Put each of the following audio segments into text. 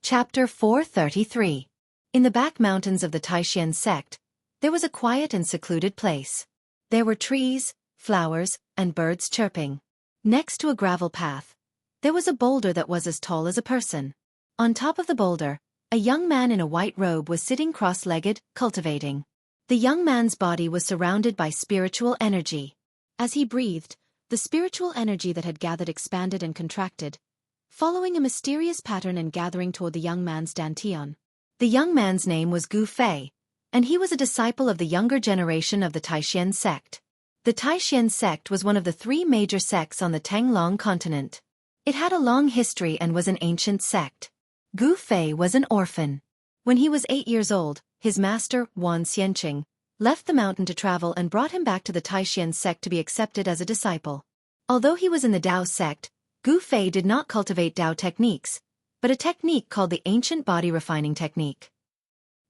Chapter 433. In the back mountains of the Taishan sect, there was a quiet and secluded place. There were trees, flowers, and birds chirping. Next to a gravel path, there was a boulder that was as tall as a person. On top of the boulder, a young man in a white robe was sitting cross-legged, cultivating. The young man's body was surrounded by spiritual energy. As he breathed, the spiritual energy that had gathered expanded and contracted, following a mysterious pattern and gathering toward the young man's dantian. The young man's name was Gu Fei, and he was a disciple of the younger generation of the Taishan sect. The Taishan sect was one of the three major sects on the Tanglong continent. It had a long history and was an ancient sect. Gu Fei was an orphan. When he was 8 years old, his master, Xianxia, left the mountain to travel and brought him back to the Taishan sect to be accepted as a disciple. Although he was in the Dao sect, Gu Fei did not cultivate Dao techniques, but a technique called the ancient body refining technique.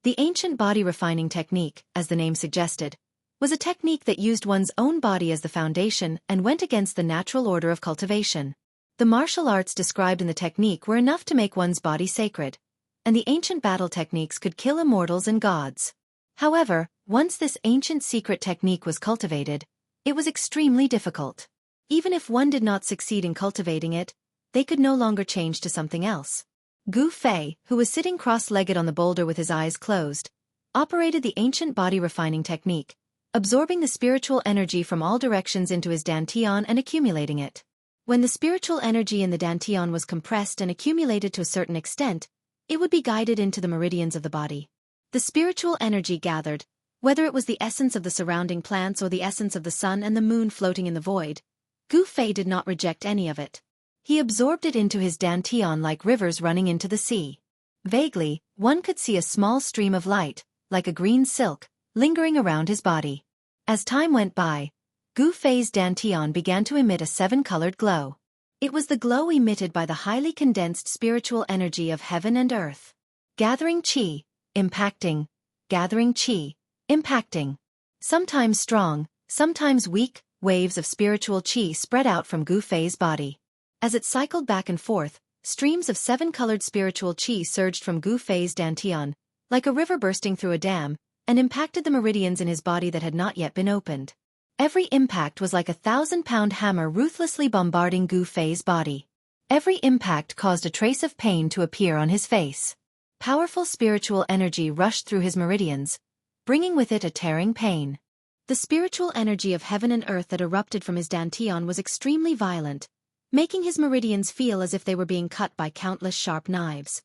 The ancient body refining technique, as the name suggested, was a technique that used one's own body as the foundation and went against the natural order of cultivation. The martial arts described in the technique were enough to make one's body sacred, and the ancient battle techniques could kill immortals and gods. However, once this ancient secret technique was cultivated, it was extremely difficult. Even if one did not succeed in cultivating it, they could no longer change to something else. Gu Fei, who was sitting cross-legged on the boulder with his eyes closed, operated the ancient body refining technique, absorbing the spiritual energy from all directions into his dantian and accumulating it. When the spiritual energy in the dantian was compressed and accumulated to a certain extent, it would be guided into the meridians of the body. The spiritual energy gathered, whether it was the essence of the surrounding plants or the essence of the sun and the moon floating in the void, Gu Fei did not reject any of it. He absorbed it into his dantian like rivers running into the sea. Vaguely, one could see a small stream of light, like a green silk, lingering around his body. As time went by, Gu Fei's dantian began to emit a 7-colored glow. It was the glow emitted by the highly condensed spiritual energy of heaven and earth. Gathering qi, impacting, gathering qi, impacting. Sometimes strong, sometimes weak, waves of spiritual qi spread out from Gu Fei's body. As it cycled back and forth, streams of 7-colored spiritual qi surged from Gu Fei's dantian, like a river bursting through a dam, and impacted the meridians in his body that had not yet been opened. Every impact was like a 1,000-pound hammer ruthlessly bombarding Gu Fei's body. Every impact caused a trace of pain to appear on his face. Powerful spiritual energy rushed through his meridians, bringing with it a tearing pain. The spiritual energy of heaven and earth that erupted from his dantian was extremely violent, making his meridians feel as if they were being cut by countless sharp knives.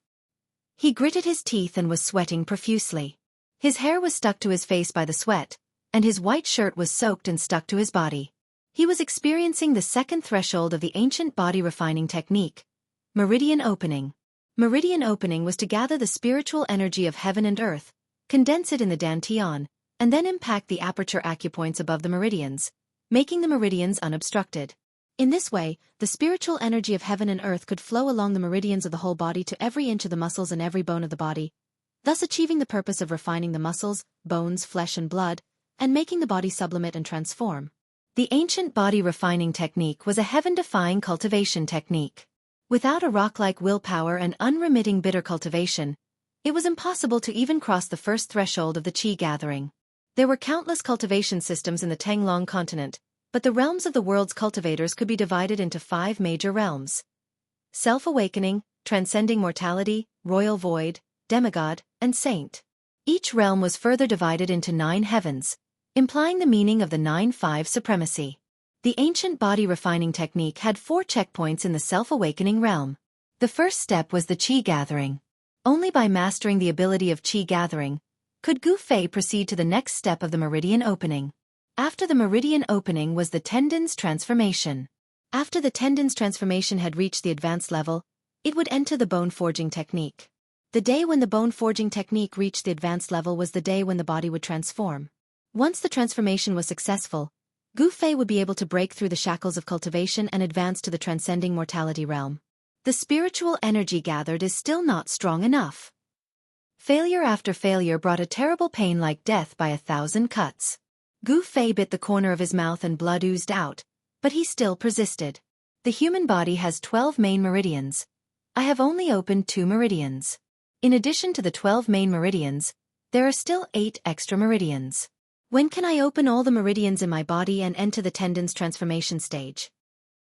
He gritted his teeth and was sweating profusely. His hair was stuck to his face by the sweat, and his white shirt was soaked and stuck to his body. He was experiencing the second threshold of the ancient body refining technique, meridian opening. Meridian opening was to gather the spiritual energy of heaven and earth, condense it in the dantian, and then impact the aperture acupoints above the meridians, making the meridians unobstructed. In this way, the spiritual energy of heaven and earth could flow along the meridians of the whole body to every inch of the muscles and every bone of the body, thus achieving the purpose of refining the muscles, bones, flesh and blood, and making the body sublimate and transform. The ancient body refining technique was a heaven-defying cultivation technique. Without a rock-like willpower and unremitting bitter cultivation, it was impossible to even cross the first threshold of the qi gathering. There were countless cultivation systems in the Tanglong continent, but the realms of the world's cultivators could be divided into 5 major realms: self-awakening, transcending mortality, royal void, demigod, and saint. Each realm was further divided into 9 heavens, implying the meaning of the 9-5 supremacy. The ancient body refining technique had 4 checkpoints in the self-awakening realm. The first step was the qi gathering. Only by mastering the ability of qi gathering could Gu Fei proceed to the next step of the meridian opening. After the meridian opening was the tendon's transformation. After the tendon's transformation had reached the advanced level, it would enter the bone forging technique. The day when the bone forging technique reached the advanced level was the day when the body would transform. Once the transformation was successful, Gu Fei would be able to break through the shackles of cultivation and advance to the transcending mortality realm. The spiritual energy gathered is still not strong enough. Failure after failure brought a terrible pain like death by 1,000 cuts. Gu Fei bit the corner of his mouth and blood oozed out, but he still persisted. The human body has 12 main meridians. I have only opened 2 meridians. In addition to the 12 main meridians, there are still 8 extra meridians. When can I open all the meridians in my body and enter the tendon's transformation stage?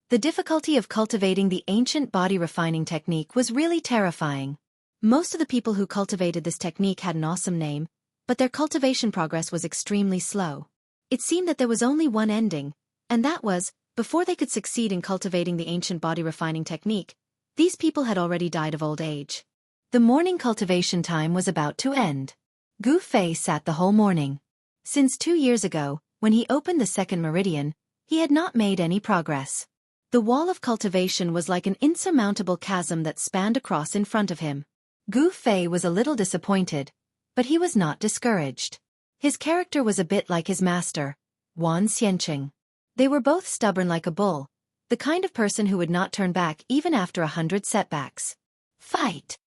The difficulty of cultivating the ancient body refining technique was really terrifying. Most of the people who cultivated this technique had an awesome name, but their cultivation progress was extremely slow. It seemed that there was only one ending, and that was, before they could succeed in cultivating the ancient body refining technique, these people had already died of old age. The morning cultivation time was about to end. Gu Fei sat the whole morning. Since 2 years ago, when he opened the second meridian, he had not made any progress. The wall of cultivation was like an insurmountable chasm that spanned across in front of him. Gu Fei was a little disappointed, but he was not discouraged. His character was a bit like his master, Xianxia. They were both stubborn like a bull, the kind of person who would not turn back even after 100 setbacks. Fight!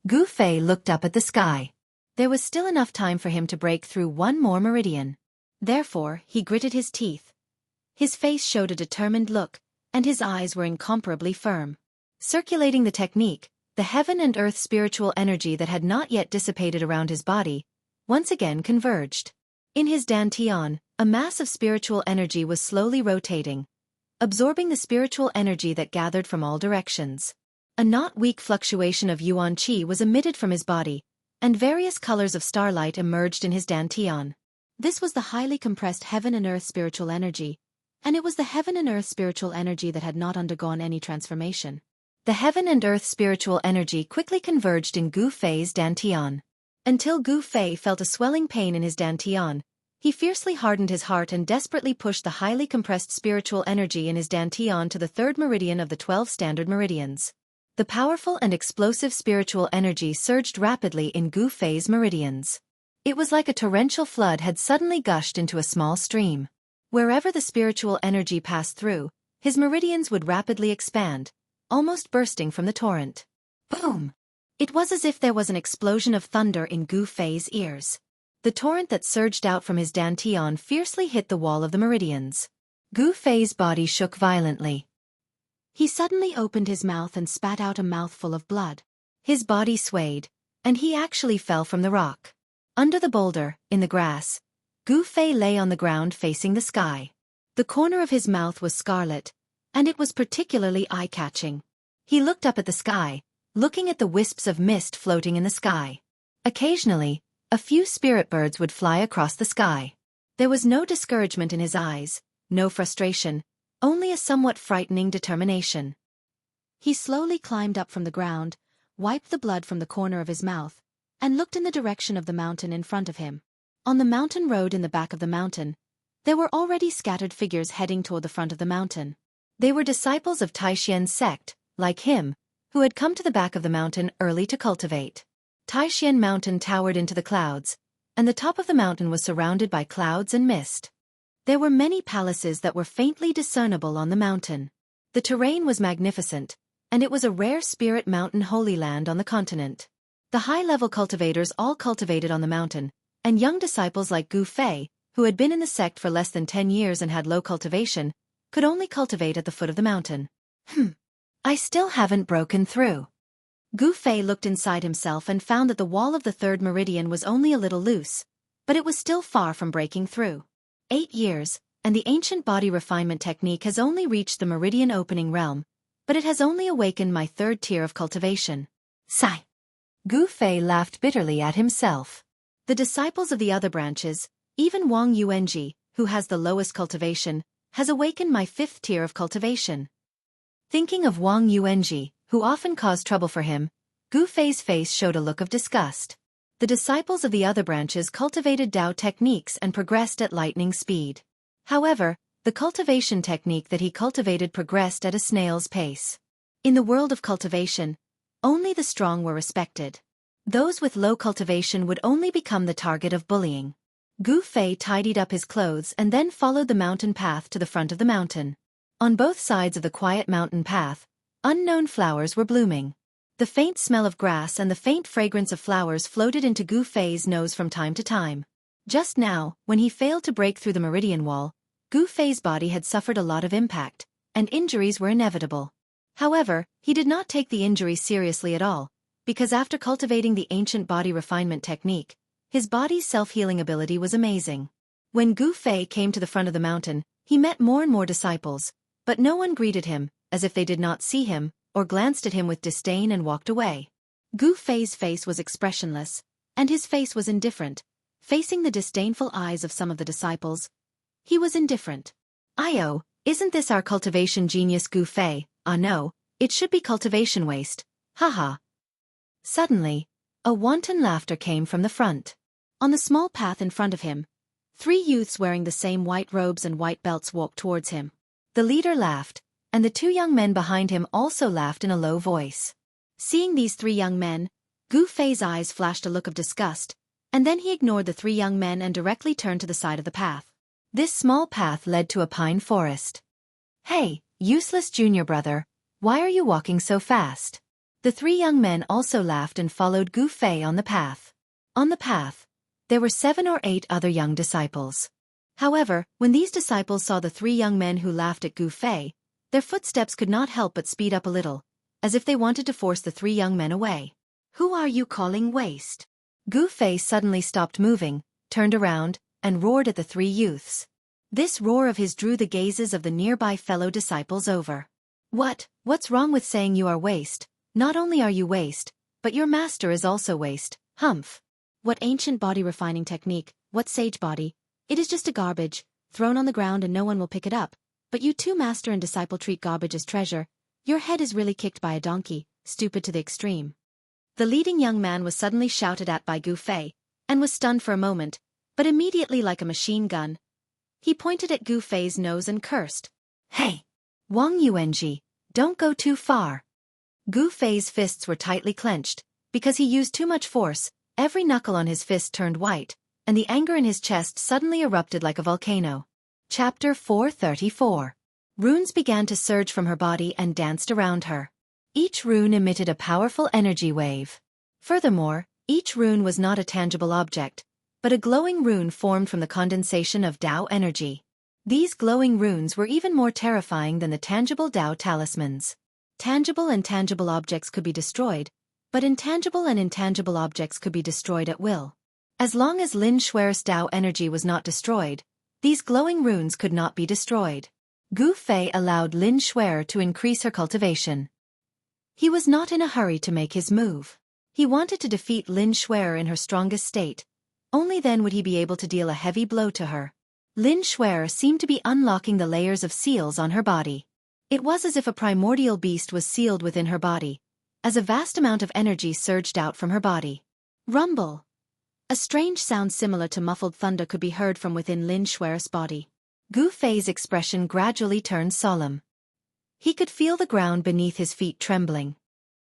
Gu Fei looked up at the sky. There was still enough time for him to break through one more meridian. Therefore, he gritted his teeth. His face showed a determined look, and his eyes were incomparably firm. Circulating the technique, the heaven and earth spiritual energy that had not yet dissipated around his body, once again converged. In his dantian, a mass of spiritual energy was slowly rotating, absorbing the spiritual energy that gathered from all directions. A not weak fluctuation of yuan qi was emitted from his body, and various colors of starlight emerged in his dantian. This was the highly compressed heaven and earth spiritual energy, and it was the heaven and earth spiritual energy that had not undergone any transformation. The heaven and earth spiritual energy quickly converged in Gu Fei's dantian. Until Gu Fei felt a swelling pain in his dantian, he fiercely hardened his heart and desperately pushed the highly compressed spiritual energy in his dantian to the 3rd meridian of the 12 standard meridians. The powerful and explosive spiritual energy surged rapidly in Gu Fei's meridians. It was like a torrential flood had suddenly gushed into a small stream. Wherever the spiritual energy passed through, his meridians would rapidly expand, almost bursting from the torrent. Boom! It was as if there was an explosion of thunder in Gu Fei's ears. The torrent that surged out from his dantian fiercely hit the wall of the meridians. Gu Fei's body shook violently. He suddenly opened his mouth and spat out a mouthful of blood. His body swayed, and he actually fell from the rock. Under the boulder, in the grass, Gu Fei lay on the ground facing the sky. The corner of his mouth was scarlet, and it was particularly eye-catching. He looked up at the sky, looking at the wisps of mist floating in the sky. Occasionally, a few spirit birds would fly across the sky. There was no discouragement in his eyes, no frustration, only a somewhat frightening determination. He slowly climbed up from the ground, wiped the blood from the corner of his mouth, and looked in the direction of the mountain in front of him. On the mountain road in the back of the mountain, there were already scattered figures heading toward the front of the mountain. They were disciples of Taishien's sect, like him, who had come to the back of the mountain early to cultivate. Taishian Mountain towered into the clouds, and the top of the mountain was surrounded by clouds and mist. There were many palaces that were faintly discernible on the mountain. The terrain was magnificent, and it was a rare spirit mountain holy land on the continent. The high-level cultivators all cultivated on the mountain, and young disciples like Gu Fei, who had been in the sect for less than 10 years and had low cultivation, could only cultivate at the foot of the mountain. I still haven't broken through. Gu Fei looked inside himself and found that the wall of the 3rd meridian was only a little loose, but it was still far from breaking through. 8 years, and the ancient body refinement technique has only reached the meridian opening realm, but it has only awakened my 3rd tier of cultivation. Sigh. Gu Fei laughed bitterly at himself. The disciples of the other branches, even Wang Yuanji, who has the lowest cultivation, has awakened my 5th tier of cultivation. Thinking of Wang Yuanji, who often caused trouble for him, Gu Fei's face showed a look of disgust. The disciples of the other branches cultivated Dao techniques and progressed at lightning speed. However, the cultivation technique that he cultivated progressed at a snail's pace. In the world of cultivation, only the strong were respected. Those with low cultivation would only become the target of bullying. Gu Fei tidied up his clothes and then followed the mountain path to the front of the mountain. On both sides of the quiet mountain path, unknown flowers were blooming. The faint smell of grass and the faint fragrance of flowers floated into Gu Fei's nose from time to time. Just now, when he failed to break through the meridian wall, Gu Fei's body had suffered a lot of impact, and injuries were inevitable. However, he did not take the injury seriously at all, because after cultivating the ancient body refinement technique, his body's self-healing ability was amazing. When Gu Fei came to the front of the mountain, he met more and more disciples, but no one greeted him, as if they did not see him, or glanced at him with disdain and walked away. Gu Fei's face was expressionless, and his face was indifferent, facing the disdainful eyes of some of the disciples. He was indifferent. "Io, isn't this our cultivation genius Gu Fei? Ah no, it should be cultivation waste. Haha." Suddenly, a wanton laughter came from the front. On the small path in front of him, 3 youths wearing the same white robes and white belts walked towards him. The leader laughed, and the 2 young men behind him also laughed in a low voice. Seeing these 3 young men, Gu Fei's eyes flashed a look of disgust, and then he ignored the 3 young men and directly turned to the side of the path. This small path led to a pine forest. "Hey, useless junior brother, why are you walking so fast?" The 3 young men also laughed and followed Gu Fei on the path. On the path, there were 7 or 8 other young disciples. However, when these disciples saw the 3 young men who laughed at Gu Fei, their footsteps could not help but speed up a little, as if they wanted to force the 3 young men away. "Who are you calling waste?" Gu Fei suddenly stopped moving, turned around, and roared at the 3 youths. This roar of his drew the gazes of the nearby fellow disciples over. What's wrong with saying you are waste? Not only are you waste, but your master is also waste, humph. What ancient body refining technique, what sage body? It is just a garbage, thrown on the ground and no one will pick it up. But you two master and disciple treat garbage as treasure. Your head is really kicked by a donkey, stupid to the extreme. The leading young man was suddenly shouted at by Gu Fei, and was stunned for a moment, but immediately like a machine gun, he pointed at Gu Fei's nose and cursed. "Hey! Wang Yuanji, don't go too far." Gu Fei's fists were tightly clenched, because he used too much force. Every knuckle on his fist turned white, and the anger in his chest suddenly erupted like a volcano. Chapter 434. Runes began to surge from her body and danced around her. Each rune emitted a powerful energy wave. Furthermore, each rune was not a tangible object, but a glowing rune formed from the condensation of Tao energy. These glowing runes were even more terrifying than the tangible Tao talismans. Tangible and tangible objects could be destroyed, but intangible and intangible objects could be destroyed at will. As long as Lin Shuer's Tao energy was not destroyed, these glowing runes could not be destroyed. Gu Fei allowed Lin Shuer to increase her cultivation. He was not in a hurry to make his move. He wanted to defeat Lin Shuer in her strongest state. Only then would he be able to deal a heavy blow to her. Lin Shuer seemed to be unlocking the layers of seals on her body. It was as if a primordial beast was sealed within her body, as a vast amount of energy surged out from her body. Rumble! A strange sound similar to muffled thunder could be heard from within Lin Shuer's body. Gu Fei's expression gradually turned solemn. He could feel the ground beneath his feet trembling.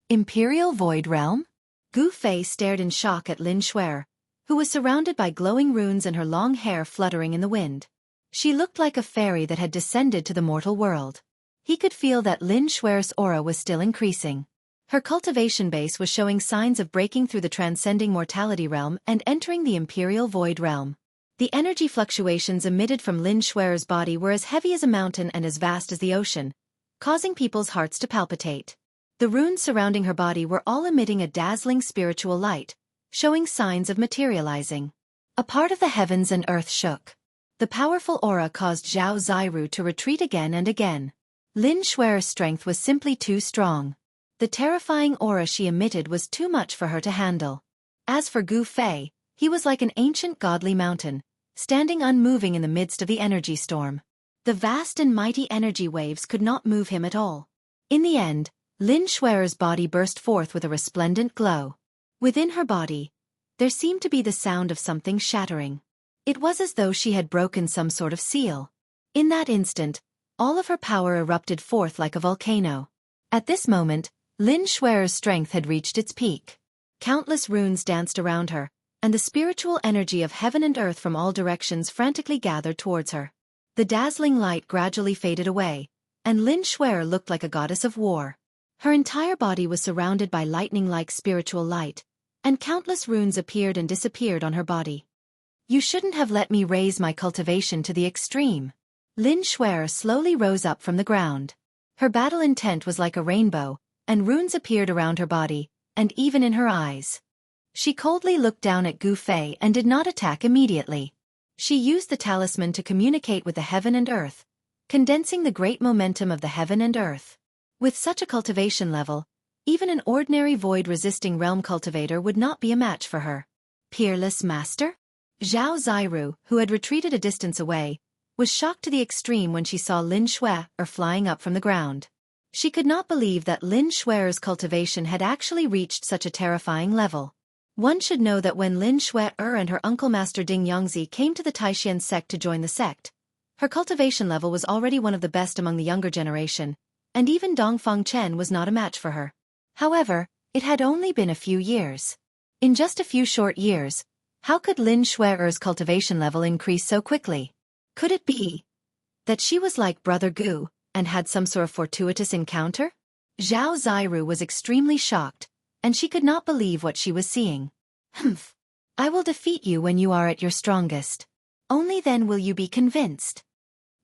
Imperial Void Realm? Gu Fei stared in shock at Lin Shuer, who was surrounded by glowing runes and her long hair fluttering in the wind. She looked like a fairy that had descended to the mortal world. He could feel that Lin Shuer's aura was still increasing. Her cultivation base was showing signs of breaking through the transcending mortality realm and entering the Imperial Void Realm. The energy fluctuations emitted from Lin Shuer's body were as heavy as a mountain and as vast as the ocean, causing people's hearts to palpitate. The runes surrounding her body were all emitting a dazzling spiritual light, showing signs of materializing. A part of the heavens and earth shook. The powerful aura caused Zhao Ziru to retreat again and again. Lin Shuer's strength was simply too strong. The terrifying aura she emitted was too much for her to handle. As for Gu Fei, he was like an ancient godly mountain, standing unmoving in the midst of the energy storm. The vast and mighty energy waves could not move him at all. In the end, Lin Shuer's body burst forth with a resplendent glow. Within her body, there seemed to be the sound of something shattering. It was as though she had broken some sort of seal. In that instant, all of her power erupted forth like a volcano. At this moment, Lin Shuer's strength had reached its peak. Countless runes danced around her, and the spiritual energy of heaven and earth from all directions frantically gathered towards her. The dazzling light gradually faded away, and Lin Shuer looked like a goddess of war. Her entire body was surrounded by lightning-like spiritual light, and countless runes appeared and disappeared on her body. "You shouldn't have let me raise my cultivation to the extreme." Lin Shuer slowly rose up from the ground. Her battle intent was like a rainbow, and runes appeared around her body, and even in her eyes. She coldly looked down at Gu Fei and did not attack immediately. She used the talisman to communicate with the heaven and earth, condensing the great momentum of the heaven and earth. With such a cultivation level, even an ordinary void-resisting realm cultivator would not be a match for her. Peerless master? Zhao Ziru, who had retreated a distance away, was shocked to the extreme when she saw Lin Shui flying up from the ground. She could not believe that Lin Shui's cultivation had actually reached such a terrifying level. One should know that when Lin Shui and her uncle Master Ding Yangzi came to the Taishan sect to join the sect, her cultivation level was already one of the best among the younger generation, and even Dongfang Chen was not a match for her. However, it had only been a few years. In just a few short years, how could Lin Shui's cultivation level increase so quickly? Could it be that she was like Brother Gu and had some sort of fortuitous encounter? Zhao Ziru was extremely shocked, and she could not believe what she was seeing. Humph. I will defeat you when you are at your strongest. Only then will you be convinced.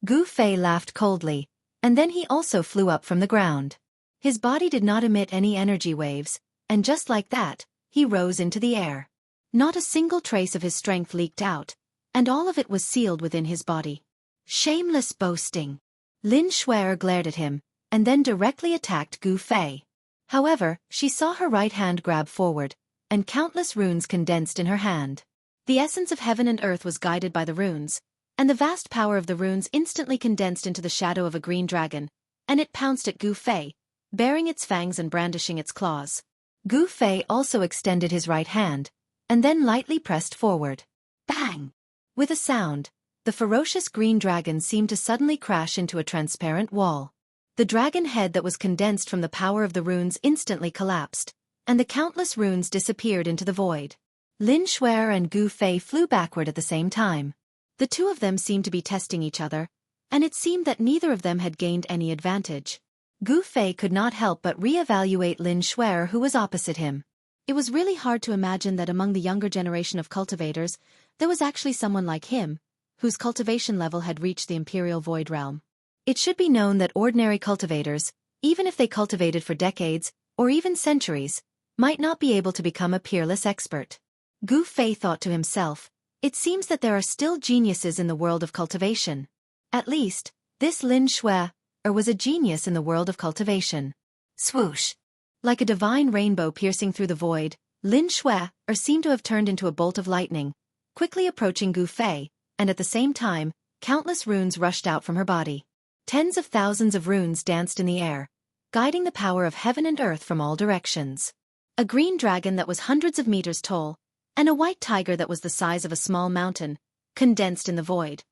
Gu Fei laughed coldly, and then he also flew up from the ground. His body did not emit any energy waves, and just like that, he rose into the air. Not a single trace of his strength leaked out, and all of it was sealed within his body. Shameless boasting. Lin Shui glared at him, and then directly attacked Gu Fei. However, she saw her right hand grab forward, and countless runes condensed in her hand. The essence of heaven and earth was guided by the runes, and the vast power of the runes instantly condensed into the shadow of a green dragon, and it pounced at Gu Fei, baring its fangs and brandishing its claws. Gu Fei also extended his right hand, and then lightly pressed forward. Bang! With a sound, the ferocious green dragon seemed to suddenly crash into a transparent wall. The dragon head that was condensed from the power of the runes instantly collapsed, and the countless runes disappeared into the void. Lin Shui and Gu Fei flew backward at the same time. The two of them seemed to be testing each other, and it seemed that neither of them had gained any advantage. Gu Fei could not help but re-evaluate Lin Shui, who was opposite him. It was really hard to imagine that among the younger generation of cultivators, there was actually someone like him, whose cultivation level had reached the Imperial Void Realm. It should be known that ordinary cultivators, even if they cultivated for decades, or even centuries, might not be able to become a peerless expert. Gu Fei thought to himself, it seems that there are still geniuses in the world of cultivation. At least, this Lin Shui was a genius in the world of cultivation. Swoosh! Like a divine rainbow piercing through the void, Lin Shui seemed to have turned into a bolt of lightning, quickly approaching Gu Fei, and at the same time, countless runes rushed out from her body. Tens of thousands of runes danced in the air, guiding the power of heaven and earth from all directions. A green dragon that was hundreds of meters tall, and a white tiger that was the size of a small mountain, condensed in the void.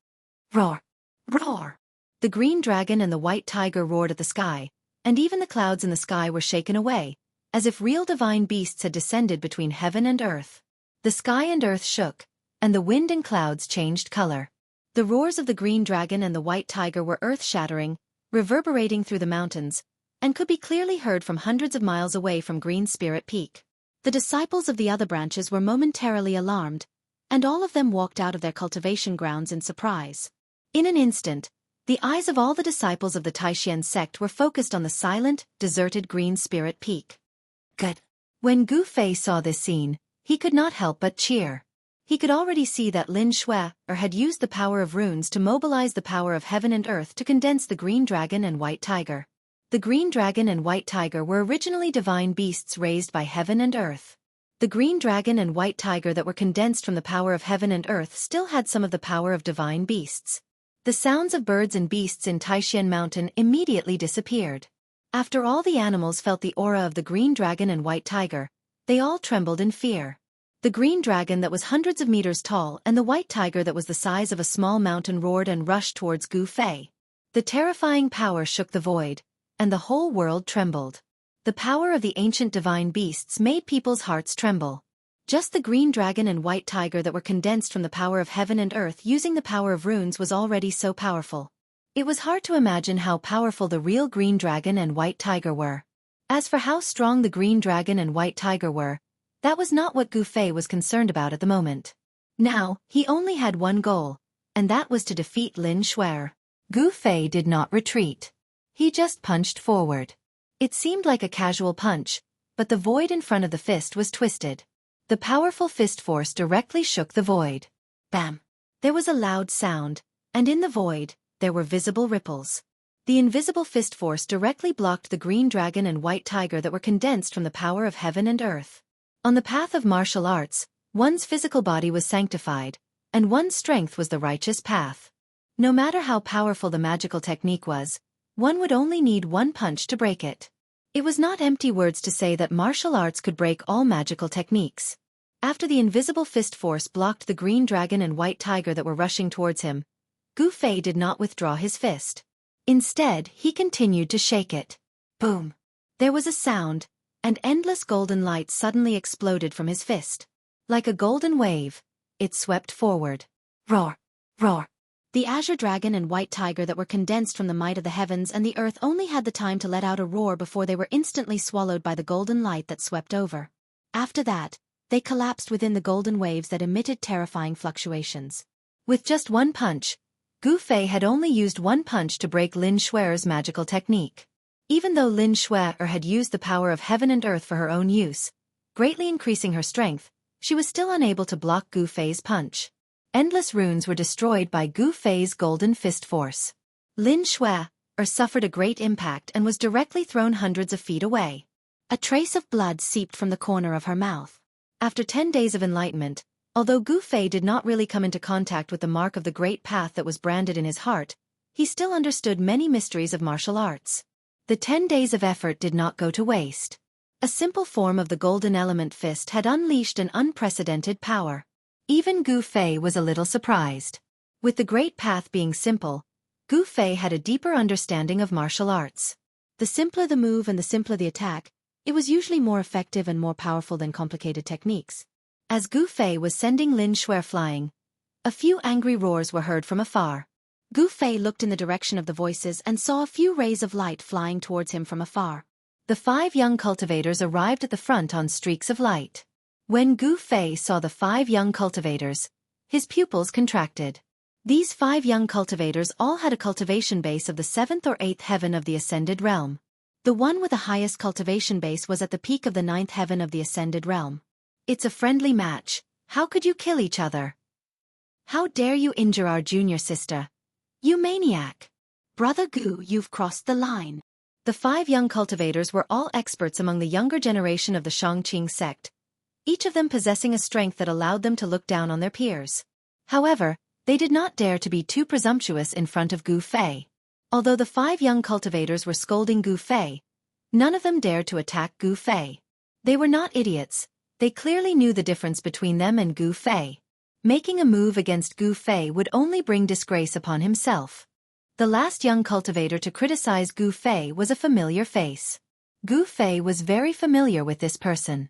Roar! Roar! The green dragon and the white tiger roared at the sky, and even the clouds in the sky were shaken away, as if real divine beasts had descended between heaven and earth. The sky and earth shook, and the wind and clouds changed color. The roars of the green dragon and the white tiger were earth-shattering, reverberating through the mountains, and could be clearly heard from hundreds of miles away from Green Spirit Peak. The disciples of the other branches were momentarily alarmed, and all of them walked out of their cultivation grounds in surprise. In an instant, the eyes of all the disciples of the Taishan sect were focused on the silent, deserted Green Spirit Peak. Good. When Gu Fei saw this scene, he could not help but cheer. He could already see that Lin Shui had used the power of runes to mobilize the power of heaven and earth to condense the green dragon and white tiger. The green dragon and white tiger were originally divine beasts raised by heaven and earth. The green dragon and white tiger that were condensed from the power of heaven and earth still had some of the power of divine beasts. The sounds of birds and beasts in Taishan Mountain immediately disappeared. After all the animals felt the aura of the green dragon and white tiger, they all trembled in fear. The green dragon that was hundreds of meters tall and the white tiger that was the size of a small mountain roared and rushed towards Gu Fei. The terrifying power shook the void, and the whole world trembled. The power of the ancient divine beasts made people's hearts tremble. Just the green dragon and white tiger that were condensed from the power of heaven and earth using the power of runes was already so powerful. It was hard to imagine how powerful the real green dragon and white tiger were. As for how strong the green dragon and white tiger were, that was not what Gu Fei was concerned about at the moment. Now, he only had one goal, and that was to defeat Lin Shui. Gu Fei did not retreat. He just punched forward. It seemed like a casual punch, but the void in front of the fist was twisted. The powerful fist force directly shook the void. Bam! There was a loud sound, and in the void, there were visible ripples. The invisible fist force directly blocked the green dragon and white tiger that were condensed from the power of heaven and earth. On the path of martial arts, one's physical body was sanctified, and one's strength was the righteous path. No matter how powerful the magical technique was, one would only need one punch to break it. It was not empty words to say that martial arts could break all magical techniques. After the invisible fist force blocked the green dragon and white tiger that were rushing towards him, Gu Fei did not withdraw his fist. Instead, he continued to shake it. Boom! There was a sound, and endless golden light suddenly exploded from his fist. Like a golden wave, it swept forward. Roar! Roar! The azure dragon and white tiger that were condensed from the might of the heavens and the earth only had the time to let out a roar before they were instantly swallowed by the golden light that swept over. After that, they collapsed within the golden waves that emitted terrifying fluctuations. With just one punch, Gu Fei had only used one punch to break Lin Xuer's magical technique. Even though Lin Xuer had used the power of heaven and earth for her own use, greatly increasing her strength, she was still unable to block Gu Fei's punch. Endless runes were destroyed by Gu Fei's golden fist force. Lin Xuer suffered a great impact and was directly thrown hundreds of feet away. A trace of blood seeped from the corner of her mouth. After 10 days of enlightenment, although Gu Fei did not really come into contact with the mark of the great path that was branded in his heart, he still understood many mysteries of martial arts. The 10 days of effort did not go to waste. A simple form of the golden element fist had unleashed an unprecedented power. Even Gu Fei was a little surprised. With the great path being simple, Gu Fei had a deeper understanding of martial arts. The simpler the move and the simpler the attack, it was usually more effective and more powerful than complicated techniques. As Gu Fei was sending Lin Xuer flying, a few angry roars were heard from afar. Gu Fei looked in the direction of the voices and saw a few rays of light flying towards him from afar. The 5 young cultivators arrived at the front on streaks of light. When Gu Fei saw the 5 young cultivators, his pupils contracted. These 5 young cultivators all had a cultivation base of the 7th or 8th heaven of the ascended realm. The one with the highest cultivation base was at the peak of the 9th heaven of the ascended realm. It's a friendly match. How could you kill each other? How dare you injure our junior sister? You maniac! Brother Gu, you've crossed the line. The 5 young cultivators were all experts among the younger generation of the Xianxia sect, each of them possessing a strength that allowed them to look down on their peers. However, they did not dare to be too presumptuous in front of Gu Fei. Although the 5 young cultivators were scolding Gu Fei, none of them dared to attack Gu Fei. They were not idiots. They clearly knew the difference between them and Gu Fei. Making a move against Gu Fei would only bring disgrace upon himself. The last young cultivator to criticize Gu Fei was a familiar face. Gu Fei was very familiar with this person.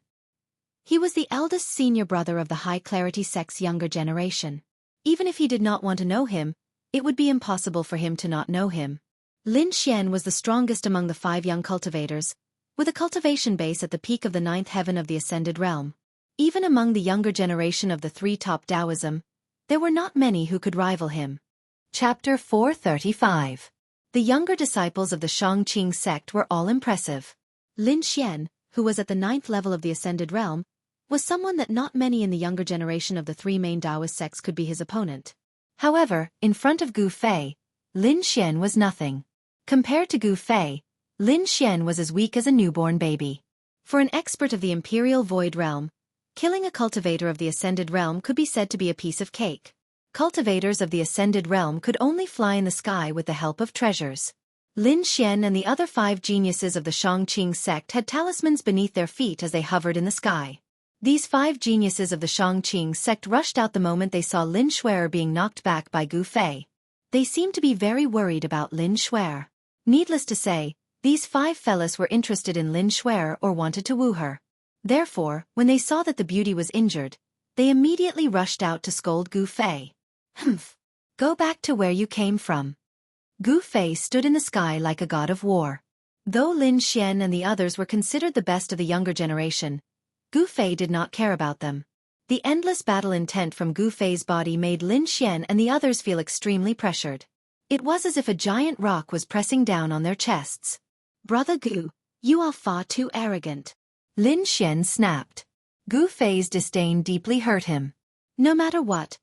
He was the eldest senior brother of the High Clarity sect's younger generation. Even if he did not want to know him, it would be impossible for him to not know him. Lin Xian was the strongest among the 5 young cultivators, with a cultivation base at the peak of the 9th heaven of the ascended realm. Even among the younger generation of the 3 top Taoism, there were not many who could rival him. Chapter 435. The younger disciples of the Xianxia sect were all impressive. Lin Xian, who was at the 9th level of the ascended realm, was someone that not many in the younger generation of the 3 main Taoist sects could be his opponent. However, in front of Gu Fei, Lin Xian was nothing. Compared to Gu Fei, Lin Xian was as weak as a newborn baby. For an expert of the Imperial Void Realm, killing a cultivator of the Ascended Realm could be said to be a piece of cake. Cultivators of the Ascended Realm could only fly in the sky with the help of treasures. Lin Xian and the other 5 geniuses of the Xianxia sect had talismans beneath their feet as they hovered in the sky. These 5 geniuses of the Xianxia sect rushed out the moment they saw Lin Xuer being knocked back by Gu Fei. They seemed to be very worried about Lin Xuer. Needless to say, these 5 fellas were interested in Lin Xuer or wanted to woo her. Therefore, when they saw that the beauty was injured, they immediately rushed out to scold Gu Fei. Humph! Go back to where you came from. Gu Fei stood in the sky like a god of war. Though Lin Xian and the others were considered the best of the younger generation, Gu Fei did not care about them. The endless battle intent from Gu Fei's body made Lin Xian and the others feel extremely pressured. It was as if a giant rock was pressing down on their chests. "Brother Gu, you are far too arrogant," Lin Xian snapped. Gu Fei's disdain deeply hurt him. No matter what,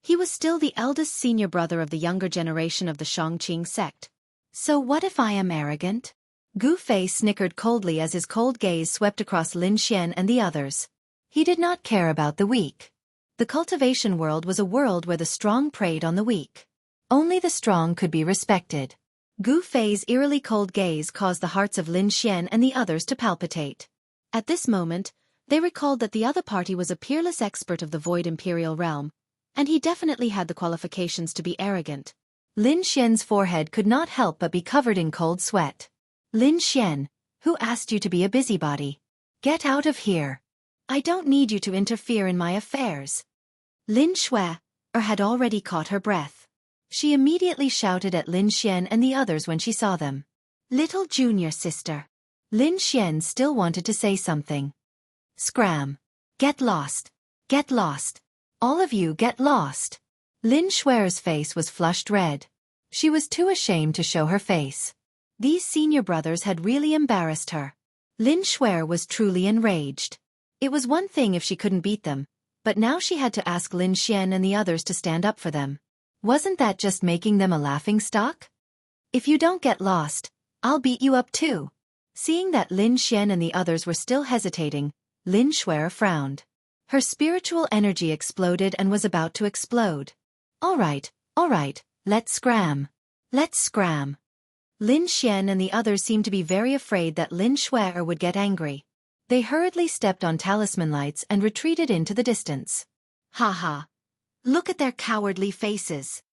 he was still the eldest senior brother of the younger generation of the Xianxia sect. "So what if I am arrogant?" Gu Fei snickered coldly as his cold gaze swept across Lin Xian and the others. He did not care about the weak. The cultivation world was a world where the strong preyed on the weak. Only the strong could be respected. Gu Fei's eerily cold gaze caused the hearts of Lin Xian and the others to palpitate. At this moment, they recalled that the other party was a peerless expert of the Void Imperial Realm, and he definitely had the qualifications to be arrogant. Lin Xian's forehead could not help but be covered in cold sweat. "Lin Xian, who asked you to be a busybody? Get out of here. I don't need you to interfere in my affairs." Lin Shui had already caught her breath. She immediately shouted at Lin Xian and the others when she saw them. "Little junior sister." Lin Xian still wanted to say something. "Scram. Get lost. Get lost. All of you get lost." Lin Shui's face was flushed red. She was too ashamed to show her face. These senior brothers had really embarrassed her. Lin Shui was truly enraged. It was one thing if she couldn't beat them, but now she had to ask Lin Xian and the others to stand up for them. Wasn't that just making them a laughingstock? "If you don't get lost, I'll beat you up too." Seeing that Lin Xian and the others were still hesitating, Lin Shui frowned. Her spiritual energy exploded and was about to explode. All right, let's scram. Let's scram." Lin Xian and the others seemed to be very afraid that Lin Shui would get angry. They hurriedly stepped on talisman lights and retreated into the distance. "Ha ha. Look at their cowardly faces.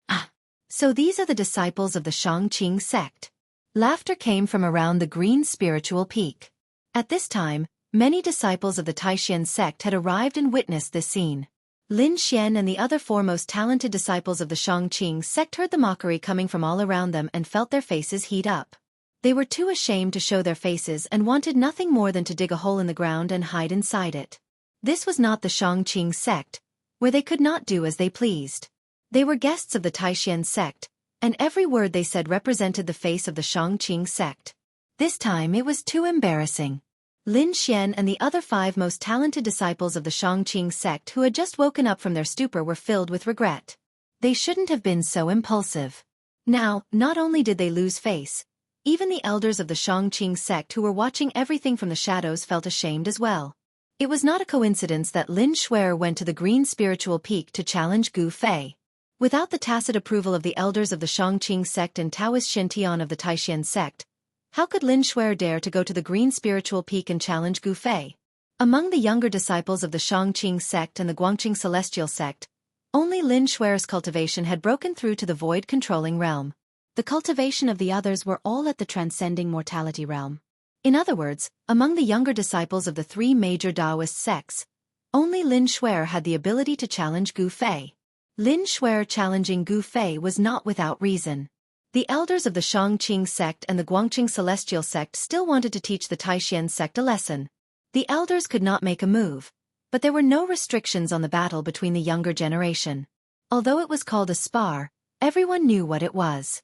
Ah, so these are the disciples of the Xianxia sect." Laughter came from around the green spiritual peak. At this time, many disciples of the Taishan sect had arrived and witnessed this scene. Lin Xian and the other foremost talented disciples of the Xianxia sect heard the mockery coming from all around them and felt their faces heat up. They were too ashamed to show their faces and wanted nothing more than to dig a hole in the ground and hide inside it. This was not the Xianxia sect, where they could not do as they pleased. They were guests of the Taishan sect, and every word they said represented the face of the Xianxia sect. This time it was too embarrassing. Lin Xian and the other 5 most talented disciples of the Xianxia sect who had just woken up from their stupor were filled with regret. They shouldn't have been so impulsive. Now, not only did they lose face, even the elders of the Xianxia sect who were watching everything from the shadows felt ashamed as well. It was not a coincidence that Lin Shui went to the green spiritual peak to challenge Gu Fei. Without the tacit approval of the elders of the Xianxia sect and Taoist Xintian of the Taishan sect, how could Lin Shui dare to go to the green spiritual peak and challenge Gu Fei? Among the younger disciples of the Xianxia sect and the Guangqing celestial sect, only Lin Shui's cultivation had broken through to the void-controlling realm. The cultivation of the others were all at the transcending mortality realm. In other words, among the younger disciples of the 3 major Taoist sects, only Lin Shui had the ability to challenge Gu Fei. Lin Shui challenging Gu Fei was not without reason. The elders of the Xianxia sect and the Guangqing celestial sect still wanted to teach the Taishan sect a lesson. The elders could not make a move, but there were no restrictions on the battle between the younger generation. Although it was called a spar, everyone knew what it was.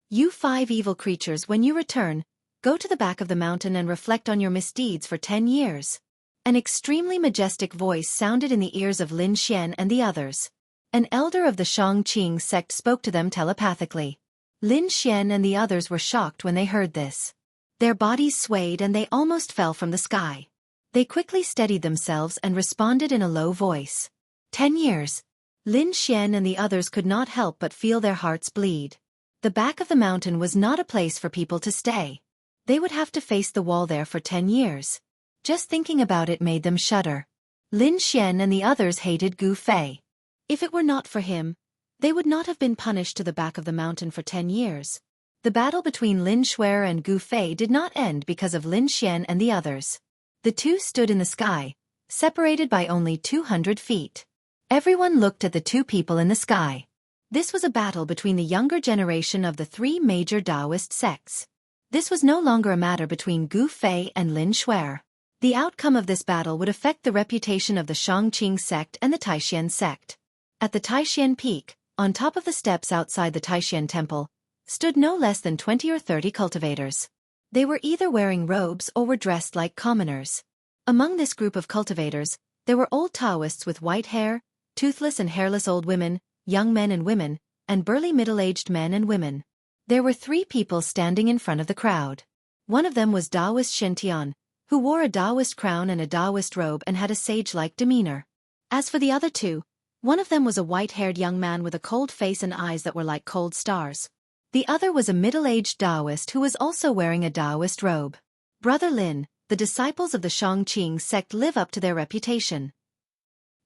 "You 5 evil creatures, when you return, go to the back of the mountain and reflect on your misdeeds for 10 years. An extremely majestic voice sounded in the ears of Lin Xian and the others. An elder of the Xianxia sect spoke to them telepathically. Lin Xian and the others were shocked when they heard this. Their bodies swayed and they almost fell from the sky. They quickly steadied themselves and responded in a low voice. 10 years. Lin Xian and the others could not help but feel their hearts bleed. The back of the mountain was not a place for people to stay. They would have to face the wall there for 10 years. Just thinking about it made them shudder. Lin Xian and the others hated Gu Fei. If it were not for him, they would not have been punished to the back of the mountain for 10 years. The battle between Lin Shui and Gu Fei did not end because of Lin Xian and the others. The two stood in the sky, separated by only 200 feet. Everyone looked at the 2 people in the sky. This was a battle between the younger generation of the 3 major Taoist sects. This was no longer a matter between Gu Fei and Lin Shui. The outcome of this battle would affect the reputation of the Xianxia sect and the Taishan sect. At the Taishan peak, On top of the steps outside the Taishan temple, stood no less than 20 or 30 cultivators. They were either wearing robes or were dressed like commoners. Among this group of cultivators, there were old Taoists with white hair, toothless and hairless old women, young men and women, and burly middle-aged men and women. There were 3 people standing in front of the crowd. One of them was Taoist Xianxia, who wore a Taoist crown and a Taoist robe and had a sage-like demeanor. As for the other 2, one of them was a white-haired young man with a cold face and eyes that were like cold stars. The other was a middle-aged Taoist who was also wearing a Taoist robe. Brother Lin, the disciples of the Shangqing sect live up to their reputation.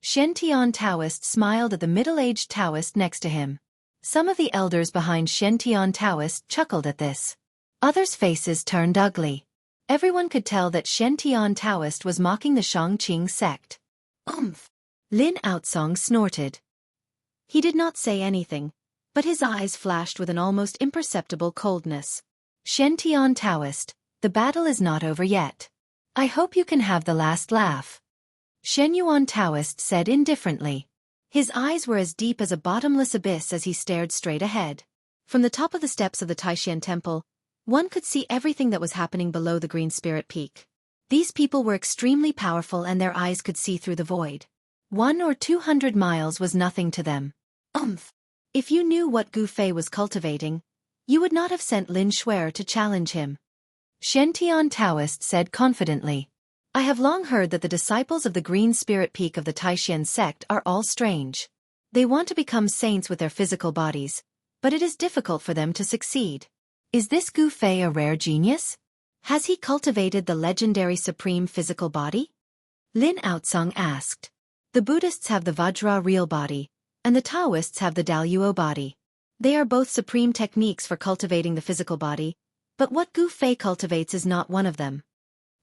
Shen Taoist smiled at the middle-aged Taoist next to him. Some of the elders behind Shen Taoist chuckled at this. Others' faces turned ugly. Everyone could tell that Shen Taoist was mocking the Shangqing sect. Lin Outsong snorted. He did not say anything, but his eyes flashed with an almost imperceptible coldness. Shen Taoist, the battle is not over yet. I hope you can have the last laugh. Shen Taoist said indifferently. His eyes were as deep as a bottomless abyss as he stared straight ahead. From the top of the steps of the Taishan temple, one could see everything that was happening below the Green Spirit Peak. These people were extremely powerful and their eyes could see through the void. 100 or 200 miles was nothing to them. If you knew what Gu Fei was cultivating, you would not have sent Lin Shuer to challenge him. Shen Taoist said confidently. I have long heard that the disciples of the Green Spirit Peak of the Taishan sect are all strange. They want to become saints with their physical bodies, but it is difficult for them to succeed. Is this Gu Fei a rare genius? Has he cultivated the legendary supreme physical body? Lin Outsong asked. The Buddhists have the Vajra real body, and the Taoists have the Daluo body. They are both supreme techniques for cultivating the physical body, but what Gu Fei cultivates is not one of them.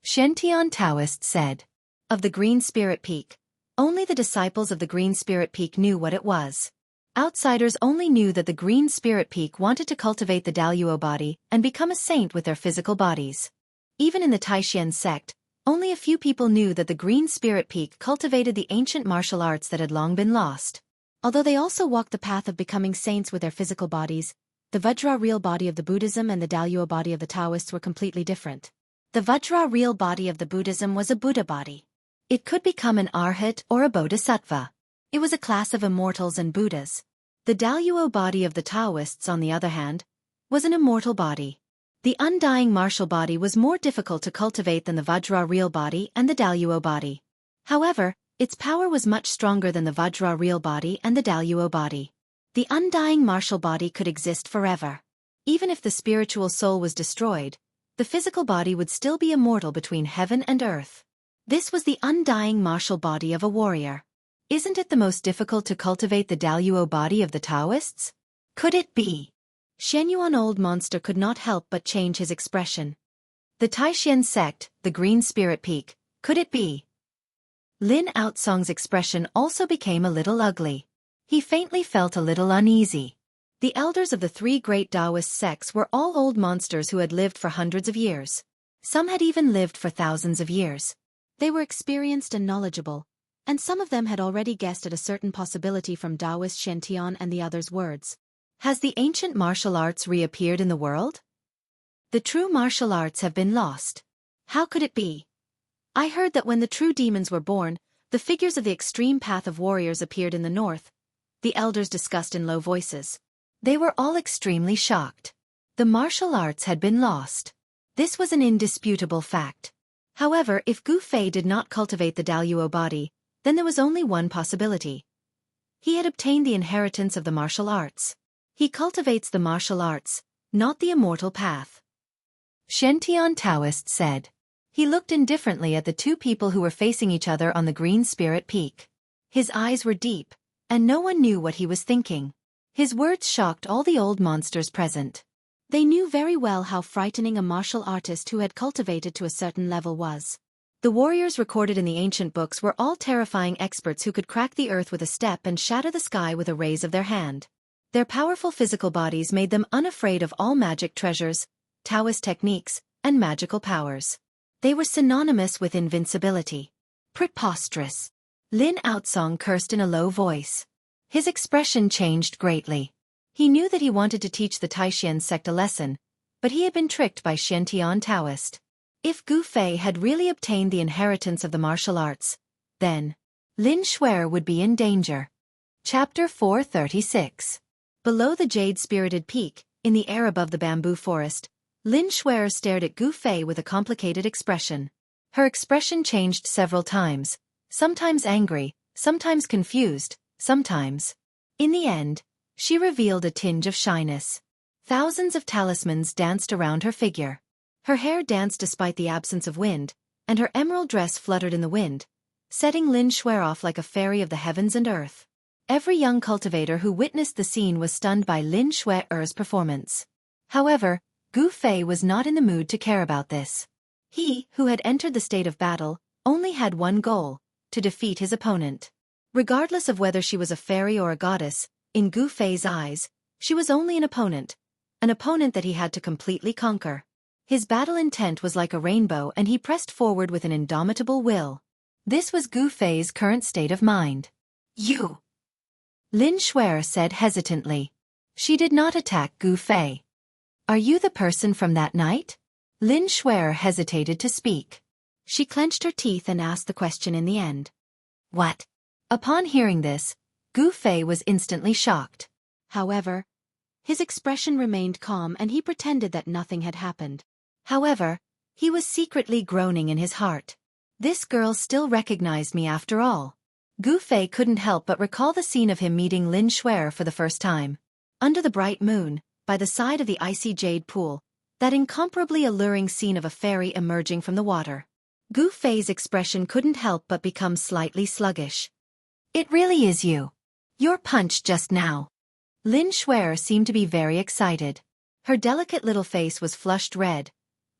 Shen Taoist said. Of the Green Spirit Peak, only the disciples of the Green Spirit Peak knew what it was. Outsiders only knew that the Green Spirit Peak wanted to cultivate the Daluo body and become a saint with their physical bodies. Even in the Taishan sect, only a few people knew that the Green Spirit Peak cultivated the ancient martial arts that had long been lost. Although they also walked the path of becoming saints with their physical bodies, the Vajra real body of the Buddhism and the Daluo body of the Taoists were completely different. The Vajra real body of the Buddhism was a Buddha body. It could become an Arhat or a Bodhisattva. It was a class of immortals and Buddhas. The Daluo body of the Taoists, on the other hand, was an immortal body. The undying martial body was more difficult to cultivate than the Vajra real body and the Daluo body. However, its power was much stronger than the Vajra real body and the Daluo body. The undying martial body could exist forever. Even if the spiritual soul was destroyed, the physical body would still be immortal between heaven and earth. This was the undying martial body of a warrior. Isn't it the most difficult to cultivate the Daluo body of the Taoists? Could it be? Shen Yuan Old Monster could not help but change his expression. The Taishan sect, the Green Spirit Peak, could it be? Lin Outsong's expression also became a little ugly. He faintly felt a little uneasy. The elders of the 3 great Taoist sects were all old monsters who had lived for hundreds of years. Some had even lived for thousands of years. They were experienced and knowledgeable, and some of them had already guessed at a certain possibility from Taoist Shen Tian and the others' words. Has the ancient martial arts reappeared in the world? The true martial arts have been lost. How could it be? I heard that when the true demons were born, the figures of the extreme path of warriors appeared in the north. The elders discussed in low voices. They were all extremely shocked. The martial arts had been lost. This was an indisputable fact. However, if Gu Fei did not cultivate the Daluo body, then there was only one possibility. He had obtained the inheritance of the martial arts. He cultivates the martial arts, not the immortal path. Shen Taoist said. He looked indifferently at the 2 people who were facing each other on the Green Spirit Peak. His eyes were deep, and no one knew what he was thinking. His words shocked all the old monsters present. They knew very well how frightening a martial artist who had cultivated to a certain level was. The warriors recorded in the ancient books were all terrifying experts who could crack the earth with a step and shatter the sky with a raise of their hand. Their powerful physical bodies made them unafraid of all magic treasures, Taoist techniques, and magical powers. They were synonymous with invincibility. Preposterous. Lin Outsong cursed in a low voice. His expression changed greatly. He knew that he wanted to teach the Taishan sect a lesson, but he had been tricked by Xiantian Taoist. If Gu Fei had really obtained the inheritance of the martial arts, then Lin Shuer would be in danger. Chapter 436. Below the jade-spirited peak, in the air above the bamboo forest, Lin Shuer stared at Gu Fei with a complicated expression. Her expression changed several times, sometimes angry, sometimes confused, sometimes. In the end, she revealed a tinge of shyness. Thousands of talismans danced around her figure. Her hair danced despite the absence of wind, and her emerald dress fluttered in the wind, setting Lin Shuer off like a fairy of the heavens and earth. Every young cultivator who witnessed the scene was stunned by Lin Shuer's performance. However, Gu Fei was not in the mood to care about this. He, who had entered the state of battle, only had one goal: to defeat his opponent. Regardless of whether she was a fairy or a goddess, in Gu Fei's eyes, she was only an opponent that he had to completely conquer. His battle intent was like a rainbow, and he pressed forward with an indomitable will. This was Gu Fei's current state of mind. "You," Lin Shuer said hesitantly. She did not attack Gu Fei. "Are you the person from that night?" Lin Shuer hesitated to speak. She clenched her teeth and asked the question in the end. "What?" Upon hearing this, Gu Fei was instantly shocked. However, his expression remained calm and he pretended that nothing had happened. However, he was secretly groaning in his heart. This girl still recognized me after all. Gu Fei couldn't help but recall the scene of him meeting Lin Shuer for the first time. Under the bright moon, by the side of the icy jade pool, that incomparably alluring scene of a fairy emerging from the water. Gu Fei's expression couldn't help but become slightly sluggish. "It really is you. Your punch just now." Lin Shuer seemed to be very excited. Her delicate little face was flushed red,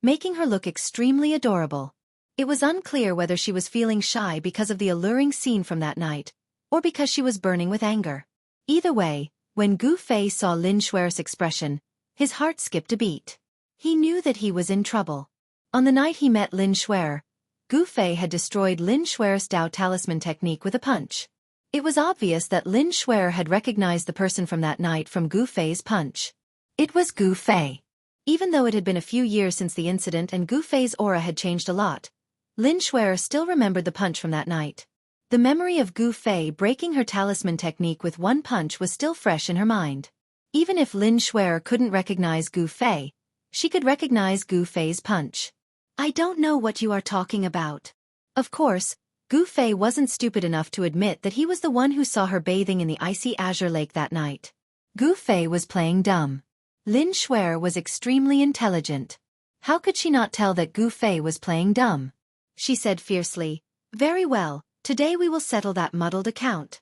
making her look extremely adorable. It was unclear whether she was feeling shy because of the alluring scene from that night, or because she was burning with anger. Either way, when Gu Fei saw Lin Shuer's expression, his heart skipped a beat. He knew that he was in trouble. On the night he met Lin Shuer, Gu Fei had destroyed Lin Shuer's Dao talisman technique with a punch. It was obvious that Lin Shuer had recognized the person from that night from Gu Fei's punch. It was Gu Fei. Even though it had been a few years since the incident and Gu Fei's aura had changed a lot, Lin Shuer still remembered the punch from that night. The memory of Gu Fei breaking her talisman technique with one punch was still fresh in her mind. Even if Lin Shuer couldn't recognize Gu Fei, she could recognize Gu Fei's punch. "I don't know what you are talking about." Of course, Gu Fei wasn't stupid enough to admit that he was the one who saw her bathing in the icy azure lake that night. Gu Fei was playing dumb. Lin Shuer was extremely intelligent. How could she not tell that Gu Fei was playing dumb? She said fiercely, "Very well, today we will settle that muddled account."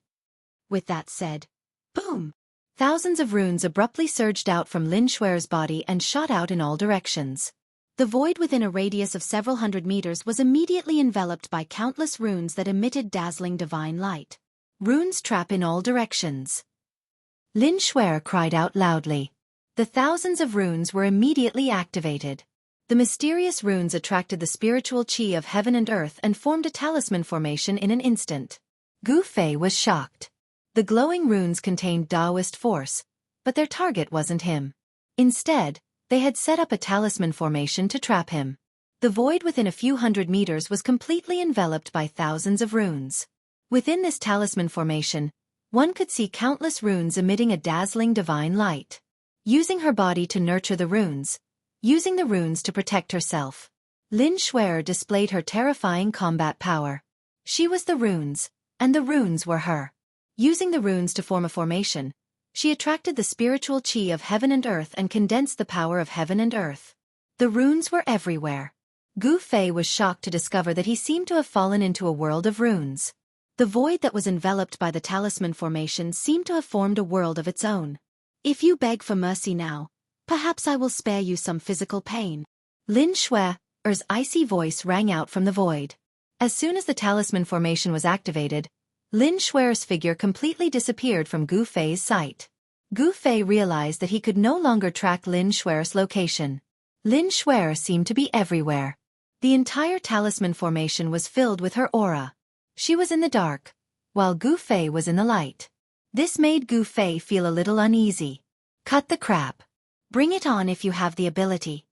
With that said, boom! Thousands of runes abruptly surged out from Lin Shuer's body and shot out in all directions. The void within a radius of several hundred meters was immediately enveloped by countless runes that emitted dazzling divine light. Runes trap in all directions. Lin Shuer cried out loudly. The thousands of runes were immediately activated. The mysterious runes attracted the spiritual qi of heaven and earth and formed a talisman formation in an instant. Gu Fei was shocked. The glowing runes contained Taoist force, but their target wasn't him. Instead, they had set up a talisman formation to trap him. The void within a few hundred meters was completely enveloped by thousands of runes. Within this talisman formation, one could see countless runes emitting a dazzling divine light. Using her body to nurture the runes, using the runes to protect herself, Lin Shuer displayed her terrifying combat power. She was the runes, and the runes were her. Using the runes to form a formation, she attracted the spiritual qi of heaven and earth and condensed the power of heaven and earth. The runes were everywhere. Gu Fei was shocked to discover that he seemed to have fallen into a world of runes. The void that was enveloped by the talisman formation seemed to have formed a world of its own. "If you beg for mercy now, perhaps I will spare you some physical pain." Lin Shuer's icy voice rang out from the void. As soon as the talisman formation was activated, Lin Shuer's figure completely disappeared from Gu Fei's sight. Gu Fei realized that he could no longer track Lin Shuer's location. Lin Shuer seemed to be everywhere. The entire talisman formation was filled with her aura. She was in the dark, while Gu Fei was in the light. This made Gu Fei feel a little uneasy. "Cut the crap. Bring it on if you have the ability,"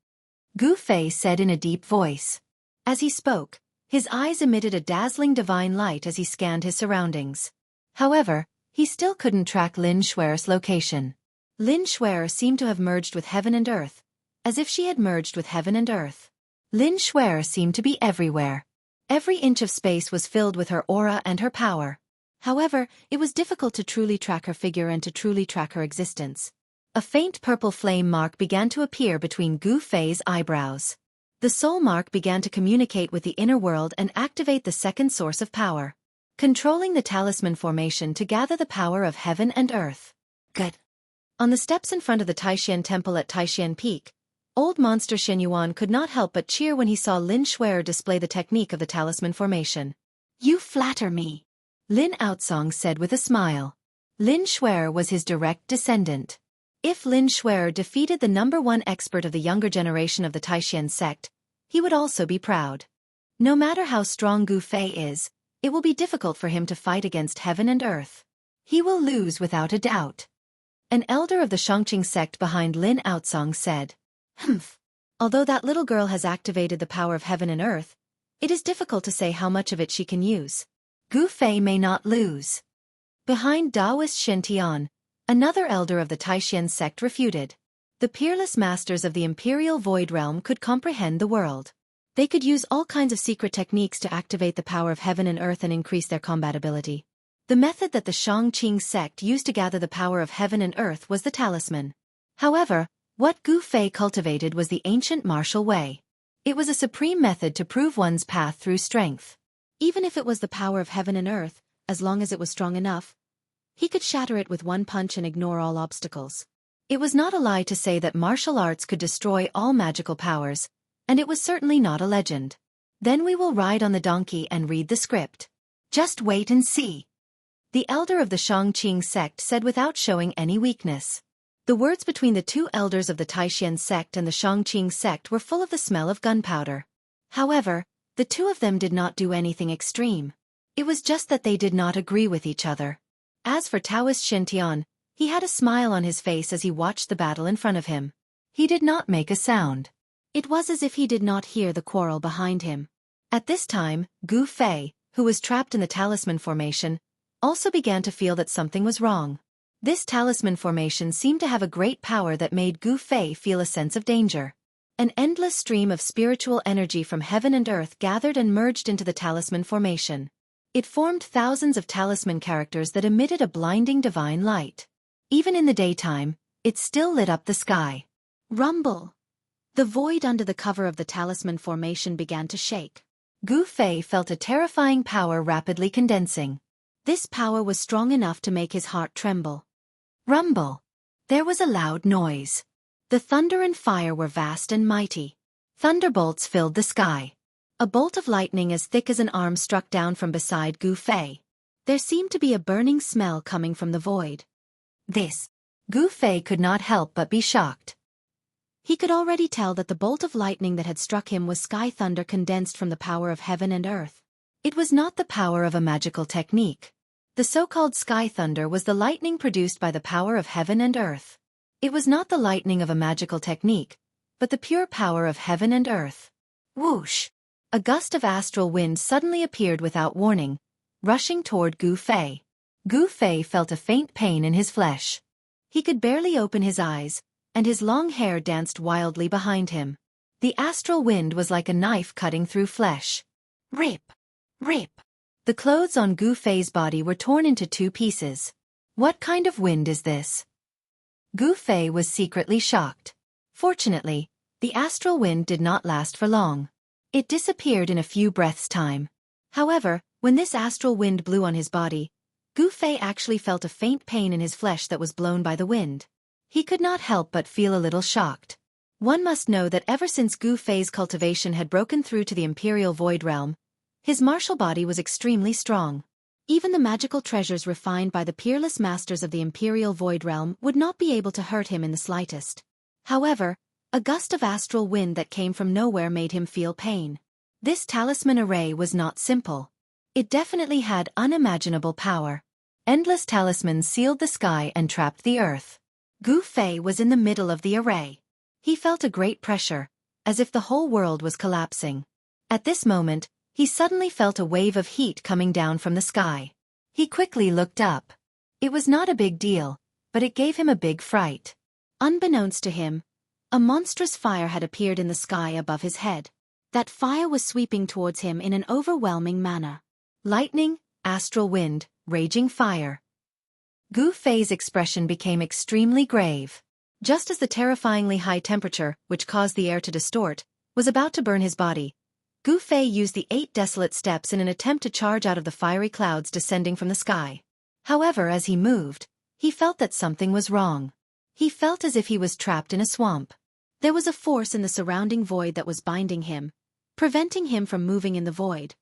Gu Fei said in a deep voice. As he spoke, his eyes emitted a dazzling divine light as he scanned his surroundings. However, he still couldn't track Lin Shuer's location. Lin Shuer seemed to have merged with heaven and earth, as if she had merged with heaven and earth. Lin Shuer seemed to be everywhere. Every inch of space was filled with her aura and her power. However, it was difficult to truly track her figure and to truly track her existence. A faint purple flame mark began to appear between Gu Fei's eyebrows. The soul mark began to communicate with the inner world and activate the second source of power, controlling the talisman formation to gather the power of heaven and earth. Good. On the steps in front of the Taishan Temple at Taishan Peak, old monster Shen Yuan could not help but cheer when he saw Lin Shuer display the technique of the talisman formation. "You flatter me," Lin Outsong said with a smile. Lin Shuer was his direct descendant. If Lin Shuer defeated the #1 expert of the younger generation of the Taishan sect, he would also be proud. No matter how strong Gu Fei is, it will be difficult for him to fight against heaven and earth. He will lose without a doubt. An elder of the Xianxia sect behind Lin Outsong said. "Humph. Although that little girl has activated the power of heaven and earth, it is difficult to say how much of it she can use. Gu Fei may not lose." Behind Taoist Shen Tian, another elder of the Taishan sect refuted. The peerless masters of the Imperial Void Realm could comprehend the world. They could use all kinds of secret techniques to activate the power of heaven and earth and increase their combatability. The method that the Xianxia sect used to gather the power of heaven and earth was the talisman. However, what Gu Fei cultivated was the ancient martial way. It was a supreme method to prove one's path through strength. Even if it was the power of heaven and earth, as long as it was strong enough, he could shatter it with one punch and ignore all obstacles. It was not a lie to say that martial arts could destroy all magical powers, and it was certainly not a legend. "Then we will ride on the donkey and read the script. Just wait and see," the elder of the Xianxia sect said without showing any weakness. The words between the two elders of the Taishan sect and the Xianxia sect were full of the smell of gunpowder. However, the two of them did not do anything extreme. It was just that they did not agree with each other. As for Taoist Shen Tian, he had a smile on his face as he watched the battle in front of him. He did not make a sound. It was as if he did not hear the quarrel behind him. At this time, Gu Fei, who was trapped in the talisman formation, also began to feel that something was wrong. This talisman formation seemed to have a great power that made Gu Fei feel a sense of danger. An endless stream of spiritual energy from heaven and earth gathered and merged into the talisman formation. It formed thousands of talisman characters that emitted a blinding divine light. Even in the daytime, it still lit up the sky. Rumble! The void under the cover of the talisman formation began to shake. Gu Fei felt a terrifying power rapidly condensing. This power was strong enough to make his heart tremble. Rumble! There was a loud noise. The thunder and fire were vast and mighty. Thunderbolts filled the sky. A bolt of lightning as thick as an arm struck down from beside Gu Fei. There seemed to be a burning smell coming from the void. Gu Fei could not help but be shocked. He could already tell that the bolt of lightning that had struck him was sky thunder condensed from the power of heaven and earth. It was not the power of a magical technique. The so-called sky thunder was the lightning produced by the power of heaven and earth. It was not the lightning of a magical technique, but the pure power of heaven and earth. Whoosh! A gust of astral wind suddenly appeared without warning, rushing toward Gu Fei. Gu Fei felt a faint pain in his flesh. He could barely open his eyes, and his long hair danced wildly behind him. The astral wind was like a knife cutting through flesh. Rip! Rip! The clothes on Gu Fei's body were torn into two pieces. What kind of wind is this? Gu Fei was secretly shocked. Fortunately, the astral wind did not last for long. It disappeared in a few breaths' time. However, when this astral wind blew on his body, Gu Fei actually felt a faint pain in his flesh that was blown by the wind. He could not help but feel a little shocked. One must know that ever since Gu Fei's cultivation had broken through to the Imperial Void Realm, his martial body was extremely strong. Even the magical treasures refined by the peerless masters of the Imperial Void Realm would not be able to hurt him in the slightest. However, a gust of astral wind that came from nowhere made him feel pain. This talisman array was not simple. It definitely had unimaginable power. Endless talismans sealed the sky and trapped the earth. Gu Fei was in the middle of the array. He felt a great pressure, as if the whole world was collapsing. At this moment, he suddenly felt a wave of heat coming down from the sky. He quickly looked up. It was not a big deal, but it gave him a big fright. Unbeknownst to him, a monstrous fire had appeared in the sky above his head. That fire was sweeping towards him in an overwhelming manner. Lightning, astral wind, raging fire. Gu Fei's expression became extremely grave. Just as the terrifyingly high temperature, which caused the air to distort, was about to burn his body, Gu Fei used the 8 desolate steps in an attempt to charge out of the fiery clouds descending from the sky. However, as he moved, he felt that something was wrong. He felt as if he was trapped in a swamp. There was a force in the surrounding void that was binding him, preventing him from moving in the void.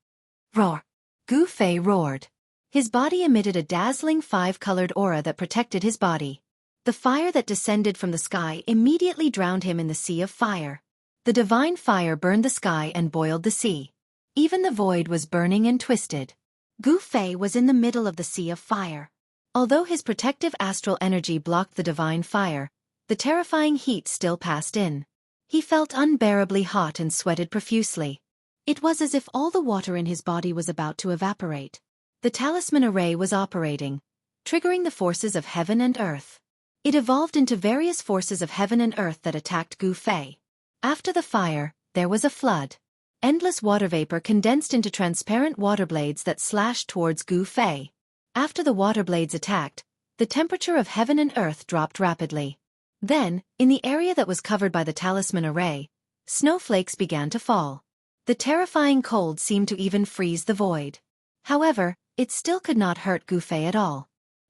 Roar! Gu Fei roared. His body emitted a dazzling 5-colored aura that protected his body. The fire that descended from the sky immediately drowned him in the sea of fire. The divine fire burned the sky and boiled the sea. Even the void was burning and twisted. Gu Fei was in the middle of the sea of fire. Although his protective astral energy blocked the divine fire, the terrifying heat still passed in. He felt unbearably hot and sweated profusely. It was as if all the water in his body was about to evaporate. The talisman array was operating, triggering the forces of heaven and earth. It evolved into various forces of heaven and earth that attacked Gu Fei. After the fire, there was a flood. Endless water vapor condensed into transparent water blades that slashed towards Gu Fei. After the water blades attacked, the temperature of heaven and earth dropped rapidly. Then, in the area that was covered by the talisman array, snowflakes began to fall. The terrifying cold seemed to even freeze the void. However, it still could not hurt Gu Fei at all.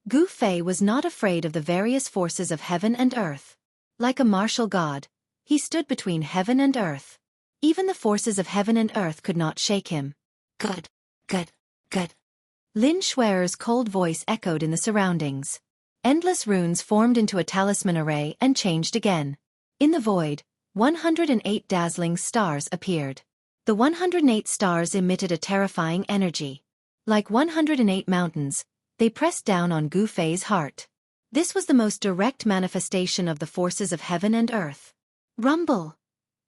Gu Fei was not afraid of the various forces of heaven and earth. Like a martial god, he stood between heaven and earth. Even the forces of heaven and earth could not shake him. Good, good, good. Lin Shuer's cold voice echoed in the surroundings. Endless runes formed into a talisman array and changed again. In the void, 108 dazzling stars appeared. The 108 stars emitted a terrifying energy. Like 108 mountains, they pressed down on Gu Fei's heart. This was the most direct manifestation of the forces of heaven and earth. Rumble!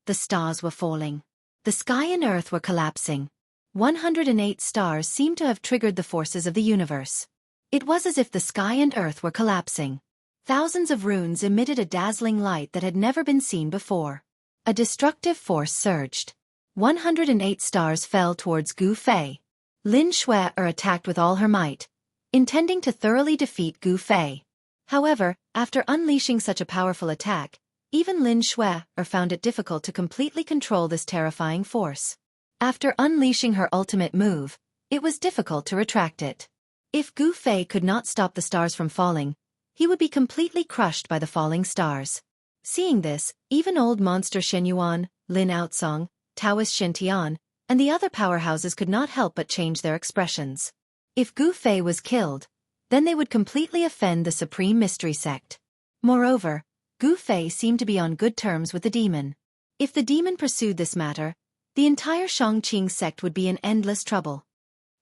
The stars were falling. The sky and earth were collapsing. 108 stars seemed to have triggered the forces of the universe. It was as if the sky and earth were collapsing. Thousands of runes emitted a dazzling light that had never been seen before. A destructive force surged. 108 stars fell towards Gu Fei. Lin Shuer attacked with all her might, intending to thoroughly defeat Gu Fei. However, after unleashing such a powerful attack, even Lin Shuer found it difficult to completely control this terrifying force. After unleashing her ultimate move, it was difficult to retract it. If Gu Fei could not stop the stars from falling, he would be completely crushed by the falling stars. Seeing this, even old monster Shen Yuan, Lin Outsong, Taoist Shen Tian, and the other powerhouses could not help but change their expressions. If Gu Fei was killed, then they would completely offend the Supreme Mystery Sect. Moreover, Gu Fei seemed to be on good terms with the demon. If the demon pursued this matter, the entire Xianxia sect would be in endless trouble.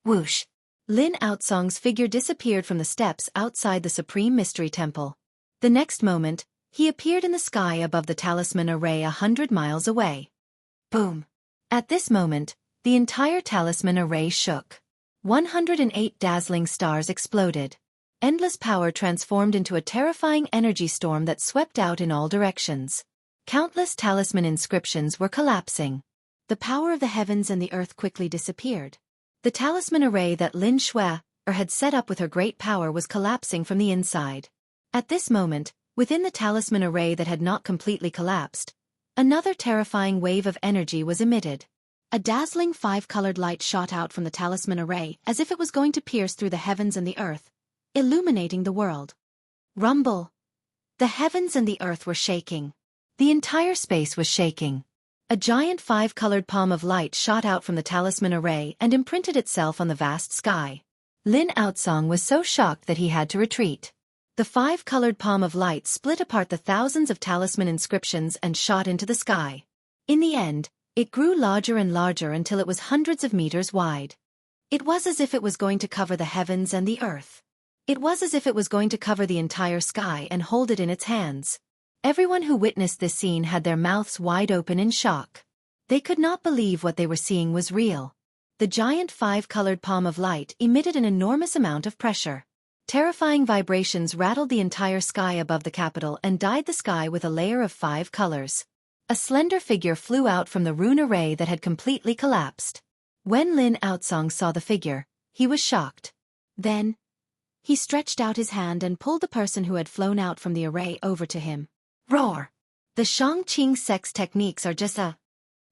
Whoosh! Lin Outsong's figure disappeared from the steps outside the Supreme Mystery Temple. The next moment, he appeared in the sky above the talisman array 100 miles away. Boom! At this moment, the entire talisman array shook. 108 dazzling stars exploded. Endless power transformed into a terrifying energy storm that swept out in all directions. Countless talisman inscriptions were collapsing. The power of the heavens and the earth quickly disappeared. The talisman array that Lin Shuer had set up with her great power was collapsing from the inside. At this moment, within the talisman array that had not completely collapsed, another terrifying wave of energy was emitted. A dazzling 5-colored light shot out from the talisman array as if it was going to pierce through the heavens and the earth, illuminating the world. Rumble! The heavens and the earth were shaking. The entire space was shaking. A giant 5-colored palm of light shot out from the talisman array and imprinted itself on the vast sky. Lin Outsong was so shocked that he had to retreat. The 5-colored palm of light split apart the thousands of talisman inscriptions and shot into the sky. In the end, it grew larger and larger until it was hundreds of meters wide. It was as if it was going to cover the heavens and the earth. It was as if it was going to cover the entire sky and hold it in its hands. Everyone who witnessed this scene had their mouths wide open in shock. They could not believe what they were seeing was real. The giant five-colored palm of light emitted an enormous amount of pressure. Terrifying vibrations rattled the entire sky above the capital and dyed the sky with a layer of 5 colors. A slender figure flew out from the rune array that had completely collapsed. When Lin Outsong saw the figure, he was shocked. Then, he stretched out his hand and pulled the person who had flown out from the array over to him. Roar! The Xianxia sect's techniques are just a...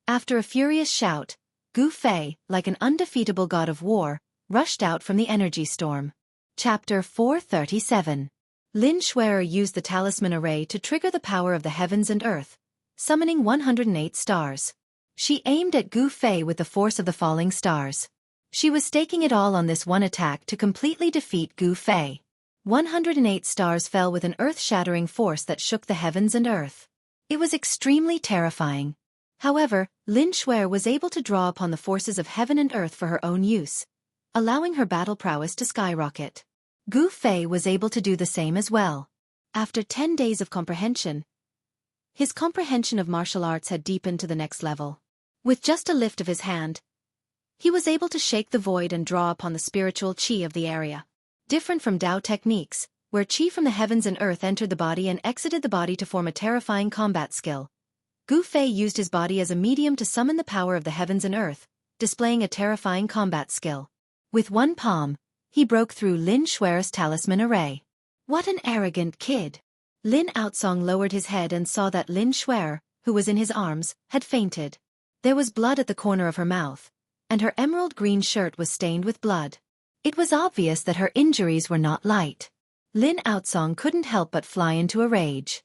After a furious shout, Gu Fei, like an undefeatable god of war, rushed out from the energy storm. Chapter 437. Lin Xuer used the talisman array to trigger the power of the heavens and earth, summoning 108 stars. She aimed at Gu Fei with the force of the falling stars. She was staking it all on this one attack to completely defeat Gu Fei. 108 stars fell with an earth-shattering force that shook the heavens and earth. It was extremely terrifying. However, Lin Xuer was able to draw upon the forces of heaven and earth for her own use, allowing her battle prowess to skyrocket. Gu Fei was able to do the same as well. After 10 days of comprehension, his comprehension of martial arts had deepened to the next level. With just a lift of his hand, he was able to shake the void and draw upon the spiritual qi of the area. Different from Dao techniques, where qi from the heavens and earth entered the body and exited the body to form a terrifying combat skill, Gu Fei used his body as a medium to summon the power of the heavens and earth, displaying a terrifying combat skill. With one palm, he broke through Lin Xuer's talisman array. What an arrogant kid! Lin Outsong lowered his head and saw that Lin Xuer, who was in his arms, had fainted. There was blood at the corner of her mouth, and her emerald green shirt was stained with blood. It was obvious that her injuries were not light. Lin Outsong couldn't help but fly into a rage.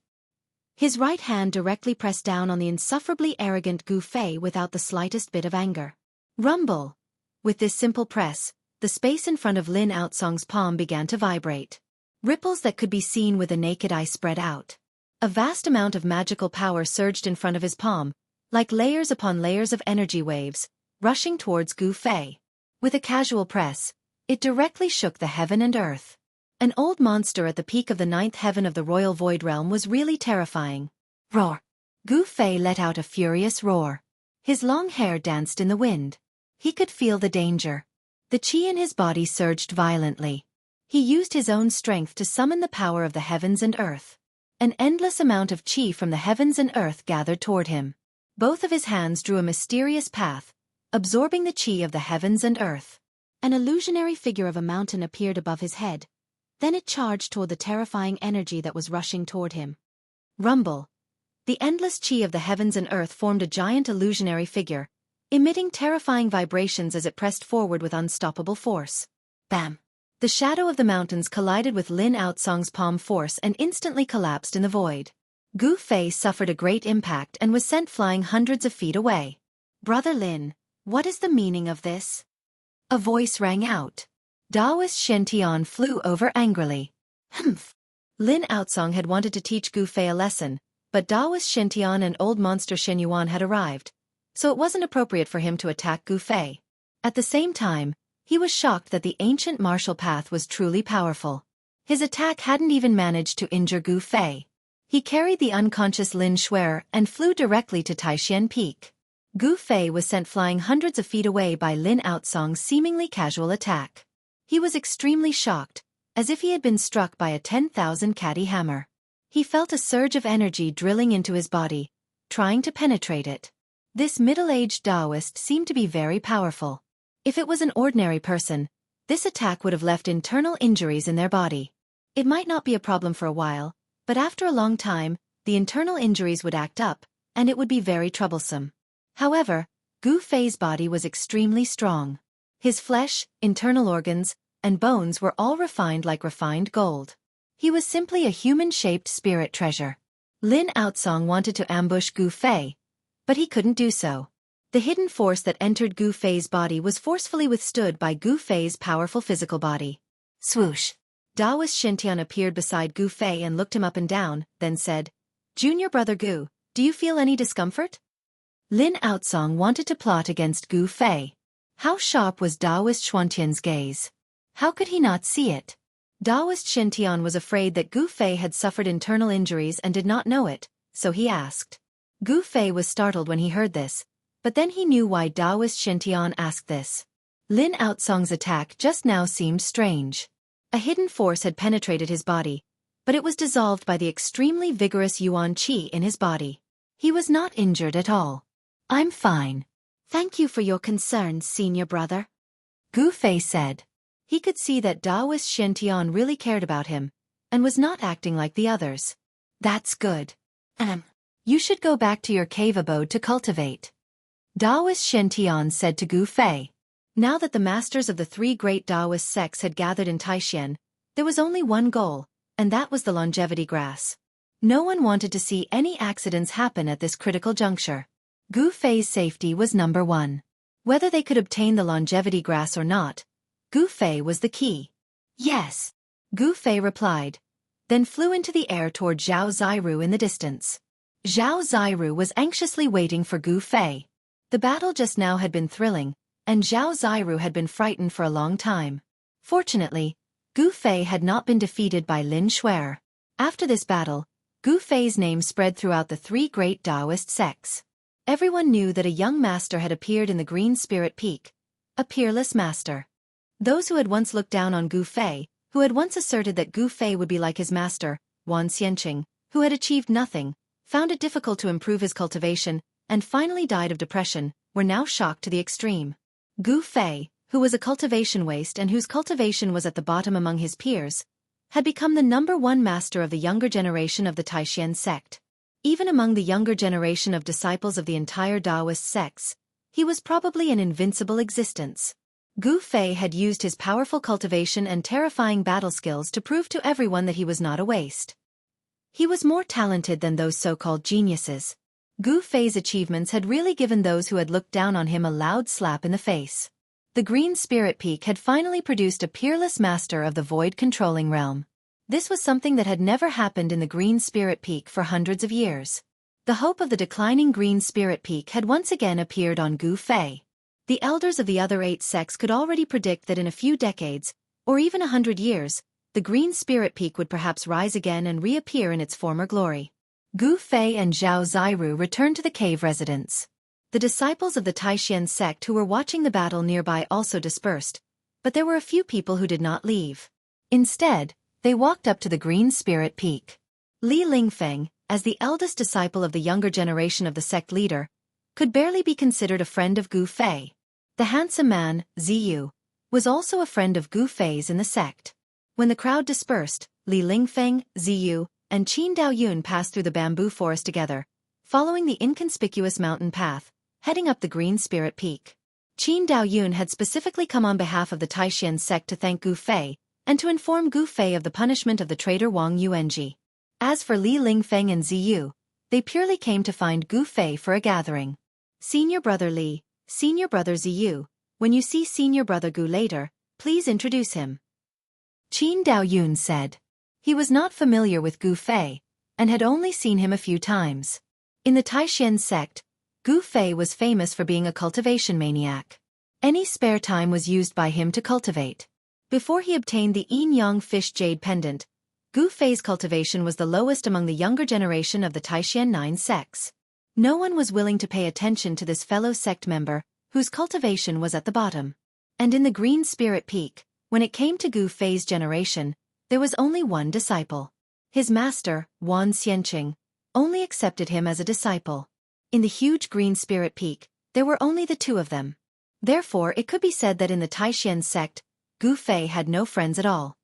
His right hand directly pressed down on the insufferably arrogant Gu Fei without the slightest bit of anger. Rumble! With this simple press, the space in front of Lin Outsong's palm began to vibrate. Ripples that could be seen with the naked eye spread out. A vast amount of magical power surged in front of his palm, like layers upon layers of energy waves, rushing towards Gu Fei. With a casual press, it directly shook the heaven and earth. An old monster at the peak of the 9th heaven of the royal void realm was really terrifying. Roar! Gu Fei let out a furious roar. His long hair danced in the wind. He could feel the danger. The qi in his body surged violently. He used his own strength to summon the power of the heavens and earth. An endless amount of qi from the heavens and earth gathered toward him. Both of his hands drew a mysterious path, absorbing the qi of the heavens and earth. An illusionary figure of a mountain appeared above his head. Then it charged toward the terrifying energy that was rushing toward him. Rumble! The endless qi of the heavens and earth formed a giant illusionary figure, emitting terrifying vibrations as it pressed forward with unstoppable force. Bam! The shadow of the mountains collided with Lin Outsong's palm force and instantly collapsed in the void. Gu Fei suffered a great impact and was sent flying hundreds of feet away. Brother Lin, what is the meaning of this? A voice rang out. Daoist Shen Tian flew over angrily. Humph! Lin Outsong had wanted to teach Gu Fei a lesson, but Daoist Shen Tian and old monster Shen Yuan had arrived, so it wasn't appropriate for him to attack Gu Fei. At the same time, he was shocked that the ancient martial path was truly powerful. His attack hadn't even managed to injure Gu Fei. He carried the unconscious Lin Xuer and flew directly to Taishan Peak. Gu Fei was sent flying hundreds of feet away by Lin Outsong's seemingly casual attack. He was extremely shocked, as if he had been struck by a 10,000 catty hammer. He felt a surge of energy drilling into his body, trying to penetrate it. This middle-aged Taoist seemed to be very powerful. If it was an ordinary person, this attack would have left internal injuries in their body. It might not be a problem for a while, but after a long time, the internal injuries would act up, and it would be very troublesome. However, Gu Fei's body was extremely strong. His flesh, internal organs, and bones were all refined like refined gold. He was simply a human-shaped spirit treasure. Lin Outsong wanted to ambush Gu Fei, but he couldn't do so. The hidden force that entered Gu Fei's body was forcefully withstood by Gu Fei's powerful physical body. Swoosh! Daoist Shintian appeared beside Gu Fei and looked him up and down, then said, "Junior brother Gu, do you feel any discomfort?" Lin Outsong wanted to plot against Gu Fei. How sharp was Daoist Xuantian's gaze? How could he not see it? Daoist Shintian was afraid that Gu Fei had suffered internal injuries and did not know it, so he asked. Gu Fei was startled when he heard this, but then he knew why Daoist Shintian asked this. Lin Outsong's attack just now seemed strange. A hidden force had penetrated his body, but it was dissolved by the extremely vigorous Yuan Qi in his body. He was not injured at all. I'm fine. Thank you for your concern, senior brother. Gu Fei said. He could see that Daoist Shintian really cared about him, and was not acting like the others. That's good. You should go back to your cave abode to cultivate. Daoist Shintian said to Gu Fei. Now that the masters of the three great Daoist sects had gathered in Taishan, there was only one goal, and that was the longevity grass. No one wanted to see any accidents happen at this critical juncture. Gu Fei's safety was number one. Whether they could obtain the longevity grass or not, Gu Fei was the key. Yes, Gu Fei replied, then flew into the air toward Zhao Ziru in the distance. Zhao Ziru was anxiously waiting for Gu Fei. The battle just now had been thrilling, and Zhao Ziru had been frightened for a long time. Fortunately, Gu Fei had not been defeated by Lin Shuer. After this battle, Gu Fei's name spread throughout the three great Daoist sects. Everyone knew that a young master had appeared in the Green Spirit Peak, a peerless master. Those who had once looked down on Gu Fei, who had once asserted that Gu Fei would be like his master, Wan Xianxia, who had achieved nothing, found it difficult to improve his cultivation, and finally died of depression, were now shocked to the extreme. Gu Fei, who was a cultivation waste and whose cultivation was at the bottom among his peers, had become the number one master of the younger generation of the Taishan sect. Even among the younger generation of disciples of the entire Daoist sects, he was probably an invincible existence. Gu Fei had used his powerful cultivation and terrifying battle skills to prove to everyone that he was not a waste. He was more talented than those so-called geniuses. Gu Fei's achievements had really given those who had looked down on him a loud slap in the face. The Green Spirit Peak had finally produced a peerless master of the void-controlling realm. This was something that had never happened in the Green Spirit Peak for hundreds of years. The hope of the declining Green Spirit Peak had once again appeared on Gu Fei. The elders of the other 8 sects could already predict that in a few decades, or even 100 years, the Green Spirit Peak would perhaps rise again and reappear in its former glory. Gu Fei and Zhao Ziru returned to the cave residence. The disciples of the Taishan sect who were watching the battle nearby also dispersed, but there were a few people who did not leave. Instead, they walked up to the Green Spirit Peak. Li Lingfeng, as the eldest disciple of the younger generation of the sect leader, could barely be considered a friend of Gu Fei. The handsome man, Ziyu, was also a friend of Gu Fei's in the sect. When the crowd dispersed, Li Lingfeng, Ziyu, and Qin Daoyun passed through the bamboo forest together, following the inconspicuous mountain path, heading up the Green Spirit Peak. Qin Daoyun had specifically come on behalf of the Taishan sect to thank Gu Fei, and to inform Gu Fei of the punishment of the traitor Wang Yuanji. As for Li Lingfeng and Ziyu, they purely came to find Gu Fei for a gathering. Senior brother Li, senior brother Ziyu, when you see senior brother Gu later, please introduce him. Qin Daoyun said. He was not familiar with Gu Fei, and had only seen him a few times. In the Taishan sect, Gu Fei was famous for being a cultivation maniac. Any spare time was used by him to cultivate. Before he obtained the Yin Yang Fish Jade Pendant, Gu Fei's cultivation was the lowest among the younger generation of the Taishan 9 sects. No one was willing to pay attention to this fellow sect member, whose cultivation was at the bottom. And in the Green Spirit Peak, when it came to Gu Fei's generation, there was only one disciple. His master, Wan Xianxia, only accepted him as a disciple. In the huge Green Spirit Peak, there were only the 2 of them. Therefore it could be said that in the Taishan sect, Gu Fei had no friends at all.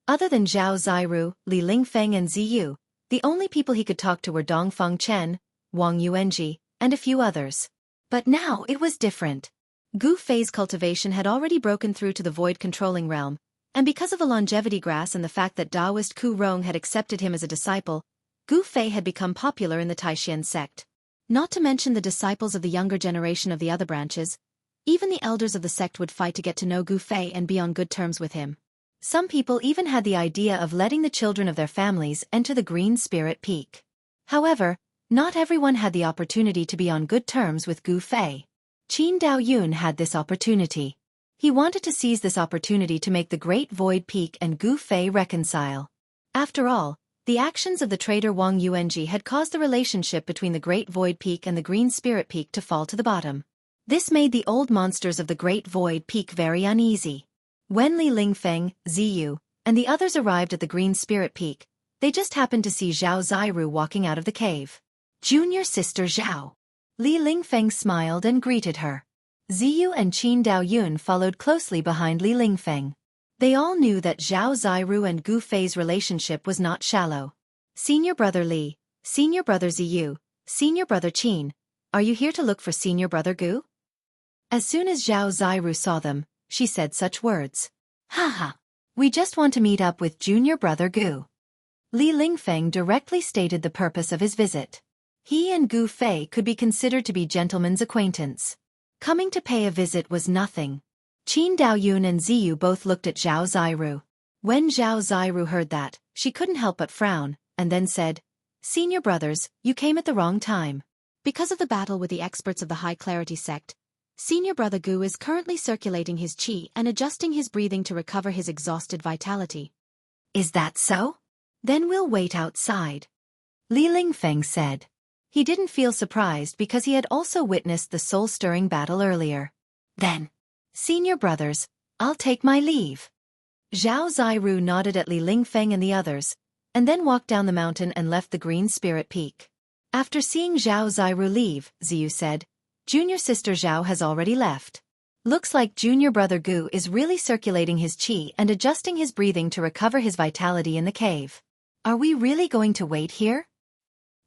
Other than Zhao Ziru, Li Lingfeng and Ziyu, the only people he could talk to were Dongfeng Chen, Wang Yuanji, and a few others. But now it was different. Gu Fei's cultivation had already broken through to the void-controlling realm, and because of the longevity grass and the fact that Daoist Ku Rong had accepted him as a disciple, Gu Fei had become popular in the Taishan sect. Not to mention the disciples of the younger generation of the other branches, even the elders of the sect would fight to get to know Gu Fei and be on good terms with him. Some people even had the idea of letting the children of their families enter the Green Spirit Peak. However, not everyone had the opportunity to be on good terms with Gu Fei. Qin Daoyun had this opportunity. He wanted to seize this opportunity to make the Great Void Peak and Gu Fei reconcile. After all, the actions of the traitor Wang Yuanji had caused the relationship between the Great Void Peak and the Green Spirit Peak to fall to the bottom. This made the old monsters of the Great Void Peak very uneasy. When Li Lingfeng, Ziyu, and the others arrived at the Green Spirit Peak, they just happened to see Zhao Ziru walking out of the cave. Junior sister Zhao. Li Lingfeng smiled and greeted her. Ziyu and Qin Daoyun followed closely behind Li Lingfeng. They all knew that Zhao Ziru and Gu Fei's relationship was not shallow. Senior brother Li, senior brother Ziyu, senior brother Qin, are you here to look for senior brother Gu? As soon as Zhao Ziru saw them, she said such words. Haha, we just want to meet up with junior brother Gu. Li Lingfeng directly stated the purpose of his visit. He and Gu Fei could be considered to be gentlemen's acquaintance. Coming to pay a visit was nothing. Qin Daoyun and Ziyu both looked at Zhao Ziru. When Zhao Ziru heard that, she couldn't help but frown, and then said, Senior brothers, you came at the wrong time. Because of the battle with the experts of the High Clarity sect, Senior brother Gu is currently circulating his qi and adjusting his breathing to recover his exhausted vitality. Is that so? Then we'll wait outside. Li Lingfeng said. He didn't feel surprised because he had also witnessed the soul-stirring battle earlier. Then, senior brothers, I'll take my leave. Zhao Ziru nodded at Li Lingfeng and the others, and then walked down the mountain and left the Green Spirit Peak. After seeing Zhao Ziru leave, Ziyu said, Junior sister Zhao has already left. Looks like junior brother Gu is really circulating his qi and adjusting his breathing to recover his vitality in the cave. Are we really going to wait here?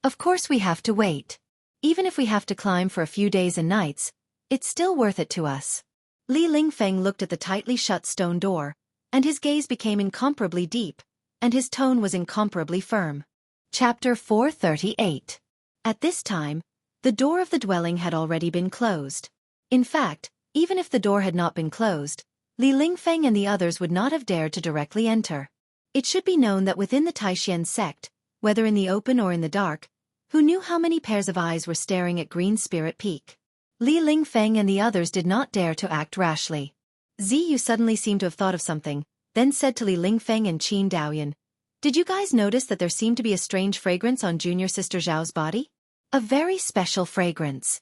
Of course we have to wait. Even if we have to climb for a few days and nights, it's still worth it to us. Li Lingfeng looked at the tightly shut stone door, and his gaze became incomparably deep, and his tone was incomparably firm. Chapter 438. At this time, the door of the dwelling had already been closed. In fact, even if the door had not been closed, Li Lingfeng and the others would not have dared to directly enter. It should be known that within the Taishan sect, whether in the open or in the dark, who knew how many pairs of eyes were staring at Green Spirit Peak? Li Lingfeng and the others did not dare to act rashly. Ziyu suddenly seemed to have thought of something, then said to Li Lingfeng and Qin Daoyun, Did you guys notice that there seemed to be a strange fragrance on junior sister Zhao's body? A very special fragrance.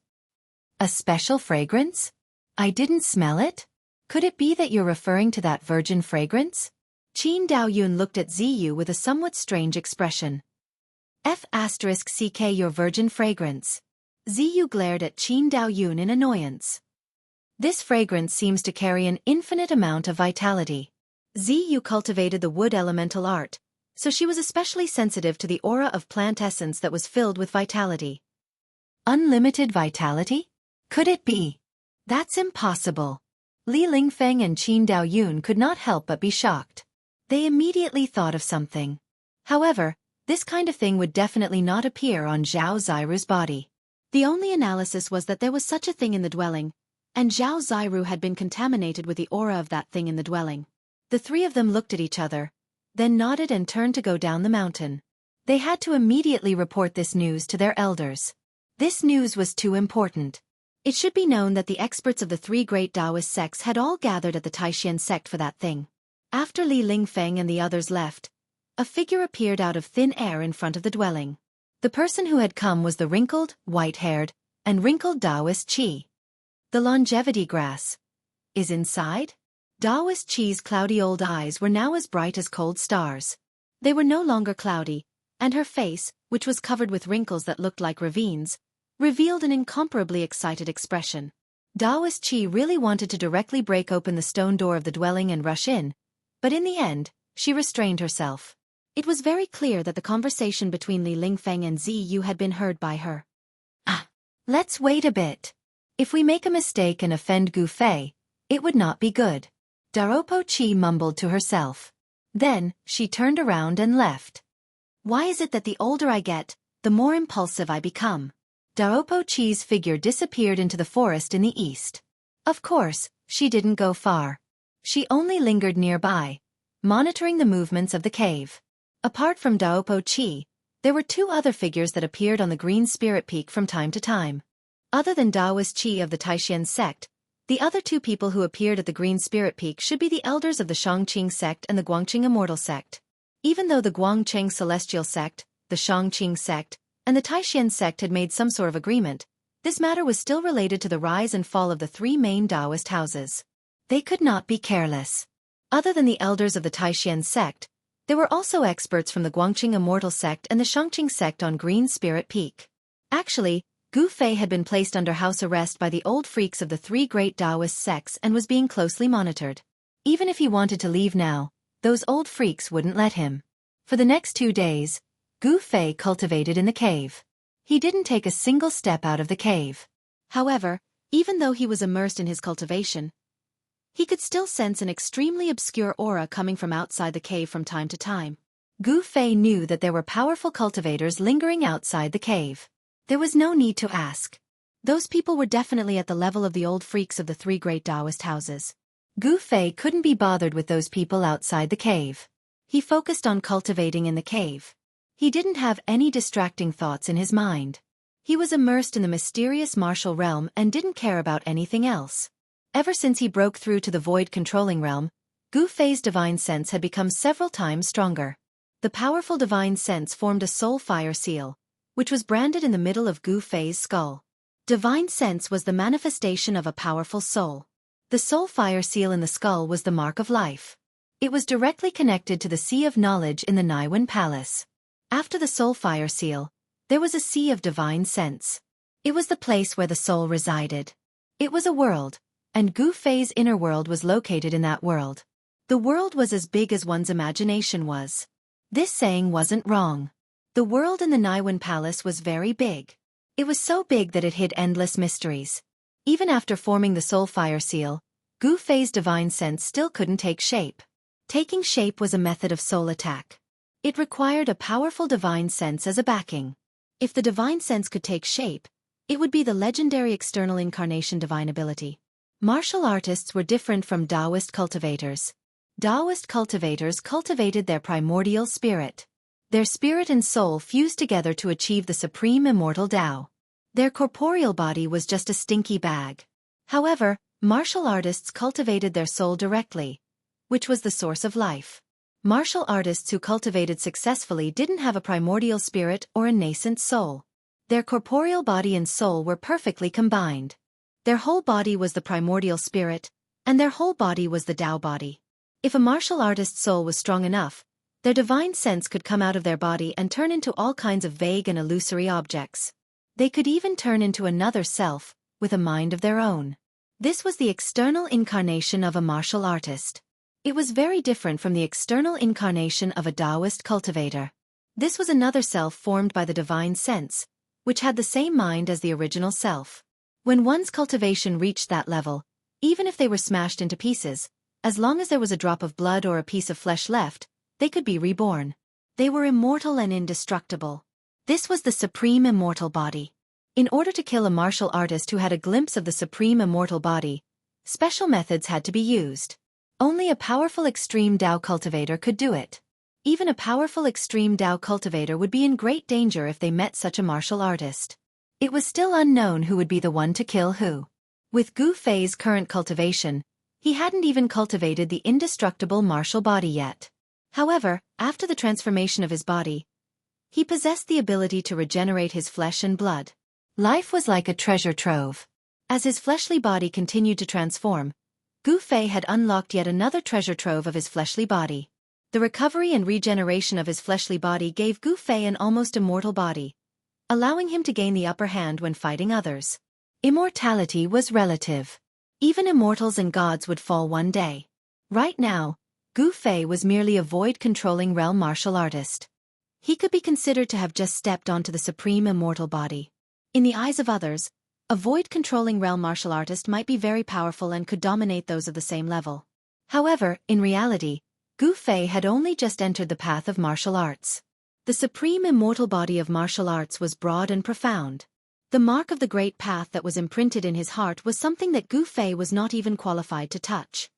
A special fragrance? I didn't smell it? Could it be that you're referring to that virgin fragrance? Qin Daoyun looked at Ziyu with a somewhat strange expression. F***ck your virgin fragrance. Ziyu glared at Qin Daoyun in annoyance. This fragrance seems to carry an infinite amount of vitality. Ziyu cultivated the wood elemental art, so she was especially sensitive to the aura of plant essence that was filled with vitality. Unlimited vitality? Could it be? That's impossible. Li Lingfeng and Qin Daoyun could not help but be shocked. They immediately thought of something. However, this kind of thing would definitely not appear on Zhao Ziru's body. The only analysis was that there was such a thing in the dwelling, and Zhao Ziru had been contaminated with the aura of that thing in the dwelling. The three of them looked at each other, then nodded and turned to go down the mountain. They had to immediately report this news to their elders. This news was too important. It should be known that the experts of the three great Taoist sects had all gathered at the Taishan sect for that thing. After Li Lingfeng and the others left, a figure appeared out of thin air in front of the dwelling. The person who had come was the wrinkled, white-haired, and wrinkled Taoist Qi. The longevity grass is inside? Taoist Qi's cloudy old eyes were now as bright as cold stars. They were no longer cloudy, and her face, which was covered with wrinkles that looked like ravines, revealed an incomparably excited expression. Taoist Qi really wanted to directly break open the stone door of the dwelling and rush in, but in the end, she restrained herself. It was very clear that the conversation between Li Lingfeng and Ziyu had been heard by her. Let's wait a bit. If we make a mistake and offend Gu Fei, it would not be good. Daropo Qi mumbled to herself. Then, she turned around and left. Why is it that the older I get, the more impulsive I become? Daropo Qi's figure disappeared into the forest in the east. Of course, she didn't go far. She only lingered nearby, monitoring the movements of the cave. Apart from Daopo Qi, there were two other figures that appeared on the Green Spirit Peak from time to time. Other than Taoist Qi of the Taishan sect, The other two people who appeared at the Green Spirit Peak should be the elders of the Xianxia sect and the Guangqing Immortal sect. Even though the Guangqing Celestial sect, the Xianxia sect, and the Taishan sect had made some sort of agreement, this matter was still related to the rise and fall of the three main Taoist houses. They could not be careless. Other than the elders of the Taishan sect, there were also experts from the Guangqing Immortal sect and the Xianxia sect on Green Spirit Peak. Actually, Gu Fei had been placed under house arrest by the old freaks of the three great Taoist sects and was being closely monitored. Even if he wanted to leave now, those old freaks wouldn't let him. For the next 2 days, Gu Fei cultivated in the cave. He didn't take a single step out of the cave. However, even though he was immersed in his cultivation, he could still sense an extremely obscure aura coming from outside the cave from time to time. Gu Fei knew that there were powerful cultivators lingering outside the cave. There was no need to ask. Those people were definitely at the level of the old freaks of the three great Taoist houses. Gu Fei couldn't be bothered with those people outside the cave. He focused on cultivating in the cave. He didn't have any distracting thoughts in his mind. He was immersed in the mysterious martial realm and didn't care about anything else. Ever since he broke through to the void controlling realm, Gu Fei's divine sense had become several times stronger. The powerful divine sense formed a soul fire seal, which was branded in the middle of Gu Fei's skull. Divine sense was the manifestation of a powerful soul. The soul fire seal in the skull was the mark of life. It was directly connected to the Sea of Knowledge in the Naiwan Palace. After the soul fire seal, there was a sea of divine sense. It was the place where the soul resided. It was a world, and Gu Fei's inner world was located in that world. The world was as big as one's imagination was. This saying wasn't wrong. The world in the Naiwan Palace was very big. It was so big that it hid endless mysteries. Even after forming the soul fire seal, Gu Fei's divine sense still couldn't take shape. Taking shape was a method of soul attack. It required a powerful divine sense as a backing. If the divine sense could take shape, it would be the legendary external incarnation divine ability. Martial artists were different from Taoist cultivators. Taoist cultivators cultivated their primordial spirit. Their spirit and soul fused together to achieve the supreme immortal Tao. Their corporeal body was just a stinky bag. However, martial artists cultivated their soul directly, which was the source of life. Martial artists who cultivated successfully didn't have a primordial spirit or a nascent soul. Their corporeal body and soul were perfectly combined. Their whole body was the primordial spirit, and their whole body was the Tao body. If a martial artist's soul was strong enough, their divine sense could come out of their body and turn into all kinds of vague and illusory objects. They could even turn into another self, with a mind of their own. This was the external incarnation of a martial artist. It was very different from the external incarnation of a Taoist cultivator. This was another self formed by the divine sense, which had the same mind as the original self. When one's cultivation reached that level, even if they were smashed into pieces, as long as there was a drop of blood or a piece of flesh left, they could be reborn. They were immortal and indestructible. This was the supreme immortal body. In order to kill a martial artist who had a glimpse of the supreme immortal body, special methods had to be used. Only a powerful extreme Tao cultivator could do it. Even a powerful extreme Tao cultivator would be in great danger if they met such a martial artist. It was still unknown who would be the one to kill who. With Gu Fei's current cultivation, he hadn't even cultivated the indestructible martial body yet. However, after the transformation of his body, he possessed the ability to regenerate his flesh and blood. Life was like a treasure trove. As his fleshly body continued to transform, Gu Fei had unlocked yet another treasure trove of his fleshly body. The recovery and regeneration of his fleshly body gave Gu Fei an almost immortal body, allowing him to gain the upper hand when fighting others. Immortality was relative. Even immortals and gods would fall one day. Right now, Gu Fei was merely a void-controlling realm martial artist. He could be considered to have just stepped onto the supreme immortal body. In the eyes of others, a void-controlling realm martial artist might be very powerful and could dominate those of the same level. However, in reality, Gu Fei had only just entered the path of martial arts. The supreme immortal body of martial arts was broad and profound. The mark of the great path that was imprinted in his heart was something that Gu Fei was not even qualified to touch.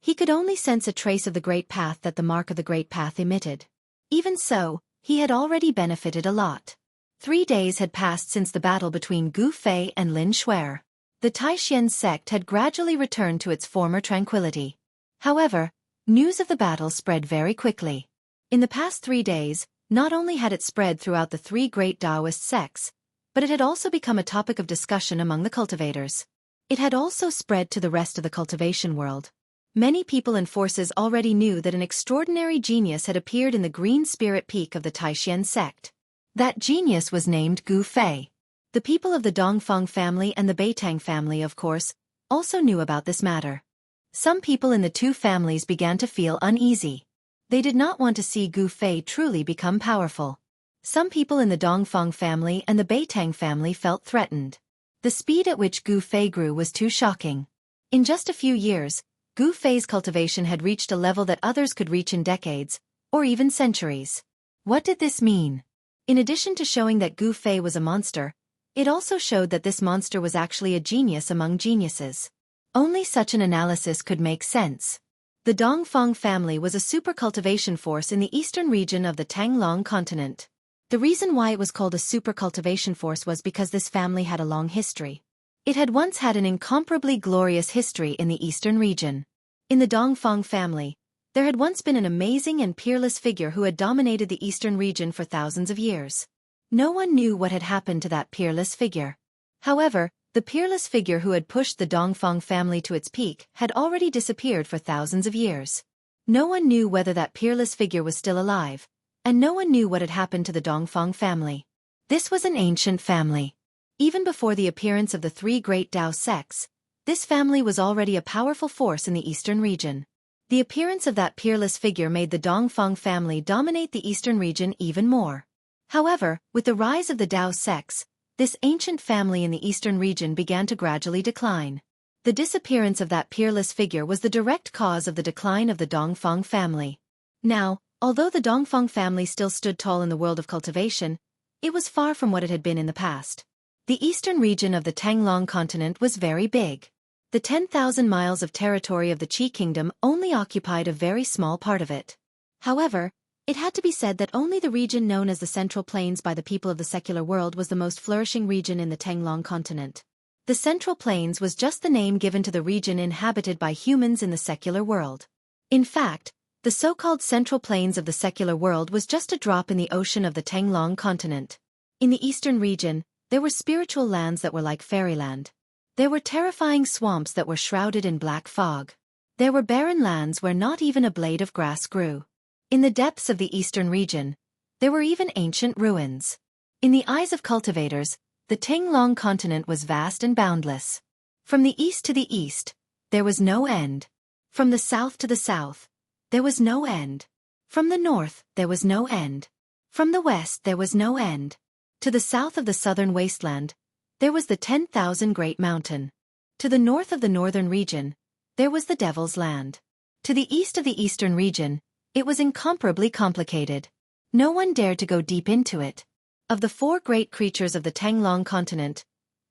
He could only sense a trace of the great path that the mark of the great path emitted. Even so, he had already benefited a lot. 3 days had passed since the battle between Gu Fei and Lin Shuer. The Taishan sect had gradually returned to its former tranquility. However, news of the battle spread very quickly. In the past 3 days, not only had it spread throughout the 3 great Taoist sects, but it had also become a topic of discussion among the cultivators. It had also spread to the rest of the cultivation world. Many people and forces already knew that an extraordinary genius had appeared in the green spirit peak of the Taishan sect. That genius was named Gu Fei. The people of the Dongfang family and the Beitang family, of course, also knew about this matter. Some people in the 2 families began to feel uneasy. They did not want to see Gu Fei truly become powerful. Some people in the Dongfang family and the Beitang family felt threatened. The speed at which Gu Fei grew was too shocking. In just a few years, Gu Fei's cultivation had reached a level that others could reach in decades, or even centuries. What did this mean? In addition to showing that Gu Fei was a monster, it also showed that this monster was actually a genius among geniuses. Only such an analysis could make sense. The Dongfang family was a super cultivation force in the eastern region of the Tanglong continent. The reason why it was called a super cultivation force was because this family had a long history. It had once had an incomparably glorious history in the eastern region. In the Dongfang family, there had once been an amazing and peerless figure who had dominated the eastern region for thousands of years. No one knew what had happened to that peerless figure. However, the peerless figure who had pushed the Dongfang family to its peak had already disappeared for thousands of years. No one knew whether that peerless figure was still alive, and no one knew what had happened to the Dongfang family. This was an ancient family. Even before the appearance of the 3 great Tao sects, this family was already a powerful force in the eastern region. The appearance of that peerless figure made the Dongfang family dominate the eastern region even more. However, with the rise of the Tao sects, this ancient family in the eastern region began to gradually decline. The disappearance of that peerless figure was the direct cause of the decline of the Dongfang family. Now, although the Dongfang family still stood tall in the world of cultivation, it was far from what it had been in the past. The eastern region of the Tanglong continent was very big. The 10,000 miles of territory of the Qi kingdom only occupied a very small part of it. However, it had to be said that only the region known as the Central Plains by the people of the secular world was the most flourishing region in the Tanglong continent. The Central Plains was just the name given to the region inhabited by humans in the secular world. In fact, the so-called Central Plains of the secular world was just a drop in the ocean of the Tanglong continent. In the eastern region, there were spiritual lands that were like fairyland. There were terrifying swamps that were shrouded in black fog. There were barren lands where not even a blade of grass grew. In the depths of the eastern region, there were even ancient ruins. In the eyes of cultivators, the Tanglong continent was vast and boundless. From the east to the east, there was no end. From the south to the south, there was no end. From the north, there was no end. From the west, there was no end. To the south of the southern wasteland, there was the 10,000 Great Mountain. To the north of the northern region, there was the Devil's Land. To the east of the eastern region, it was incomparably complicated. No one dared to go deep into it. Of the 4 great creatures of the Tanglong continent,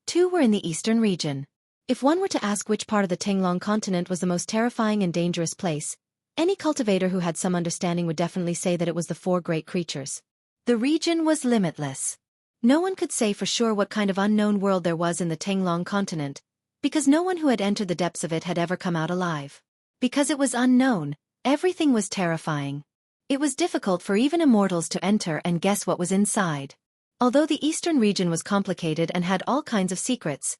2 were in the eastern region. If one were to ask which part of the Tanglong continent was the most terrifying and dangerous place, any cultivator who had some understanding would definitely say that it was the 4 great creatures. The region was limitless. No one could say for sure what kind of unknown world there was in the Tanglong continent, because no one who had entered the depths of it had ever come out alive. Because it was unknown, everything was terrifying. It was difficult for even immortals to enter and guess what was inside. Although the eastern region was complicated and had all kinds of secrets,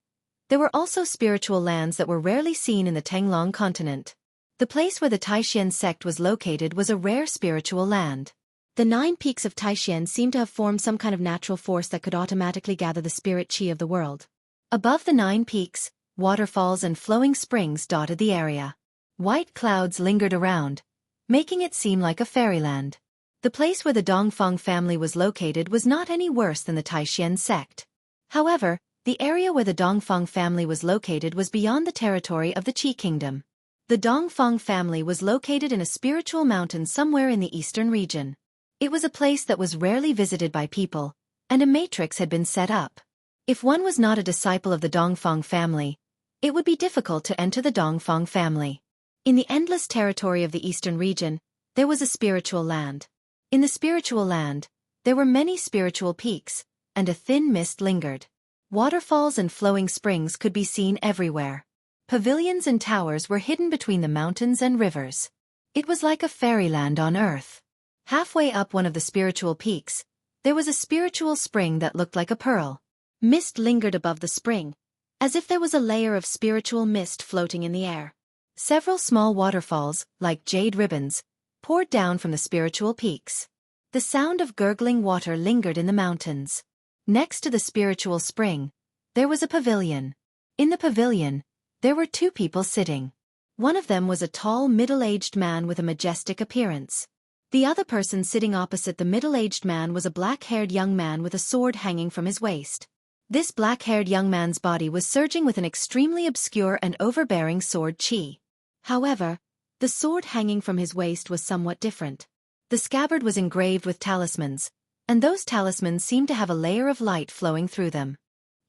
there were also spiritual lands that were rarely seen in the Tanglong continent. The place where the Taishan sect was located was a rare spiritual land. The 9 peaks of Taishan seemed to have formed some kind of natural force that could automatically gather the spirit qi of the world. Above the 9 peaks, waterfalls and flowing springs dotted the area. White clouds lingered around, making it seem like a fairyland. The place where the Dongfang family was located was not any worse than the Taishan sect. However, the area where the Dongfang family was located was beyond the territory of the Qi kingdom. The Dongfang family was located in a spiritual mountain somewhere in the eastern region. It was a place that was rarely visited by people, and a matrix had been set up. If one was not a disciple of the Dongfang family, it would be difficult to enter the Dongfang family. In the endless territory of the eastern region, there was a spiritual land. In the spiritual land, there were many spiritual peaks, and a thin mist lingered. Waterfalls and flowing springs could be seen everywhere. Pavilions and towers were hidden between the mountains and rivers. It was like a fairyland on earth. Halfway up one of the spiritual peaks, there was a spiritual spring that looked like a pearl. Mist lingered above the spring, as if there was a layer of spiritual mist floating in the air. Several small waterfalls, like jade ribbons, poured down from the spiritual peaks. The sound of gurgling water lingered in the mountains. Next to the spiritual spring, there was a pavilion. In the pavilion, there were two people sitting. One of them was a tall, middle-aged man with a majestic appearance. The other person sitting opposite the middle-aged man was a black-haired young man with a sword hanging from his waist. This black-haired young man's body was surging with an extremely obscure and overbearing sword chi. However, the sword hanging from his waist was somewhat different. The scabbard was engraved with talismans, and those talismans seemed to have a layer of light flowing through them.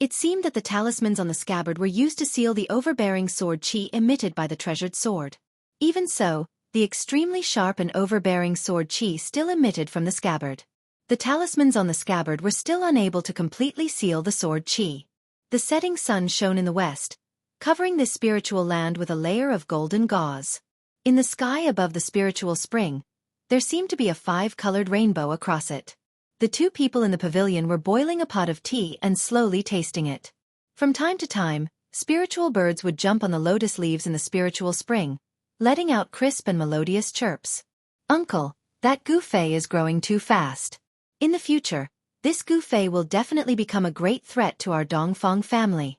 It seemed that the talismans on the scabbard were used to seal the overbearing sword chi emitted by the treasured sword. Even so, the extremely sharp and overbearing sword chi still emitted from the scabbard. The talismans on the scabbard were still unable to completely seal the sword chi. The setting sun shone in the west, covering this spiritual land with a layer of golden gauze. In the sky above the spiritual spring, there seemed to be a 5-colored rainbow across it. The two people in the pavilion were boiling a pot of tea and slowly tasting it. From time to time, spiritual birds would jump on the lotus leaves in the spiritual spring, letting out crisp and melodious chirps. "Uncle, that Gufei is growing too fast. In the future, this Gufei will definitely become a great threat to our Dongfang family,"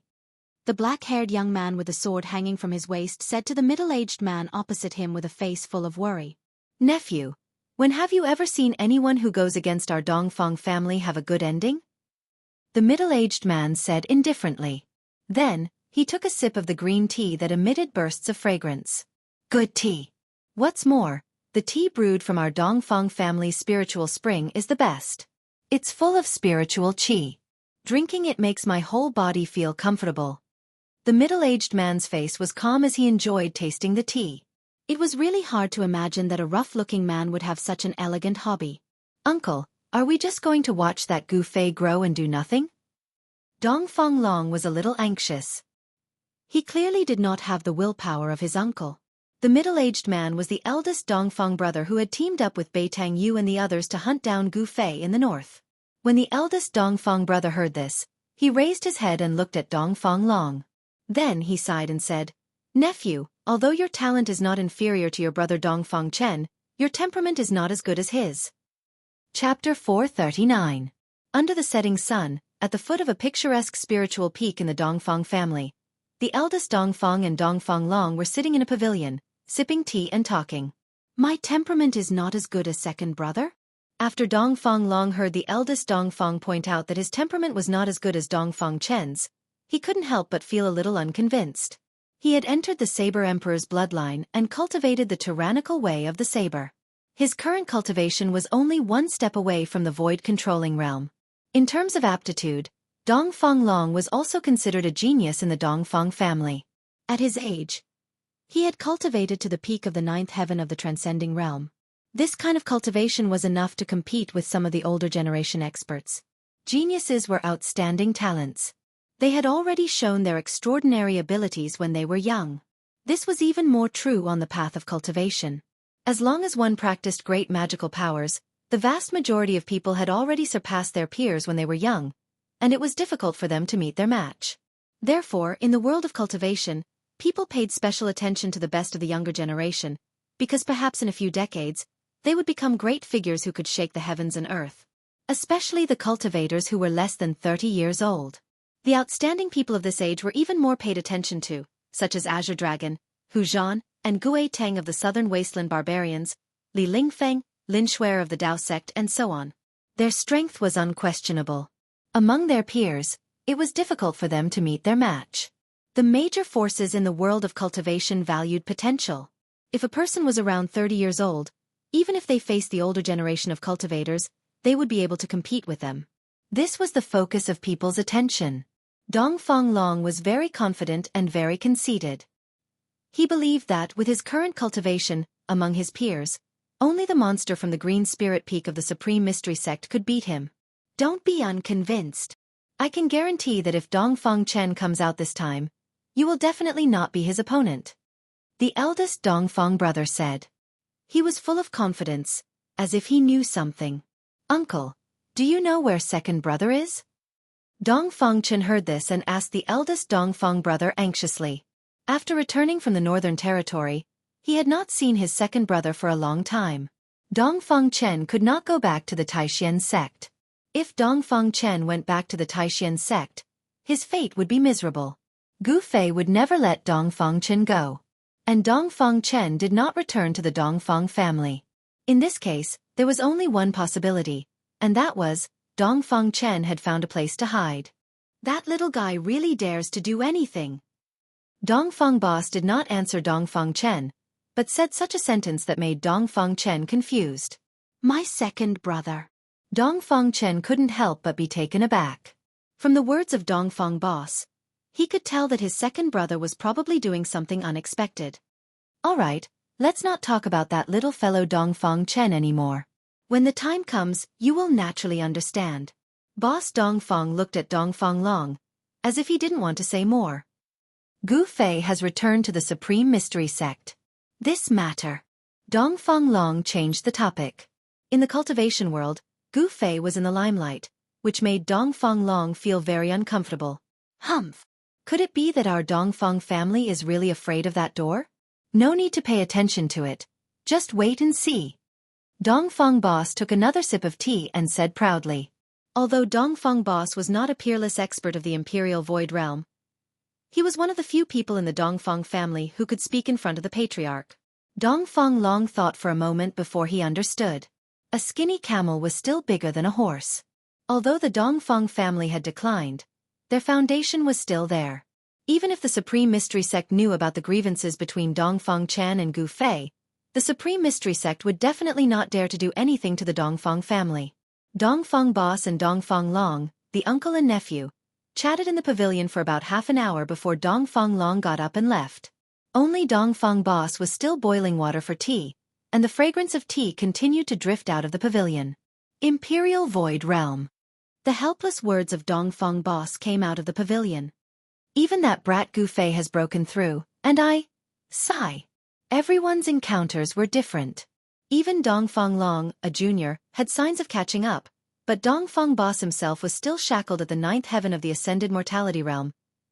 the black-haired young man with the sword hanging from his waist said to the middle-aged man opposite him with a face full of worry. "Nephew, when have you ever seen anyone who goes against our Dongfang family have a good ending?" the middle-aged man said indifferently. Then, he took a sip of the green tea that emitted bursts of fragrance. "Good tea. What's more, the tea brewed from our Dongfang family's spiritual spring is the best. It's full of spiritual qi. Drinking it makes my whole body feel comfortable." The middle-aged man's face was calm as he enjoyed tasting the tea. It was really hard to imagine that a rough-looking man would have such an elegant hobby. "Uncle, are we just going to watch that Gufei grow and do nothing?" Dongfang Long was a little anxious. He clearly did not have the willpower of his uncle. The middle-aged man was the eldest Dongfang brother who had teamed up with Beitang Yu and the others to hunt down Gufei in the north. When the eldest Dongfang brother heard this, he raised his head and looked at Dongfang Long. Then he sighed and said, "Nephew, although your talent is not inferior to your brother Dongfang Chen, your temperament is not as good as his." Chapter 439. Under the setting sun, at the foot of a picturesque spiritual peak in the Dongfang family, the eldest Dongfang and Dongfang Long were sitting in a pavilion, sipping tea and talking. "My temperament is not as good as second brother?" After Dongfang Long heard the eldest Dongfang point out that his temperament was not as good as Dongfang Chen's, he couldn't help but feel a little unconvinced. He had entered the Saber Emperor's bloodline and cultivated the tyrannical way of the saber. His current cultivation was only one step away from the void-controlling realm. In terms of aptitude, Dongfang Long was also considered a genius in the Dongfang family. At his age, he had cultivated to the peak of the 9th heaven of the transcending realm. This kind of cultivation was enough to compete with some of the older generation experts. Geniuses were outstanding talents. They had already shown their extraordinary abilities when they were young. This was even more true on the path of cultivation. As long as one practiced great magical powers, the vast majority of people had already surpassed their peers when they were young, and it was difficult for them to meet their match. Therefore, in the world of cultivation, people paid special attention to the best of the younger generation, because perhaps in a few decades, they would become great figures who could shake the heavens and earth. Especially the cultivators who were less than 30 years old. The outstanding people of this age were even more paid attention to, such as Azure Dragon, Hu Zhan, and Gui Teng of the Southern Wasteland Barbarians, Li Lingfeng, Lin Shuer of the Dao sect, and so on. Their strength was unquestionable. Among their peers, it was difficult for them to meet their match. The major forces in the world of cultivation valued potential. If a person was around 30 years old, even if they faced the older generation of cultivators, they would be able to compete with them. This was the focus of people's attention. Dongfang Long was very confident and very conceited. He believed that, with his current cultivation, among his peers, only the monster from the Green Spirit Peak of the Supreme Mystery Sect could beat him. "Don't be unconvinced. I can guarantee that if Dongfang Chen comes out this time, you will definitely not be his opponent. The eldest Dongfang brother said. He was full of confidence, as if he knew something. Uncle, do you know where second brother is? Dongfang Chen heard this and asked the eldest Dongfang brother anxiously. After returning from the Northern Territory, he had not seen his second brother for a long time. Dongfang Chen could not go back to the Taishan sect. If Dongfang Chen went back to the Taishan sect, his fate would be miserable. Gu Fei would never let Dongfang Chen go. And Dongfang Chen did not return to the Dongfang family. In this case, there was only one possibility, and that was, Dongfang Chen had found a place to hide. That little guy really dares to do anything. Dongfang boss did not answer Dongfang Chen, but said such a sentence that made Dongfang Chen confused. My second brother. Dongfang Chen couldn't help but be taken aback. From the words of Dongfang boss, he could tell that his second brother was probably doing something unexpected. Alright, let's not talk about that little fellow Dongfang Chen anymore. When the time comes, you will naturally understand. Boss Dongfang looked at Dongfang Long, as if he didn't want to say more. Gu Fei has returned to the Supreme Mystery Sect. This matter. Dongfang Long changed the topic. In the cultivation world, Gu Fei was in the limelight, which made Dongfang Long feel very uncomfortable. Humph! Could it be that our Dongfang family is really afraid of that door? No need to pay attention to it. Just wait and see. Dongfang boss took another sip of tea and said proudly. Although Dongfang boss was not a peerless expert of the Imperial Void Realm, he was one of the few people in the Dongfang family who could speak in front of the patriarch. Dongfang Long thought for a moment before he understood. A skinny camel was still bigger than a horse. Although the Dongfang family had declined, their foundation was still there. Even if the Supreme Mystery Sect knew about the grievances between Dongfang Chen and Gu Fei, the Supreme Mystery Sect would definitely not dare to do anything to the Dongfang family. Dongfang boss and Dongfang Long, the uncle and nephew, chatted in the pavilion for about half an hour before Dongfang Long got up and left. Only Dongfang boss was still boiling water for tea, and the fragrance of tea continued to drift out of the pavilion. Imperial Void Realm. The helpless words of Dongfang boss came out of the pavilion. Even that brat Gu Fei has broken through, and sigh. Everyone's encounters were different. Even Dongfang Long, a junior, had signs of catching up, but Dongfang boss himself was still shackled at the ninth heaven of the ascended mortality realm,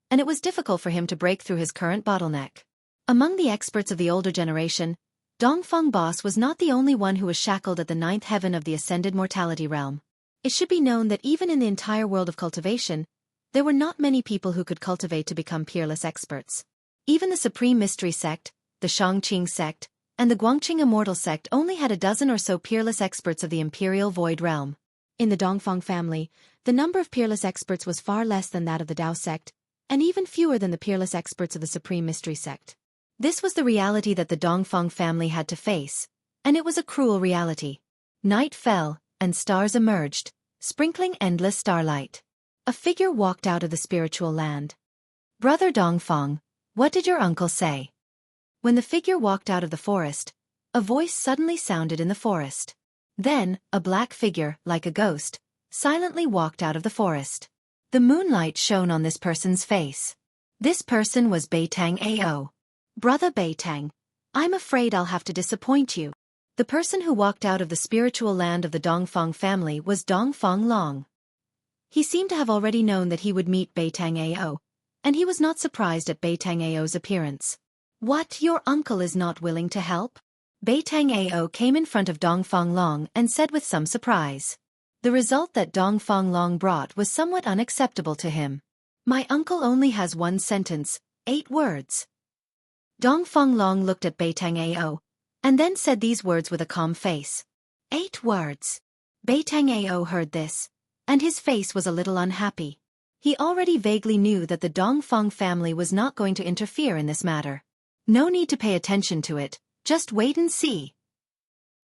and it was difficult for him to break through his current bottleneck. Among the experts of the older generation, Dongfang boss was not the only one who was shackled at the ninth heaven of the ascended mortality realm. It should be known that even in the entire world of cultivation, there were not many people who could cultivate to become peerless experts. Even the Supreme Mystery Sect, the Shangqing sect, and the Guangqing Immortal sect only had a dozen or so peerless experts of the Imperial Void Realm. In the Dongfang family, the number of peerless experts was far less than that of the Dao sect, and even fewer than the peerless experts of the Supreme Mystery sect. This was the reality that the Dongfang family had to face, and it was a cruel reality. Night fell, and stars emerged, sprinkling endless starlight. A figure walked out of the spiritual land. Brother Dongfang, what did your uncle say? When the figure walked out of the forest, a voice suddenly sounded in the forest. Then, a black figure, like a ghost, silently walked out of the forest. The moonlight shone on this person's face. This person was Beitang Ao. Brother Beitang, I'm afraid I'll have to disappoint you. The person who walked out of the spiritual land of the Dongfang family was Dongfang Long. He seemed to have already known that he would meet Beitang Ao, and he was not surprised at Beitang Ao's appearance. What, your uncle is not willing to help? Beitang Ao came in front of Dongfang Long and said with some surprise. The result that Dongfang Long brought was somewhat unacceptable to him. My uncle only has one sentence, 8 words. Dongfang Long looked at Beitang Ao, and then said these words with a calm face. 8 words. Beitang Ao heard this, and his face was a little unhappy. He already vaguely knew that the Dongfang family was not going to interfere in this matter. No need to pay attention to it, just wait and see.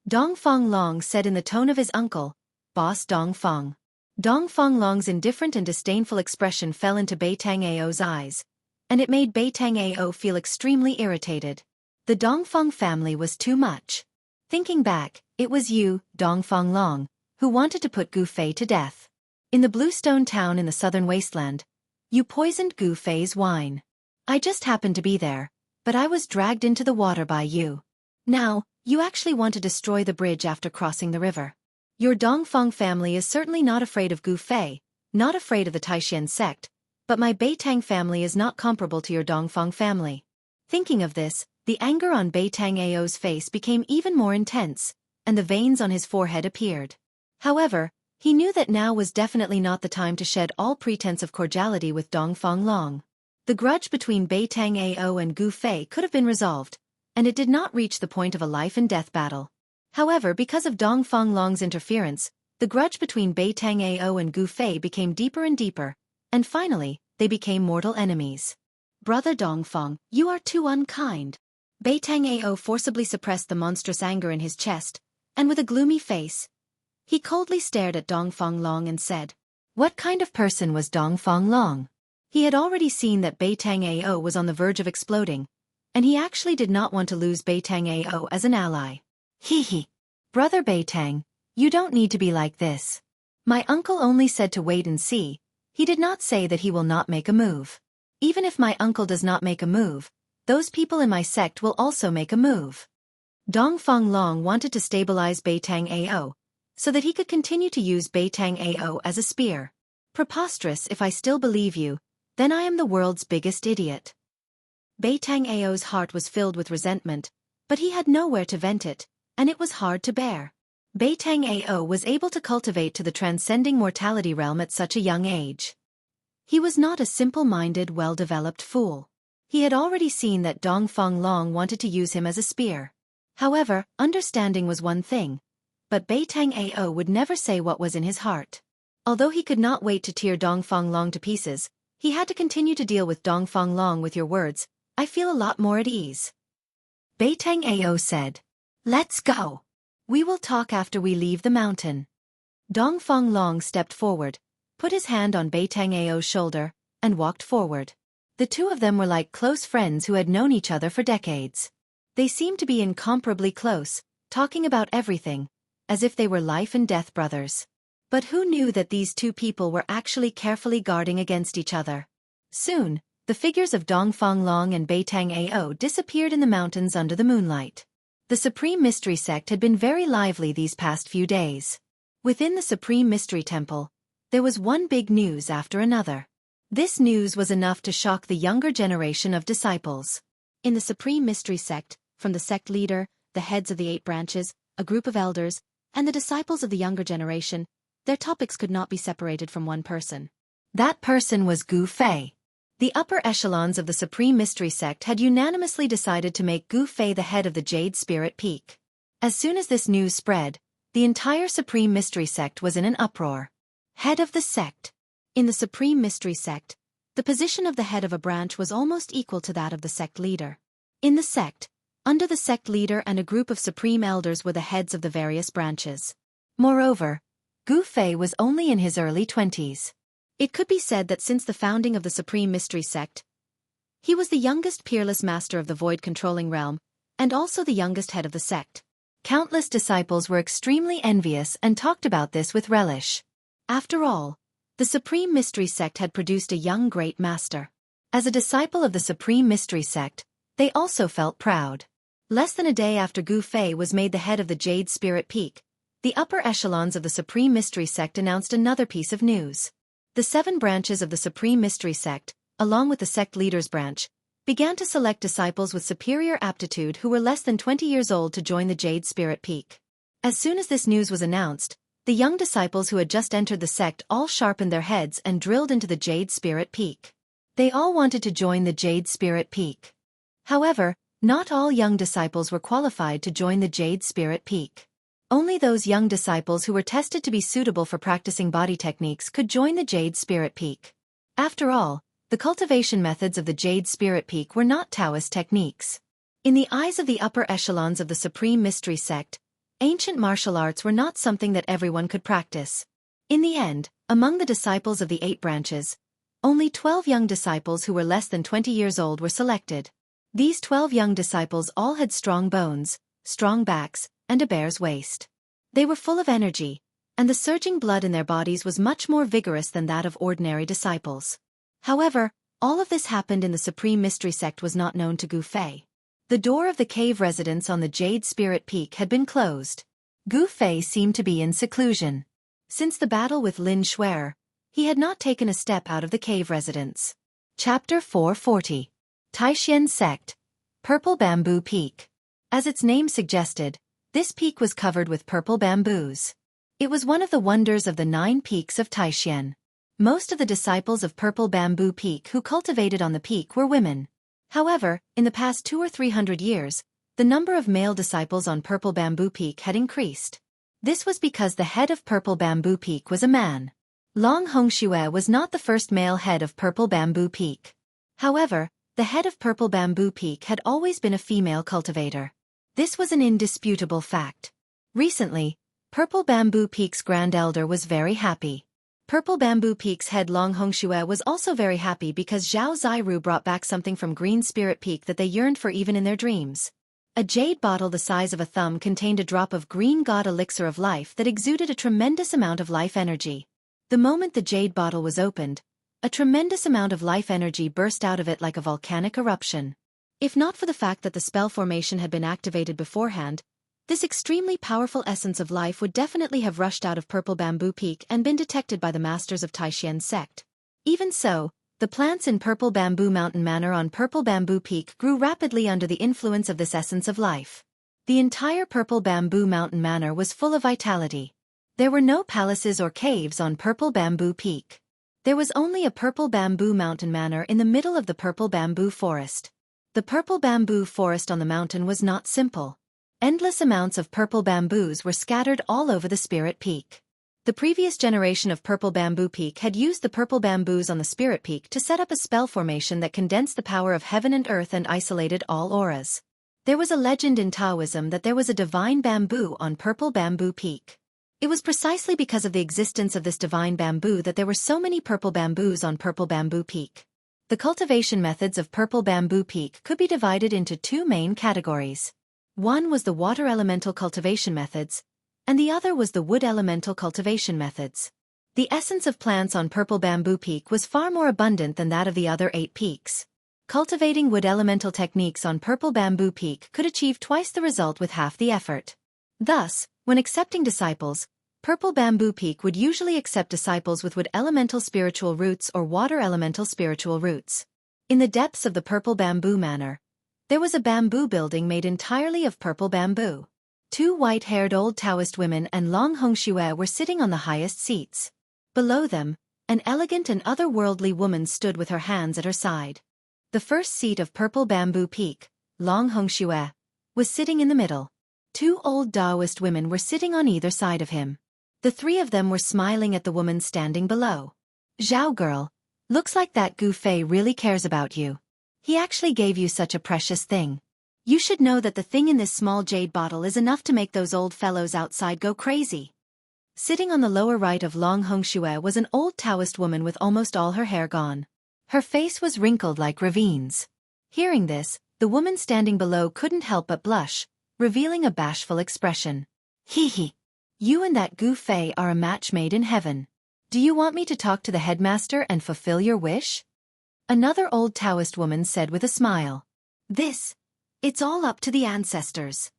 Dongfang Long said in the tone of his uncle, Boss Dongfang. Dongfang Long's indifferent and disdainful expression fell into Beitang Ao's eyes, and it made Beitang Ao feel extremely irritated. The Dongfang family was too much. Thinking back, it was you, Dongfang Long, who wanted to put Gu Fei to death. In the bluestone town in the southern wasteland, you poisoned Gu Fei's wine. I just happened to be there, but I was dragged into the water by you. Now, you actually want to destroy the bridge after crossing the river. Your Dongfeng family is certainly not afraid of Gu Fei, not afraid of the Taishan sect, but my Beitang family is not comparable to your Dongfeng family. Thinking of this, the anger on Beitang Ao's face became even more intense, and the veins on his forehead appeared. However, he knew that now was definitely not the time to shed all pretense of cordiality with Dongfeng Long. The grudge between Beitang Ao and Gu Fei could have been resolved, and it did not reach the point of a life-and-death battle. However, because of Dongfeng Long's interference, the grudge between Beitang Ao and Gu Fei became deeper and deeper, and finally, they became mortal enemies. Brother Dongfeng, you are too unkind. Beitang Ao forcibly suppressed the monstrous anger in his chest, and with a gloomy face, he coldly stared at Dongfeng Long and said, "What kind of person was Dongfeng Long?" He had already seen that Beitang Ao was on the verge of exploding, and he actually did not want to lose Beitang Ao as an ally. Hee. Brother Beitang, you don't need to be like this. My uncle only said to wait and see. He did not say that he will not make a move. Even if my uncle does not make a move, those people in my sect will also make a move. Dongfeng Long wanted to stabilize Beitang Ao, so that he could continue to use Beitang Ao as a spear. Preposterous. If I still believe you, then I am the world's biggest idiot. Beitang Ao's heart was filled with resentment, but he had nowhere to vent it, and it was hard to bear. Beitang Ao was able to cultivate to the transcending mortality realm at such a young age. He was not a simple-minded, well-developed fool. He had already seen that Dongfeng Long wanted to use him as a spear. However, understanding was one thing, but Beitang Ao would never say what was in his heart. Although he could not wait to tear Dongfeng Long to pieces, he had to continue to deal with Dongfeng Long. With your words, I feel a lot more at ease. Beitang Ao said, "Let's go. We will talk after we leave the mountain." Dongfeng Long stepped forward, put his hand on Beitang Ao's shoulder, and walked forward. The two of them were like close friends who had known each other for decades. They seemed to be incomparably close, talking about everything, as if they were life-and-death brothers. But who knew that these two people were actually carefully guarding against each other? Soon, the figures of Dongfeng Long and Beitang Ao disappeared in the mountains under the moonlight. The Supreme Mystery Sect had been very lively these past few days. Within the Supreme Mystery Temple, there was one big news after another. This news was enough to shock the younger generation of disciples. In the Supreme Mystery Sect, from the sect leader, the heads of the 8 branches, a group of elders, and the disciples of the younger generation, their topics could not be separated from one person. That person was Gu Fei. The upper echelons of the Supreme Mystery Sect had unanimously decided to make Gu Fei the head of the Jade Spirit Peak. As soon as this news spread, the entire Supreme Mystery Sect was in an uproar. Head of the sect. In the Supreme Mystery Sect, the position of the head of a branch was almost equal to that of the sect leader. In the sect, under the sect leader and a group of supreme elders were the heads of the various branches. Moreover, Gu Fei was only in his early 20s. It could be said that since the founding of the Supreme Mystery Sect, he was the youngest peerless master of the void-controlling realm, and also the youngest head of the sect. Countless disciples were extremely envious and talked about this with relish. After all, the Supreme Mystery Sect had produced a young great master. As a disciple of the Supreme Mystery Sect, they also felt proud. Less than a day after Gu Fei was made the head of the Jade Spirit Peak, the upper echelons of the Supreme Mystery Sect announced another piece of news. The 7 branches of the Supreme Mystery Sect, along with the sect leader's branch, began to select disciples with superior aptitude who were less than 20 years old to join the Jade Spirit Peak. As soon as this news was announced, the young disciples who had just entered the sect all sharpened their heads and drilled into the Jade Spirit Peak. They all wanted to join the Jade Spirit Peak. However, not all young disciples were qualified to join the Jade Spirit Peak. Only those young disciples who were tested to be suitable for practicing body techniques could join the Jade Spirit Peak. After all, the cultivation methods of the Jade Spirit Peak were not Taoist techniques. In the eyes of the upper echelons of the Supreme Mystery Sect, ancient martial arts were not something that everyone could practice. In the end, among the disciples of the 8 branches, only 12 young disciples who were less than 20 years old were selected. These 12 young disciples all had strong bones, strong backs, and a bear's waist. They were full of energy, and the surging blood in their bodies was much more vigorous than that of ordinary disciples. However, all of this happened in the Supreme Mystery Sect was not known to Gu Fei. The door of the cave residence on the Jade Spirit Peak had been closed. Gu Fei seemed to be in seclusion. Since the battle with Lin Shuer, he had not taken a step out of the cave residence. Chapter 440. Taixian Sect. Purple Bamboo Peak. As its name suggested, this peak was covered with purple bamboos. It was one of the wonders of the 9 peaks of Taixian. Most of the disciples of Purple Bamboo Peak who cultivated on the peak were women. However, in the past 200 or 300 years, the number of male disciples on Purple Bamboo Peak had increased. This was because the head of Purple Bamboo Peak was a man. Long Hongxue was not the first male head of Purple Bamboo Peak. However, the head of Purple Bamboo Peak had always been a female cultivator. This was an indisputable fact. Recently, Purple Bamboo Peak's Grand Elder was very happy. Purple Bamboo Peak's head Long Hongxue was also very happy because Zhao Zairu brought back something from Green Spirit Peak that they yearned for even in their dreams. A jade bottle the size of a thumb contained a drop of green god elixir of life that exuded a tremendous amount of life energy. The moment the jade bottle was opened, a tremendous amount of life energy burst out of it like a volcanic eruption. If not for the fact that the spell formation had been activated beforehand, this extremely powerful essence of life would definitely have rushed out of Purple Bamboo Peak and been detected by the masters of Taixian Sect. Even so, the plants in Purple Bamboo Mountain Manor on Purple Bamboo Peak grew rapidly under the influence of this essence of life. The entire Purple Bamboo Mountain Manor was full of vitality. There were no palaces or caves on Purple Bamboo Peak. There was only a Purple Bamboo Mountain Manor in the middle of the Purple Bamboo Forest. The Purple Bamboo Forest on the mountain was not simple. Endless amounts of purple bamboos were scattered all over the Spirit Peak. The previous generation of Purple Bamboo Peak had used the purple bamboos on the Spirit Peak to set up a spell formation that condensed the power of heaven and earth and isolated all auras. There was a legend in Taoism that there was a divine bamboo on Purple Bamboo Peak. It was precisely because of the existence of this divine bamboo that there were so many purple bamboos on Purple Bamboo Peak. The cultivation methods of Purple Bamboo Peak could be divided into 2 main categories. One was the water elemental cultivation methods, and the other was the wood elemental cultivation methods. The essence of plants on Purple Bamboo Peak was far more abundant than that of the other 8 peaks. Cultivating wood elemental techniques on Purple Bamboo Peak could achieve twice the result with half the effort. Thus, when accepting disciples, Purple Bamboo Peak would usually accept disciples with wood elemental spiritual roots or water elemental spiritual roots. In the depths of the Purple Bamboo Manor, there was a bamboo building made entirely of purple bamboo. 2 white-haired old Taoist women and Long Hongxue were sitting on the highest seats. Below them, an elegant and otherworldly woman stood with her hands at her side. The first seat of Purple Bamboo Peak, Long Hongxue, was sitting in the middle. 2 old Taoist women were sitting on either side of him. The 3 of them were smiling at the woman standing below. "Zhao girl, looks like that Gu Fei really cares about you. He actually gave you such a precious thing. You should know that the thing in this small jade bottle is enough to make those old fellows outside go crazy." Sitting on the lower right of Long Hongxue was an old Taoist woman with almost all her hair gone. Her face was wrinkled like ravines. Hearing this, the woman standing below couldn't help but blush, revealing a bashful expression. "Hee hee. You and that Gu Fei are a match made in heaven. Do you want me to talk to the headmaster and fulfill your wish?" Another old Taoist woman said with a smile. It's all up to the ancestors."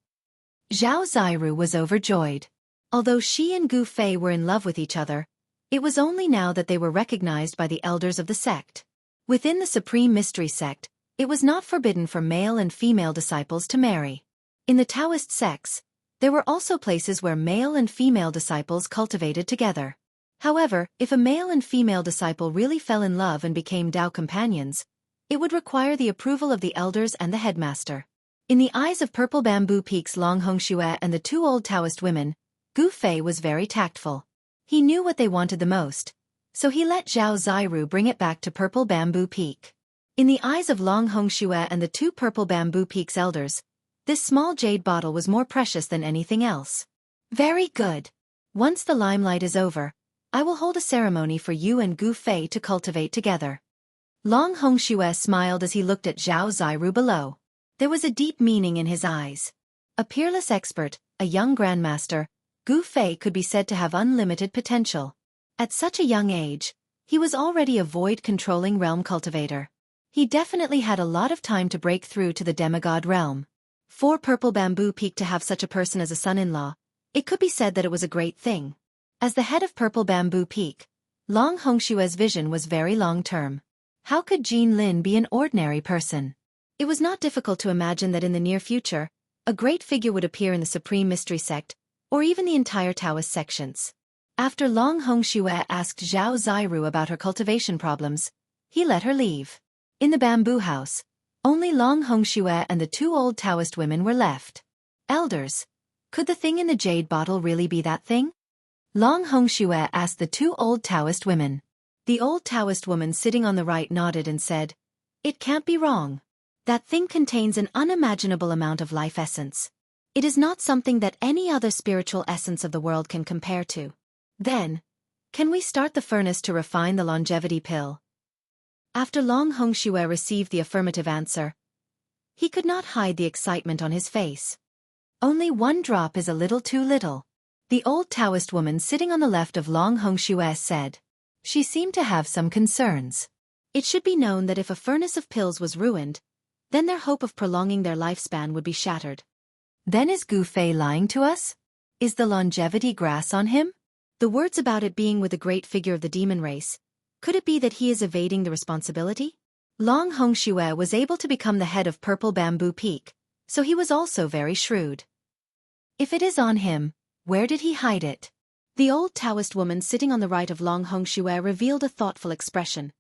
Zhao Zairu was overjoyed. Although she and Gu Fei were in love with each other, it was only now that they were recognized by the elders of the sect. Within the Supreme Mystery Sect, it was not forbidden for male and female disciples to marry. In the Taoist sects, there were also places where male and female disciples cultivated together. However, if a male and female disciple really fell in love and became Tao companions, it would require the approval of the elders and the headmaster. In the eyes of Purple Bamboo Peak's Long Hongxue and the 2 old Taoist women, Gu Fei was very tactful. He knew what they wanted the most, so he let Zhao Zairu bring it back to Purple Bamboo Peak. In the eyes of Long Hongxue and the 2 Purple Bamboo Peak's elders, this small jade bottle was more precious than anything else. "Very good. Once the limelight is over, I will hold a ceremony for you and Gu Fei to cultivate together." Long Hongxue smiled as he looked at Zhao Zairu below. There was a deep meaning in his eyes. A peerless expert, a young grandmaster, Gu Fei could be said to have unlimited potential. At such a young age, he was already a void-controlling realm cultivator. He definitely had a lot of time to break through to the demigod realm. For Purple Bamboo Peak to have such a person as a son-in-law, it could be said that it was a great thing. As the head of Purple Bamboo Peak, Long Hongshue's vision was very long-term. How could Jin Lin be an ordinary person? It was not difficult to imagine that in the near future, a great figure would appear in the Supreme Mystery Sect, or even the entire Taoist sections. After Long Hongxue asked Zhao Ziru about her cultivation problems, he let her leave. In the bamboo house, only Long Hongxue and the two old Taoist women were left. Elders, could the thing in the jade bottle really be that thing? Long Hongxue asked the two old Taoist women. The old Taoist woman sitting on the right nodded and said, "It can't be wrong. That thing contains an unimaginable amount of life essence. It is not something that any other spiritual essence of the world can compare to. Then, can we start the furnace to refine the longevity pill?" After Long Hongxue received the affirmative answer, he could not hide the excitement on his face. Only one drop is a little too little. The old Taoist woman sitting on the left of Long Hongxue said. She seemed to have some concerns. It should be known that if a furnace of pills was ruined, then their hope of prolonging their lifespan would be shattered. Then is Gu Fei lying to us? Is the longevity grass on him? The words about it being with a great figure of the demon race, could it be that he is evading the responsibility? Long Hongxue was able to become the head of Purple Bamboo Peak, so he was also very shrewd. If it is on him, where did he hide it? The old Taoist woman sitting on the right of Long Hongxue revealed a thoughtful expression,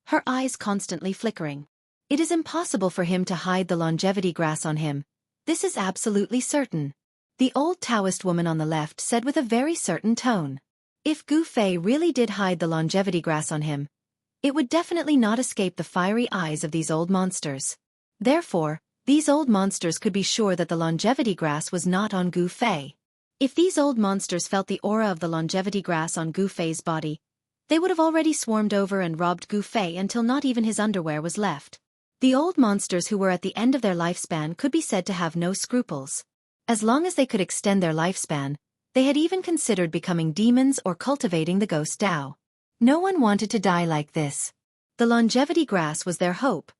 her eyes constantly flickering. It is impossible for him to hide the longevity grass on him. This is absolutely certain. The old Taoist woman on the left said with a very certain tone. If Gu Fei really did hide the longevity grass on him, it would definitely not escape the fiery eyes of these old monsters. Therefore, these old monsters could be sure that the longevity grass was not on Gu Fei. If these old monsters felt the aura of the longevity grass on Gu Fei's body, they would have already swarmed over and robbed Gu Fei until not even his underwear was left. The old monsters who were at the end of their lifespan could be said to have no scruples. As long as they could extend their lifespan, they had even considered becoming demons or cultivating the ghost Tao. No one wanted to die like this. The longevity grass was their hope,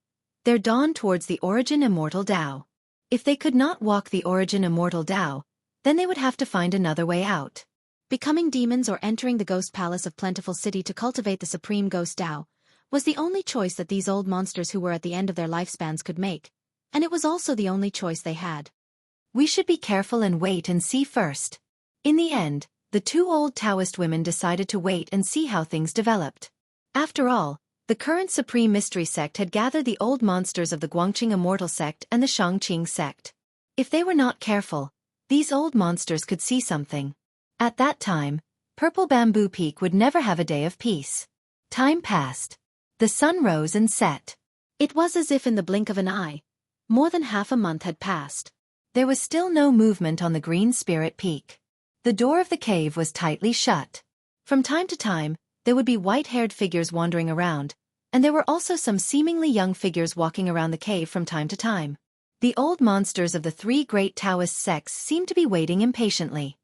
their dawn towards the origin immortal Tao. If they could not walk the origin immortal Tao, then they would have to find another way out. Becoming demons or entering the ghost palace of Plentiful City to cultivate the supreme ghost Tao was the only choice that these old monsters who were at the end of their lifespans could make, and it was also the only choice they had. We should be careful and wait and see first. In the end, the two old Taoist women decided to wait and see how things developed. After all, the current Supreme Mystery Sect had gathered the old monsters of the Guangqing Immortal Sect and the Shangqing Sect. If they were not careful, these old monsters could see something. At that time, Purple Bamboo Peak would never have a day of peace. Time passed. The sun rose and set. It was as if in the blink of an eye, more than half a month had passed. There was still no movement on the Green Spirit Peak. The door of the cave was tightly shut. From time to time, there would be white-haired figures wandering around, and there were also some seemingly young figures walking around the cave from time to time. The old monsters of the three great Taoist sects seemed to be waiting impatiently.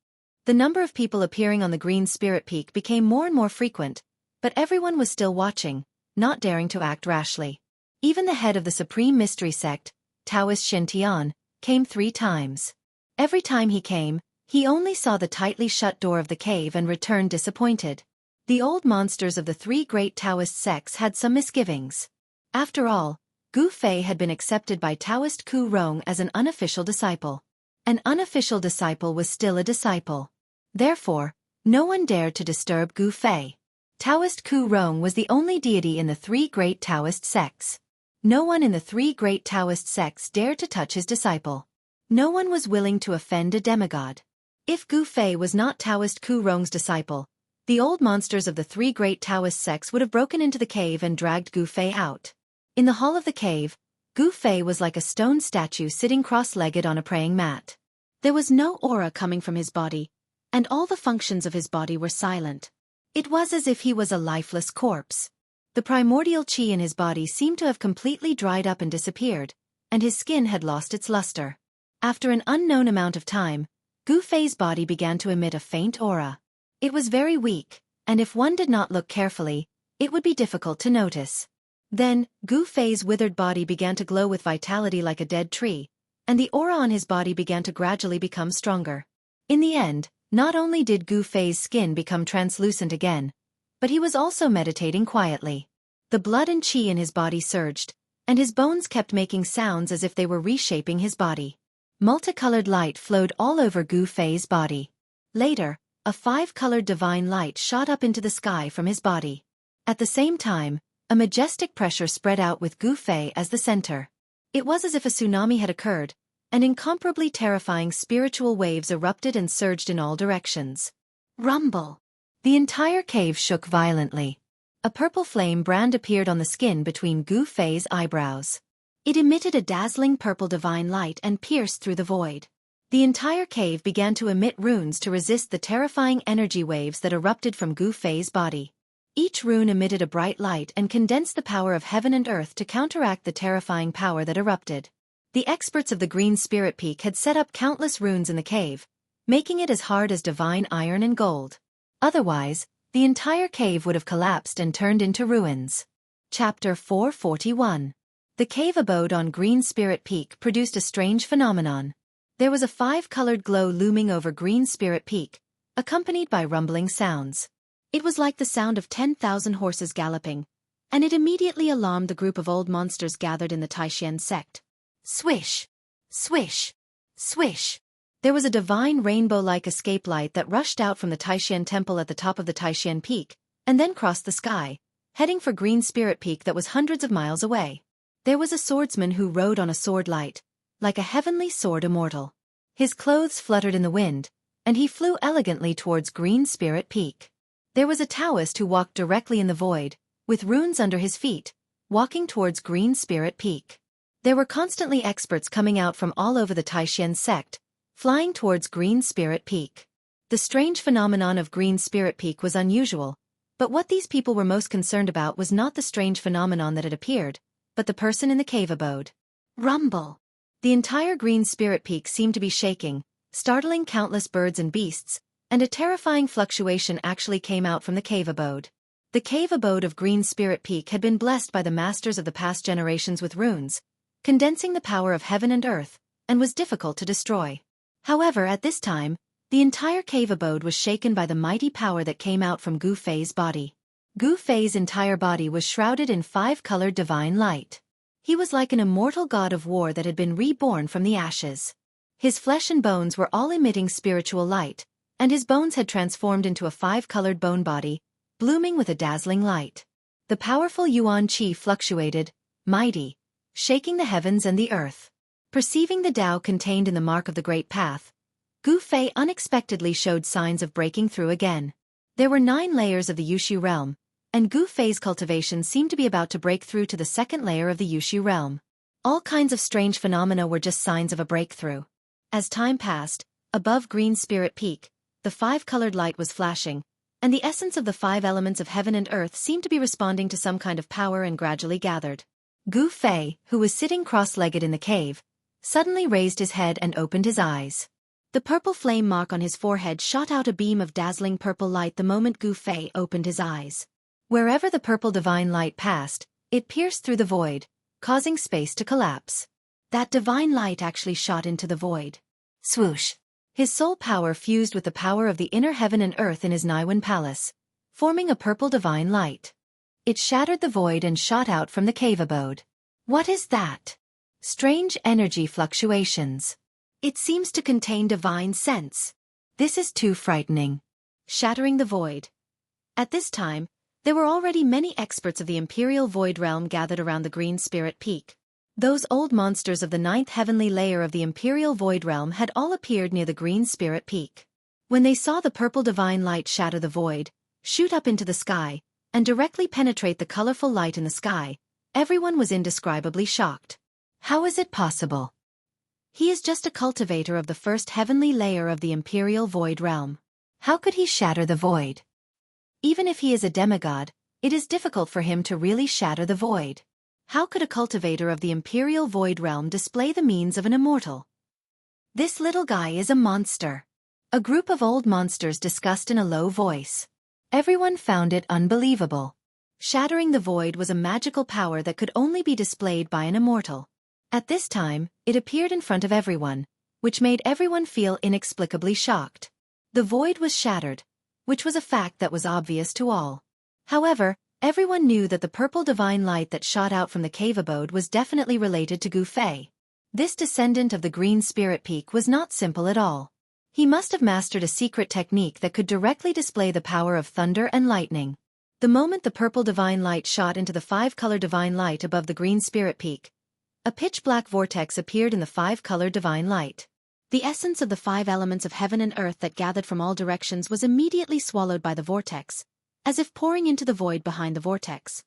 The number of people appearing on the Green Spirit Peak became more and more frequent, but everyone was still watching, not daring to act rashly. Even the head of the Supreme Mystery Sect, Taoist Xintian, came 3 times. Every time he came, he only saw the tightly shut door of the cave and returned disappointed. The old monsters of the 3 great Taoist sects had some misgivings. After all, Gu Fei had been accepted by Taoist Ku Rong as an unofficial disciple. An unofficial disciple was still a disciple. Therefore, no one dared to disturb Gu Fei. Taoist Ku Rong was the only deity in the 3 great Taoist sects. No one in the 3 great Taoist sects dared to touch his disciple. No one was willing to offend a demigod. If Gu Fei was not Taoist Ku Rong's disciple, the old monsters of the 3 great Taoist sects would have broken into the cave and dragged Gu Fei out. In the hall of the cave, Gu Fei was like a stone statue sitting cross-legged on a praying mat. There was no aura coming from his body, and all the functions of his body were silent. It was as if he was a lifeless corpse. The primordial qi in his body seemed to have completely dried up and disappeared, and his skin had lost its luster. After an unknown amount of time, Gu Fei's body began to emit a faint aura. It was very weak, and if one did not look carefully, it would be difficult to notice. Then, Gu Fei's withered body began to glow with vitality like a dead tree, and the aura on his body began to gradually become stronger. In the end, not only did Gu Fei's skin become translucent again, but he was also meditating quietly. The blood and qi in his body surged, and his bones kept making sounds as if they were reshaping his body. Multicolored light flowed all over Gu Fei's body. Later, a 5-colored divine light shot up into the sky from his body. At the same time, a majestic pressure spread out with Gu Fei as the center. It was as if a tsunami had occurred, and incomparably terrifying spiritual waves erupted and surged in all directions. Rumble! The entire cave shook violently. A purple flame brand appeared on the skin between Gu Fei's eyebrows. It emitted a dazzling purple divine light and pierced through the void. The entire cave began to emit runes to resist the terrifying energy waves that erupted from Gu Fei's body. Each rune emitted a bright light and condensed the power of heaven and earth to counteract the terrifying power that erupted. The experts of the Green Spirit Peak had set up countless runes in the cave, making it as hard as divine iron and gold. Otherwise, the entire cave would have collapsed and turned into ruins. Chapter 441. The cave abode on Green Spirit Peak produced a strange phenomenon. There was a 5-colored glow looming over Green Spirit Peak, accompanied by rumbling sounds. It was like the sound of 10,000 horses galloping, and it immediately alarmed the group of old monsters gathered in the Taishan sect. Swish! Swish! Swish! There was a divine rainbow-like escape light that rushed out from the Taishan temple at the top of the Taishan Peak, and then crossed the sky, heading for Green Spirit Peak that was hundreds of miles away. There was a swordsman who rode on a sword light, like a heavenly sword immortal. His clothes fluttered in the wind, and he flew elegantly towards Green Spirit Peak. There was a Taoist who walked directly in the void, with runes under his feet, walking towards Green Spirit Peak. There were constantly experts coming out from all over the Taishan sect, flying towards Green Spirit Peak. The strange phenomenon of Green Spirit Peak was unusual, but what these people were most concerned about was not the strange phenomenon that had appeared, but the person in the cave abode. Rumble! The entire Green Spirit Peak seemed to be shaking, startling countless birds and beasts, and a terrifying fluctuation actually came out from the cave abode. The cave abode of Green Spirit Peak had been blessed by the masters of the past generations with runes, condensing the power of heaven and earth, and was difficult to destroy. However, at this time, the entire cave abode was shaken by the mighty power that came out from Gu Fei's body. Gu Fei's entire body was shrouded in 5-colored divine light. He was like an immortal god of war that had been reborn from the ashes. His flesh and bones were all emitting spiritual light, and his bones had transformed into a 5-colored bone body, blooming with a dazzling light. The powerful Yuan Qi fluctuated, mighty, shaking the heavens and the earth. Perceiving the Tao contained in the mark of the Great Path, Gu Fei unexpectedly showed signs of breaking through again. There were 9 layers of the Yushu realm, and Gu Fei's cultivation seemed to be about to break through to the 2nd layer of the Yushu realm. All kinds of strange phenomena were just signs of a breakthrough. As time passed, above Green Spirit Peak, the 5-colored light was flashing, and the essence of the 5 elements of heaven and earth seemed to be responding to some kind of power and gradually gathered. Gu Fei, who was sitting cross-legged in the cave, suddenly raised his head and opened his eyes. The purple flame mark on his forehead shot out a beam of dazzling purple light the moment Gu Fei opened his eyes. Wherever the purple divine light passed, it pierced through the void, causing space to collapse. That divine light actually shot into the void. Swoosh! His soul power fused with the power of the inner heaven and earth in his Naiwan palace, forming a purple divine light. It shattered the void and shot out from the cave abode. What is that? Strange energy fluctuations. It seems to contain divine sense. This is too frightening. Shattering the void. At this time, there were already many experts of the Imperial Void Realm gathered around the Green Spirit Peak. Those old monsters of the 9th heavenly layer of the Imperial Void Realm had all appeared near the Green Spirit Peak. When they saw the purple divine light shatter the void, shoot up into the sky, and directly penetrate the colorful light in the sky, everyone was indescribably shocked. How is it possible? He is just a cultivator of the 1st heavenly layer of the Imperial Void Realm. How could he shatter the void? Even if he is a demigod, it is difficult for him to really shatter the void. How could a cultivator of the Imperial Void Realm display the means of an immortal? This little guy is a monster. A group of old monsters discussed in a low voice. Everyone found it unbelievable. Shattering the void was a magical power that could only be displayed by an immortal. At this time, it appeared in front of everyone, which made everyone feel inexplicably shocked. The void was shattered, which was a fact that was obvious to all. However, everyone knew that the purple divine light that shot out from the cave abode was definitely related to Gu Fei. This descendant of the Green Spirit Peak was not simple at all. He must have mastered a secret technique that could directly display the power of thunder and lightning. The moment the purple divine light shot into the five-color divine light above the Green Spirit Peak, a pitch-black vortex appeared in the five-color divine light. The essence of the five elements of heaven and earth that gathered from all directions was immediately swallowed by the vortex, as if pouring into the void behind the vortex.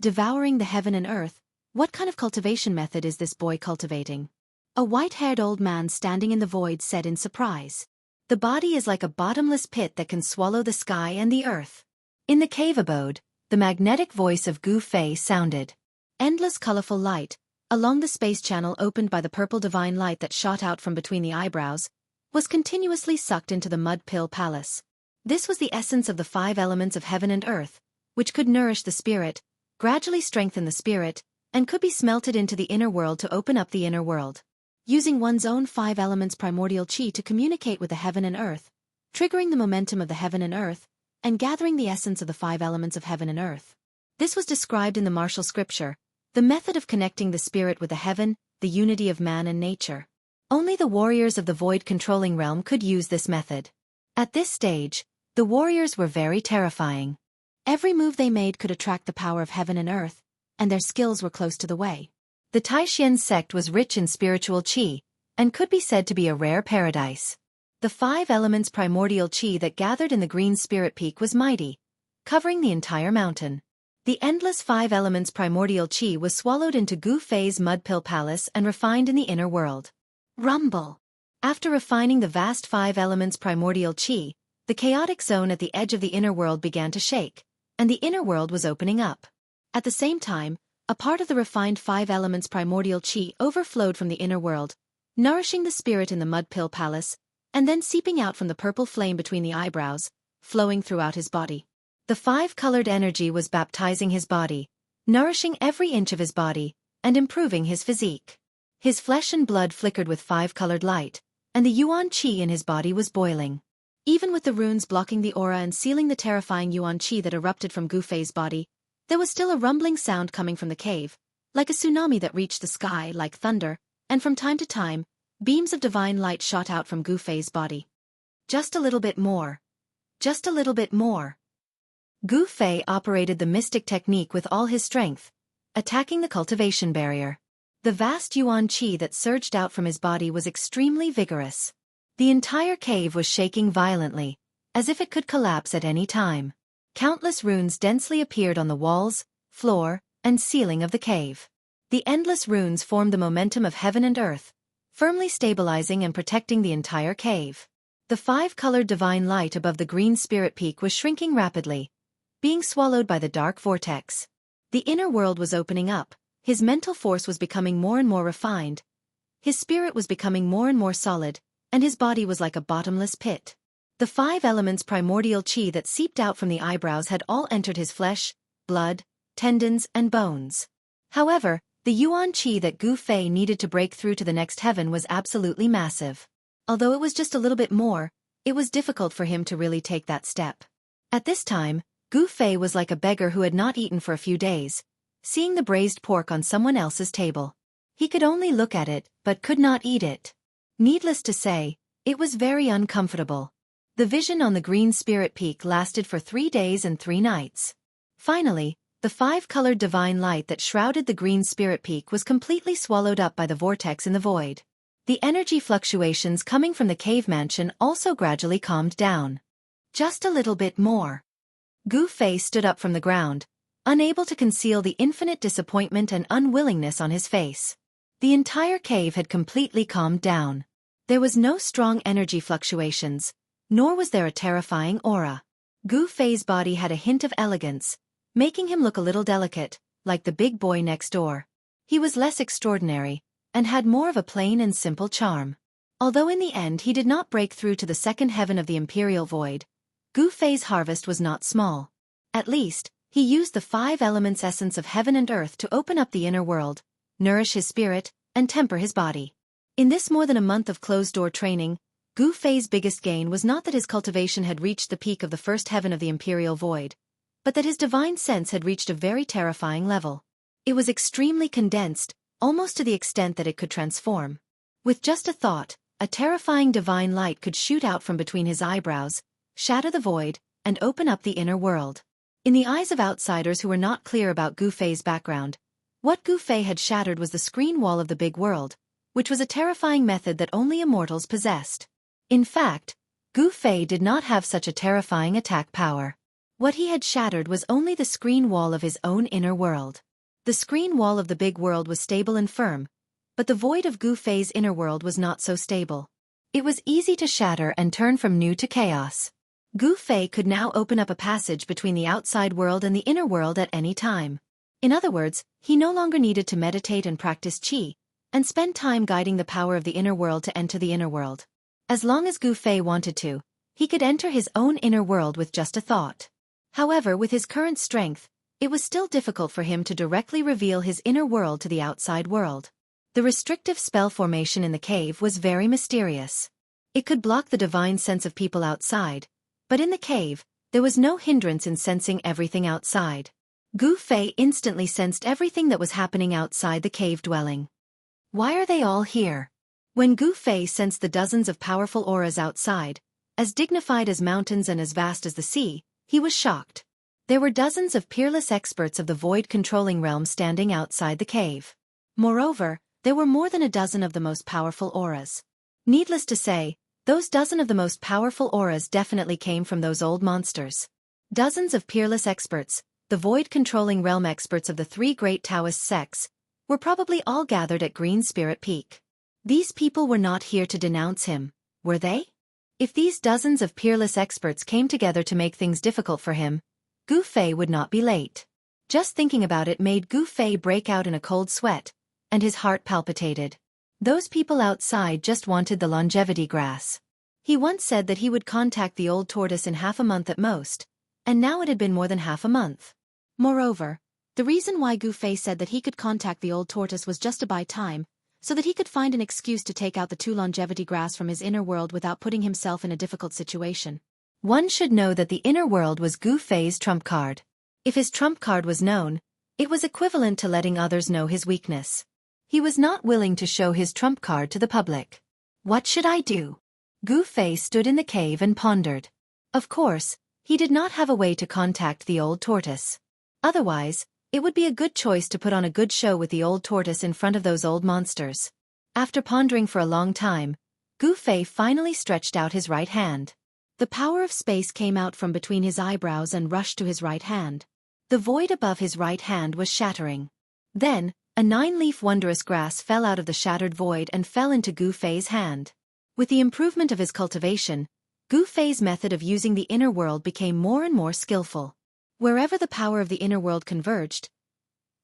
Devouring the heaven and earth, what kind of cultivation method is this boy cultivating? A white-haired old man standing in the void said in surprise. The body is like a bottomless pit that can swallow the sky and the earth. In the cave abode, the magnetic voice of Gu Fei sounded. Endless colorful light, along the space channel opened by the purple divine light that shot out from between the eyebrows, was continuously sucked into the mud pill palace. This was the essence of the five elements of heaven and earth, which could nourish the spirit, gradually strengthen the spirit, and could be smelted into the inner world to open up the inner world. Using one's own five elements primordial chi to communicate with the heaven and earth, triggering the momentum of the heaven and earth, and gathering the essence of the five elements of heaven and earth. This was described in the martial scripture, the method of connecting the spirit with the heaven, the unity of man and nature. Only the warriors of the void-controlling realm could use this method. At this stage, the warriors were very terrifying. Every move they made could attract the power of heaven and earth, and their skills were close to the way. The Taishan sect was rich in spiritual qi, and could be said to be a rare paradise. The five elements primordial qi that gathered in the Green Spirit Peak was mighty, covering the entire mountain. The endless five elements primordial qi was swallowed into Gu Fei's mudpill palace and refined in the inner world. Rumble! After refining the vast five elements primordial qi, the chaotic zone at the edge of the inner world began to shake, and the inner world was opening up. At the same time, a part of the refined five elements primordial qi overflowed from the inner world, nourishing the spirit in the mudpill palace, and then seeping out from the purple flame between the eyebrows, flowing throughout his body. The five-colored energy was baptizing his body, nourishing every inch of his body, and improving his physique. His flesh and blood flickered with five-colored light, and the yuan qi in his body was boiling. Even with the runes blocking the aura and sealing the terrifying yuan qi that erupted from Gu Fei's body, there was still a rumbling sound coming from the cave, like a tsunami that reached the sky like thunder, and from time to time, beams of divine light shot out from Gu Fei's body. Just a little bit more. Just a little bit more. Gu Fei operated the mystic technique with all his strength, attacking the cultivation barrier. The vast yuan qi that surged out from his body was extremely vigorous. The entire cave was shaking violently, as if it could collapse at any time. Countless runes densely appeared on the walls, floor, and ceiling of the cave. The endless runes formed the momentum of heaven and earth, firmly stabilizing and protecting the entire cave. The five-colored divine light above the Green Spirit Peak was shrinking rapidly, being swallowed by the dark vortex. The inner world was opening up, his mental force was becoming more and more refined, his spirit was becoming more and more solid, and his body was like a bottomless pit. The five elements primordial qi that seeped out from the eyebrows had all entered his flesh, blood, tendons, and bones. However, the yuan qi that Gu Fei needed to break through to the next heaven was absolutely massive. Although it was just a little bit more, it was difficult for him to really take that step. At this time, Gu Fei was like a beggar who had not eaten for a few days, seeing the braised pork on someone else's table. He could only look at it, but could not eat it. Needless to say, it was very uncomfortable. The vision on the Green Spirit Peak lasted for 3 days and 3 nights. Finally, the five-colored divine light that shrouded the Green Spirit Peak was completely swallowed up by the vortex in the void. The energy fluctuations coming from the cave mansion also gradually calmed down. Just a little bit more. Gu Fei stood up from the ground, unable to conceal the infinite disappointment and unwillingness on his face. The entire cave had completely calmed down. There was no strong energy fluctuations, nor was there a terrifying aura. Gu Fei's body had a hint of elegance, making him look a little delicate, like the big boy next door. He was less extraordinary, and had more of a plain and simple charm. Although in the end he did not break through to the second heaven of the Imperial Void, Gu Fei's harvest was not small. At least, he used the 5 elements essence of heaven and earth to open up the inner world, nourish his spirit, and temper his body. In this more than a month of closed-door training, Gu Fei's biggest gain was not that his cultivation had reached the peak of the first heaven of the Imperial Void, but that his divine sense had reached a very terrifying level. It was extremely condensed, almost to the extent that it could transform. With just a thought, a terrifying divine light could shoot out from between his eyebrows, shatter the void, and open up the inner world. In the eyes of outsiders who were not clear about Gu Fei's background, what Gu Fei had shattered was the screen wall of the big world, which was a terrifying method that only immortals possessed. In fact, Gu Fei did not have such a terrifying attack power. What he had shattered was only the screen wall of his own inner world. The screen wall of the big world was stable and firm, but the void of Gu Fei's inner world was not so stable. It was easy to shatter and turn from new to chaos. Gu Fei could now open up a passage between the outside world and the inner world at any time. In other words, he no longer needed to meditate and practice qi, and spend time guiding the power of the inner world to enter the inner world. As long as Gu Fei wanted to, he could enter his own inner world with just a thought. However, with his current strength, it was still difficult for him to directly reveal his inner world to the outside world. The restrictive spell formation in the cave was very mysterious. It could block the divine sense of people outside, but in the cave, there was no hindrance in sensing everything outside. Gu Fei instantly sensed everything that was happening outside the cave dwelling. Why are they all here? When Gu Fei sensed the dozens of powerful auras outside, as dignified as mountains and as vast as the sea, he was shocked. There were dozens of peerless experts of the void-controlling realm standing outside the cave. Moreover, there were more than a dozen of the most powerful auras. Needless to say, those dozen of the most powerful auras definitely came from those old monsters. Dozens of peerless experts, the void-controlling realm experts of the 3 great Taoist sects, were probably all gathered at Green Spirit Peak. These people were not here to denounce him, were they? If these dozens of peerless experts came together to make things difficult for him, Gu Fei would not be late. Just thinking about it made Gu Fei break out in a cold sweat, and his heart palpitated. Those people outside just wanted the longevity grass. He once said that he would contact the old tortoise in half a month at most, and now it had been more than half a month. Moreover, the reason why Gu Fei said that he could contact the old tortoise was just to buy time, so that he could find an excuse to take out the 2 longevity grass from his inner world without putting himself in a difficult situation. One should know that the inner world was Gu Fei's trump card. If his trump card was known, it was equivalent to letting others know his weakness. He was not willing to show his trump card to the public. What should I do? Gu Fei stood in the cave and pondered. Of course, he did not have a way to contact the old tortoise. Otherwise, it would be a good choice to put on a good show with the old tortoise in front of those old monsters. After pondering for a long time, Gu Fei finally stretched out his right hand. The power of space came out from between his eyebrows and rushed to his right hand. The void above his right hand was shattering. Then, a 9-leaf wondrous grass fell out of the shattered void and fell into Gu Fei's hand. With the improvement of his cultivation, Gu Fei's method of using the inner world became more and more skillful. Wherever the power of the inner world converged,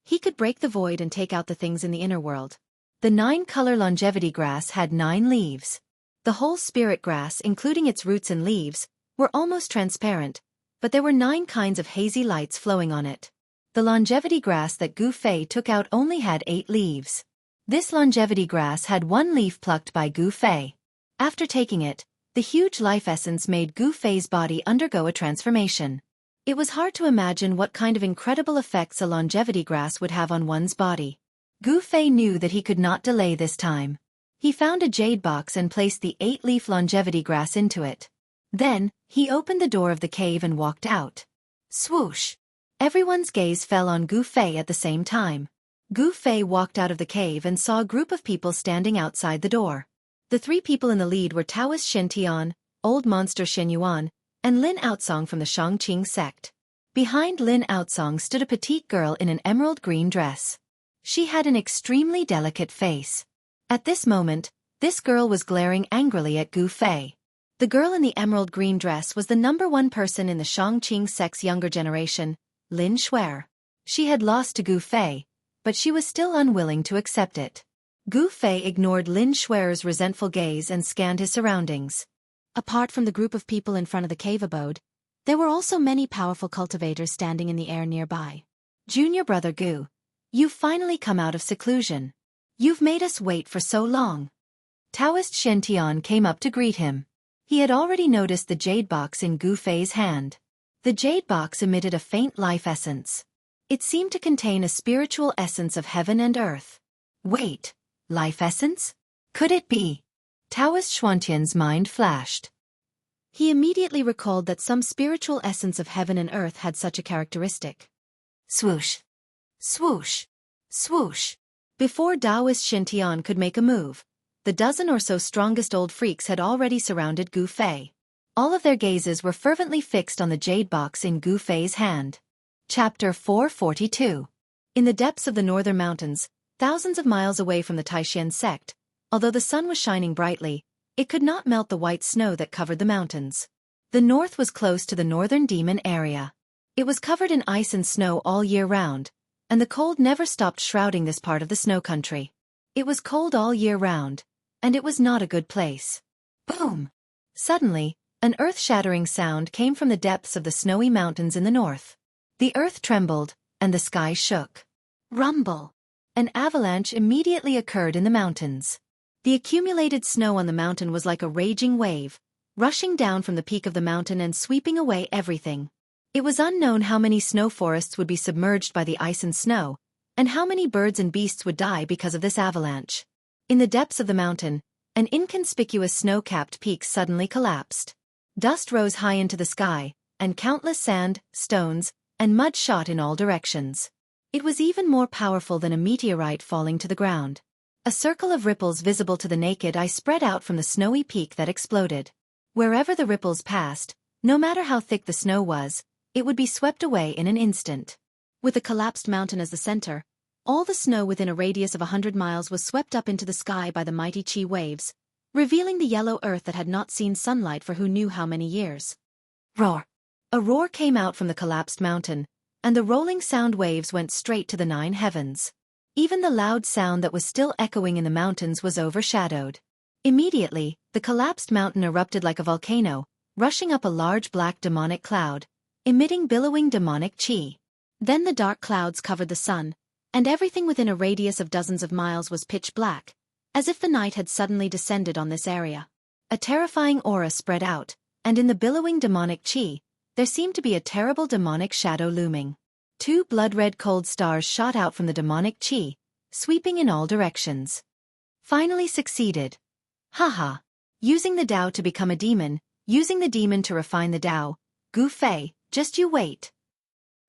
he could break the void and take out the things in the inner world. The 9-color longevity grass had 9 leaves. The whole spirit grass, including its roots and leaves, were almost transparent, but there were 9 kinds of hazy lights flowing on it. The longevity grass that Gu Fei took out only had 8 leaves. This longevity grass had 1 leaf plucked by Gu Fei. After taking it, the huge life essence made Gu Fei's body undergo a transformation. It was hard to imagine what kind of incredible effects a longevity grass would have on one's body. Gu Fei knew that he could not delay this time. He found a jade box and placed the 8-leaf longevity grass into it. Then, he opened the door of the cave and walked out. Swoosh! Everyone's gaze fell on Gu Fei at the same time. Gu Fei walked out of the cave and saw a group of people standing outside the door. The 3 people in the lead were Taoist Shen Tian, Old Monster Shen Yuan, and Lin Outsong from the Xianxia sect. Behind Lin Outsong stood a petite girl in an emerald green dress. She had an extremely delicate face. At this moment, this girl was glaring angrily at Gu Fei. The girl in the emerald green dress was the #1 person in the Xianxia sect's younger generation, Lin Shuer. She had lost to Gu Fei, but she was still unwilling to accept it. Gu Fei ignored Lin Shuer's resentful gaze and scanned his surroundings. Apart from the group of people in front of the cave abode, there were also many powerful cultivators standing in the air nearby. Junior brother Gu, you've finally come out of seclusion. You've made us wait for so long. Taoist Xianxia came up to greet him. He had already noticed the jade box in Gu Fei's hand. The jade box emitted a faint life essence. It seemed to contain a spiritual essence of heaven and earth. Wait, life essence? Could it be? Taoist Xuantian's mind flashed. He immediately recalled that some spiritual essence of heaven and earth had such a characteristic. Swoosh. Swoosh. Swoosh. Before Taoist Xiantian could make a move, the dozen or so strongest old freaks had already surrounded Gu Fei. All of their gazes were fervently fixed on the jade box in Gu Fei's hand. Chapter 442. In the depths of the northern mountains, thousands of miles away from the Taishan sect, although the sun was shining brightly, it could not melt the white snow that covered the mountains. The north was close to the northern demon area. It was covered in ice and snow all year round, and the cold never stopped shrouding this part of the snow country. It was cold all year round, and it was not a good place. Boom! Suddenly, an earth-shattering sound came from the depths of the snowy mountains in the north. The earth trembled, and the sky shook. Rumble! An avalanche immediately occurred in the mountains. The accumulated snow on the mountain was like a raging wave, rushing down from the peak of the mountain and sweeping away everything. It was unknown how many snow forests would be submerged by the ice and snow, and how many birds and beasts would die because of this avalanche. In the depths of the mountain, an inconspicuous snow-capped peak suddenly collapsed. Dust rose high into the sky, and countless sand, stones, and mud shot in all directions. It was even more powerful than a meteorite falling to the ground. A circle of ripples visible to the naked eye spread out from the snowy peak that exploded. Wherever the ripples passed, no matter how thick the snow was, it would be swept away in an instant. With the collapsed mountain as the center, all the snow within a radius of 100 miles was swept up into the sky by the mighty chi waves, revealing the yellow earth that had not seen sunlight for who knew how many years. Roar! A roar came out from the collapsed mountain, and the rolling sound waves went straight to the 9 heavens. Even the loud sound that was still echoing in the mountains was overshadowed. Immediately, the collapsed mountain erupted like a volcano, rushing up a large black demonic cloud, emitting billowing demonic chi. Then the dark clouds covered the sun, and everything within a radius of dozens of miles was pitch black, as if the night had suddenly descended on this area. A terrifying aura spread out, and in the billowing demonic chi, there seemed to be a terrible demonic shadow looming. 2 blood-red cold stars shot out from the demonic chi, sweeping in all directions. Finally succeeded. Haha. Using the Tao to become a demon, using the demon to refine the Tao. Gu Fei, just you wait.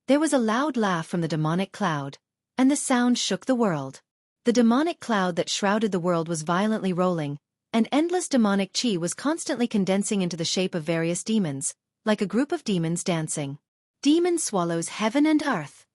There was a loud laugh from the demonic cloud, and the sound shook the world. The demonic cloud that shrouded the world was violently rolling, and endless demonic chi was constantly condensing into the shape of various demons, like a group of demons dancing. Demon swallows heaven and earth.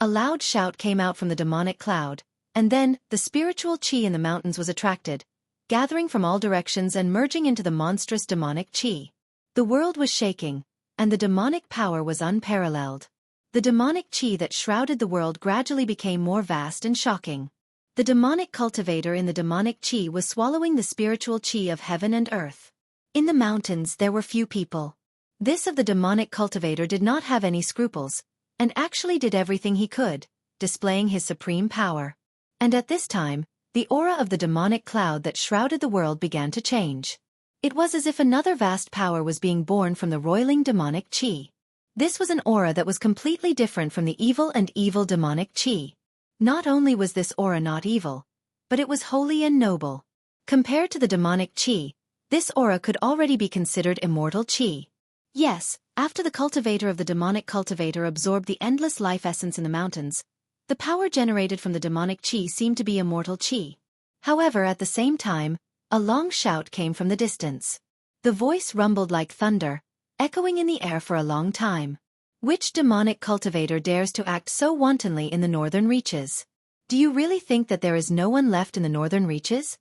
A loud shout came out from the demonic cloud, and then, the spiritual chi in the mountains was attracted, gathering from all directions and merging into the monstrous demonic chi. The world was shaking, and the demonic power was unparalleled. The demonic chi that shrouded the world gradually became more vast and shocking. The demonic cultivator in the demonic chi was swallowing the spiritual chi of heaven and earth. In the mountains there were few people. This of the demonic cultivator did not have any scruples, and actually did everything he could, displaying his supreme power. And at this time, the aura of the demonic cloud that shrouded the world began to change. It was as if another vast power was being born from the roiling demonic chi. This was an aura that was completely different from the evil demonic chi. Not only was this aura not evil, but it was holy and noble. Compared to the demonic chi, this aura could already be considered immortal chi. Yes, after the cultivator of the demonic cultivator absorbed the endless life essence in the mountains, the power generated from the demonic chi seemed to be immortal chi. However, at the same time, a long shout came from the distance. The voice rumbled like thunder, echoing in the air for a long time. Which demonic cultivator dares to act so wantonly in the northern reaches? Do you really think that there is no one left in the northern reaches?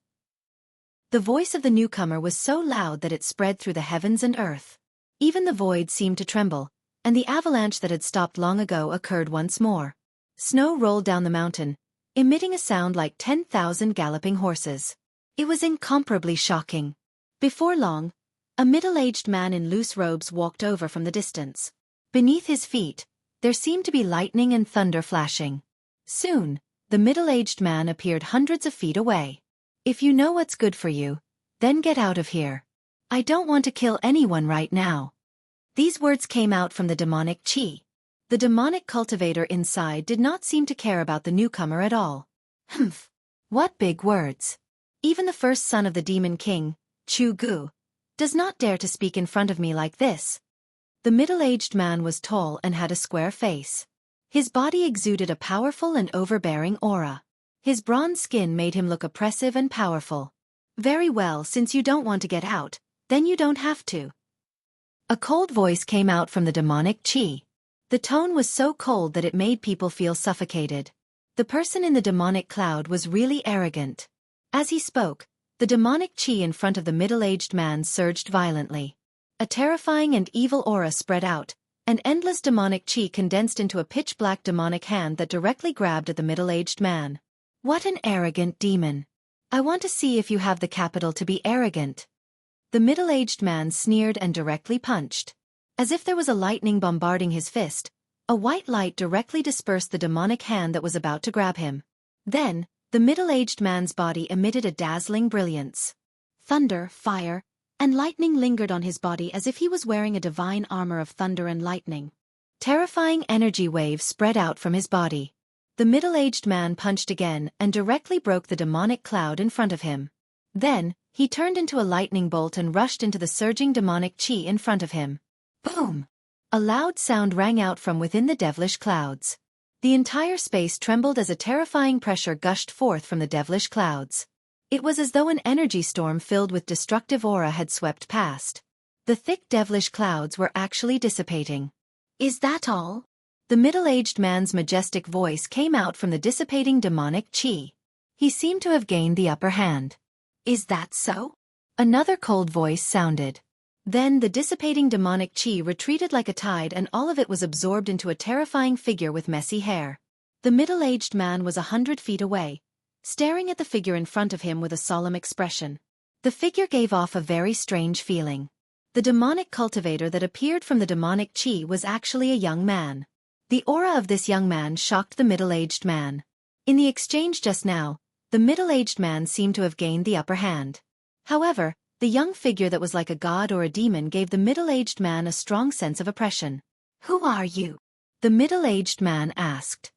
The voice of the newcomer was so loud that it spread through the heavens and earth. Even the void seemed to tremble, and the avalanche that had stopped long ago occurred once more. Snow rolled down the mountain, emitting a sound like 10,000 galloping horses. It was incomparably shocking. Before long, a middle-aged man in loose robes walked over from the distance. Beneath his feet, there seemed to be lightning and thunder flashing. Soon, the middle-aged man appeared hundreds of feet away. "If you know what's good for you, then get out of here. I don't want to kill anyone right now." These words came out from the demonic chi. The demonic cultivator inside did not seem to care about the newcomer at all. Humph! What big words! Even the first son of the demon king, Chu Gu, does not dare to speak in front of me like this. The middle-aged man was tall and had a square face. His body exuded a powerful and overbearing aura. His bronze skin made him look oppressive and powerful. "Very well, since you don't want to get out, then you don't have to." A cold voice came out from the demonic chi. The tone was so cold that it made people feel suffocated. The person in the demonic cloud was really arrogant. As he spoke, the demonic chi in front of the middle-aged man surged violently. A terrifying and evil aura spread out, and endless demonic chi condensed into a pitch-black demonic hand that directly grabbed at the middle-aged man. What an arrogant demon! I want to see if you have the capital to be arrogant. The middle-aged man sneered and directly punched. As if there was a lightning bombarding his fist, a white light directly dispersed the demonic hand that was about to grab him. Then, the middle-aged man's body emitted a dazzling brilliance. Thunder, fire, and lightning lingered on his body as if he was wearing a divine armor of thunder and lightning. Terrifying energy waves spread out from his body. The middle-aged man punched again and directly broke the demonic cloud in front of him. Then, he turned into a lightning bolt and rushed into the surging demonic chi in front of him. Boom! A loud sound rang out from within the devilish clouds. The entire space trembled as a terrifying pressure gushed forth from the devilish clouds. It was as though an energy storm filled with destructive aura had swept past. The thick devilish clouds were actually dissipating. "Is that all?" The middle-aged man's majestic voice came out from the dissipating demonic chi. He seemed to have gained the upper hand. "Is that so?" Another cold voice sounded. Then the dissipating demonic chi retreated like a tide and all of it was absorbed into a terrifying figure with messy hair. The middle-aged man was 100 feet away, staring at the figure in front of him with a solemn expression. The figure gave off a very strange feeling. The demonic cultivator that appeared from the demonic chi was actually a young man. The aura of this young man shocked the middle-aged man. In the exchange just now, the middle-aged man seemed to have gained the upper hand. However, the young figure that was like a god or a demon gave the middle-aged man a strong sense of oppression. "Who are you?" the middle-aged man asked.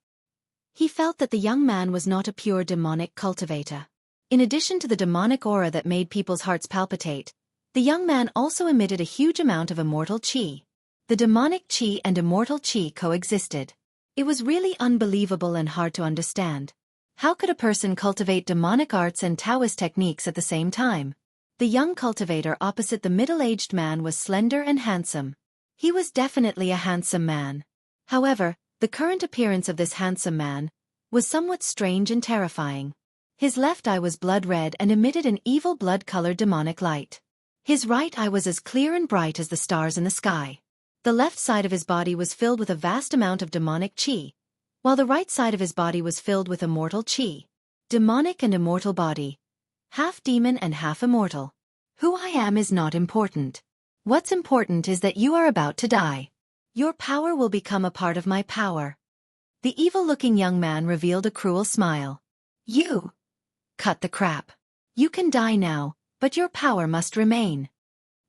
He felt that the young man was not a pure demonic cultivator. In addition to the demonic aura that made people's hearts palpitate, the young man also emitted a huge amount of immortal chi. The demonic chi and immortal chi coexisted. It was really unbelievable and hard to understand. How could a person cultivate demonic arts and Taoist techniques at the same time? The young cultivator opposite the middle-aged man was slender and handsome. He was definitely a handsome man. However, the current appearance of this handsome man was somewhat strange and terrifying. His left eye was blood red and emitted an evil blood-colored demonic light. His right eye was as clear and bright as the stars in the sky. The left side of his body was filled with a vast amount of demonic chi, while the right side of his body was filled with immortal chi. Demonic and immortal body. Half demon and half immortal. Who I am is not important. What's important is that you are about to die. Your power will become a part of my power. The evil-looking young man revealed a cruel smile. "You! Cut the crap. You can die now, but your power must remain."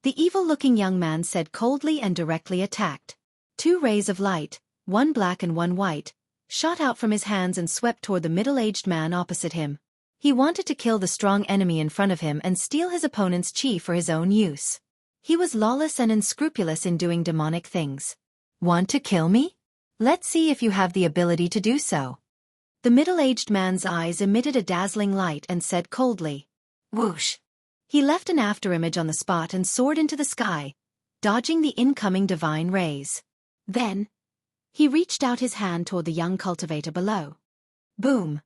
The evil-looking young man said coldly and directly attacked. Two rays of light, one black and one white, shot out from his hands and swept toward the middle-aged man opposite him. He wanted to kill the strong enemy in front of him and steal his opponent's chi for his own use. He was lawless and unscrupulous in doing demonic things. "Want to kill me? Let's see if you have the ability to do so." The middle-aged man's eyes emitted a dazzling light and said coldly, "Whoosh." He left an afterimage on the spot and soared into the sky, dodging the incoming divine rays. Then, he reached out his hand toward the young cultivator below. Boom!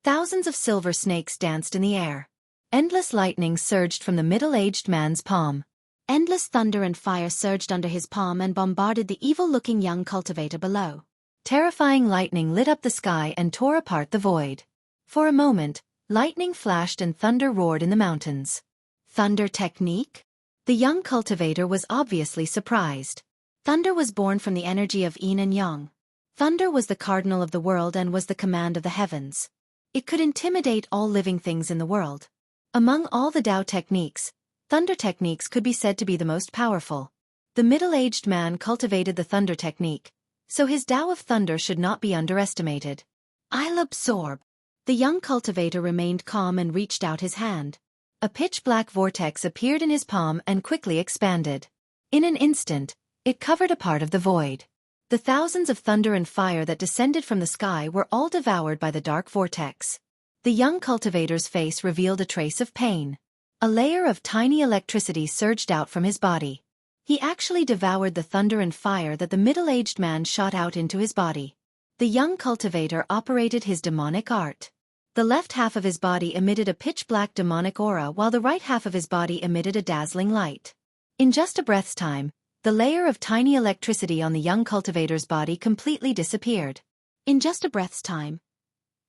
Thousands of silver snakes danced in the air. Endless lightning surged from the middle-aged man's palm. Endless thunder and fire surged under his palm and bombarded the evil-looking young cultivator below. Terrifying lightning lit up the sky and tore apart the void. For a moment, lightning flashed and thunder roared in the mountains. Thunder technique? The young cultivator was obviously surprised. Thunder was born from the energy of yin and yang. Thunder was the cardinal of the world and was the command of the heavens. It could intimidate all living things in the world. Among all the Tao techniques, thunder techniques could be said to be the most powerful. The middle-aged man cultivated the thunder technique, so his Tao of thunder should not be underestimated. I'll absorb. The young cultivator remained calm and reached out his hand. A pitch-black vortex appeared in his palm and quickly expanded. In an instant, it covered a part of the void. The thousands of thunder and fire that descended from the sky were all devoured by the dark vortex. The young cultivator's face revealed a trace of pain. A layer of tiny electricity surged out from his body. He actually devoured the thunder and fire that the middle-aged man shot out into his body. The young cultivator operated his demonic art. The left half of his body emitted a pitch-black demonic aura while the right half of his body emitted a dazzling light. In just a breath's time, the layer of tiny electricity on the young cultivator's body completely disappeared. In just a breath's time,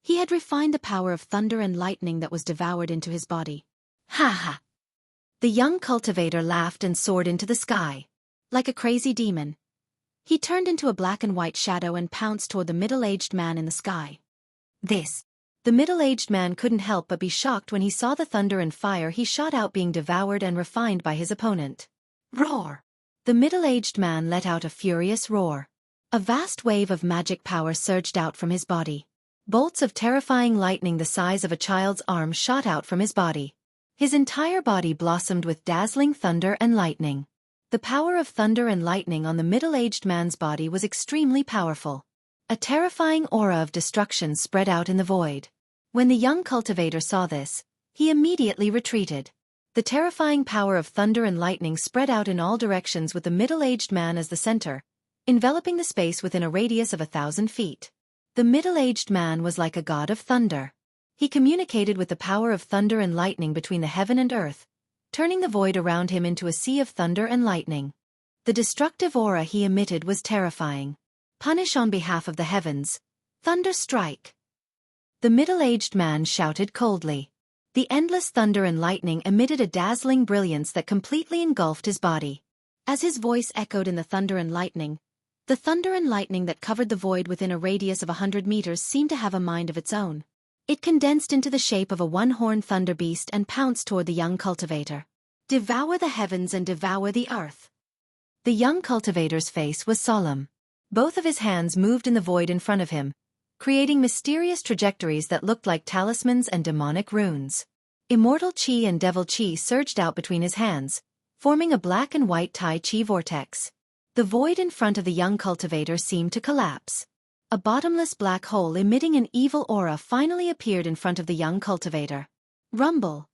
he had refined the power of thunder and lightning that was devoured into his body. Ha ha! The young cultivator laughed and soared into the sky. Like a crazy demon, he turned into a black and white shadow and pounced toward the middle-aged man in the sky. The middle-aged man couldn't help but be shocked when he saw the thunder and fire he shot out being devoured and refined by his opponent. Roar! The middle-aged man let out a furious roar. A vast wave of magic power surged out from his body. Bolts of terrifying lightning the size of a child's arm shot out from his body. His entire body blossomed with dazzling thunder and lightning. The power of thunder and lightning on the middle-aged man's body was extremely powerful. A terrifying aura of destruction spread out in the void. When the young cultivator saw this, he immediately retreated. The terrifying power of thunder and lightning spread out in all directions with the middle-aged man as the center, enveloping the space within a radius of 1,000 feet. The middle-aged man was like a god of thunder. He communicated with the power of thunder and lightning between the heaven and earth, turning the void around him into a sea of thunder and lightning. The destructive aura he emitted was terrifying. Punish on behalf of the heavens. Thunder strike! The middle-aged man shouted coldly. The endless thunder and lightning emitted a dazzling brilliance that completely engulfed his body. As his voice echoed in the thunder and lightning that covered the void within a radius of 100 meters seemed to have a mind of its own. It condensed into the shape of a one-horned thunder beast and pounced toward the young cultivator. Devour the heavens and devour the earth. The young cultivator's face was solemn. Both of his hands moved in the void in front of him, creating mysterious trajectories that looked like talismans and demonic runes. Immortal Qi and Devil Qi surged out between his hands, forming a black and white Tai Qi vortex. The void in front of the young cultivator seemed to collapse. A bottomless black hole emitting an evil aura finally appeared in front of the young cultivator. Rumble!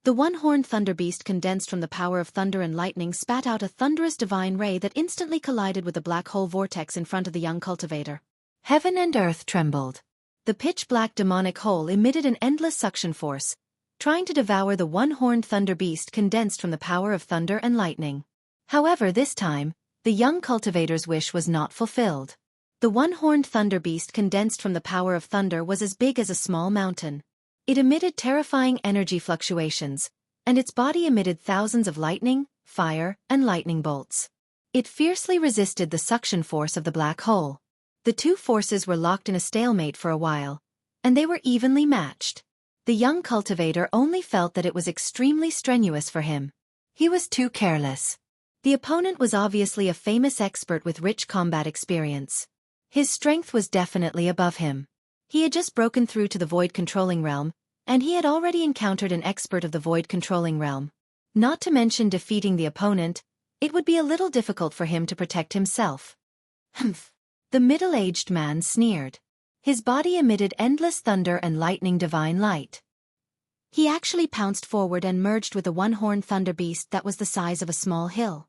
The one-horned thunder beast condensed from the power of thunder and lightning spat out a thunderous divine ray that instantly collided with the black hole vortex in front of the young cultivator. Heaven and earth trembled. The pitch-black demonic hole emitted an endless suction force, trying to devour the one-horned thunder beast condensed from the power of thunder and lightning. However, this time, the young cultivator's wish was not fulfilled. The one-horned thunder beast condensed from the power of thunder was as big as a small mountain. It emitted terrifying energy fluctuations, and its body emitted thousands of lightning, fire, and lightning bolts. It fiercely resisted the suction force of the black hole. The two forces were locked in a stalemate for a while, and they were evenly matched. The young cultivator only felt that it was extremely strenuous for him. He was too careless. The opponent was obviously a famous expert with rich combat experience. His strength was definitely above him. He had just broken through to the void controlling realm, and he had already encountered an expert of the void controlling realm. Not to mention defeating the opponent, it would be a little difficult for him to protect himself. Humph! The middle-aged man sneered. His body emitted endless thunder and lightning divine light. He actually pounced forward and merged with a one-horned thunder beast that was the size of a small hill.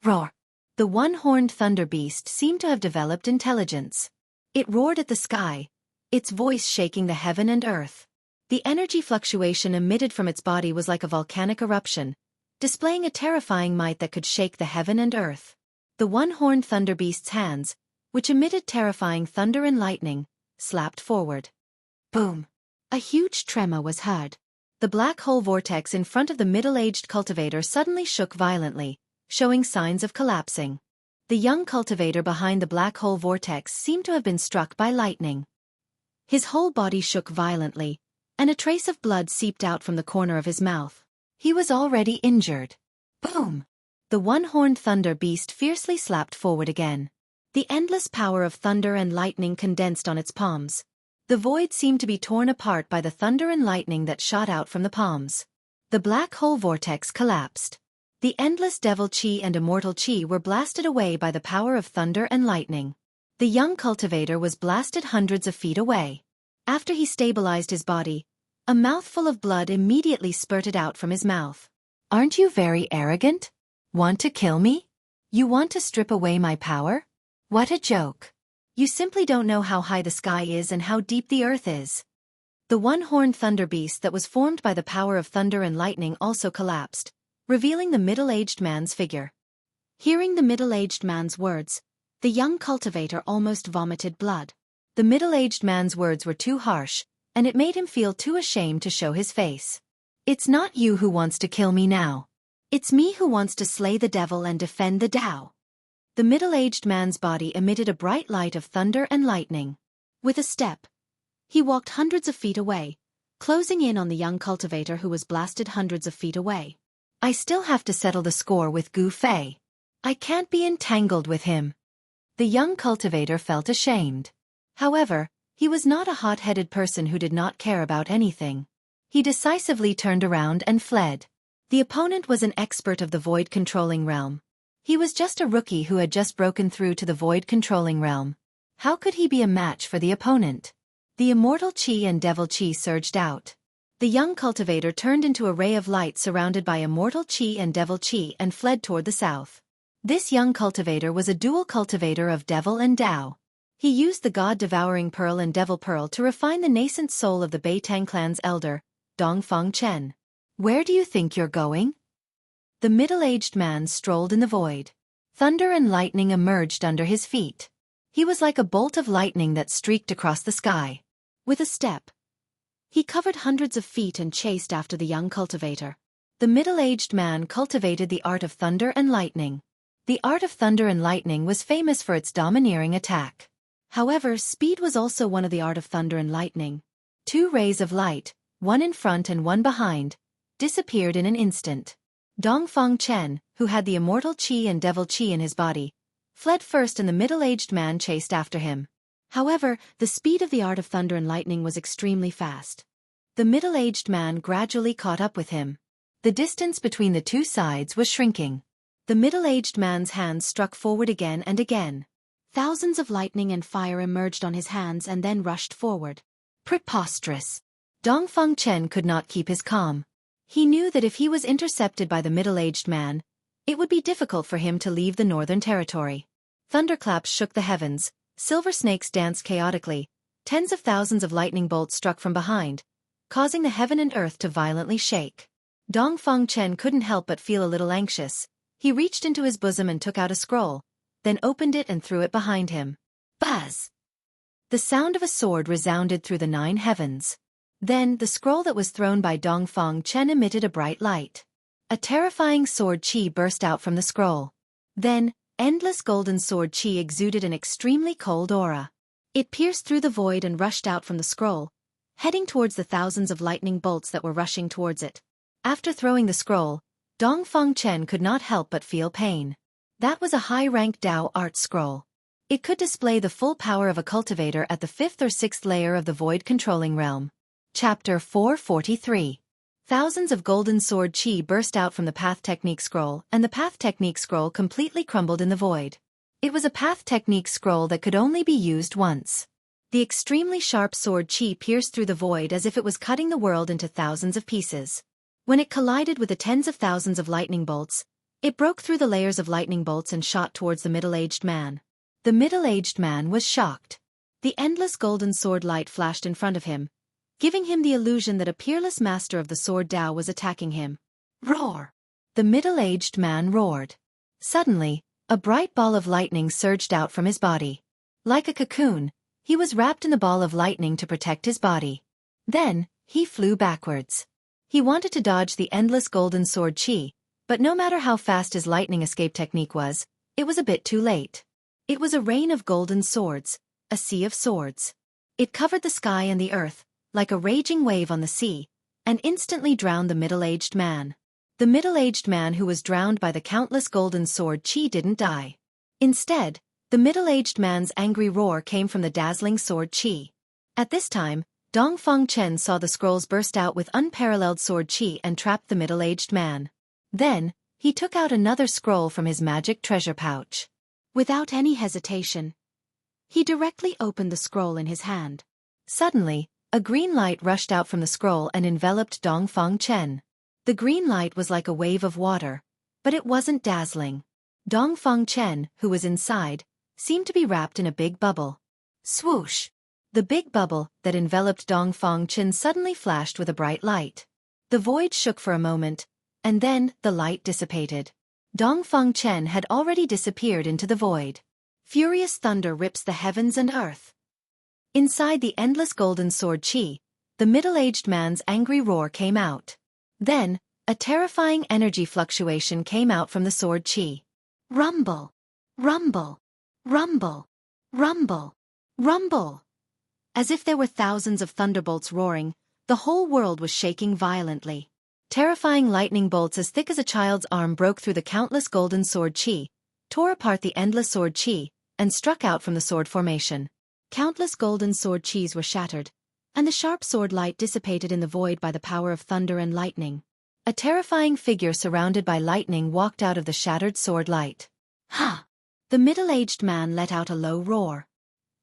Roar! The one-horned thunder beast seemed to have developed intelligence. It roared at the sky, its voice shaking the heaven and earth. The energy fluctuation emitted from its body was like a volcanic eruption, displaying a terrifying might that could shake the heaven and earth. The one-horned thunder beast's hands, which emitted terrifying thunder and lightning, slapped forward. Boom! A huge tremor was heard. The black hole vortex in front of the middle-aged cultivator suddenly shook violently, showing signs of collapsing. The young cultivator behind the black hole vortex seemed to have been struck by lightning. His whole body shook violently, and a trace of blood seeped out from the corner of his mouth. He was already injured. Boom! The one-horned thunder beast fiercely slapped forward again. The endless power of thunder and lightning condensed on its palms. The void seemed to be torn apart by the thunder and lightning that shot out from the palms. The black hole vortex collapsed. The endless devil chi and immortal chi were blasted away by the power of thunder and lightning. The young cultivator was blasted hundreds of feet away. After he stabilized his body, a mouthful of blood immediately spurted out from his mouth. "Aren't you very arrogant? Want to kill me? You want to strip away my power? What a joke. You simply don't know how high the sky is and how deep the earth is." The one-horned thunder beast that was formed by the power of thunder and lightning also collapsed, revealing the middle-aged man's figure. Hearing the middle-aged man's words, the young cultivator almost vomited blood. The middle-aged man's words were too harsh, and it made him feel too ashamed to show his face. "It's not you who wants to kill me now. It's me who wants to slay the devil and defend the Tao." The middle-aged man's body emitted a bright light of thunder and lightning. With a step, he walked hundreds of feet away, closing in on the young cultivator who was blasted hundreds of feet away. "I still have to settle the score with Gu Fei. I can't be entangled with him." The young cultivator felt ashamed. However, he was not a hot-headed person who did not care about anything. He decisively turned around and fled. The opponent was an expert of the void-controlling realm. He was just a rookie who had just broken through to the void-controlling realm. How could he be a match for the opponent? The immortal chi and devil chi surged out. The young cultivator turned into a ray of light surrounded by immortal chi and devil chi and fled toward the south. This young cultivator was a dual cultivator of devil and Tao. He used the god-devouring pearl and devil pearl to refine the nascent soul of the Beitang clan's elder, Dongfang Chen. "Where do you think you're going?" The middle-aged man strolled in the void. Thunder and lightning emerged under his feet. He was like a bolt of lightning that streaked across the sky. With a step, he covered hundreds of feet and chased after the young cultivator. The middle-aged man cultivated the art of thunder and lightning. The art of thunder and lightning was famous for its domineering attack. However, speed was also one of the art of thunder and lightning. Two rays of light, one in front and one behind, disappeared in an instant. Dongfang Chen, who had the immortal chi and devil chi in his body, fled first and the middle-aged man chased after him. However, the speed of the art of thunder and lightning was extremely fast. The middle-aged man gradually caught up with him. The distance between the two sides was shrinking. The middle-aged man's hands struck forward again and again. Thousands of lightning and fire emerged on his hands and then rushed forward. Preposterous! Dongfang Chen could not keep his calm. He knew that if he was intercepted by the middle-aged man, it would be difficult for him to leave the northern territory. Thunderclaps shook the heavens, silver snakes danced chaotically, tens of thousands of lightning bolts struck from behind, causing the heaven and earth to violently shake. Dongfang Chen couldn't help but feel a little anxious. He reached into his bosom and took out a scroll, then opened it and threw it behind him. Buzz! The sound of a sword resounded through the 9 heavens. Then, the scroll that was thrown by Dongfang Chen emitted a bright light. A terrifying sword chi burst out from the scroll. Then, endless golden sword chi exuded an extremely cold aura. It pierced through the void and rushed out from the scroll, heading towards the thousands of lightning bolts that were rushing towards it. After throwing the scroll, Dongfang Chen could not help but feel pain. That was a high-ranked Dao art scroll. It could display the full power of a cultivator at the 5th or 6th layer of the void-controlling realm. Chapter 443. Thousands of golden sword chi burst out from the Path Technique scroll, and the Path Technique scroll completely crumbled in the void. It was a Path Technique scroll that could only be used once. The extremely sharp sword chi pierced through the void as if it was cutting the world into thousands of pieces. When it collided with the tens of thousands of lightning bolts, it broke through the layers of lightning bolts and shot towards the middle-aged man. The middle-aged man was shocked. The endless golden sword light flashed in front of him, giving him the illusion that a peerless master of the sword Dao was attacking him. Roar! The middle-aged man roared. Suddenly, a bright ball of lightning surged out from his body. Like a cocoon, he was wrapped in the ball of lightning to protect his body. Then, he flew backwards. He wanted to dodge the endless golden sword chi, but no matter how fast his lightning escape technique was, it was a bit too late. It was a rain of golden swords, a sea of swords. It covered the sky and the earth, like a raging wave on the sea, and instantly drowned the middle-aged man. The middle-aged man who was drowned by the countless golden sword chi didn't die. Instead, the middle-aged man's angry roar came from the dazzling sword chi. At this time, Dongfang Chen saw the scrolls burst out with unparalleled sword chi and trapped the middle-aged man. Then, he took out another scroll from his magic treasure pouch. Without any hesitation, he directly opened the scroll in his hand. Suddenly, a green light rushed out from the scroll and enveloped Dongfang Chen. The green light was like a wave of water, but it wasn't dazzling. Dongfang Chen, who was inside, seemed to be wrapped in a big bubble. Swoosh! The big bubble that enveloped Dongfang Chen suddenly flashed with a bright light. The void shook for a moment, and then the light dissipated. Dongfang Chen had already disappeared into the void. Furious thunder rips the heavens and earth. Inside the endless golden sword chi, the middle-aged man's angry roar came out. Then, a terrifying energy fluctuation came out from the sword chi. Rumble! Rumble! Rumble! Rumble! Rumble! As if there were thousands of thunderbolts roaring, the whole world was shaking violently. Terrifying lightning bolts as thick as a child's arm broke through the countless golden sword chi, tore apart the endless sword chi, and struck out from the sword formation. Countless golden sword chis were shattered, and the sharp sword light dissipated in the void by the power of thunder and lightning. A terrifying figure surrounded by lightning walked out of the shattered sword light. Ha! The middle-aged man let out a low roar.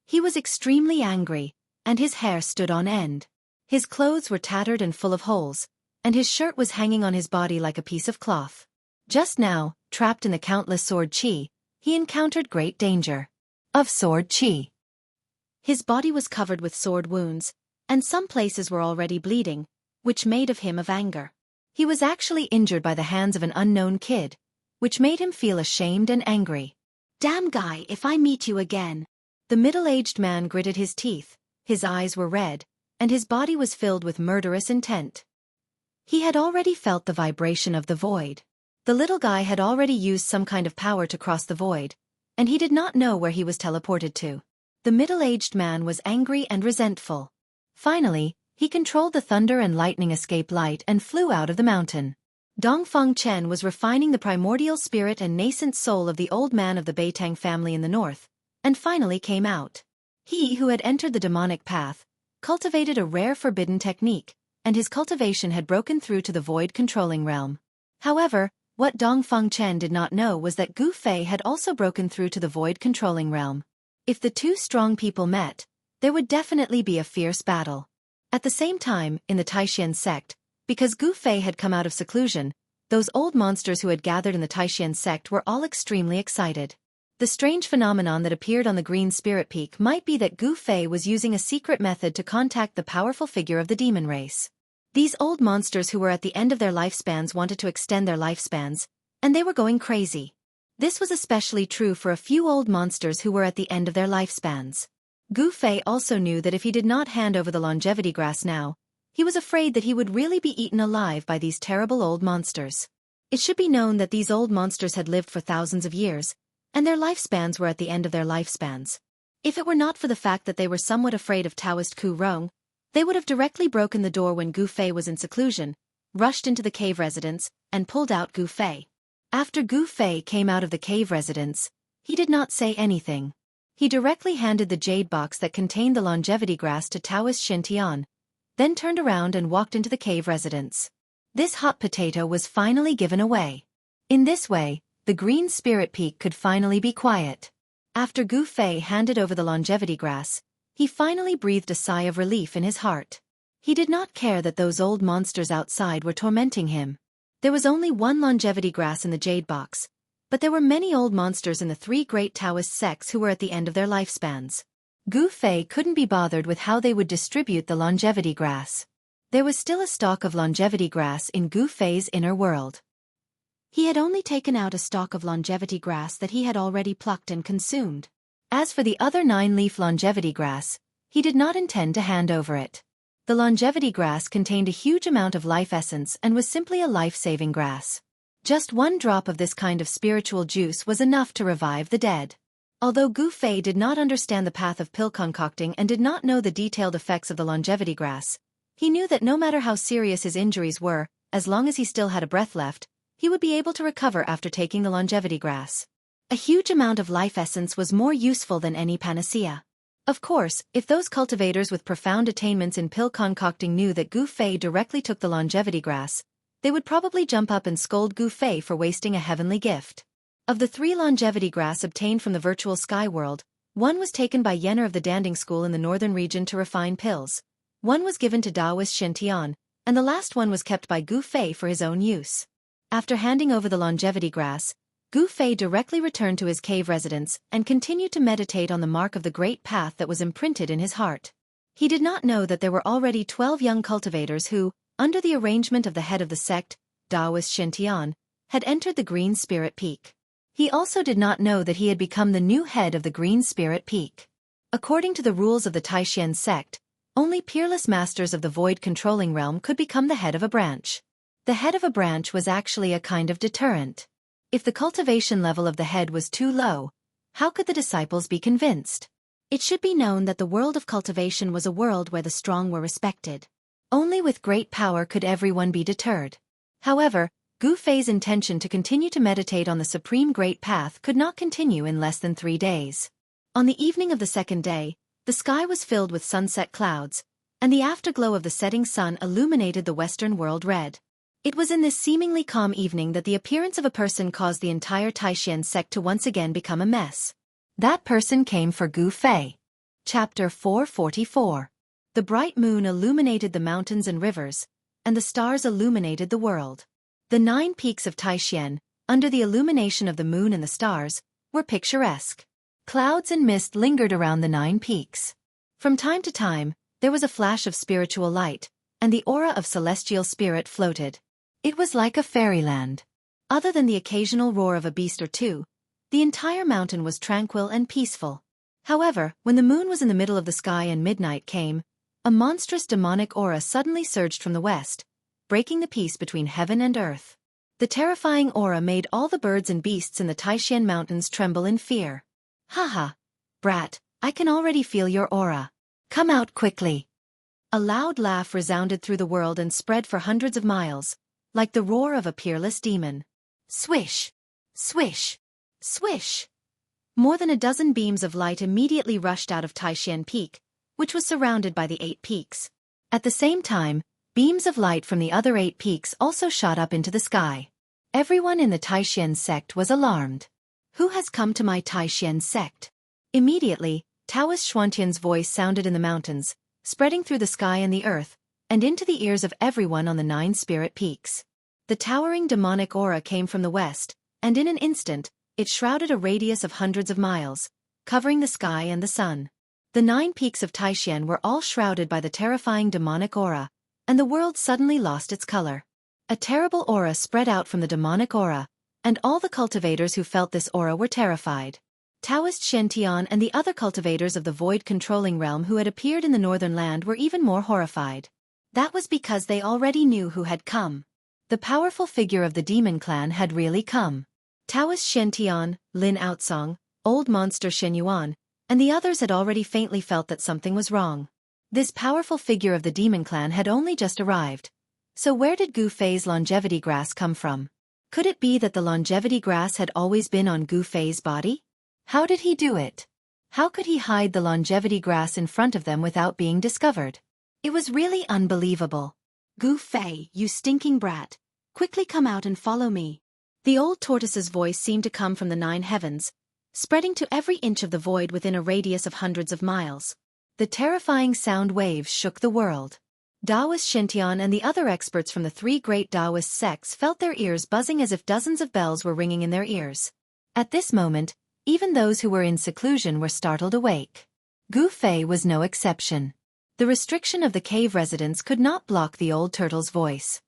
He was extremely angry, and his hair stood on end. His clothes were tattered and full of holes, and his shirt was hanging on his body like a piece of cloth. Just now, trapped in the countless sword chi, he encountered great danger. Of sword chi. His body was covered with sword wounds, and some places were already bleeding, which made of him of anger. He was actually injured by the hands of an unknown kid, which made him feel ashamed and angry. Damn guy, if I meet you again. The middle-aged man gritted his teeth, his eyes were red, and his body was filled with murderous intent. He had already felt the vibration of the void. The little guy had already used some kind of power to cross the void, and he did not know where he was teleported to. The middle-aged man was angry and resentful. Finally, he controlled the thunder and lightning escape light and flew out of the mountain. Dongfang Chen was refining the primordial spirit and nascent soul of the old man of the Beitang family in the north, and finally came out. He who had entered the demonic path, cultivated a rare forbidden technique, and his cultivation had broken through to the void controlling realm. However, what Dongfang Chen did not know was that Gu Fei had also broken through to the void controlling realm. If the two strong people met, there would definitely be a fierce battle. At the same time, in the Taishan sect, because Gu Fei had come out of seclusion, those old monsters who had gathered in the Taishan sect were all extremely excited. The strange phenomenon that appeared on the Green Spirit Peak might be that Gu Fei was using a secret method to contact the powerful figure of the demon race. These old monsters who were at the end of their lifespans wanted to extend their lifespans, and they were going crazy. This was especially true for a few old monsters who were at the end of their lifespans. Gu Fei also knew that if he did not hand over the longevity grass now, he was afraid that he would really be eaten alive by these terrible old monsters. It should be known that these old monsters had lived for thousands of years, and their lifespans were at the end of their lifespans. If it were not for the fact that they were somewhat afraid of Taoist Ku Rong, they would have directly broken the door when Gu Fei was in seclusion, rushed into the cave residence, and pulled out Gu Fei. After Gu Fei came out of the cave residence, he did not say anything. He directly handed the jade box that contained the longevity grass to Taoist Shintian, then turned around and walked into the cave residence. This hot potato was finally given away. In this way, the Green Spirit Peak could finally be quiet. After Gu Fei handed over the longevity grass, he finally breathed a sigh of relief in his heart. He did not care that those old monsters outside were tormenting him. There was only one longevity grass in the jade box, but there were many old monsters in the three great Taoist sects who were at the end of their lifespans. Gu Fei couldn't be bothered with how they would distribute the longevity grass. There was still a stalk of longevity grass in Gu Fei's inner world. He had only taken out a stalk of longevity grass that he had already plucked and consumed. As for the other 9-leaf longevity grass, he did not intend to hand over it. The The longevity grass contained a huge amount of life essence and was simply a life-saving grass. Just one drop of this kind of spiritual juice was enough to revive the dead. Although Gu Fei did not understand the path of pill concocting and did not know the detailed effects of the longevity grass, he knew that no matter how serious his injuries were, as long as he still had a breath left, he would be able to recover after taking the longevity grass. A huge amount of life essence was more useful than any panacea. Of course, if those cultivators with profound attainments in pill concocting knew that Gu Fei directly took the longevity grass, they would probably jump up and scold Gu Fei for wasting a heavenly gift. Of the 3 longevity grass obtained from the virtual sky world, one was taken by Yenner of the Danding School in the northern region to refine pills, one was given to Taoist Xianxia, and the last one was kept by Gu Fei for his own use. After handing over the longevity grass, Gu Fei directly returned to his cave residence and continued to meditate on the mark of the great path that was imprinted in his heart. He did not know that there were already 12 young cultivators who, under the arrangement of the head of the sect, Taoist Xianxia, had entered the Green Spirit Peak. He also did not know that he had become the new head of the Green Spirit Peak. According to the rules of the Taishan sect, only peerless masters of the void controlling realm could become the head of a branch. The head of a branch was actually a kind of deterrent. If the cultivation level of the head was too low, how could the disciples be convinced? It should be known that the world of cultivation was a world where the strong were respected. Only with great power could everyone be deterred. However, Gu Fei's intention to continue to meditate on the Supreme Great Path could not continue in less than 3 days. On the evening of the 2nd day, the sky was filled with sunset clouds, and the afterglow of the setting sun illuminated the western world red. It was in this seemingly calm evening that the appearance of a person caused the entire Taishan sect to once again become a mess. That person came for Gu Fei. Chapter 444. The bright moon illuminated the mountains and rivers, and the stars illuminated the world. The 9 peaks of Taishan, under the illumination of the moon and the stars, were picturesque. Clouds and mist lingered around the 9 peaks. From time to time, there was a flash of spiritual light, and the aura of celestial spirit floated. It was like a fairyland. Other than the occasional roar of a beast or two, the entire mountain was tranquil and peaceful. However, when the moon was in the middle of the sky and midnight came, a monstrous demonic aura suddenly surged from the west, breaking the peace between heaven and earth. The terrifying aura made all the birds and beasts in the Taishan mountains tremble in fear. Haha, brat, I can already feel your aura. Come out quickly. A loud laugh resounded through the world and spread for hundreds of miles, like the roar of a peerless demon. Swish! Swish! Swish! More than a dozen beams of light immediately rushed out of Taishan Peak, which was surrounded by the 8 peaks. At the same time, beams of light from the other 8 peaks also shot up into the sky. Everyone in the Taishan sect was alarmed. Who has come to my Taishan sect? Immediately, Taoist Xuantian's voice sounded in the mountains, spreading through the sky and the earth, and into the ears of everyone on the 9 spirit peaks. The towering demonic aura came from the west, and in an instant, it shrouded a radius of hundreds of miles, covering the sky and the sun. The 9 peaks of Taishan were all shrouded by the terrifying demonic aura, and the world suddenly lost its color. A terrible aura spread out from the demonic aura, and all the cultivators who felt this aura were terrified. Taoist Shen Tian and the other cultivators of the void-controlling realm who had appeared in the northern land were even more horrified. That was because they already knew who had come. The powerful figure of the demon clan had really come. Taoist Shen Tian, Lin Outsong, Old Monster Shen Yuan, and the others had already faintly felt that something was wrong. This powerful figure of the demon clan had only just arrived. So where did Gu Fei's longevity grass come from? Could it be that the longevity grass had always been on Gu Fei's body? How did he do it? How could he hide the longevity grass in front of them without being discovered? It was really unbelievable. Gu Fei, you stinking brat, quickly come out and follow me. The old tortoise's voice seemed to come from the 9 heavens, spreading to every inch of the void within a radius of hundreds of miles. The terrifying sound waves shook the world. Taoist Shintian and the other experts from the 3 great Taoist sects felt their ears buzzing as if dozens of bells were ringing in their ears. At this moment, even those who were in seclusion were startled awake. Gu Fei was no exception. The restriction of the cave residents could not block the old turtle's voice.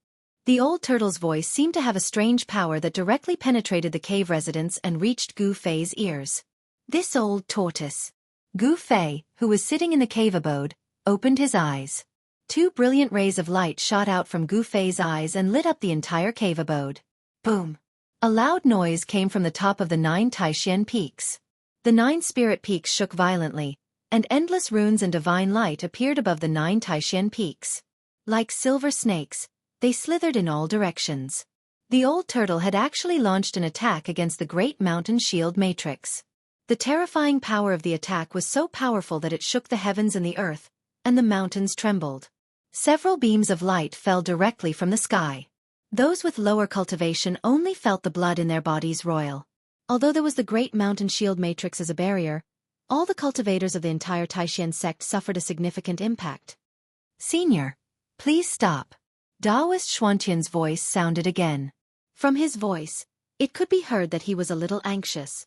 The old turtle's voice seemed to have a strange power that directly penetrated the cave residents and reached Gu Fei's ears. This old tortoise. Gu Fei, who was sitting in the cave abode, opened his eyes. Two brilliant rays of light shot out from Gu Fei's eyes and lit up the entire cave abode. Boom! A loud noise came from the top of the 9 Taishan peaks. The 9 spirit peaks shook violently, and endless runes and divine light appeared above the 9 Taishan peaks. Like silver snakes, they slithered in all directions. The old turtle had actually launched an attack against the great mountain shield matrix. The terrifying power of the attack was so powerful that it shook the heavens and the earth, and the mountains trembled. Several beams of light fell directly from the sky. Those with lower cultivation only felt the blood in their bodies roil. Although there was the great mountain shield matrix as a barrier, all the cultivators of the entire Taishan sect suffered a significant impact. "Senior, please stop." Taoist Xuantian's voice sounded again. From his voice, it could be heard that he was a little anxious.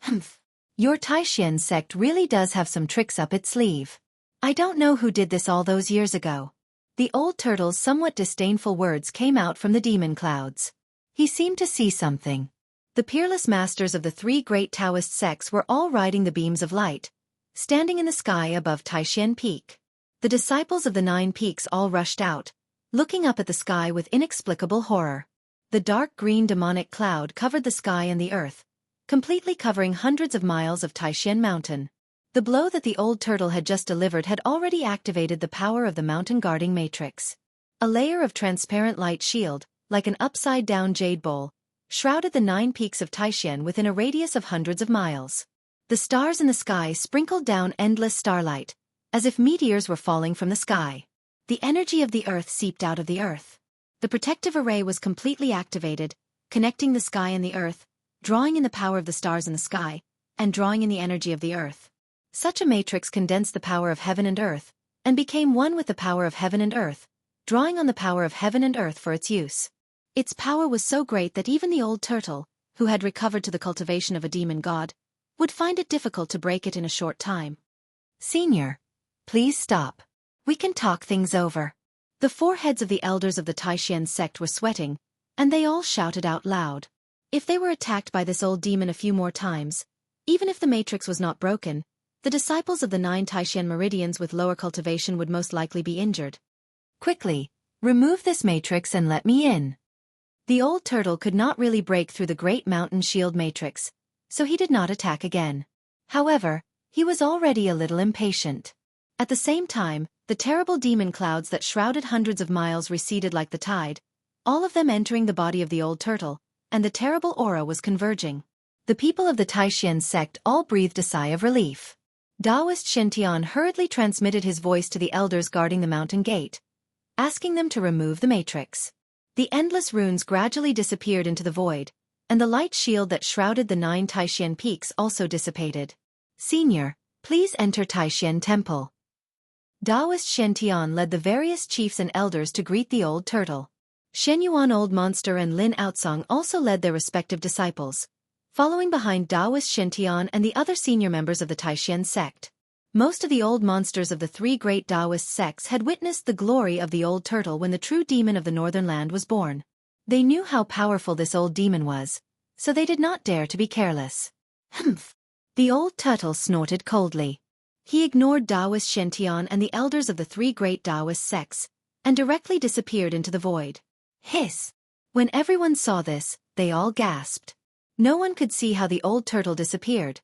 "Humph. Your Taishan sect really does have some tricks up its sleeve. I don't know who did this all those years ago." The old turtle's somewhat disdainful words came out from the demon clouds. He seemed to see something. The peerless masters of the 3 great Taoist sects were all riding the beams of light, standing in the sky above Taishan Peak. The disciples of the 9 peaks all rushed out, looking up at the sky with inexplicable horror. The dark green demonic cloud covered the sky and the earth, completely covering hundreds of miles of Taishan Mountain. The blow that the old turtle had just delivered had already activated the power of the mountain guarding matrix. A layer of transparent light shield, like an upside-down jade bowl, shrouded the 9 peaks of Taishan within a radius of hundreds of miles. The stars in the sky sprinkled down endless starlight, as if meteors were falling from the sky. The energy of the earth seeped out of the earth. The protective array was completely activated, connecting the sky and the earth, drawing in the power of the stars in the sky, and drawing in the energy of the earth. Such a matrix condensed the power of heaven and earth, and became one with the power of heaven and earth, drawing on the power of heaven and earth for its use. Its power was so great that even the old turtle, who had recovered to the cultivation of a demon god, would find it difficult to break it in a short time. "Senior, please stop. We can talk things over." The foreheads of the elders of the Taishan sect were sweating, and they all shouted out loud. If they were attacked by this old demon a few more times, even if the matrix was not broken, the disciples of the 9 Taishan meridians with lower cultivation would most likely be injured. "Quickly, remove this matrix and let me in." The old turtle could not really break through the great mountain shield matrix, so he did not attack again. However, he was already a little impatient. At the same time, the terrible demon clouds that shrouded hundreds of miles receded like the tide, all of them entering the body of the old turtle, and the terrible aura was converging. The people of the Taishan sect all breathed a sigh of relief. Taoist Xianxia hurriedly transmitted his voice to the elders guarding the mountain gate, asking them to remove the matrix. The endless runes gradually disappeared into the void, and the light shield that shrouded the 9 Taishan peaks also dissipated. "Senior, please enter Taishan Temple." Taoist Xianxia led the various chiefs and elders to greet the old turtle. Shenyuan Old Monster and Lin Outsong also led their respective disciples, following behind Taoist Xianxia and the other senior members of the Taishan sect. Most of the old monsters of the 3 great Taoist sects had witnessed the glory of the old turtle when the true demon of the northern land was born. They knew how powerful this old demon was, so they did not dare to be careless. "Humph!" The old turtle snorted coldly. He ignored Taoist Xianxia and the elders of the 3 great Taoist sects, and directly disappeared into the void. Hiss! When everyone saw this, they all gasped. No one could see how the old turtle disappeared.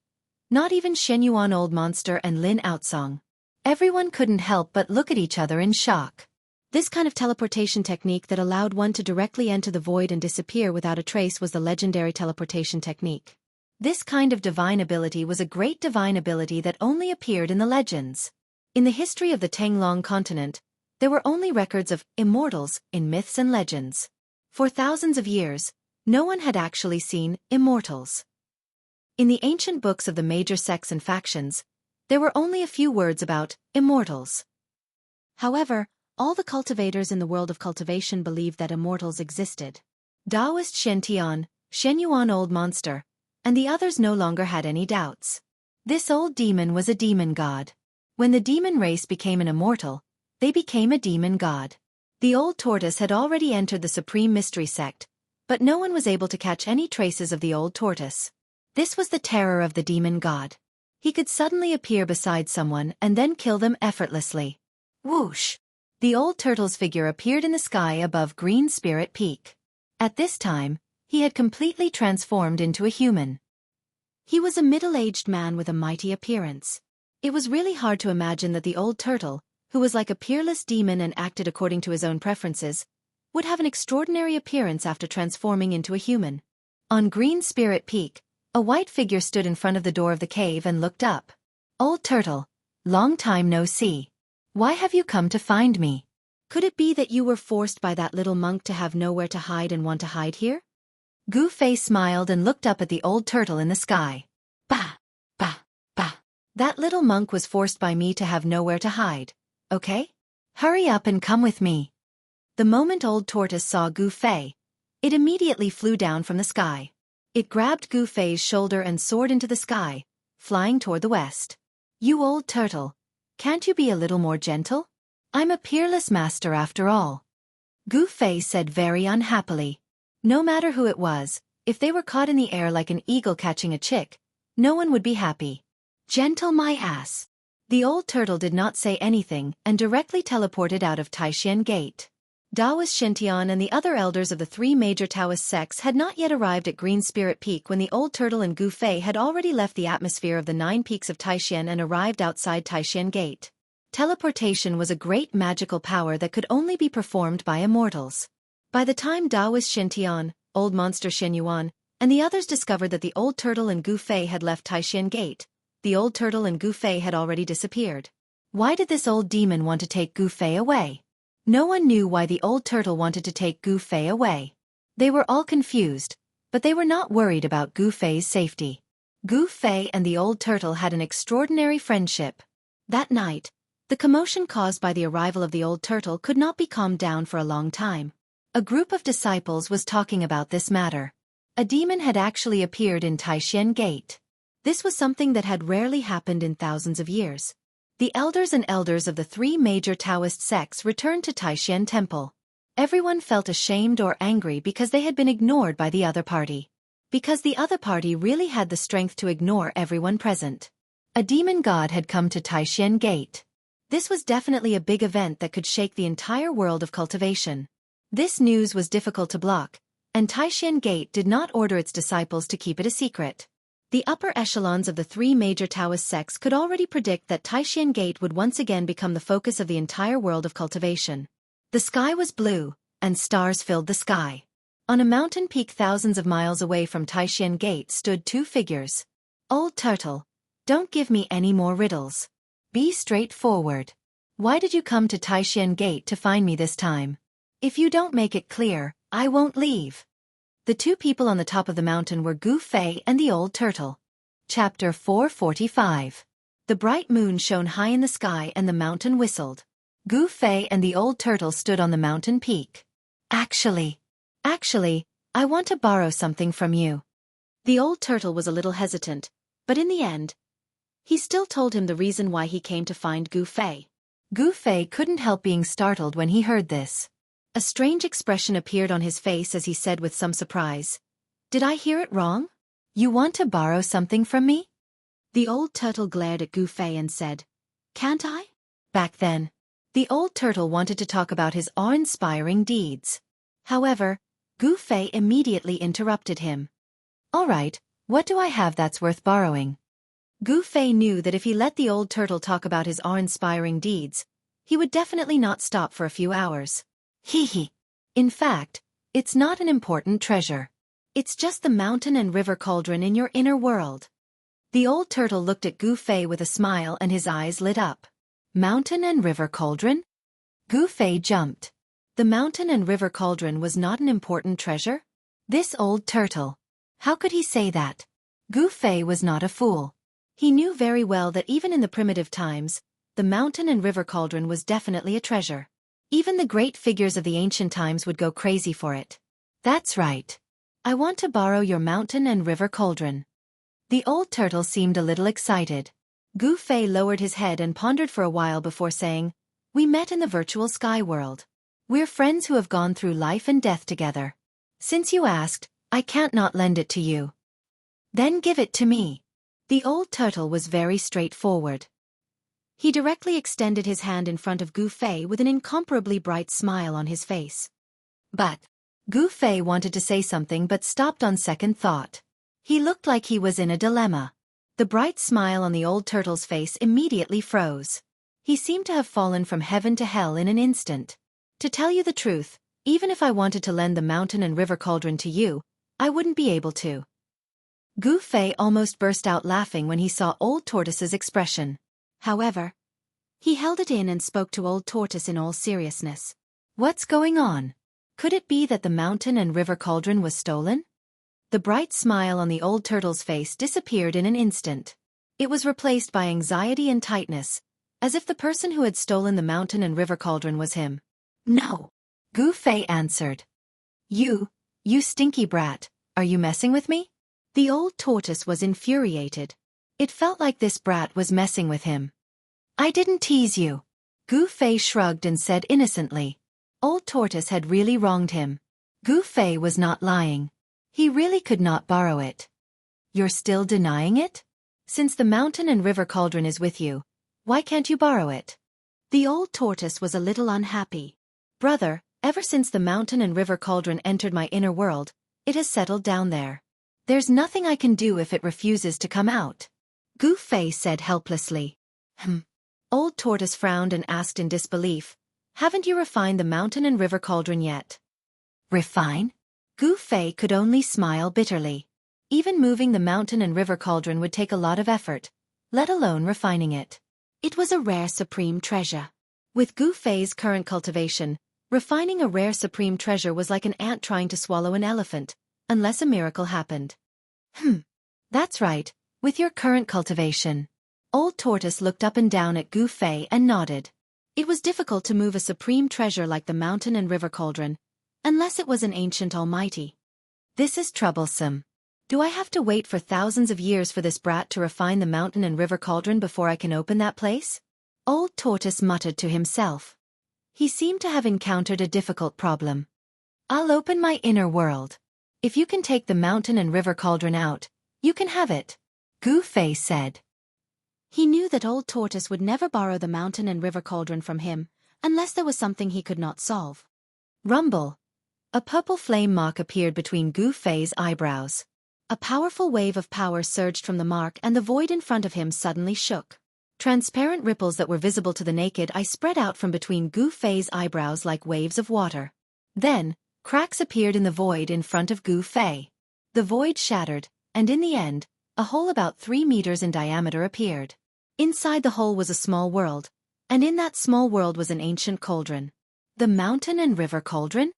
Not even Shenyuan Old Monster and Lin Outsong. Everyone couldn't help but look at each other in shock. This kind of teleportation technique that allowed one to directly enter the void and disappear without a trace was the legendary teleportation technique. This kind of divine ability was a great divine ability that only appeared in the legends. In the history of the Tenglong continent, there were only records of immortals in myths and legends. For thousands of years, no one had actually seen immortals. In the ancient books of the major sects and factions, there were only a few words about immortals. However, all the cultivators in the world of cultivation believed that immortals existed. Taoist Xianxia, Shenyuan Old Monster, and the others no longer had any doubts. This old demon was a demon god. When the demon race became an immortal, they became a demon god. The old tortoise had already entered the Supreme Mystery sect, but no one was able to catch any traces of the old tortoise. This was the terror of the demon god. He could suddenly appear beside someone and then kill them effortlessly. Whoosh! The old turtle's figure appeared in the sky above Green Spirit Peak. At this time, he had completely transformed into a human. He was a middle-aged man with a mighty appearance. It was really hard to imagine that the old turtle, who was like a peerless demon and acted according to his own preferences, would have an extraordinary appearance after transforming into a human. On Green Spirit Peak, a white figure stood in front of the door of the cave and looked up. "Old turtle, long time no see. Why have you come to find me? Could it be that you were forced by that little monk to have nowhere to hide and want to hide here?" Gu Fei smiled and looked up at the old turtle in the sky. "Bah, bah, bah. That little monk was forced by me to have nowhere to hide, okay? Hurry up and come with me." The moment Old Tortoise saw Gu Fei, it immediately flew down from the sky. It grabbed Gu Fei's shoulder and soared into the sky, flying toward the west. "You old turtle, can't you be a little more gentle? I'm a peerless master after all." Gu Fei said very unhappily. No matter who it was, if they were caught in the air like an eagle catching a chick, no one would be happy. "Gentle my ass." The old turtle did not say anything and directly teleported out of Taishan Gate. Taoist Shintian and the other elders of the three major Taoist sects had not yet arrived at Green Spirit Peak when the old turtle and Gu Fei had already left the atmosphere of the 9 peaks of Taishan and arrived outside Taishan Gate. Teleportation was a great magical power that could only be performed by immortals. By the time Taoist Shintian, Old Monster Xianyuan, and the others discovered that the old turtle and Gu Fei had left Taishan Gate, the old turtle and Gu Fei had already disappeared. Why did this old demon want to take Gu Fei away? No one knew why the old turtle wanted to take Gu Fei away. They were all confused, but they were not worried about Gu Fei's safety. Gu Fei and the old turtle had an extraordinary friendship. That night, the commotion caused by the arrival of the old turtle could not be calmed down for a long time. A group of disciples was talking about this matter. A demon had actually appeared in Taishan Gate. This was something that had rarely happened in thousands of years. The elders and elders of the three major Taoist sects returned to Taishan Temple. Everyone felt ashamed or angry because they had been ignored by the other party. Because the other party really had the strength to ignore everyone present. A demon god had come to Taishan Gate. This was definitely a big event that could shake the entire world of cultivation. This news was difficult to block, and Taishan Gate did not order its disciples to keep it a secret. The upper echelons of the three major Taoist sects could already predict that Taishan Gate would once again become the focus of the entire world of cultivation. The sky was blue, and stars filled the sky. On a mountain peak thousands of miles away from Taishan Gate stood 2 figures. "Old turtle, don't give me any more riddles. Be straightforward. Why did you come to Taishan Gate to find me this time? If you don't make it clear, I won't leave." The 2 people on the top of the mountain were Gu Fei and the old turtle. Chapter 445. The bright moon shone high in the sky and the mountain whistled. Gu Fei and the old turtle stood on the mountain peak. Actually, I want to borrow something from you." The old turtle was a little hesitant, but in the end, he still told him the reason why he came to find Gu Fei. Gu Fei couldn't help being startled when he heard this. A strange expression appeared on his face as he said with some surprise, "Did I hear it wrong? You want to borrow something from me?" The old turtle glared at Gu Fei and said, "Can't I?" Back then, the old turtle wanted to talk about his awe-inspiring deeds. However, Gu Fei immediately interrupted him. "All right, what do I have that's worth borrowing?" Gu Fei knew that if he let the old turtle talk about his awe-inspiring deeds, he would definitely not stop for a few hours. Hee. In fact, it's not an important treasure. It's just the mountain and river cauldron in your inner world. The old turtle looked at Gu Fei with a smile and his eyes lit up. Mountain and river cauldron? Gu Fei jumped. The mountain and river cauldron was not an important treasure? This old turtle. How could he say that? Gu Fei was not a fool. He knew very well that even in the primitive times, the mountain and river cauldron was definitely a treasure. Even the great figures of the ancient times would go crazy for it. "That's right. I want to borrow your mountain and river cauldron." The old turtle seemed a little excited. Gu Fei lowered his head and pondered for a while before saying, "We met in the virtual sky world. We're friends who have gone through life and death together. Since you asked, I can't not lend it to you." "Then give it to me." The old turtle was very straightforward. He directly extended his hand in front of Gu Fei with an incomparably bright smile on his face. But Gu Fei wanted to say something but stopped on second thought. He looked like he was in a dilemma. The bright smile on the old turtle's face immediately froze. He seemed to have fallen from heaven to hell in an instant. To tell you the truth, even if I wanted to lend the mountain and river cauldron to you, I wouldn't be able to. Gu Fei almost burst out laughing when he saw Old Tortoise's expression. However, he held it in and spoke to Old Tortoise in all seriousness. What's going on? Could it be that the mountain and river cauldron was stolen? The bright smile on the old turtle's face disappeared in an instant. It was replaced by anxiety and tightness, as if the person who had stolen the mountain and river cauldron was him. No, Gu Fei answered. You stinky brat, are you messing with me? The old tortoise was infuriated. It felt like this brat was messing with him. I didn't tease you. Gu Fei shrugged and said innocently. Old Tortoise had really wronged him. Gu Fei was not lying. He really could not borrow it. You're still denying it? Since the mountain and river cauldron is with you, why can't you borrow it? The old tortoise was a little unhappy. Brother, ever since the mountain and river cauldron entered my inner world, it has settled down there. There's nothing I can do if it refuses to come out. Gu Fei said helplessly. Old Tortoise frowned and asked in disbelief, haven't you refined the mountain and river cauldron yet? Refine? Gu Fei could only smile bitterly. Even moving the mountain and river cauldron would take a lot of effort, let alone refining it. It was a rare supreme treasure. With Gu Fei's current cultivation, refining a rare supreme treasure was like an ant trying to swallow an elephant, unless a miracle happened. That's right, with your current cultivation. Old Tortoise looked up and down at Gu Fei and nodded. It was difficult to move a supreme treasure like the mountain and river cauldron, unless it was an ancient almighty. This is troublesome. Do I have to wait for thousands of years for this brat to refine the mountain and river cauldron before I can open that place? Old Tortoise muttered to himself. He seemed to have encountered a difficult problem. I'll open my inner world. If you can take the mountain and river cauldron out, you can have it, Gu Fei said. He knew that Old Tortoise would never borrow the mountain and river cauldron from him, unless there was something he could not solve. Rumble. A purple flame mark appeared between Gu Fei's eyebrows. A powerful wave of power surged from the mark and the void in front of him suddenly shook. Transparent ripples that were visible to the naked eye spread out from between Gu Fei's eyebrows like waves of water. Then, cracks appeared in the void in front of Gu Fei. The void shattered, and in the end, a hole about 3 meters in diameter appeared. Inside the hole was a small world, and in that small world was an ancient cauldron. The mountain and river cauldron?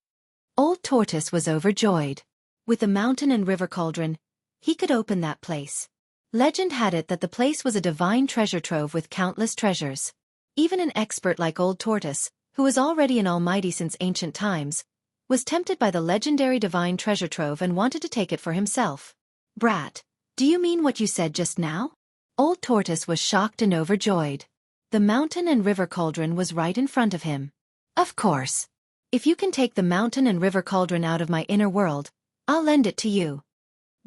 Old Tortoise was overjoyed. With the mountain and river cauldron, he could open that place. Legend had it that the place was a divine treasure trove with countless treasures. Even an expert like Old Tortoise, who was already an almighty since ancient times, was tempted by the legendary divine treasure trove and wanted to take it for himself. Brat, do you mean what you said just now? Old Tortoise was shocked and overjoyed. The mountain and river cauldron was right in front of him. Of course. If you can take the mountain and river cauldron out of my inner world, I'll lend it to you,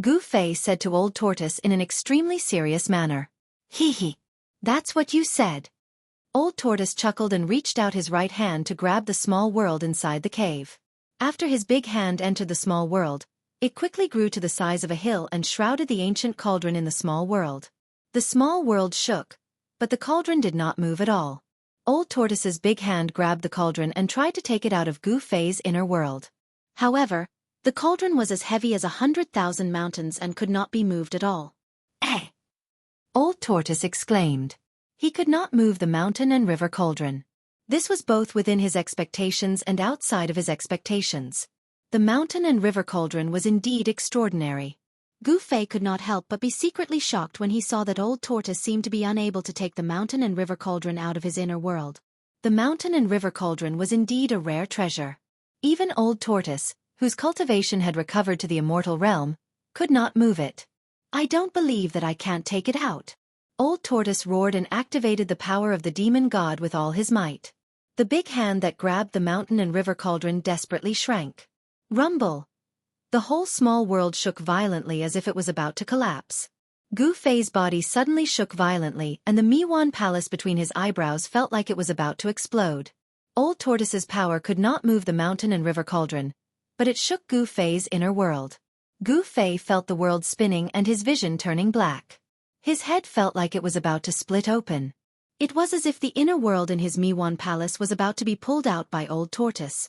Gu Fei said to Old Tortoise in an extremely serious manner. Hee. That's what you said. Old Tortoise chuckled and reached out his right hand to grab the small world inside the cave. After his big hand entered the small world, it quickly grew to the size of a hill and shrouded the ancient cauldron in the small world. The small world shook, but the cauldron did not move at all. Old Tortoise's big hand grabbed the cauldron and tried to take it out of Gu Fei's inner world. However, the cauldron was as heavy as 100,000 mountains and could not be moved at all. Eh! Old Tortoise exclaimed. He could not move the mountain and river cauldron. This was both within his expectations and outside of his expectations. The mountain and river cauldron was indeed extraordinary. Gu Fei could not help but be secretly shocked when he saw that Old Tortoise seemed to be unable to take the mountain and river cauldron out of his inner world. The mountain and river cauldron was indeed a rare treasure. Even Old Tortoise, whose cultivation had recovered to the immortal realm, could not move it. I don't believe that I can't take it out. Old Tortoise roared and activated the power of the demon god with all his might. The big hand that grabbed the mountain and river cauldron desperately shrank. Rumble! The whole small world shook violently as if it was about to collapse. Gu Fei's body suddenly shook violently and the Miwan palace between his eyebrows felt like it was about to explode. Old Tortoise's power could not move the mountain and river cauldron, but it shook Gu Fei's inner world. Gu Fei felt the world spinning and his vision turning black. His head felt like it was about to split open. It was as if the inner world in his Miwan palace was about to be pulled out by Old Tortoise.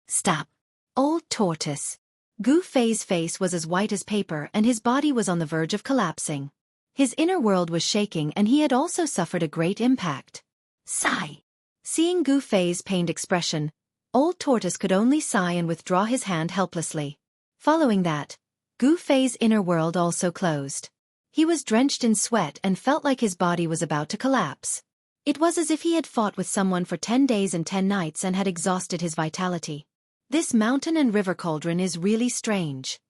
Stop! Old Tortoise! Gu Fei's face was as white as paper and his body was on the verge of collapsing. His inner world was shaking and he had also suffered a great impact. Sigh! Seeing Gu Fei's pained expression, Old Tortoise could only sigh and withdraw his hand helplessly. Following that, Gu Fei's inner world also closed. He was drenched in sweat and felt like his body was about to collapse. It was as if he had fought with someone for 10 days and 10 nights and had exhausted his vitality. This mountain and river cauldron is really strange.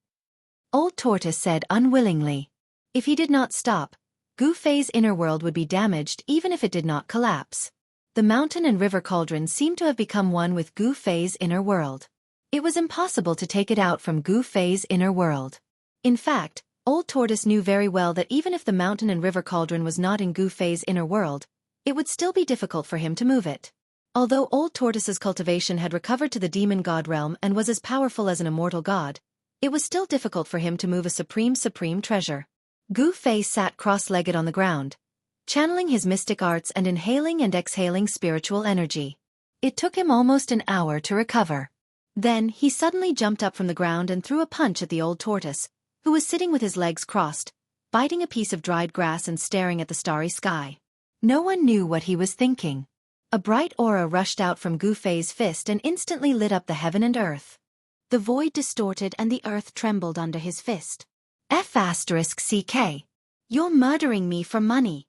Old Tortoise said unwillingly. If he did not stop, Gu Fei's inner world would be damaged even if it did not collapse. The mountain and river cauldron seemed to have become one with Gu Fei's inner world. It was impossible to take it out from Gu Fei's inner world. In fact, Old Tortoise knew very well that even if the mountain and river cauldron was not in Gu Fei's inner world, it would still be difficult for him to move it. Although Old Tortoise's cultivation had recovered to the demon god realm and was as powerful as an immortal god, it was still difficult for him to move a supreme treasure. Gu Fei sat cross-legged on the ground, channeling his mystic arts and inhaling and exhaling spiritual energy. It took him almost an hour to recover. Then he suddenly jumped up from the ground and threw a punch at the Old Tortoise, who was sitting with his legs crossed, biting a piece of dried grass and staring at the starry sky. No one knew what he was thinking. A bright aura rushed out from Gu Fei's fist and instantly lit up the heaven and earth. The void distorted and the earth trembled under his fist. F***CK. You're murdering me for money.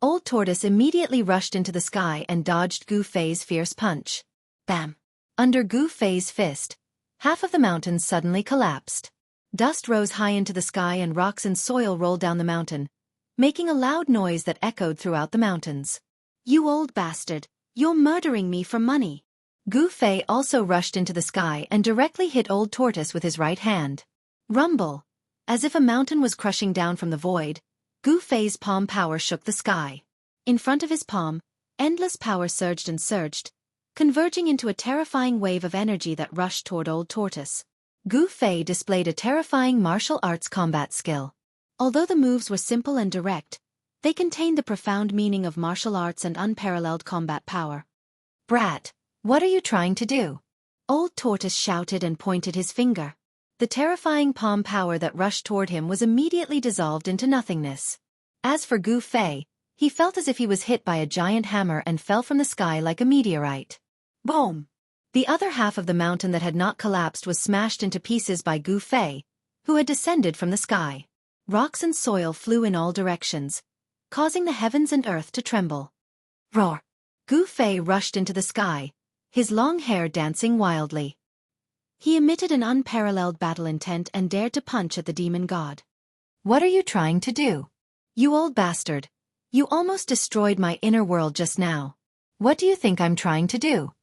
Old Tortoise immediately rushed into the sky and dodged Gu Fei's fierce punch. Bam! Under Gu Fei's fist, half of the mountains suddenly collapsed. Dust rose high into the sky and rocks and soil rolled down the mountain, making a loud noise that echoed throughout the mountains. You old bastard, you're murdering me for money. Gu Fei also rushed into the sky and directly hit Old Tortoise with his right hand. Rumble! As if a mountain was crushing down from the void, Gu Fei's palm power shook the sky. In front of his palm, endless power surged and surged, converging into a terrifying wave of energy that rushed toward Old Tortoise. Gu Fei displayed a terrifying martial arts combat skill. Although the moves were simple and direct, they contained the profound meaning of martial arts and unparalleled combat power. Brat, what are you trying to do? Old Tortoise shouted and pointed his finger. The terrifying palm power that rushed toward him was immediately dissolved into nothingness. As for Gu Fei, he felt as if he was hit by a giant hammer and fell from the sky like a meteorite. Boom! The other half of the mountain that had not collapsed was smashed into pieces by Gu Fei, who had descended from the sky. Rocks and soil flew in all directions, causing the heavens and earth to tremble. Roar! Gu Fei rushed into the sky, his long hair dancing wildly. He emitted an unparalleled battle intent and dared to punch at the demon god. What are you trying to do? You old bastard! You almost destroyed my inner world just now. What do you think I'm trying to do?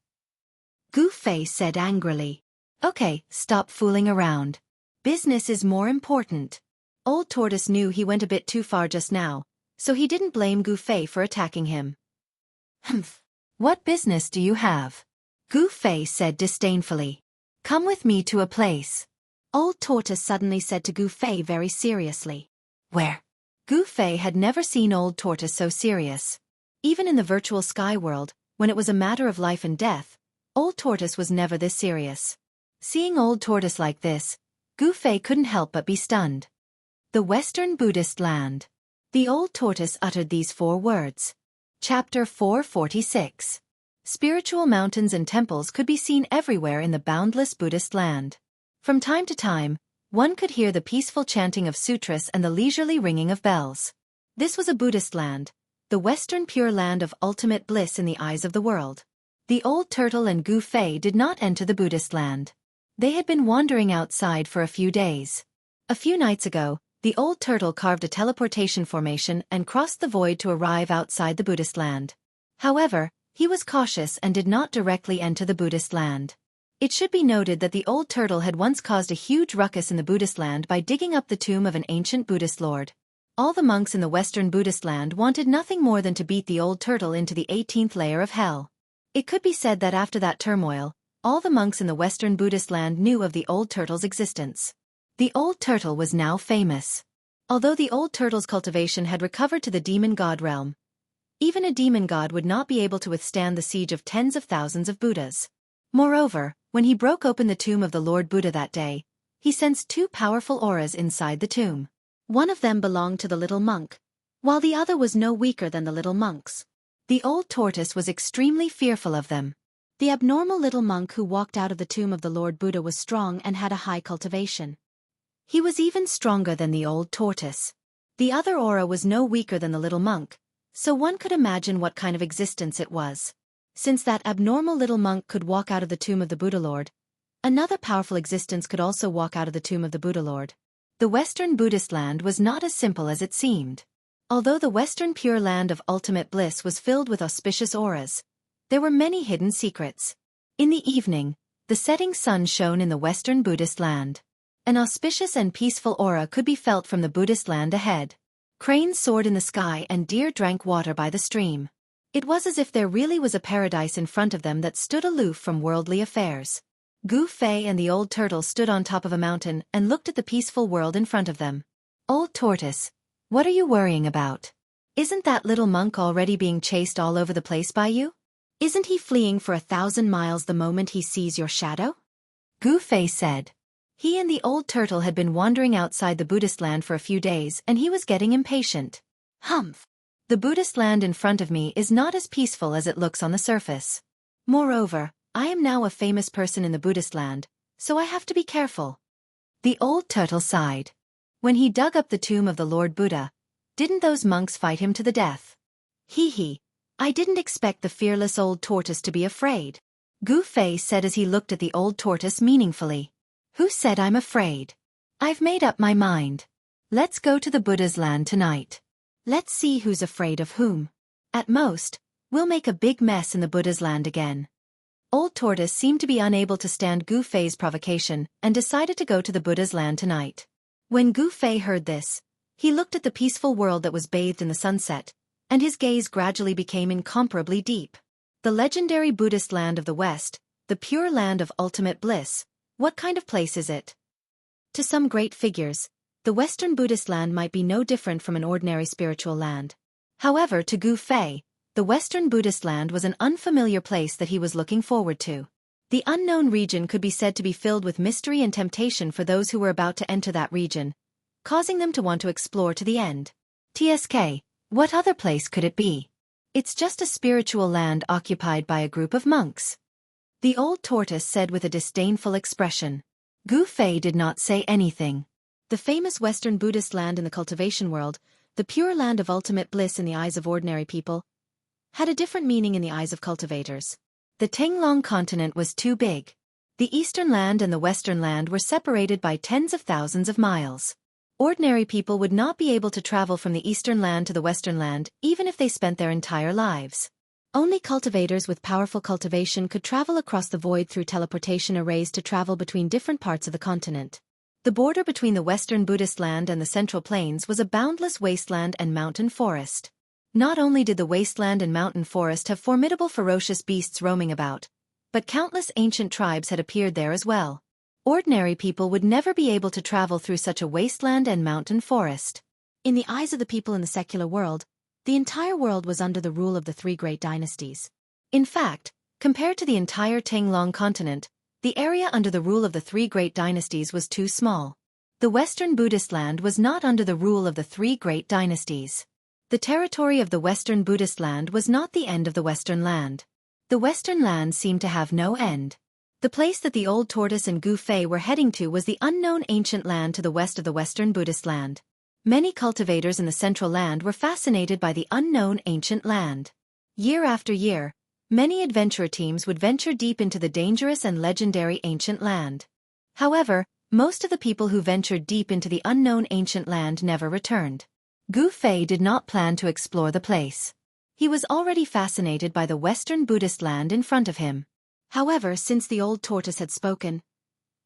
Gu Fei said angrily. Okay, stop fooling around. Business is more important. Old Tortoise knew he went a bit too far just now, so he didn't blame Gu Fei for attacking him. Humph! What business do you have? Gu Fei said disdainfully. Come with me to a place. Old Tortoise suddenly said to Gu Fei very seriously. Where? Gu Fei had never seen Old Tortoise so serious. Even in the virtual sky world, when it was a matter of life and death, Old Tortoise was never this serious. Seeing Old Tortoise like this, Gu Fei couldn't help but be stunned. The Western Buddhist Land. The Old Tortoise uttered these 4 words. Chapter 446. Spiritual mountains and temples could be seen everywhere in the boundless Buddhist land. From time to time, one could hear the peaceful chanting of sutras and the leisurely ringing of bells. This was a Buddhist land, the Western Pure Land of ultimate bliss in the eyes of the world. The old turtle and Gu Fei did not enter the Buddhist land. They had been wandering outside for a few days. A few nights ago, the old turtle carved a teleportation formation and crossed the void to arrive outside the Buddhist land. However, he was cautious and did not directly enter the Buddhist land. It should be noted that the old turtle had once caused a huge ruckus in the Buddhist land by digging up the tomb of an ancient Buddhist lord. All the monks in the Western Buddhist land wanted nothing more than to beat the old turtle into the 18th layer of hell. It could be said that after that turmoil, all the monks in the Western Buddhist land knew of the old turtle's existence. The old turtle was now famous. Although the old turtle's cultivation had recovered to the demon god realm, even a demon god would not be able to withstand the siege of tens of thousands of Buddhas. Moreover, when he broke open the tomb of the Lord Buddha that day, he sensed two powerful auras inside the tomb. One of them belonged to the little monk, while the other was no weaker than the little monks. The old tortoise was extremely fearful of them. The abnormal little monk who walked out of the tomb of the Lord Buddha was strong and had a high cultivation. He was even stronger than the old tortoise. The other aura was no weaker than the little monk, so one could imagine what kind of existence it was. Since that abnormal little monk could walk out of the tomb of the Buddha Lord, another powerful existence could also walk out of the tomb of the Buddha Lord. The Western Buddhist land was not as simple as it seemed. Although the Western Pure Land of ultimate bliss was filled with auspicious auras, there were many hidden secrets. In the evening, the setting sun shone in the Western Buddhist land. An auspicious and peaceful aura could be felt from the Buddhist land ahead. Cranes soared in the sky and deer drank water by the stream. It was as if there really was a paradise in front of them that stood aloof from worldly affairs. Gu Fei and the old turtle stood on top of a mountain and looked at the peaceful world in front of them. Old tortoise, what are you worrying about? Isn't that little monk already being chased all over the place by you? Isn't he fleeing for 1,000 miles the moment he sees your shadow? Gu Fei said. He and the old turtle had been wandering outside the Buddhist land for a few days and he was getting impatient. Humph! The Buddhist land in front of me is not as peaceful as it looks on the surface. Moreover, I am now a famous person in the Buddhist land, so I have to be careful. The old turtle sighed. When he dug up the tomb of the Lord Buddha, didn't those monks fight him to the death? Hee, I didn't expect the fearless old tortoise to be afraid. Gu Fei said as he looked at the old tortoise meaningfully. Who said I'm afraid? I've made up my mind. Let's go to the Buddha's land tonight. Let's see who's afraid of whom. At most, we'll make a big mess in the Buddha's land again. Old Tortoise seemed to be unable to stand Gu Fei's provocation and decided to go to the Buddha's land tonight. When Gu Fei heard this, he looked at the peaceful world that was bathed in the sunset, and his gaze gradually became incomparably deep. The legendary Buddhist land of the West, the pure land of ultimate bliss. What kind of place is it? To some great figures, the Western Buddhist land might be no different from an ordinary spiritual land. However, to Gu Fei, the Western Buddhist land was an unfamiliar place that he was looking forward to. The unknown region could be said to be filled with mystery and temptation for those who were about to enter that region, causing them to want to explore to the end. TSK, what other place could it be? It's just a spiritual land occupied by a group of monks. The old tortoise said with a disdainful expression. Gu Fei did not say anything. The famous Western Buddhist land in the cultivation world, the pure land of ultimate bliss in the eyes of ordinary people, had a different meaning in the eyes of cultivators. The Tenglong continent was too big. The eastern land and the western land were separated by tens of thousands of miles. Ordinary people would not be able to travel from the eastern land to the western land even if they spent their entire lives. Only cultivators with powerful cultivation could travel across the void through teleportation arrays to travel between different parts of the continent. The border between the Western Buddhist land and the Central Plains was a boundless wasteland and mountain forest. Not only did the wasteland and mountain forest have formidable ferocious beasts roaming about, but countless ancient tribes had appeared there as well. Ordinary people would never be able to travel through such a wasteland and mountain forest. In the eyes of the people in the secular world, the entire world was under the rule of the three great dynasties. In fact, compared to the entire Tenglong continent, the area under the rule of the three great dynasties was too small. The Western Buddhist land was not under the rule of the three great dynasties. The territory of the Western Buddhist land was not the end of the Western land. The Western land seemed to have no end. The place that the old tortoise and Gu Fei were heading to was the unknown ancient land to the west of the Western Buddhist land. Many cultivators in the central land were fascinated by the unknown ancient land. Year after year, many adventurer teams would venture deep into the dangerous and legendary ancient land. However, most of the people who ventured deep into the unknown ancient land never returned. Gu Fei did not plan to explore the place. He was already fascinated by the Western Buddhist land in front of him. However, since the old tortoise had spoken,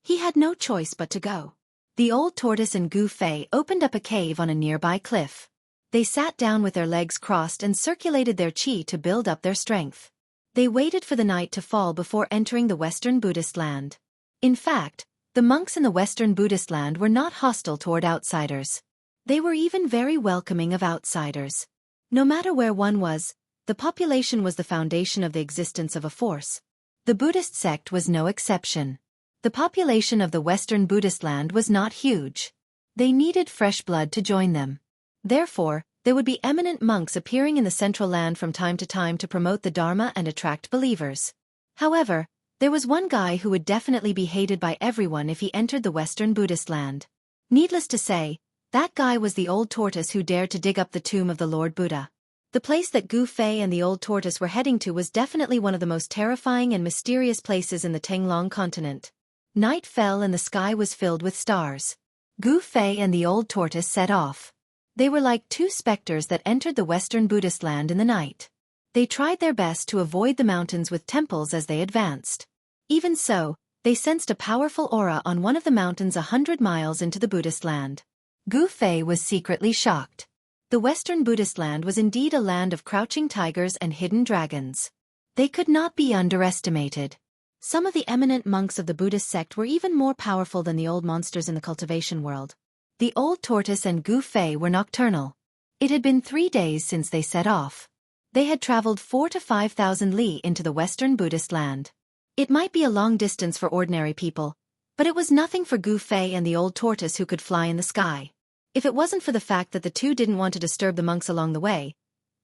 he had no choice but to go. The old tortoise and Gu Fei opened up a cave on a nearby cliff. They sat down with their legs crossed and circulated their qi to build up their strength. They waited for the night to fall before entering the Western Buddhist land. In fact, the monks in the Western Buddhist land were not hostile toward outsiders. They were even very welcoming of outsiders. No matter where one was, the population was the foundation of the existence of a force. The Buddhist sect was no exception. The population of the Western Buddhist land was not huge. They needed fresh blood to join them. Therefore, there would be eminent monks appearing in the central land from time to promote the Dharma and attract believers. However, there was one guy who would definitely be hated by everyone if he entered the Western Buddhist land. Needless to say, that guy was the old tortoise who dared to dig up the tomb of the Lord Buddha. The place that Gu Fei and the old tortoise were heading to was definitely one of the most terrifying and mysterious places in the Tenglong continent. Night fell and the sky was filled with stars. Gu Fei and the old tortoise set off. They were like two specters that entered the Western Buddhist land in the night. They tried their best to avoid the mountains with temples as they advanced. Even so, they sensed a powerful aura on one of the mountains 100 miles into the Buddhist land. Gu Fei was secretly shocked. The Western Buddhist land was indeed a land of crouching tigers and hidden dragons. They could not be underestimated. Some of the eminent monks of the Buddhist sect were even more powerful than the old monsters in the cultivation world. The old tortoise and Gu Fei were nocturnal. It had been 3 days since they set off. They had traveled 4,000 to 5,000 li into the Western Buddhist land. It might be a long distance for ordinary people, but it was nothing for Gu Fei and the old tortoise who could fly in the sky. If it wasn't for the fact that the two didn't want to disturb the monks along the way,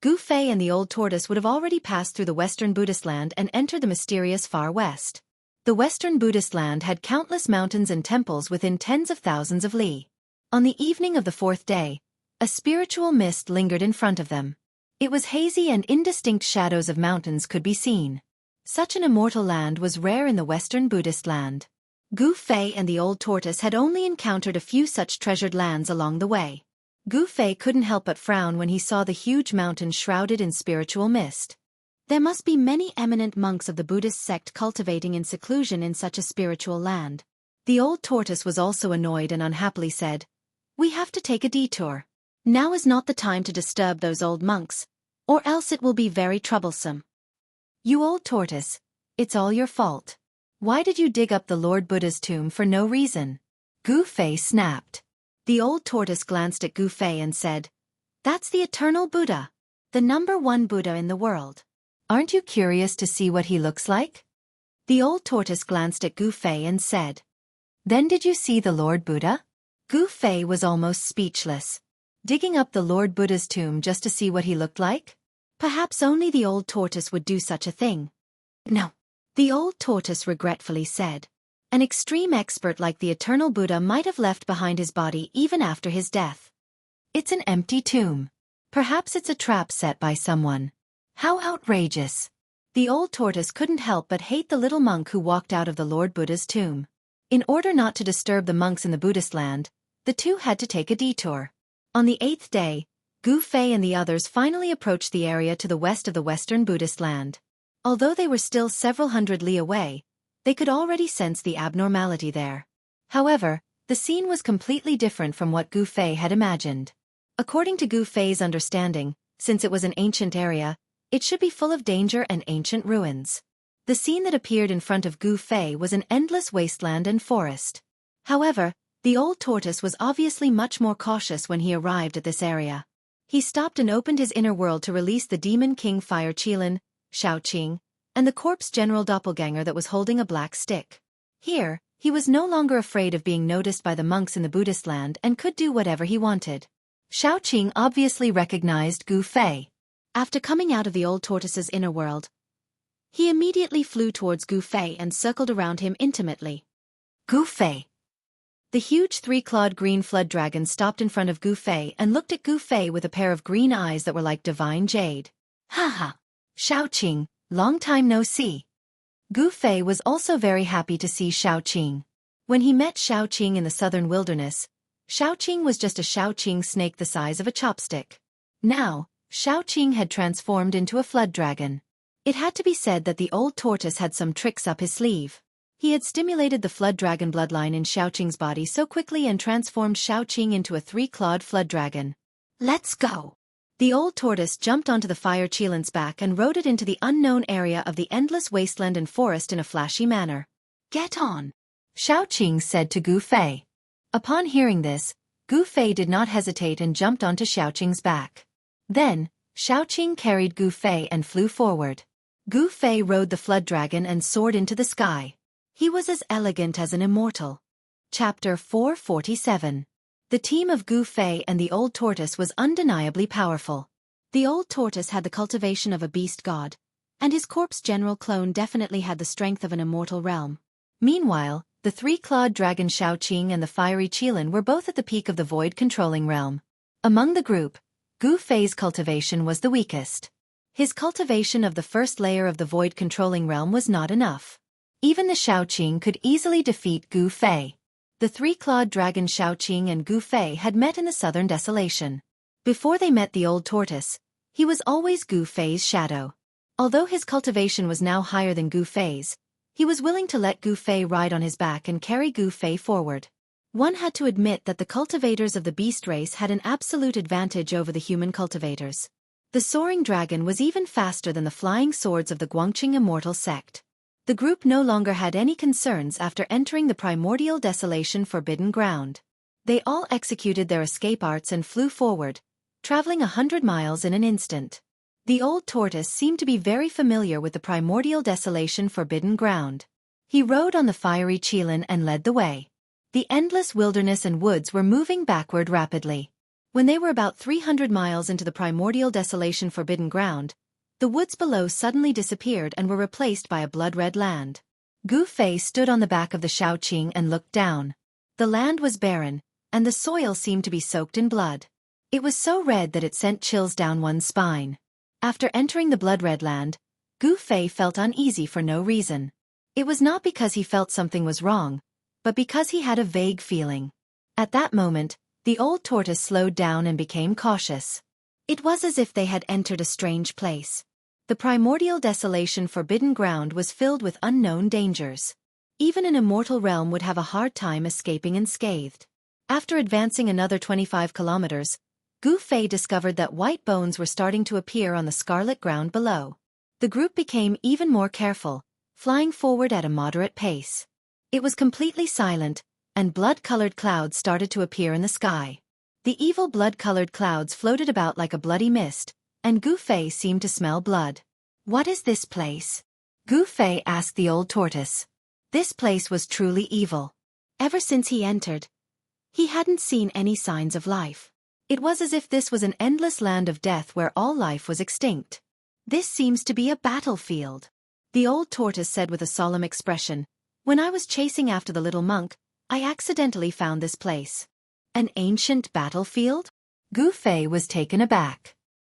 Gu Fei and the old tortoise would have already passed through the Western Buddhist land and entered the mysterious Far West. The Western Buddhist land had countless mountains and temples within tens of thousands of li. On the evening of the 4th day, a spiritual mist lingered in front of them. It was hazy and indistinct shadows of mountains could be seen. Such an immortal land was rare in the Western Buddhist land. Gu Fei and the old tortoise had only encountered a few such treasured lands along the way. Gu Fei couldn't help but frown when he saw the huge mountains shrouded in spiritual mist. There must be many eminent monks of the Buddhist sect cultivating in seclusion in such a spiritual land. The old tortoise was also annoyed and unhappily said, "We have to take a detour. Now is not the time to disturb those old monks, or else it will be very troublesome." "You old tortoise, it's all your fault. Why did you dig up the Lord Buddha's tomb for no reason?" Gu Fei snapped. The old tortoise glanced at Gu Fei and said, "That's the eternal Buddha, the #1 Buddha in the world. Aren't you curious to see what he looks like?" The old tortoise glanced at Gu Fei and said, "Then did you see the Lord Buddha?" Gu Fei was almost speechless. Digging up the Lord Buddha's tomb just to see what he looked like? Perhaps only the old tortoise would do such a thing. "No," the old tortoise regretfully said. "An extreme expert like the eternal Buddha might have left behind his body even after his death. It's an empty tomb. Perhaps it's a trap set by someone. How outrageous." The old tortoise couldn't help but hate the little monk who walked out of the Lord Buddha's tomb. In order not to disturb the monks in the Buddhist land, the two had to take a detour. On the 8th day, Gu Fei and the others finally approached the area to the west of the Western Buddhist land. Although they were still several hundred li away, they could already sense the abnormality there. However, the scene was completely different from what Gu Fei had imagined. According to Gu Fei's understanding, since it was an ancient area, it should be full of danger and ancient ruins. The scene that appeared in front of Gu Fei was an endless wasteland and forest. However, the old tortoise was obviously much more cautious when he arrived at this area. He stopped and opened his inner world to release the demon king Fire Qilin, Xiaoqing, and the corpse general doppelganger that was holding a black stick. Here, he was no longer afraid of being noticed by the monks in the Buddhist land and could do whatever he wanted. Xiaoqing obviously recognized Gu Fei. After coming out of the old tortoise's inner world, he immediately flew towards Gu Fei and circled around him intimately. "Gu Fei." The huge 3-clawed green flood dragon stopped in front of Gu Fei and looked at Gu Fei with a pair of green eyes that were like divine jade. "Haha! Xiaoqing, long time no see." Gu Fei was also very happy to see Xiaoqing. When he met Xiaoqing in the southern wilderness, Xiaoqing was just a Xiaoqing snake the size of a chopstick. Now, Xiaoqing had transformed into a flood dragon. It had to be said that the old tortoise had some tricks up his sleeve. He had stimulated the flood dragon bloodline in Xiaoqing's body so quickly and transformed Xiaoqing into a three-clawed flood dragon. Let's go! The old tortoise jumped onto the fire Qilin's back and rode it into the unknown area of the endless wasteland and forest in a flashy manner. Get on! Xiaoqing said to Gu Fei. Upon hearing this, Gu Fei did not hesitate and jumped onto Xiaoqing's back. Then, Xiaoqing carried Gu Fei and flew forward. Gu Fei rode the flood dragon and soared into the sky. He was as elegant as an immortal. Chapter 447. The team of Gu Fei and the old tortoise was undeniably powerful. The old tortoise had the cultivation of a beast god, and his corpse general clone definitely had the strength of an immortal realm. Meanwhile, the three-clawed dragon Xiaoqing and the fiery Qilin were both at the peak of the void-controlling realm. Among the group, Gu Fei's cultivation was the weakest. His cultivation of the first layer of the void-controlling realm was not enough. Even the Xiaoqing could easily defeat Gu Fei. The three-clawed dragon Xiaoqing and Gu Fei had met in the southern desolation. Before they met the old tortoise, he was always Gu Fei's shadow. Although his cultivation was now higher than Gu Fei's, he was willing to let Gu Fei ride on his back and carry Gu Fei forward. One had to admit that the cultivators of the beast race had an absolute advantage over the human cultivators. The soaring dragon was even faster than the flying swords of the Guangqing immortal sect. The group no longer had any concerns after entering the primordial desolation forbidden ground. They all executed their escape arts and flew forward, traveling 100 miles in an instant. The old tortoise seemed to be very familiar with the primordial desolation forbidden ground. He rode on the fiery Qilin and led the way. The endless wilderness and woods were moving backward rapidly. When they were about 300 miles into the primordial desolation forbidden ground, the woods below suddenly disappeared and were replaced by a blood-red land. Gu Fei stood on the back of the Xiaoqing and looked down. The land was barren, and the soil seemed to be soaked in blood. It was so red that it sent chills down one's spine. After entering the blood-red land, Gu Fei felt uneasy for no reason. It was not because he felt something was wrong, but because he had a vague feeling. At that moment, the old tortoise slowed down and became cautious. It was as if they had entered a strange place. The primordial desolation forbidden ground was filled with unknown dangers. Even an immortal realm would have a hard time escaping unscathed. After advancing another 25 kilometers, Gu Fei discovered that white bones were starting to appear on the scarlet ground below. The group became even more careful, flying forward at a moderate pace. It was completely silent, and blood-colored clouds started to appear in the sky. The evil blood-colored clouds floated about like a bloody mist, and Gu Fei seemed to smell blood. What is this place? Gu Fei asked the old tortoise. This place was truly evil. Ever since he entered, he hadn't seen any signs of life. It was as if this was an endless land of death where all life was extinct. This seems to be a battlefield. The old tortoise said with a solemn expression. When I was chasing after the little monk, I accidentally found this place. An ancient battlefield? Gu Fei was taken aback.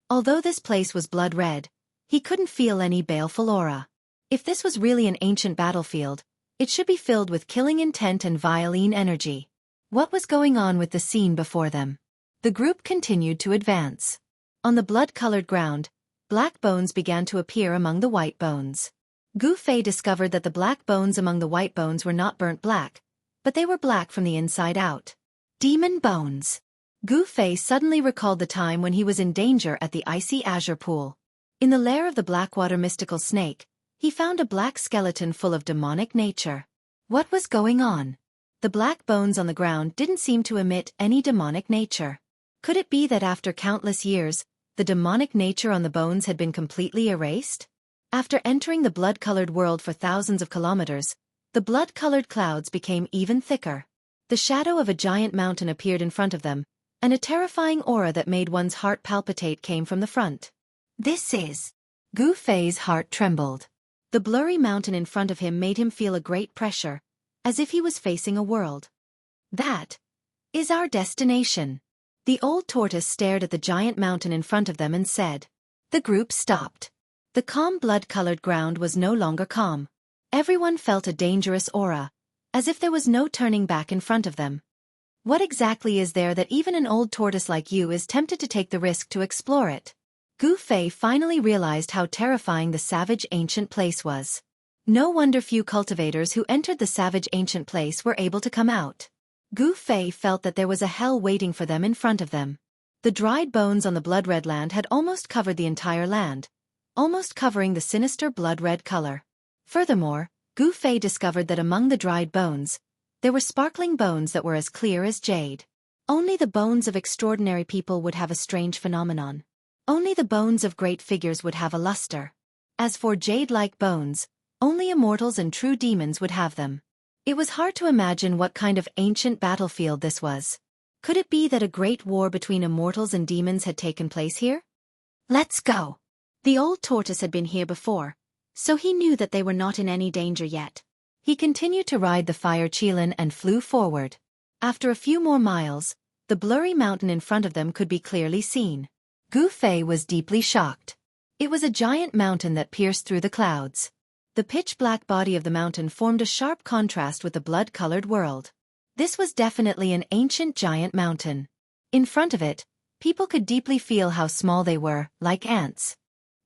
Although this place was blood-red, he couldn't feel any baleful aura. If this was really an ancient battlefield, it should be filled with killing intent and violent energy. What was going on with the scene before them? The group continued to advance. On the blood-colored ground, black bones began to appear among the white bones. Gu Fei discovered that the black bones among the white bones were not burnt black, but they were black from the inside out. Demon bones. Gu Fei suddenly recalled the time when he was in danger at the icy azure pool. In the lair of the Blackwater mystical snake, he found a black skeleton full of demonic nature. What was going on? The black bones on the ground didn't seem to emit any demonic nature. Could it be that after countless years, the demonic nature on the bones had been completely erased? After entering the blood-colored world for thousands of kilometers, the blood-colored clouds became even thicker. The shadow of a giant mountain appeared in front of them, and a terrifying aura that made one's heart palpitate came from the front. This is... Gu Fei's heart trembled. The blurry mountain in front of him made him feel a great pressure, as if he was facing a world. That is our destination. The old tortoise stared at the giant mountain in front of them and said. The group stopped. The calm blood-colored ground was no longer calm. Everyone felt a dangerous aura, as if there was no turning back in front of them. What exactly is there that even an old tortoise like you is tempted to take the risk to explore it? Gu Fei finally realized how terrifying the savage ancient place was. No wonder few cultivators who entered the savage ancient place were able to come out. Gu Fei felt that there was a hell waiting for them in front of them. The dried bones on the blood-red land had almost covered the entire land, almost covering the sinister blood-red color. Furthermore, Gu Fei discovered that among the dried bones, there were sparkling bones that were as clear as jade. Only the bones of extraordinary people would have a strange phenomenon. Only the bones of great figures would have a luster. As for jade-like bones, only immortals and true demons would have them. It was hard to imagine what kind of ancient battlefield this was. Could it be that a great war between immortals and demons had taken place here? Let's go. The old tortoise had been here before, so he knew that they were not in any danger yet. He continued to ride the fire qilin and flew forward. After a few more miles, the blurry mountain in front of them could be clearly seen. Gu Fei was deeply shocked. It was a giant mountain that pierced through the clouds. The pitch-black body of the mountain formed a sharp contrast with the blood-colored world. This was definitely an ancient giant mountain. In front of it, people could deeply feel how small they were, like ants.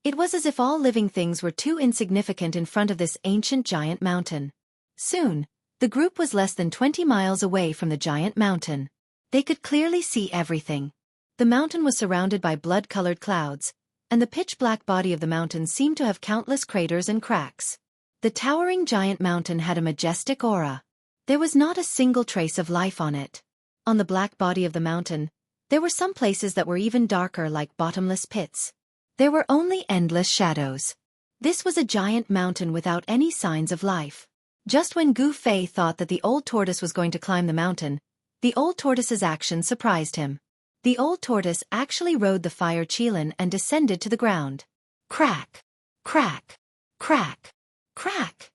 It was as if all living things were too insignificant in front of this ancient giant mountain. Soon, the group was less than 20 miles away from the giant mountain. They could clearly see everything. The mountain was surrounded by blood-colored clouds, and the pitch-black body of the mountain seemed to have countless craters and cracks. The towering giant mountain had a majestic aura. There was not a single trace of life on it. On the black body of the mountain, there were some places that were even darker, like bottomless pits. There were only endless shadows. This was a giant mountain without any signs of life. Just when Gu Fei thought that the old tortoise was going to climb the mountain, the old tortoise's action surprised him. The old tortoise actually rode the fire qilin and descended to the ground. Crack! Crack! Crack! Crack!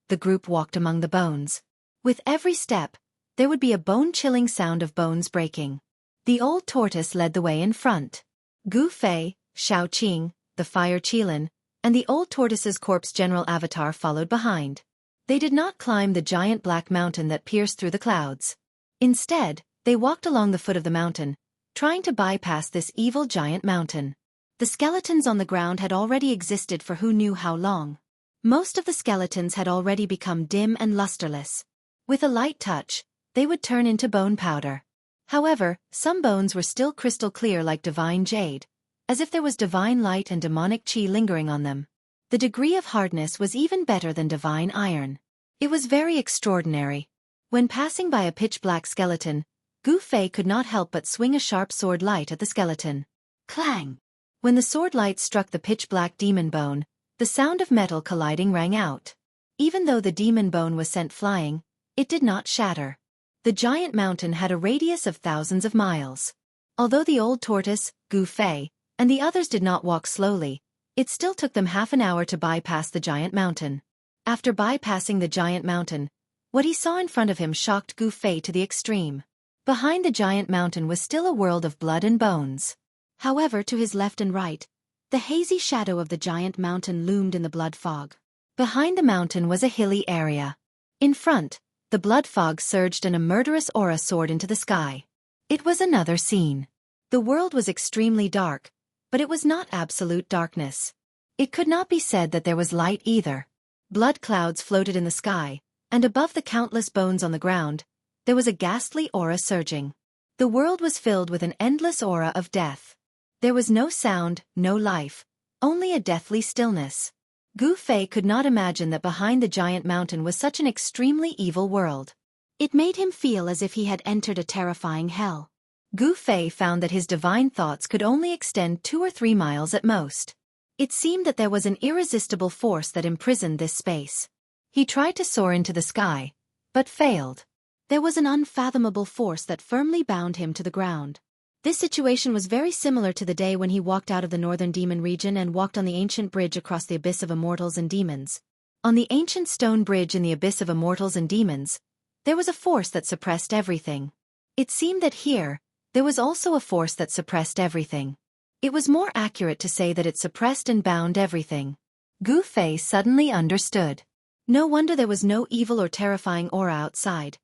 The group walked among the bones. With every step, there would be a bone-chilling sound of bones breaking. The old tortoise led the way in front. Gu Fei, Shao Qing, the fire qilin, and the old tortoise's corpse general avatar followed behind. They did not climb the giant black mountain that pierced through the clouds. Instead, they walked along the foot of the mountain, trying to bypass this evil giant mountain. The skeletons on the ground had already existed for who knew how long. Most of the skeletons had already become dim and lusterless. With a light touch, they would turn into bone powder. However, some bones were still crystal clear like divine jade, as if there was divine light and demonic qi lingering on them. The degree of hardness was even better than divine iron. It was very extraordinary. When passing by a pitch-black skeleton, Gu Fei could not help but swing a sharp sword light at the skeleton. Clang! When the sword light struck the pitch-black demon bone, the sound of metal colliding rang out. Even though the demon bone was sent flying, it did not shatter. The giant mountain had a radius of thousands of miles. Although the old tortoise, Gu Fei, and the others did not walk slowly, it still took them half an hour to bypass the giant mountain. After bypassing the giant mountain, what he saw in front of him shocked Gu Fei to the extreme. Behind the giant mountain was still a world of blood and bones. However, to his left and right, the hazy shadow of the giant mountain loomed in the blood fog. Behind the mountain was a hilly area. In front, the blood fog surged and a murderous aura soared into the sky. It was another scene. The world was extremely dark, but it was not absolute darkness. It could not be said that there was light either. Blood clouds floated in the sky, and above the countless bones on the ground, there was a ghastly aura surging. The world was filled with an endless aura of death. There was no sound, no life, only a deathly stillness. Gu Fei could not imagine that behind the giant mountain was such an extremely evil world. It made him feel as if he had entered a terrifying hell. Gu Fei found that his divine thoughts could only extend 2 or 3 miles at most. It seemed that there was an irresistible force that imprisoned this space. He tried to soar into the sky, but failed. There was an unfathomable force that firmly bound him to the ground. This situation was very similar to the day when he walked out of the northern demon region and walked on the ancient bridge across the abyss of immortals and demons. On the ancient stone bridge in the abyss of immortals and demons, there was a force that suppressed everything. It seemed that here, there was also a force that suppressed everything. It was more accurate to say that it suppressed and bound everything. Gu Fei suddenly understood. No wonder there was no evil or terrifying aura outside,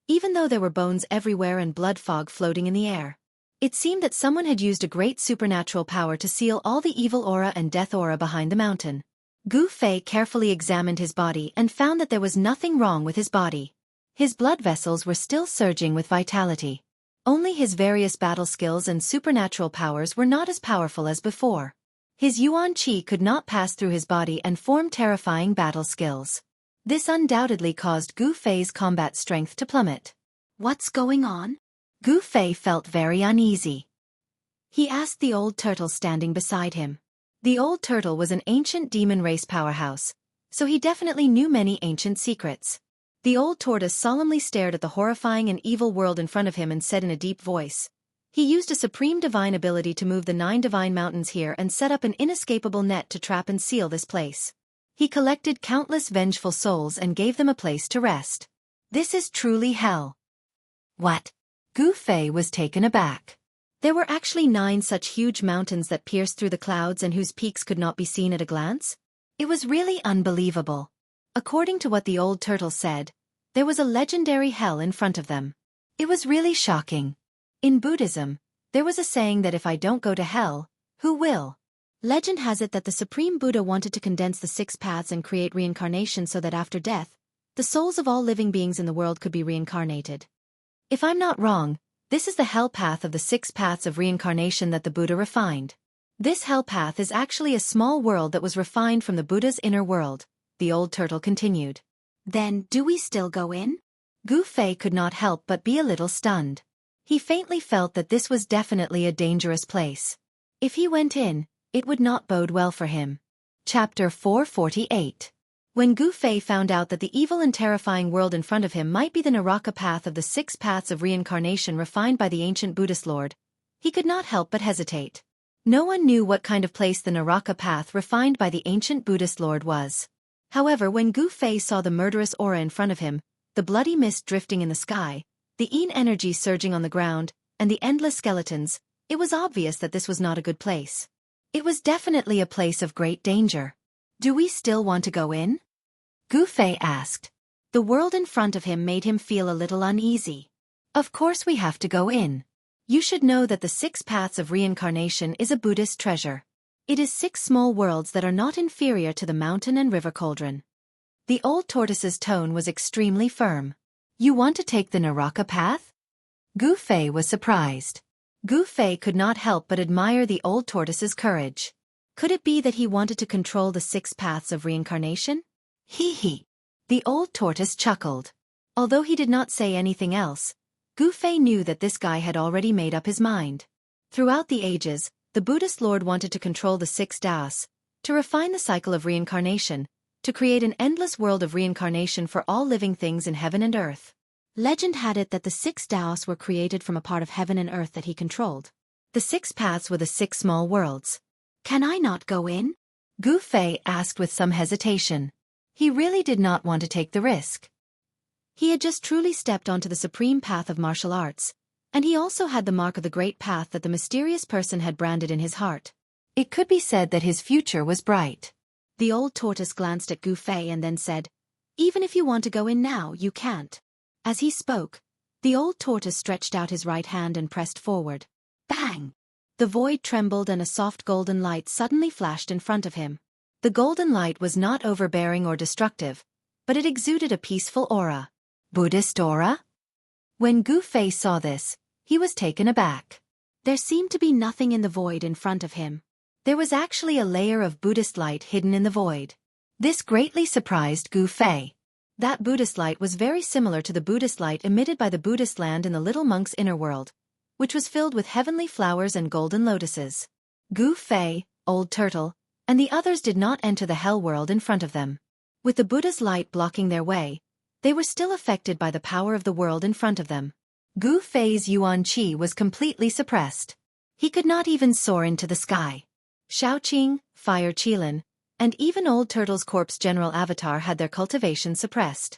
even though there were bones everywhere and blood fog floating in the air. It seemed that someone had used a great supernatural power to seal all the evil aura and death aura behind the mountain. Gu Fei carefully examined his body and found that there was nothing wrong with his body. His blood vessels were still surging with vitality. Only his various battle skills and supernatural powers were not as powerful as before. His yuan qi could not pass through his body and form terrifying battle skills. This undoubtedly caused Gu Fei's combat strength to plummet. What's going on? Gu Fei felt very uneasy. He asked the old turtle standing beside him. The old turtle was an ancient demon race powerhouse, so he definitely knew many ancient secrets. The old tortoise solemnly stared at the horrifying and evil world in front of him and said in a deep voice, "He used a supreme divine ability to move the 9 divine mountains here and set up an inescapable net to trap and seal this place. He collected countless vengeful souls and gave them a place to rest. This is truly hell." What? Gu Fei was taken aback. There were actually 9 such huge mountains that pierced through the clouds and whose peaks could not be seen at a glance? It was really unbelievable. According to what the old turtle said, there was a legendary hell in front of them. It was really shocking. In Buddhism, there was a saying that if I don't go to hell, who will? Legend has it that the Supreme Buddha wanted to condense the 6 paths and create reincarnation so that after death, the souls of all living beings in the world could be reincarnated. If I'm not wrong, this is the hell path of the 6 paths of reincarnation that the Buddha refined. This hell path is actually a small world that was refined from the Buddha's inner world, the old turtle continued. Then, do we still go in? Gu Fei could not help but be a little stunned. He faintly felt that this was definitely a dangerous place. If he went in, it would not bode well for him. Chapter 448. When Gu Fei found out that the evil and terrifying world in front of him might be the Naraka path of the 6 paths of reincarnation refined by the ancient Buddhist lord, he could not help but hesitate. No one knew what kind of place the Naraka path refined by the ancient Buddhist lord was. However, when Gu Fei saw the murderous aura in front of him, the bloody mist drifting in the sky, the yin energy surging on the ground, and the endless skeletons, it was obvious that this was not a good place. It was definitely a place of great danger. Do we still want to go in? Gu Fei asked. The world in front of him made him feel a little uneasy. Of course we have to go in. You should know that the 6 paths of reincarnation is a Buddhist treasure. It is 6 small worlds that are not inferior to the mountain and river cauldron. The old tortoise's tone was extremely firm. You want to take the Naraka path? Gu Fei was surprised. Gu Fei could not help but admire the old tortoise's courage. Could it be that he wanted to control the 6 paths of reincarnation? Hee hee. The old tortoise chuckled. Although he did not say anything else, Gu Fei knew that this guy had already made up his mind. Throughout the ages, the Buddhist lord wanted to control the 6 das, to refine the cycle of reincarnation, to create an endless world of reincarnation for all living things in heaven and earth. Legend had it that the 6 daos were created from a part of heaven and earth that he controlled. The 6 paths were the 6 small worlds. Can I not go in? Gu Fei asked with some hesitation. He really did not want to take the risk. He had just truly stepped onto the supreme path of martial arts, and he also had the mark of the great path that the mysterious person had branded in his heart. It could be said that his future was bright. The old tortoise glanced at Gu Fei and then said, "Even if you want to go in now, you can't." As he spoke, the old tortoise stretched out his right hand and pressed forward. Bang! The void trembled and a soft golden light suddenly flashed in front of him. The golden light was not overbearing or destructive, but it exuded a peaceful aura. Buddhist aura? When Gu Fei saw this, he was taken aback. There seemed to be nothing in the void in front of him. There was actually a layer of Buddhist light hidden in the void. This greatly surprised Gu Fei. That Buddhist light was very similar to the Buddhist light emitted by the Buddhist land in the little monk's inner world, which was filled with heavenly flowers and golden lotuses. Gu Fei, Old Turtle, and the others did not enter the hell world in front of them. With the Buddha's light blocking their way, they were still affected by the power of the world in front of them. Gu Fei's yuan qi was completely suppressed. He could not even soar into the sky. Xiaoqing, Fire Qilin, and even Old Turtle's corpse general avatar had their cultivation suppressed.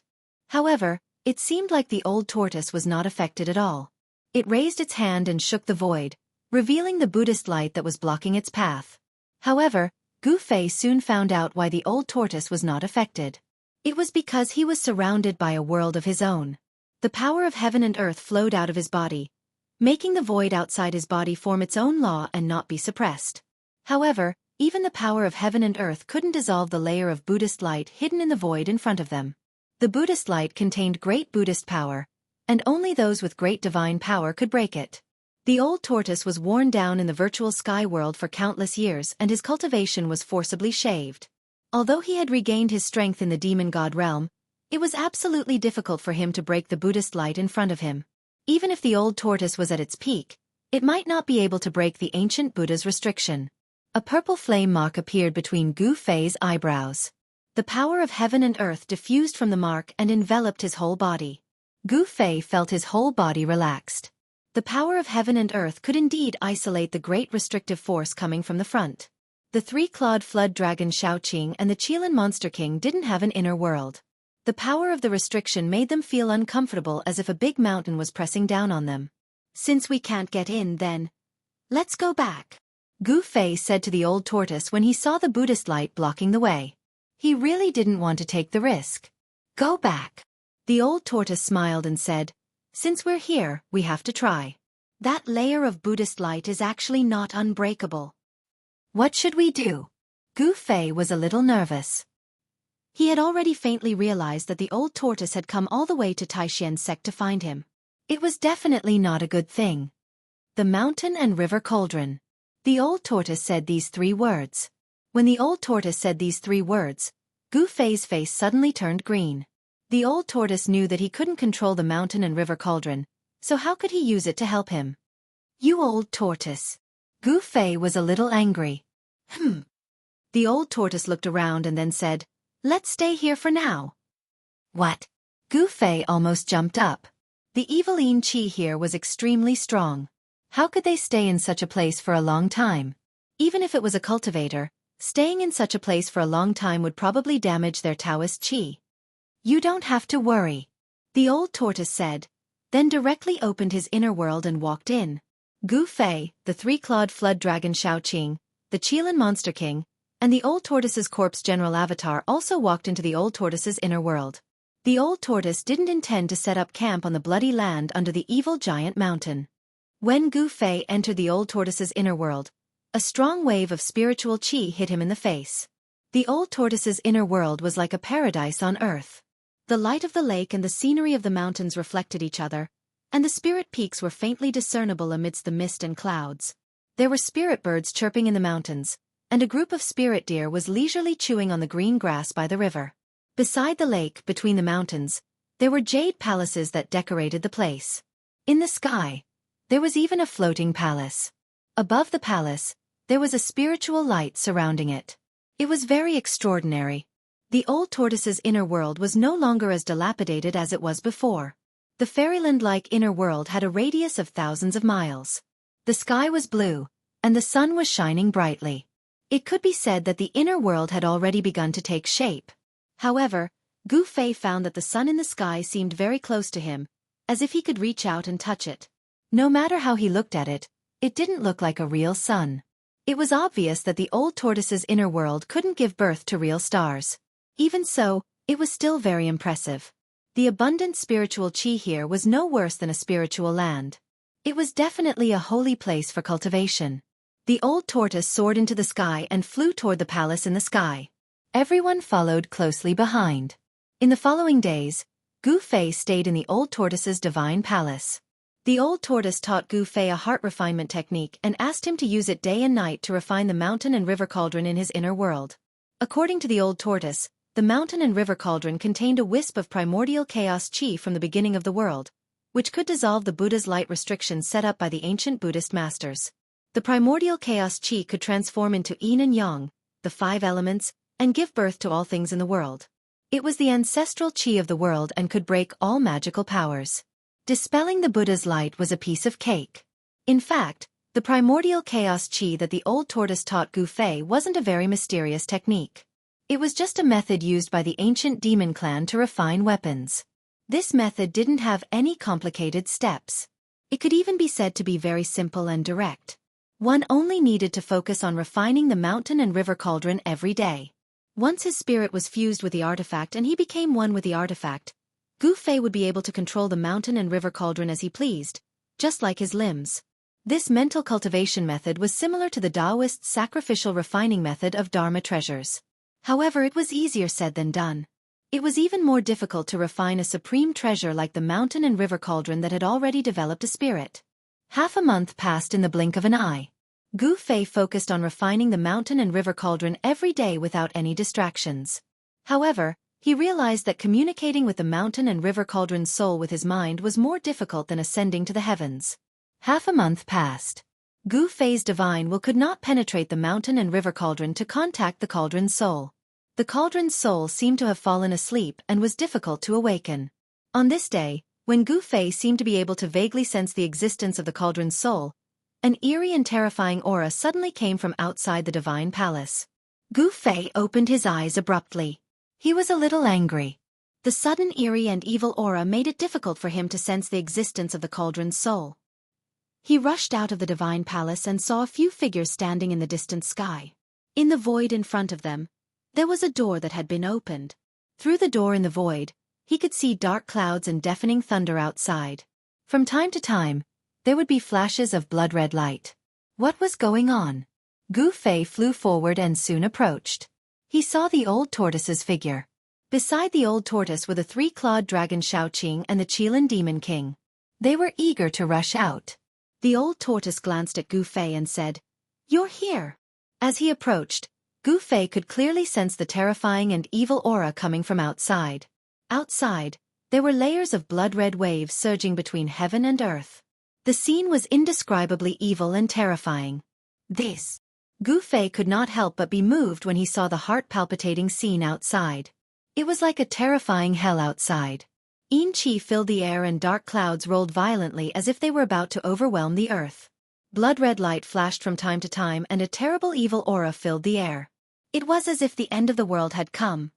However, it seemed like the old tortoise was not affected at all. It raised its hand and shook the void, revealing the Buddhist light that was blocking its path. However, Gu Fei soon found out why the old tortoise was not affected. It was because he was surrounded by a world of his own. The power of heaven and earth flowed out of his body, making the void outside his body form its own law and not be suppressed. However, Even the power of heaven and earth couldn't dissolve the layer of Buddhist light hidden in the void in front of them. The Buddhist light contained great Buddhist power, and only those with great divine power could break it. The old tortoise was worn down in the virtual sky world for countless years, and his cultivation was forcibly shaved. Although he had regained his strength in the demon god realm, it was absolutely difficult for him to break the Buddhist light in front of him. Even if the old tortoise was at its peak, it might not be able to break the ancient Buddha's restriction. A purple flame mark appeared between Gu Fei's eyebrows. The power of heaven and earth diffused from the mark and enveloped his whole body. Gu Fei felt his whole body relaxed. The power of heaven and earth could indeed isolate the great restrictive force coming from the front. The three-clawed flood dragon Xiaoqing and the Qilan monster king didn't have an inner world. The power of the restriction made them feel uncomfortable, as if a big mountain was pressing down on them. Since we can't get in, then let's go back, Gu Fei said to the old tortoise when he saw the Buddhist light blocking the way. He really didn't want to take the risk. Go back. The old tortoise smiled and said, since we're here, we have to try. That layer of Buddhist light is actually not unbreakable. What should we do? Gu Fei was a little nervous. He had already faintly realized that the old tortoise had come all the way to Taishien's sect to find him. It was definitely not a good thing. The mountain and river cauldron. The old tortoise said these 3 words. When the old tortoise said these 3 words, Gu Fei's face suddenly turned green. The old tortoise knew that he couldn't control the mountain and river cauldron, so how could he use it to help him? You old tortoise. Gu Fei was a little angry. The old tortoise looked around and then said, let's stay here for now. What? Gu Fei almost jumped up. The eviline qi here was extremely strong. How could they stay in such a place for a long time? Even if it was a cultivator, staying in such a place for a long time would probably damage their Taoist qi. You don't have to worry, the old tortoise said, then directly opened his inner world and walked in. Gu Fei, the 3-clawed flood dragon Xiaoqing, the Qilan monster king, and the old tortoise's corpse general avatar also walked into the old tortoise's inner world. The old tortoise didn't intend to set up camp on the bloody land under the evil giant mountain. When Gu Fei entered the old tortoise's inner world, a strong wave of spiritual qi hit him in the face. The old tortoise's inner world was like a paradise on earth. The light of the lake and the scenery of the mountains reflected each other, and the spirit peaks were faintly discernible amidst the mist and clouds. There were spirit birds chirping in the mountains, and a group of spirit deer was leisurely chewing on the green grass by the river. Beside the lake, between the mountains, there were jade palaces that decorated the place. In the sky, there was even a floating palace. Above the palace, there was a spiritual light surrounding it. It was very extraordinary. The old tortoise's inner world was no longer as dilapidated as it was before. The fairyland-like inner world had a radius of thousands of miles. The sky was blue, and the sun was shining brightly. It could be said that the inner world had already begun to take shape. However, Gu Fei found that the sun in the sky seemed very close to him, as if he could reach out and touch it. No matter how he looked at it, it didn't look like a real sun. It was obvious that the old tortoise's inner world couldn't give birth to real stars. Even so, it was still very impressive. The abundant spiritual qi here was no worse than a spiritual land. It was definitely a holy place for cultivation. The old tortoise soared into the sky and flew toward the palace in the sky. Everyone followed closely behind. In the following days, Gu Fei stayed in the old tortoise's divine palace. The old tortoise taught Gu Fei a heart refinement technique and asked him to use it day and night to refine the mountain and river cauldron in his inner world. According to the old tortoise, the mountain and river cauldron contained a wisp of primordial chaos qi from the beginning of the world, which could dissolve the Buddha's light restrictions set up by the ancient Buddhist masters. The primordial chaos qi could transform into yin and yang, the 5 elements, and give birth to all things in the world. It was the ancestral qi of the world and could break all magical powers. Dispelling the Buddha's light was a piece of cake. In fact, the primordial chaos qi that the old tortoise taught Gu Fei wasn't a very mysterious technique. It was just a method used by the ancient demon clan to refine weapons. This method didn't have any complicated steps. It could even be said to be very simple and direct. One only needed to focus on refining the mountain and river cauldron every day. Once his spirit was fused with the artifact and he became one with the artifact, Gu Fei would be able to control the mountain and river cauldron as he pleased, just like his limbs. This mental cultivation method was similar to the Taoist sacrificial refining method of Dharma treasures. However, it was easier said than done. It was even more difficult to refine a supreme treasure like the mountain and river cauldron that had already developed a spirit. Half a month passed in the blink of an eye. Gu Fei focused on refining the mountain and river cauldron every day without any distractions. However, he realized that communicating with the mountain and river cauldron's soul with his mind was more difficult than ascending to the heavens. Half a month passed. Gu Fei's divine will could not penetrate the mountain and river cauldron to contact the cauldron's soul. The cauldron's soul seemed to have fallen asleep and was difficult to awaken. On this day, when Gu Fei seemed to be able to vaguely sense the existence of the cauldron's soul, an eerie and terrifying aura suddenly came from outside the divine palace. Gu Fei opened his eyes abruptly. He was a little angry. The sudden eerie and evil aura made it difficult for him to sense the existence of the cauldron's soul. He rushed out of the divine palace and saw a few figures standing in the distant sky. In the void in front of them, there was a door that had been opened. Through the door in the void, he could see dark clouds and deafening thunder outside. From time to time, there would be flashes of blood-red light. What was going on? Gu Fei flew forward and soon approached. He saw the old tortoise's figure. Beside the old tortoise were the three-clawed dragon Xianxia and the Qilin demon king. They were eager to rush out. The old tortoise glanced at Gu Fei and said, "You're here." As he approached, Gu Fei could clearly sense the terrifying and evil aura coming from outside. Outside, there were layers of blood-red waves surging between heaven and earth. The scene was indescribably evil and terrifying. Gu Fei could not help but be moved when he saw the heart-palpitating scene outside. It was like a terrifying hell outside. Yin Qi filled the air and dark clouds rolled violently as if they were about to overwhelm the earth. Blood-red light flashed from time to time and a terrible evil aura filled the air. It was as if the end of the world had come.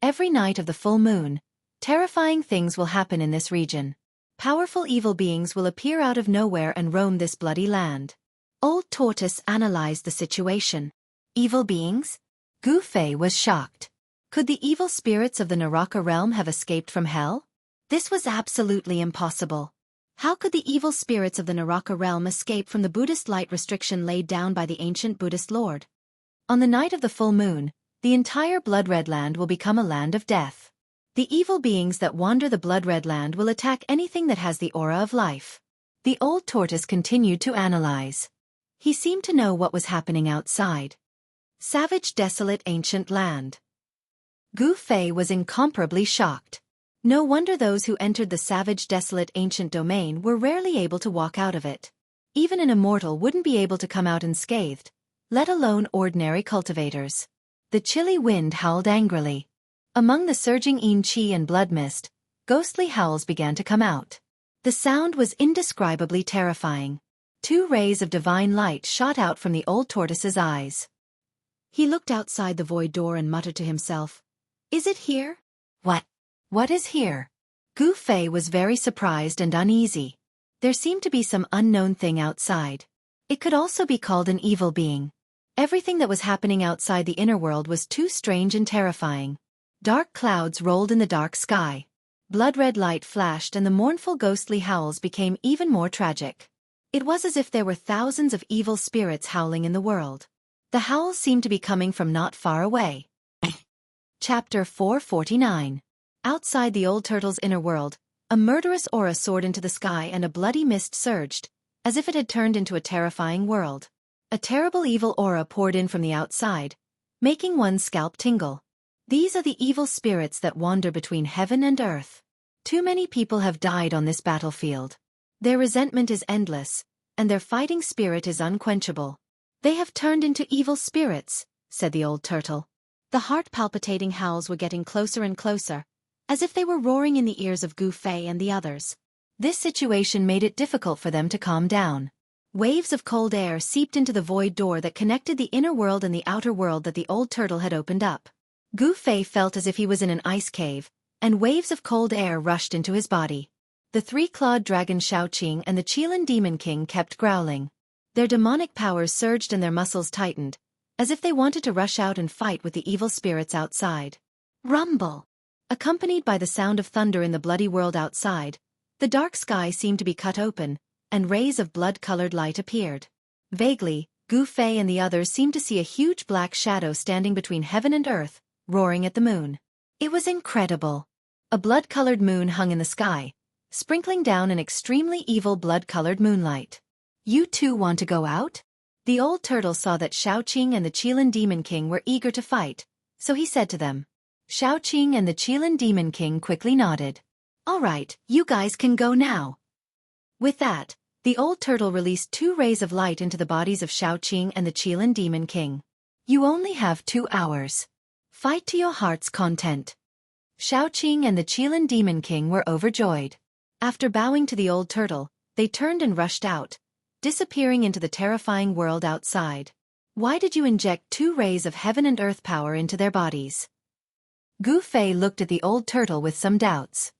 Every night of the full moon, terrifying things will happen in this region. Powerful evil beings will appear out of nowhere and roam this bloody land. Old Tortoise analyzed the situation. Evil beings? Gu Fei was shocked. Could the evil spirits of the Naraka realm have escaped from hell? This was absolutely impossible. How could the evil spirits of the Naraka realm escape from the Buddhist light restriction laid down by the ancient Buddhist lord? On the night of the full moon, the entire blood-red land will become a land of death. The evil beings that wander the blood-red land will attack anything that has the aura of life. The old tortoise continued to analyze. He seemed to know what was happening outside. Savage, desolate, ancient land. Gu Fei was incomparably shocked. No wonder those who entered the savage, desolate, ancient domain were rarely able to walk out of it. Even an immortal wouldn't be able to come out unscathed, let alone ordinary cultivators. The chilly wind howled angrily. Among the surging yin qi and blood mist, ghostly howls began to come out. The sound was indescribably terrifying. 2 rays of divine light shot out from the old tortoise's eyes. He looked outside the void door and muttered to himself, "Is it here?" What is here? Gu Fei was very surprised and uneasy. There seemed to be some unknown thing outside. It could also be called an evil being. Everything that was happening outside the inner world was too strange and terrifying. Dark clouds rolled in the dark sky. Blood-red light flashed and the mournful ghostly howls became even more tragic. It was as if there were thousands of evil spirits howling in the world. The howls seemed to be coming from not far away. Chapter 449. Outside the old turtle's inner world, a murderous aura soared into the sky and a bloody mist surged, as if it had turned into a terrifying world. A terrible evil aura poured in from the outside, making one's scalp tingle. These are the evil spirits that wander between heaven and earth. Too many people have died on this battlefield. Their resentment is endless, and their fighting spirit is unquenchable. They have turned into evil spirits, said the old turtle. The heart-palpitating howls were getting closer and closer, as if they were roaring in the ears of Gu Fei and the others. This situation made it difficult for them to calm down. Waves of cold air seeped into the void door that connected the inner world and the outer world that the old turtle had opened up. Gu Fei felt as if he was in an ice cave, and waves of cold air rushed into his body. The 3-clawed dragon Xiaoqing and the Qilin demon king kept growling. Their demonic powers surged and their muscles tightened, as if they wanted to rush out and fight with the evil spirits outside. Rumble! Accompanied by the sound of thunder in the bloody world outside, the dark sky seemed to be cut open, and rays of blood-colored light appeared. Vaguely, Gu Fei and the others seemed to see a huge black shadow standing between heaven and earth, roaring at the moon. It was incredible. A blood-colored moon hung in the sky, sprinkling down an extremely evil blood-colored moonlight. You two want to go out? The old turtle saw that Xiaoqing and the Qilin Demon King were eager to fight, so he said to them. Xiaoqing and the Qilin Demon King quickly nodded. All right, you guys can go now. With that, the old turtle released 2 rays of light into the bodies of Xiaoqing and the Qilin Demon King. You only have 2 hours. Fight to your heart's content. Xiaoqing and the Qilin Demon King were overjoyed. After bowing to the old turtle, they turned and rushed out, disappearing into the terrifying world outside. Why did you inject 2 rays of heaven and earth power into their bodies? Gu Fei looked at the old turtle with some doubts.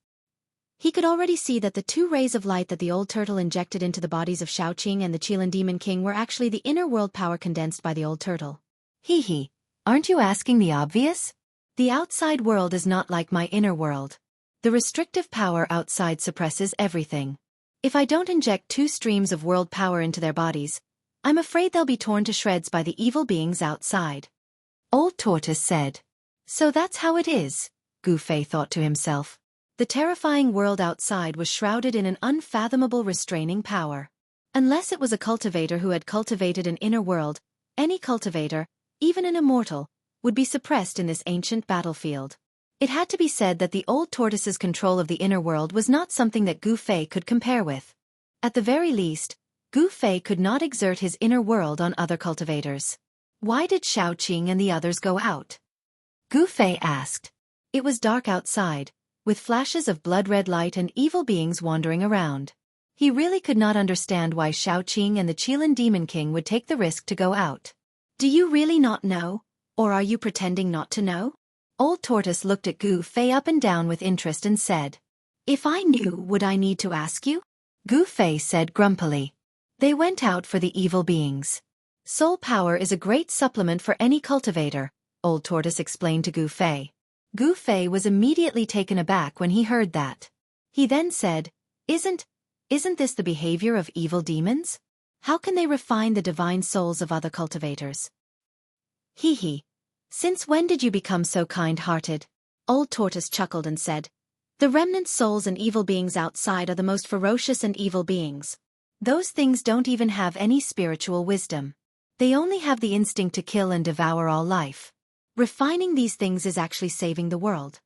He could already see that the 2 rays of light that the old turtle injected into the bodies of Xiaoqing and the Qilin Demon King were actually the inner world power condensed by the old turtle. Hee, aren't you asking the obvious? The outside world is not like my inner world. The restrictive power outside suppresses everything. If I don't inject 2 streams of world power into their bodies, I'm afraid they'll be torn to shreds by the evil beings outside. Old Tortoise said. So that's how it is, Gu Fei thought to himself. The terrifying world outside was shrouded in an unfathomable restraining power. Unless it was a cultivator who had cultivated an inner world, any cultivator, even an immortal, would be suppressed in this ancient battlefield. It had to be said that the old tortoise's control of the inner world was not something that Gu Fei could compare with. At the very least, Gu Fei could not exert his inner world on other cultivators. Why did Xiaoqing and the others go out? Gu Fei asked. It was dark outside, with flashes of blood-red light and evil beings wandering around. He really could not understand why Xiaoqing and the Qilin Demon King would take the risk to go out. Do you really not know, or are you pretending not to know? Old Tortoise looked at Gu Fei up and down with interest and said, If I knew, would I need to ask you? Gu Fei said grumpily. They went out for the evil beings. Soul power is a great supplement for any cultivator, Old Tortoise explained to Gu Fei. Gu Fei was immediately taken aback when he heard that. He then said, Isn't this the behavior of evil demons? How can they refine the divine souls of other cultivators? Hee. Since when did you become so kind-hearted? Old Tortoise chuckled and said, The remnant souls and evil beings outside are the most ferocious and evil beings. Those things don't even have any spiritual wisdom. They only have the instinct to kill and devour all life. Refining these things is actually saving the world.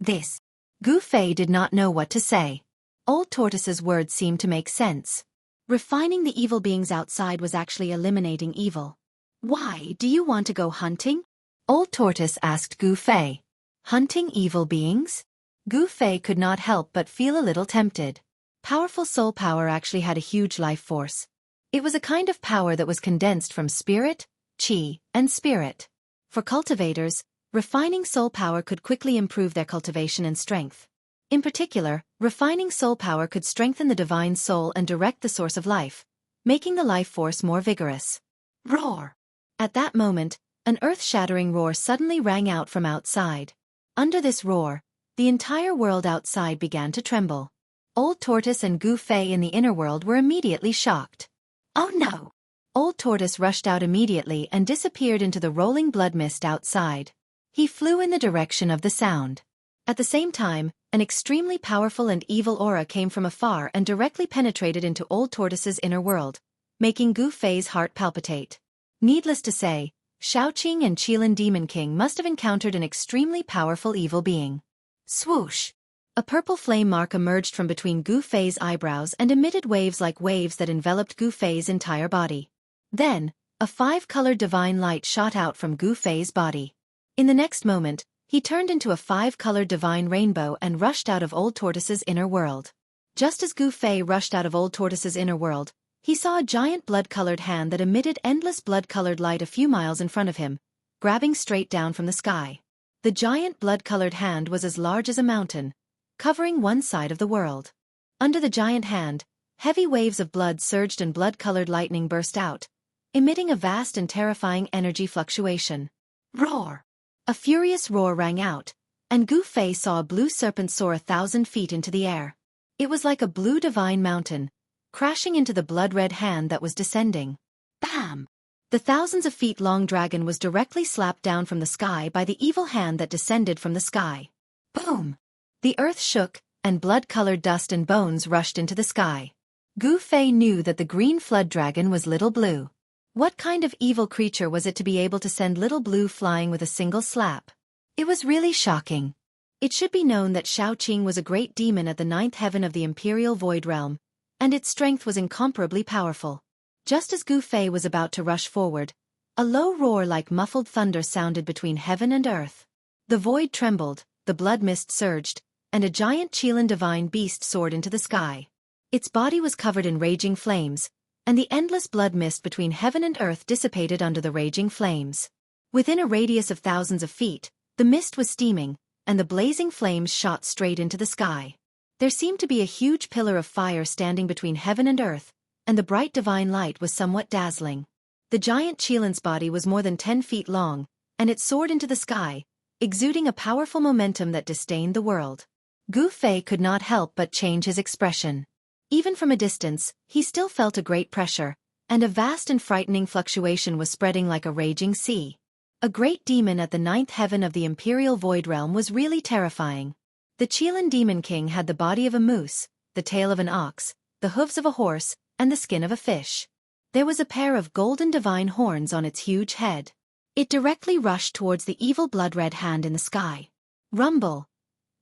Gu Fei did not know what to say. Old Tortoise's words seemed to make sense. Refining the evil beings outside was actually eliminating evil. Why, do you want to go hunting? Old Tortoise asked Gu Fei. Hunting evil beings? Gu Fei could not help but feel a little tempted. Powerful soul power actually had a huge life force. It was a kind of power that was condensed from spirit, qi, and spirit. For cultivators, refining soul power could quickly improve their cultivation and strength. In particular, refining soul power could strengthen the divine soul and direct the source of life, making the life force more vigorous. Roar! At that moment, an earth-shattering roar suddenly rang out from outside. Under this roar, the entire world outside began to tremble. Old Tortoise and Gu Fei in the inner world were immediately shocked. Oh no! Old Tortoise rushed out immediately and disappeared into the rolling blood mist outside. He flew in the direction of the sound. At the same time, an extremely powerful and evil aura came from afar and directly penetrated into Old Tortoise's inner world, making Gu Fei's heart palpitate. Needless to say, Xiaoqing and Qilin Demon King must have encountered an extremely powerful evil being. Swoosh! A purple flame mark emerged from between Gu Fei's eyebrows and emitted waves like waves that enveloped Gu Fei's entire body. Then, a 5-colored divine light shot out from Gu Fei's body. In the next moment, he turned into a 5-colored divine rainbow and rushed out of Old Tortoise's inner world. Just as Gu Fei rushed out of Old Tortoise's inner world, he saw a giant blood-colored hand that emitted endless blood-colored light a few miles in front of him, grabbing straight down from the sky. The giant blood-colored hand was as large as a mountain, covering one side of the world. Under the giant hand, heavy waves of blood surged and blood-colored lightning burst out, emitting a vast and terrifying energy fluctuation. Roar! A furious roar rang out, and Gu Fei saw a blue serpent soar 1,000 feet into the air. It was like a blue divine mountain, crashing into the blood-red hand that was descending. Bam! The thousands of feet-long dragon was directly slapped down from the sky by the evil hand that descended from the sky. Boom! The earth shook, and blood-colored dust and bones rushed into the sky. Gu Fei knew that the green flood dragon was Little Blue. What kind of evil creature was it to be able to send Little Blue flying with a single slap? It was really shocking. It should be known that Xiaoqing was a great demon at the ninth heaven of the Imperial Void Realm, and its strength was incomparably powerful. Just as Gu Fei was about to rush forward, a low roar like muffled thunder sounded between heaven and earth. The void trembled, the blood mist surged, and a giant Qilin divine beast soared into the sky. Its body was covered in raging flames, and the endless blood mist between heaven and earth dissipated under the raging flames. Within a radius of thousands of feet, the mist was steaming, and the blazing flames shot straight into the sky. There seemed to be a huge pillar of fire standing between heaven and earth, and the bright divine light was somewhat dazzling. The giant Qilin's body was more than 10 feet long, and it soared into the sky, exuding a powerful momentum that disdained the world. Gu Fei could not help but change his expression. Even from a distance, he still felt a great pressure, and a vast and frightening fluctuation was spreading like a raging sea. A great demon at the ninth heaven of the Imperial Void Realm was really terrifying. The Qilin Demon King had the body of a moose, the tail of an ox, the hooves of a horse, and the skin of a fish. There was a pair of golden divine horns on its huge head. It directly rushed towards the evil blood-red hand in the sky. Rumble!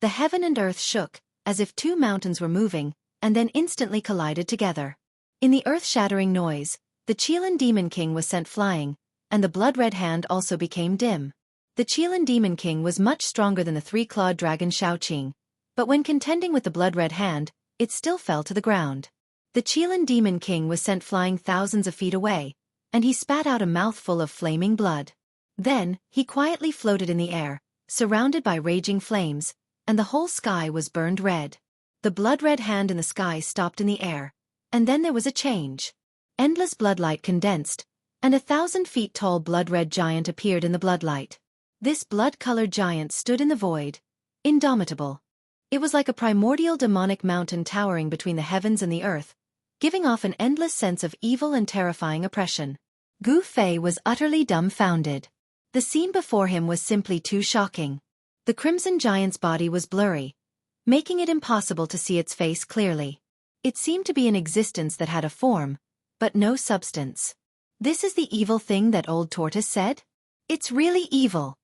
The heaven and earth shook, as if two mountains were moving, and then instantly collided together. In the earth-shattering noise, the Qilin Demon King was sent flying, and the blood-red hand also became dim. The Qilin Demon King was much stronger than the three-clawed dragon Xiaoqing, but when contending with the blood-red hand, it still fell to the ground. The Qilin Demon King was sent flying thousands of feet away, and he spat out a mouthful of flaming blood. Then, he quietly floated in the air, surrounded by raging flames, and the whole sky was burned red. The blood-red hand in the sky stopped in the air, and then there was a change. Endless bloodlight condensed, and a 1,000-feet-tall blood-red giant appeared in the bloodlight. This blood-colored giant stood in the void, indomitable. It was like a primordial demonic mountain towering between the heavens and the earth, giving off an endless sense of evil and terrifying oppression. Gu Fei was utterly dumbfounded. The scene before him was simply too shocking. The crimson giant's body was blurry, making it impossible to see its face clearly. It seemed to be an existence that had a form, but no substance. This is the evil thing that old Tortoise said? It's really evil.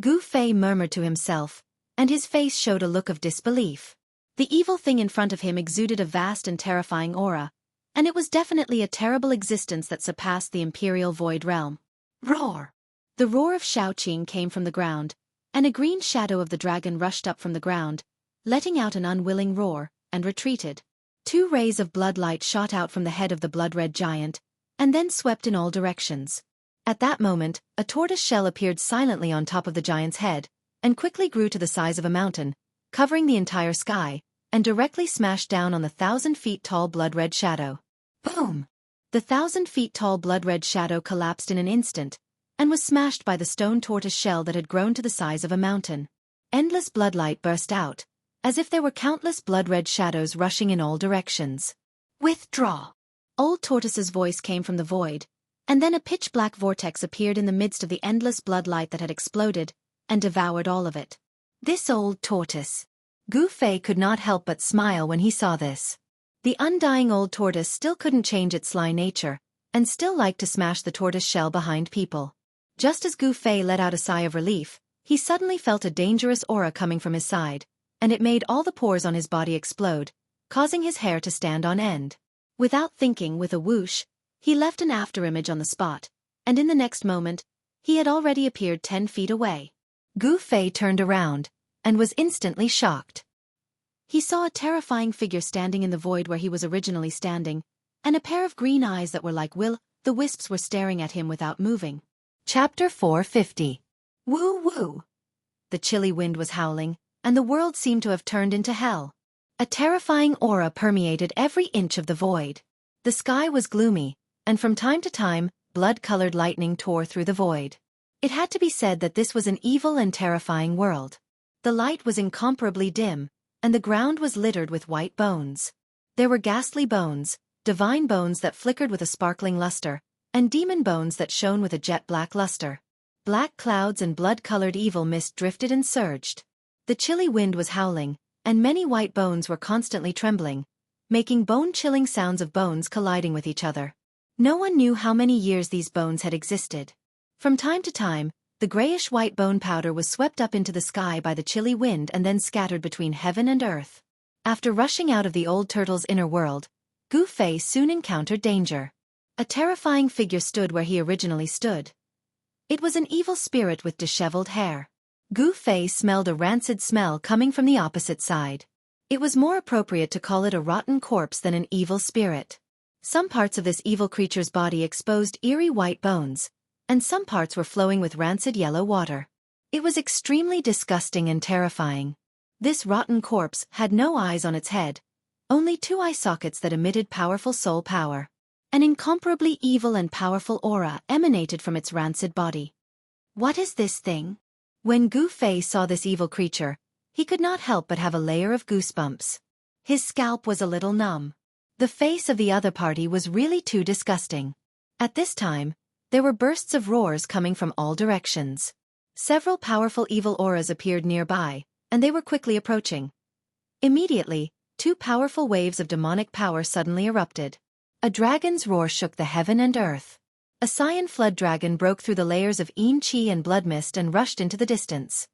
Gu Fei murmured to himself, and his face showed a look of disbelief. The evil thing in front of him exuded a vast and terrifying aura, and it was definitely a terrible existence that surpassed the Imperial Void Realm. Roar! The roar of Xiaoqing came from the ground, and a green shadow of the dragon rushed up from the ground, letting out an unwilling roar, and retreated. 2 rays of bloodlight shot out from the head of the blood-red giant, and then swept in all directions. At that moment, a tortoise shell appeared silently on top of the giant's head, and quickly grew to the size of a mountain, covering the entire sky, and directly smashed down on the 1,000-feet-tall blood-red shadow. Boom! The 1,000-feet-tall blood-red shadow collapsed in an instant, and was smashed by the stone tortoise shell that had grown to the size of a mountain. Endless bloodlight burst out, as if there were countless blood-red shadows rushing in all directions. Withdraw! Old Tortoise's voice came from the void, and then a pitch-black vortex appeared in the midst of the endless bloodlight that had exploded, and devoured all of it. This old tortoise. Gu Fei could not help but smile when he saw this. The undying old tortoise still couldn't change its sly nature, and still liked to smash the tortoise shell behind people. Just as Gu Fei let out a sigh of relief, he suddenly felt a dangerous aura coming from his side, and it made all the pores on his body explode, causing his hair to stand on end. Without thinking, with a whoosh, he left an afterimage on the spot, and in the next moment, he had already appeared 10 feet away. Gu Fei turned around, and was instantly shocked. He saw a terrifying figure standing in the void where he was originally standing, and a pair of green eyes that were like will-o'-the-wisps were staring at him without moving. Chapter 450. Woo-woo! The chilly wind was howling, and the world seemed to have turned into hell. A terrifying aura permeated every inch of the void. The sky was gloomy, and from time to time, blood-colored lightning tore through the void. It had to be said that this was an evil and terrifying world. The light was incomparably dim, and the ground was littered with white bones. There were ghastly bones, divine bones that flickered with a sparkling luster, and demon bones that shone with a jet-black luster. Black clouds and blood-colored evil mist drifted and surged. The chilly wind was howling, and many white bones were constantly trembling, making bone-chilling sounds of bones colliding with each other. No one knew how many years these bones had existed. From time to time, the grayish-white bone powder was swept up into the sky by the chilly wind and then scattered between heaven and earth. After rushing out of the old turtle's inner world, Gu Fei soon encountered danger. A terrifying figure stood where he originally stood. It was an evil spirit with disheveled hair. Gu Fei smelled a rancid smell coming from the opposite side. It was more appropriate to call it a rotten corpse than an evil spirit. Some parts of this evil creature's body exposed eerie white bones, and some parts were flowing with rancid yellow water. It was extremely disgusting and terrifying. This rotten corpse had no eyes on its head, only 2 eye sockets that emitted powerful soul power. An incomparably evil and powerful aura emanated from its rancid body. What is this thing? When Gu Fei saw this evil creature, he could not help but have a layer of goosebumps. His scalp was a little numb. The face of the other party was really too disgusting. At this time, there were bursts of roars coming from all directions. Several powerful evil auras appeared nearby, and they were quickly approaching. Immediately, 2 powerful waves of demonic power suddenly erupted. A dragon's roar shook the heaven and earth. A cyan flood dragon broke through the layers of Yin Qi and blood mist and rushed into the distance.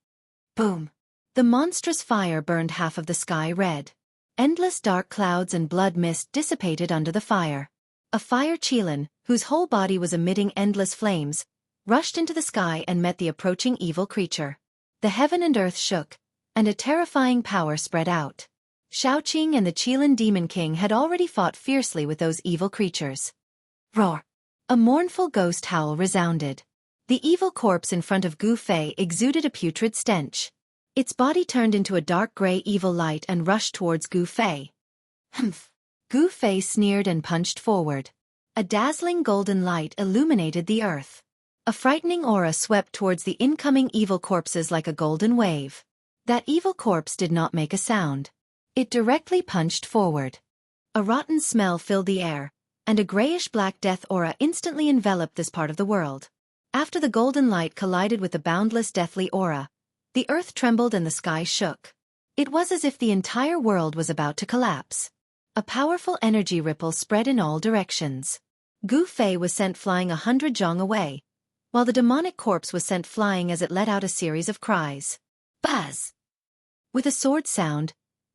Boom! The monstrous fire burned half of the sky red. Endless dark clouds and blood mist dissipated under the fire. A fire Qilin, whose whole body was emitting endless flames, rushed into the sky and met the approaching evil creature. The heaven and earth shook, and a terrifying power spread out. Shaoqing and the Qilin Demon King had already fought fiercely with those evil creatures. Roar! A mournful ghost howl resounded. The evil corpse in front of Gu Fei exuded a putrid stench. Its body turned into a dark gray evil light and rushed towards Gu Fei. Humph! Gu Fei sneered and punched forward. A dazzling golden light illuminated the earth. A frightening aura swept towards the incoming evil corpses like a golden wave. That evil corpse did not make a sound. It directly punched forward. A rotten smell filled the air, and a grayish-black death aura instantly enveloped this part of the world. After the golden light collided with the boundless deathly aura, the earth trembled and the sky shook. It was as if the entire world was about to collapse. A powerful energy ripple spread in all directions. Gu Fei was sent flying 100 zhong away, while the demonic corpse was sent flying as it let out a series of cries. Buzz! With a sword sound,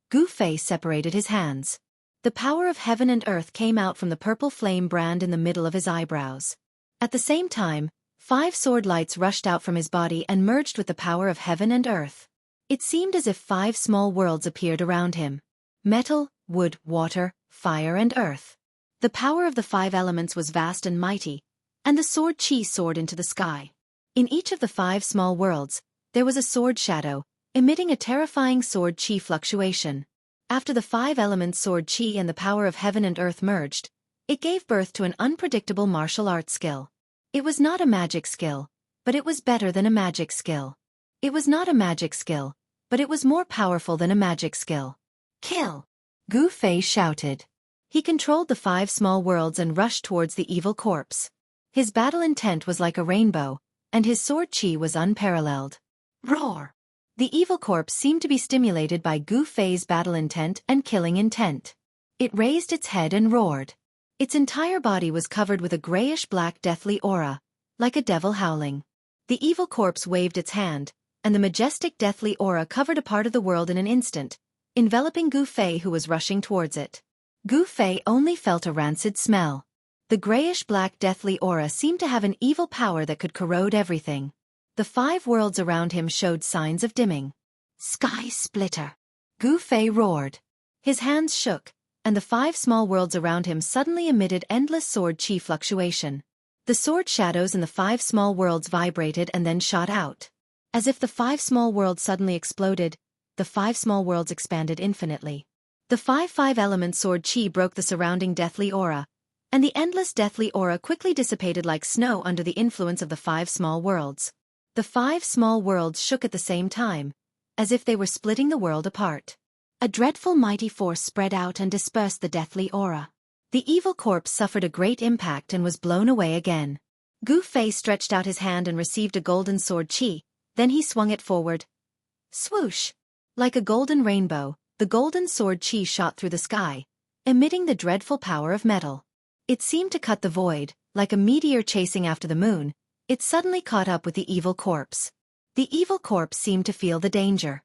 Gu Fei separated his hands. The power of heaven and earth came out from the purple flame brand in the middle of his eyebrows. At the same time, 5 sword lights rushed out from his body and merged with the power of heaven and earth. It seemed as if 5 small worlds appeared around him. Metal, wood, water, fire and earth. The power of the 5 elements was vast and mighty, and the sword Qi soared into the sky. In each of the 5 small worlds, there was a sword shadow, emitting a terrifying sword Qi fluctuation. After the 5 elements sword Qi and the power of heaven and earth merged, it gave birth to an unpredictable martial arts skill. It was not a magic skill, but it was better than a magic skill. It was not a magic skill, but it was more powerful than a magic skill. Kill! Gu Fei shouted. He controlled the 5 small worlds and rushed towards the evil corpse. His battle intent was like a rainbow, and his sword Qi was unparalleled. Roar! The evil corpse seemed to be stimulated by Gu Fei's battle intent and killing intent. It raised its head and roared. Its entire body was covered with a grayish-black deathly aura, like a devil howling. The evil corpse waved its hand, and the majestic deathly aura covered a part of the world in an instant, enveloping Gu Fei who was rushing towards it. Gu Fei only felt a rancid smell. The grayish-black deathly aura seemed to have an evil power that could corrode everything. The 5 worlds around him showed signs of dimming. Sky splitter! Gu Fei roared. His hands shook, and the 5 small worlds around him suddenly emitted endless sword Qi fluctuation. The sword shadows in the 5 small worlds vibrated and then shot out. As if the 5 small worlds suddenly exploded, the 5 small worlds expanded infinitely. The 5 element sword Qi broke the surrounding deathly aura, and the endless deathly aura quickly dissipated like snow under the influence of the 5 small worlds. The 5 small worlds shook at the same time, as if they were splitting the world apart. A dreadful mighty force spread out and dispersed the deathly aura. The evil corpse suffered a great impact and was blown away again. Gu Fei stretched out his hand and received a golden sword chi, then he swung it forward. Swoosh! Like a golden rainbow, the golden sword chi shot through the sky, emitting the dreadful power of metal. It seemed to cut the void, like a meteor chasing after the moon. It suddenly caught up with the evil corpse. The evil corpse seemed to feel the danger.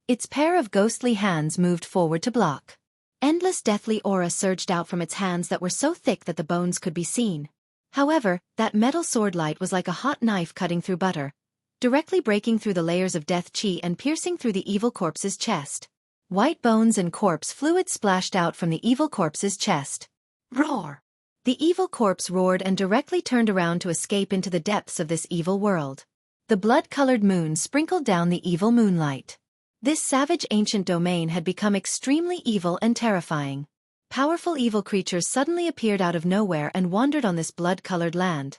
Its pair of ghostly hands moved forward to block. Endless deathly aura surged out from its hands that were so thick that the bones could be seen. However, that metal sword light was like a hot knife cutting through butter, directly breaking through the layers of death chi and piercing through the evil corpse's chest. White bones and corpse fluid splashed out from the evil corpse's chest. Roar! The evil corpse roared and directly turned around to escape into the depths of this evil world. The blood-colored moon sprinkled down the evil moonlight. This savage ancient domain had become extremely evil and terrifying. Powerful evil creatures suddenly appeared out of nowhere and wandered on this blood-colored land.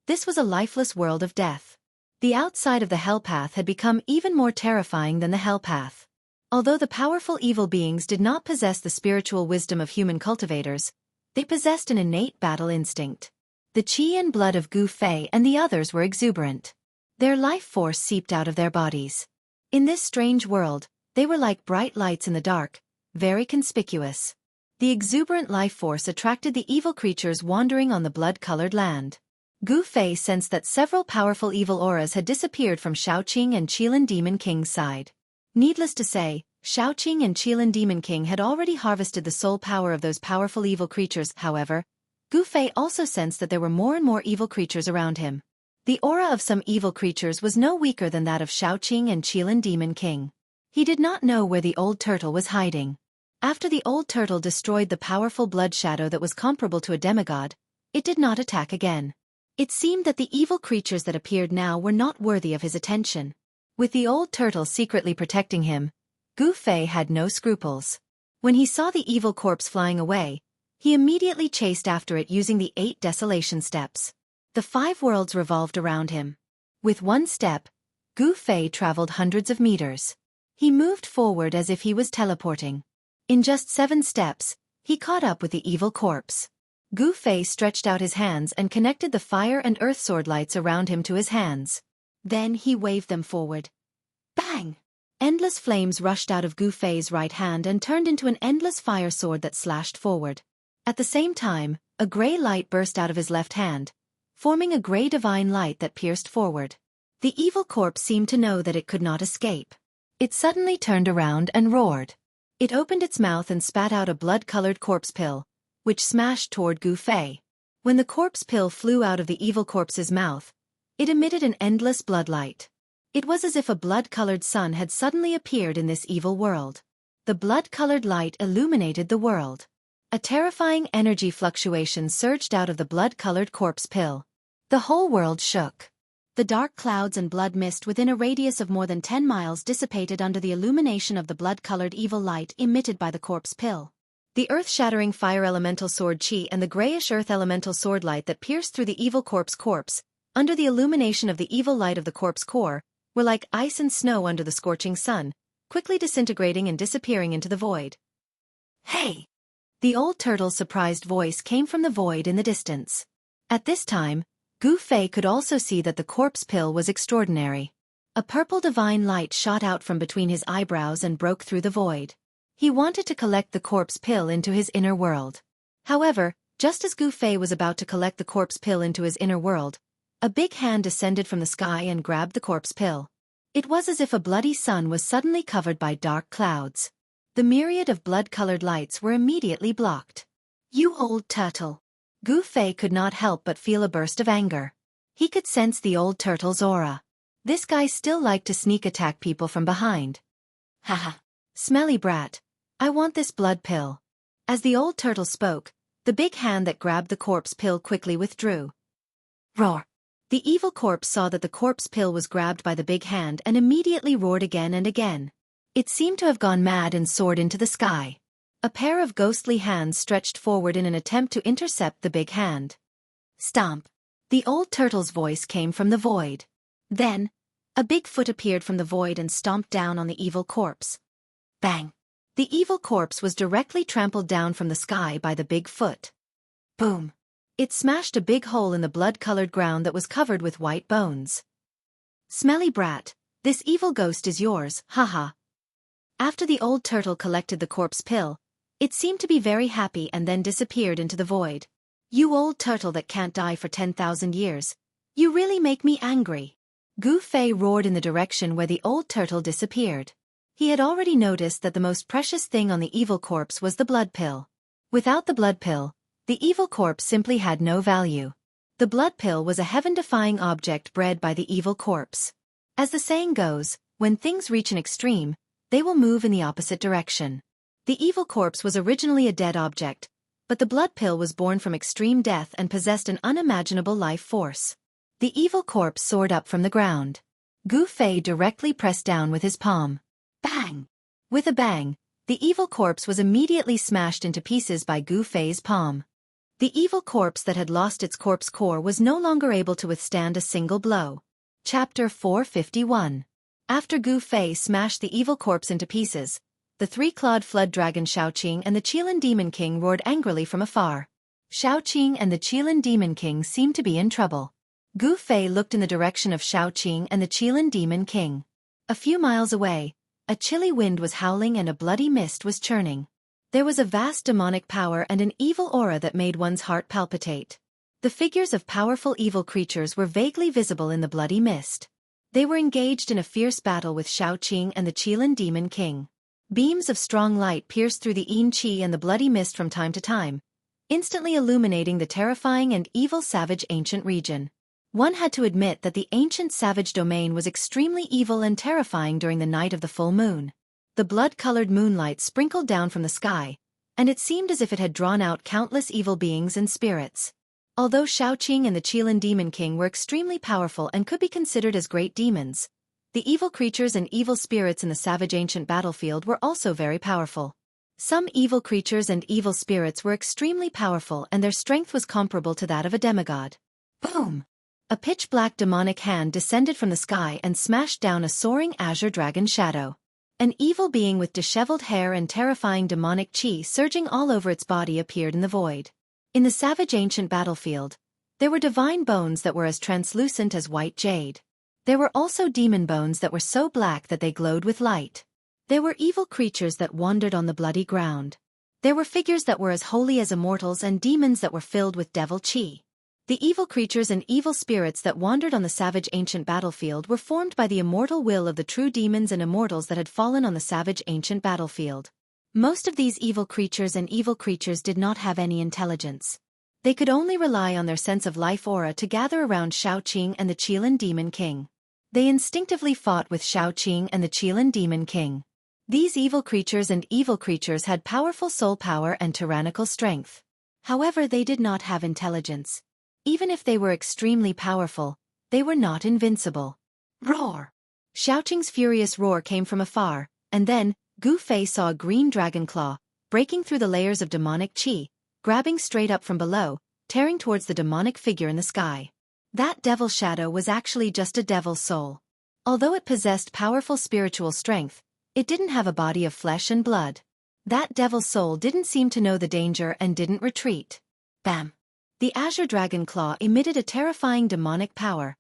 This was a lifeless world of death. The outside of the hell path had become even more terrifying than the hell path. Although the powerful evil beings did not possess the spiritual wisdom of human cultivators, they possessed an innate battle instinct. The chi and blood of Gu Fei and the others were exuberant. Their life force seeped out of their bodies. In this strange world, they were like bright lights in the dark, very conspicuous. The exuberant life force attracted the evil creatures wandering on the blood-colored land. Gu Fei sensed that several powerful evil auras had disappeared from Shaoqing and Qilin Demon King's side. Needless to say, Shaoqing and Qilin Demon King had already harvested the soul power of those powerful evil creatures. However, Gu Fei also sensed that there were more and more evil creatures around him. The aura of some evil creatures was no weaker than that of Shaoqing and Qilin Demon King. He did not know where the old turtle was hiding. After the old turtle destroyed the powerful blood shadow that was comparable to a demigod, it did not attack again. It seemed that the evil creatures that appeared now were not worthy of his attention. With the old turtle secretly protecting him, Gu Fei had no scruples. When he saw the evil corpse flying away, he immediately chased after it using the 8 desolation steps. The 5 worlds revolved around him. With one step, Gu Fei traveled hundreds of meters. He moved forward as if he was teleporting. In just 7 steps, he caught up with the evil corpse. Gu Fei stretched out his hands and connected the fire and earth sword lights around him to his hands. Then he waved them forward. Bang! Endless flames rushed out of Gu Fei's right hand and turned into an endless fire sword that slashed forward. At the same time, a gray light burst out of his left hand, forming a gray divine light that pierced forward. The evil corpse seemed to know that it could not escape. It suddenly turned around and roared. It opened its mouth and spat out a blood-colored corpse pill, which smashed toward Gu Fei. When the corpse pill flew out of the evil corpse's mouth, it emitted an endless bloodlight. It was as if a blood-colored sun had suddenly appeared in this evil world. The blood-colored light illuminated the world. A terrifying energy fluctuation surged out of the blood-colored corpse pill. The whole world shook. The dark clouds and blood mist within a radius of more than 10 miles dissipated under the illumination of the blood-colored evil light emitted by the corpse pill. The earth-shattering fire elemental sword chi and the grayish earth elemental sword light that pierced through the evil corpse, under the illumination of the evil light of the corpse core, were like ice and snow under the scorching sun, quickly disintegrating and disappearing into the void. Hey! The old turtle's surprised voice came from the void in the distance. At this time, Gu Fei could also see that the corpse pill was extraordinary. A purple divine light shot out from between his eyebrows and broke through the void. He wanted to collect the corpse pill into his inner world. However, just as Gu Fei was about to collect the corpse pill into his inner world, a big hand descended from the sky and grabbed the corpse pill. It was as if a bloody sun was suddenly covered by dark clouds. The myriad of blood-colored lights were immediately blocked. You old turtle! Gu Fei could not help but feel a burst of anger. He could sense the old turtle's aura. This guy still liked to sneak attack people from behind. Haha! Smelly brat! I want this blood pill. As the old turtle spoke, the big hand that grabbed the corpse pill quickly withdrew. Roar! The evil corpse saw that the corpse pill was grabbed by the big hand and immediately roared again and again. It seemed to have gone mad and soared into the sky. A pair of ghostly hands stretched forward in an attempt to intercept the big hand. Stomp! The old turtle's voice came from the void. Then, a big foot appeared from the void and stomped down on the evil corpse. Bang! The evil corpse was directly trampled down from the sky by the big foot. Boom! It smashed a big hole in the blood-colored ground that was covered with white bones. Smelly brat, this evil ghost is yours, haha. After the old turtle collected the corpse pill, it seemed to be very happy and then disappeared into the void. You old turtle that can't die for 10,000 years. You really make me angry. Gu Fei roared in the direction where the old turtle disappeared. He had already noticed that the most precious thing on the evil corpse was the blood pill. Without the blood pill, the evil corpse simply had no value. The blood pill was a heaven-defying object bred by the evil corpse. As the saying goes, when things reach an extreme, they will move in the opposite direction. The evil corpse was originally a dead object, but the blood pill was born from extreme death and possessed an unimaginable life force. The evil corpse soared up from the ground. Gu Fei directly pressed down with his palm. Bang! With a bang, the evil corpse was immediately smashed into pieces by Gu Fei's palm. The evil corpse that had lost its corpse core was no longer able to withstand a single blow. Chapter 451. After Gu Fei smashed the evil corpse into pieces, the three-clawed flood dragon Xiaoqing and the Qilin Demon King roared angrily from afar. Xiaoqing and the Qilin Demon King seemed to be in trouble. Gu Fei looked in the direction of Xiaoqing and the Qilin Demon King. A few miles away, a chilly wind was howling and a bloody mist was churning. There was a vast demonic power and an evil aura that made one's heart palpitate. The figures of powerful evil creatures were vaguely visible in the bloody mist. They were engaged in a fierce battle with Xiaoqing and the Qilin Demon King. Beams of strong light pierced through the Yin Qi and the bloody mist from time to time, instantly illuminating the terrifying and evil savage ancient region. One had to admit that the ancient savage domain was extremely evil and terrifying during the night of the full moon. The blood-colored moonlight sprinkled down from the sky, and it seemed as if it had drawn out countless evil beings and spirits. Although Xiaoqing and the Qilin Demon King were extremely powerful and could be considered as great demons, the evil creatures and evil spirits in the savage ancient battlefield were also very powerful. Some evil creatures and evil spirits were extremely powerful and their strength was comparable to that of a demigod. Boom! A pitch-black demonic hand descended from the sky and smashed down a soaring azure dragon shadow. An evil being with disheveled hair and terrifying demonic chi surging all over its body appeared in the void. In the savage ancient battlefield, there were divine bones that were as translucent as white jade. There were also demon bones that were so black that they glowed with light. There were evil creatures that wandered on the bloody ground. There were figures that were as holy as immortals and demons that were filled with devil chi. The evil creatures and evil spirits that wandered on the savage ancient battlefield were formed by the immortal will of the true demons and immortals that had fallen on the savage ancient battlefield. Most of these evil creatures did not have any intelligence. They could only rely on their sense of life aura to gather around Xiaoqing and the Qilin Demon King. They instinctively fought with Xiaoqing and the Qilin Demon King. These evil creatures had powerful soul power and tyrannical strength. However, they did not have intelligence. Even if they were extremely powerful, they were not invincible. Roar! Xiaoqing's furious roar came from afar, and then, Gu Fei saw a green dragon claw, breaking through the layers of demonic chi, grabbing straight up from below, tearing towards the demonic figure in the sky. That devil shadow was actually just a devil's soul. Although it possessed powerful spiritual strength, it didn't have a body of flesh and blood. That devil's soul didn't seem to know the danger and didn't retreat. Bam! The azure dragon claw emitted a terrifying demonic power,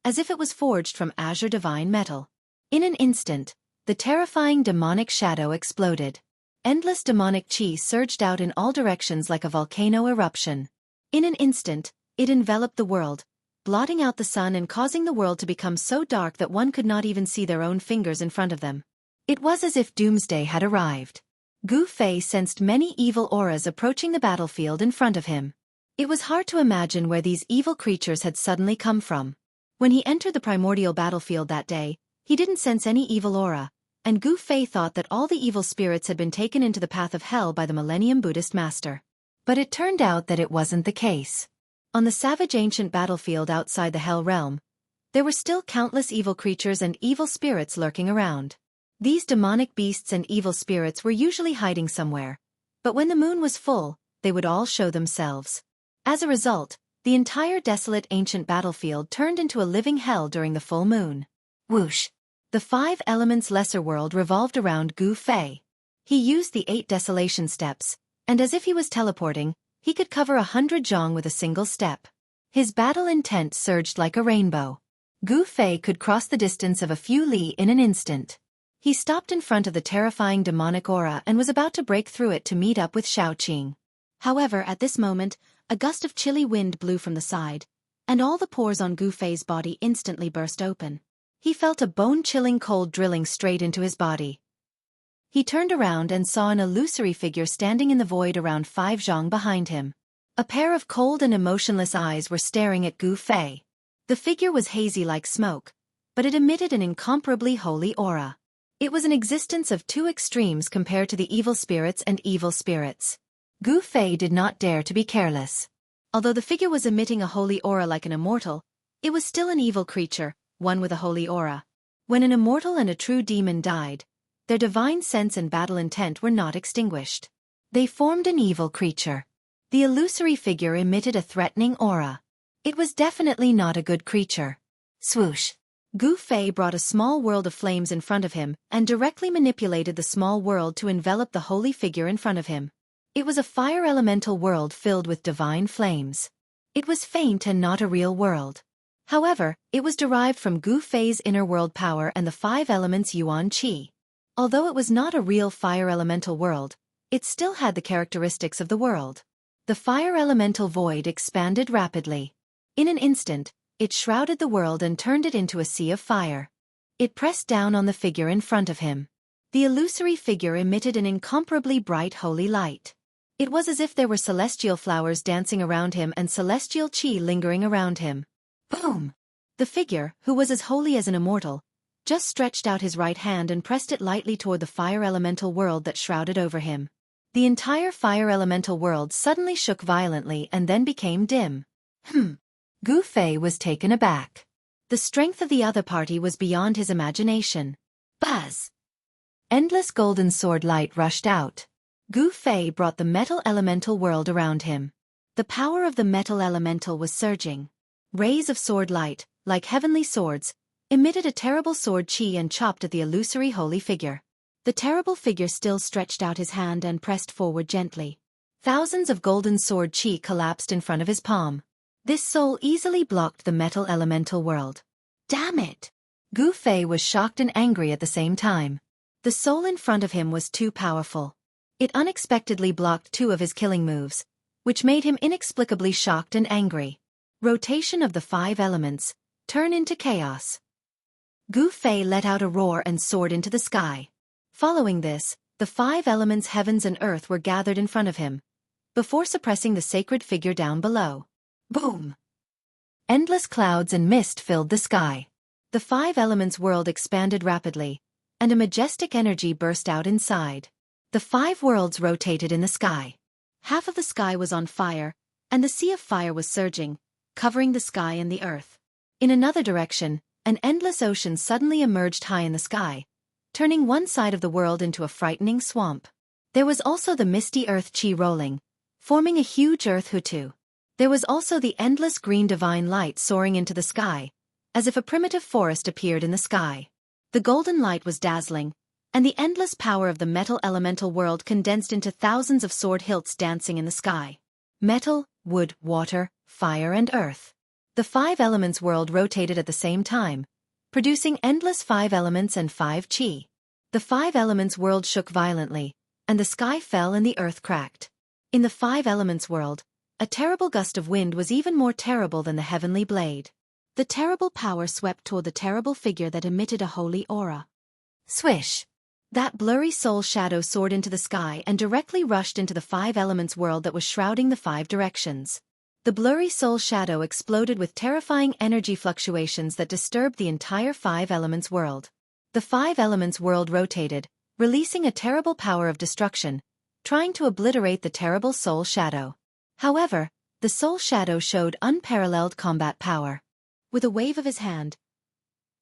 as if it was forged from azure divine metal. In an instant, the terrifying demonic shadow exploded. Endless demonic chi surged out in all directions like a volcano eruption. In an instant, it enveloped the world, blotting out the sun and causing the world to become so dark that one could not even see their own fingers in front of them. It was as if doomsday had arrived. Gu Fei sensed many evil auras approaching the battlefield in front of him. It was hard to imagine where these evil creatures had suddenly come from. When he entered the primordial battlefield that day, he didn't sense any evil aura, and Gu Fei thought that all the evil spirits had been taken into the path of hell by the Millennium Buddhist master. But it turned out that it wasn't the case. On the savage ancient battlefield outside the Hell Realm, there were still countless evil creatures and evil spirits lurking around. These demonic beasts and evil spirits were usually hiding somewhere, but when the moon was full, they would all show themselves. As a result, the entire desolate ancient battlefield turned into a living hell during the full moon. Whoosh! The five elements lesser world revolved around Gu Fei. He used the 8 desolation steps, and as if he was teleporting, he could cover 100 zhong with a single step. His battle intent surged like a rainbow. Gu Fei could cross the distance of a few li in an instant. He stopped in front of the terrifying demonic aura and was about to break through it to meet up with Xiaoqing. However, at this moment, a gust of chilly wind blew from the side, and all the pores on Gu Fei's body instantly burst open. He felt a bone-chilling cold drilling straight into his body. He turned around and saw an illusory figure standing in the void around 5 zhong behind him. A pair of cold and emotionless eyes were staring at Gu Fei. The figure was hazy like smoke, but it emitted an incomparably holy aura. It was an existence of 2 extremes compared to the evil spirits and evil spirits. Gu Fei did not dare to be careless. Although the figure was emitting a holy aura like an immortal, it was still an evil creature, one with a holy aura. When an immortal and a true demon died, their divine sense and battle intent were not extinguished. They formed an evil creature. The illusory figure emitted a threatening aura. It was definitely not a good creature. Swoosh! Gu Fei brought a small world of flames in front of him and directly manipulated the small world to envelop the holy figure in front of him. It was a fire elemental world filled with divine flames. It was faint and not a real world. However, it was derived from Gu Fei's inner world power and the 5 elements Yuan Qi. Although it was not a real fire elemental world, it still had the characteristics of the world. The fire elemental void expanded rapidly. In an instant, it shrouded the world and turned it into a sea of fire. It pressed down on the figure in front of him. The illusory figure emitted an incomparably bright holy light. It was as if there were celestial flowers dancing around him and celestial qi lingering around him. Boom! The figure, who was as holy as an immortal, just stretched out his right hand and pressed it lightly toward the fire elemental world that shrouded over him. The entire fire elemental world suddenly shook violently and then became dim. Gu Fei was taken aback. The strength of the other party was beyond his imagination. Buzz! Endless golden sword light rushed out. Gu Fei brought the metal elemental world around him. The power of the metal elemental was surging. Rays of sword light, like heavenly swords, emitted a terrible sword qi and chopped at the illusory holy figure. The terrible figure still stretched out his hand and pressed forward gently. Thousands of golden sword qi collapsed in front of his palm. This soul easily blocked the metal elemental world. Damn it! Gu Fei was shocked and angry at the same time. The soul in front of him was too powerful. It unexpectedly blocked 2 of his killing moves, which made him inexplicably shocked and angry. Rotation of the 5 elements, turn into chaos. Gu Fei let out a roar and soared into the sky. Following this, the 5 elements heavens and earth were gathered in front of him, before suppressing the sacred figure down below. Boom! Endless clouds and mist filled the sky. The 5 elements world expanded rapidly, and a majestic energy burst out inside. The 5 worlds rotated in the sky. Half of the sky was on fire, and the sea of fire was surging, covering the sky and the earth. In another direction, an endless ocean suddenly emerged high in the sky, turning one side of the world into a frightening swamp. There was also the misty earth qi rolling, forming a huge earth hutu. There was also the endless green divine light soaring into the sky, as if a primitive forest appeared in the sky. The golden light was dazzling, and the endless power of the metal elemental world condensed into thousands of sword hilts dancing in the sky. Metal, wood, water, fire and earth. The 5 elements world rotated at the same time, producing endless 5 elements and 5 qi. The 5 elements world shook violently, and the sky fell and the earth cracked. In the 5 elements world, a terrible gust of wind was even more terrible than the heavenly blade. The terrible power swept toward the terrible figure that emitted a holy aura. Swish! That blurry soul shadow soared into the sky and directly rushed into the 5 elements world that was shrouding the 5 directions. The blurry soul shadow exploded with terrifying energy fluctuations that disturbed the entire 5 elements world. The 5 elements world rotated, releasing a terrible power of destruction, trying to obliterate the terrible soul shadow. However, the soul shadow showed unparalleled combat power. With a wave of his hand,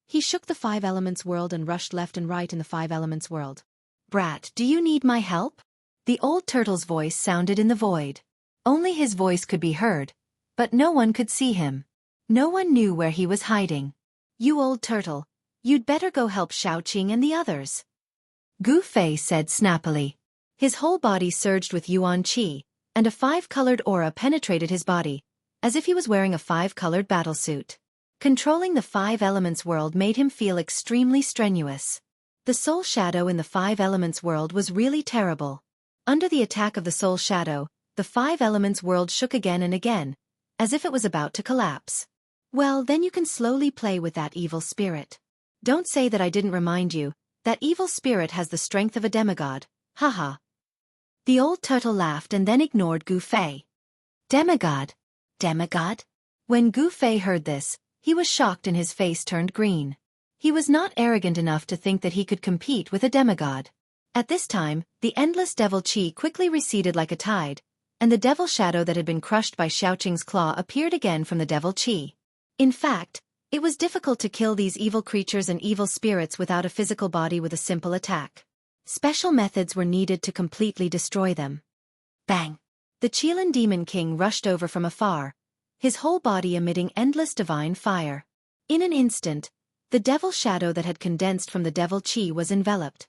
he shook the 5 elements world and rushed left and right in the 5 elements world. Brat, do you need my help? The old turtle's voice sounded in the void. Only his voice could be heard, but no one could see him. No one knew where he was hiding. You old turtle, you'd better go help Xiaoqing and the others. Gu Fei said snappily. His whole body surged with yuan qi, and a 5-colored aura penetrated his body, as if he was wearing a 5-colored battlesuit. Controlling the 5 elements world made him feel extremely strenuous. The soul shadow in the 5 elements world was really terrible. Under the attack of the soul shadow, the 5 elements world shook again and again, as if it was about to collapse. Well, then you can slowly play with that evil spirit. Don't say that I didn't remind you, that evil spirit has the strength of a demigod, haha. The old turtle laughed and then ignored Gu Fei. Demigod? Demigod? When Gu Fei heard this, he was shocked and his face turned green. He was not arrogant enough to think that he could compete with a demigod. At this time, the endless devil qi quickly receded like a tide, and the devil shadow that had been crushed by Xiaoqing's claw appeared again from the devil qi. In fact, it was difficult to kill these evil creatures and evil spirits without a physical body with a simple attack. Special methods were needed to completely destroy them. Bang! The Qilin Demon King rushed over from afar, his whole body emitting endless divine fire. In an instant, the devil shadow that had condensed from the devil qi was enveloped.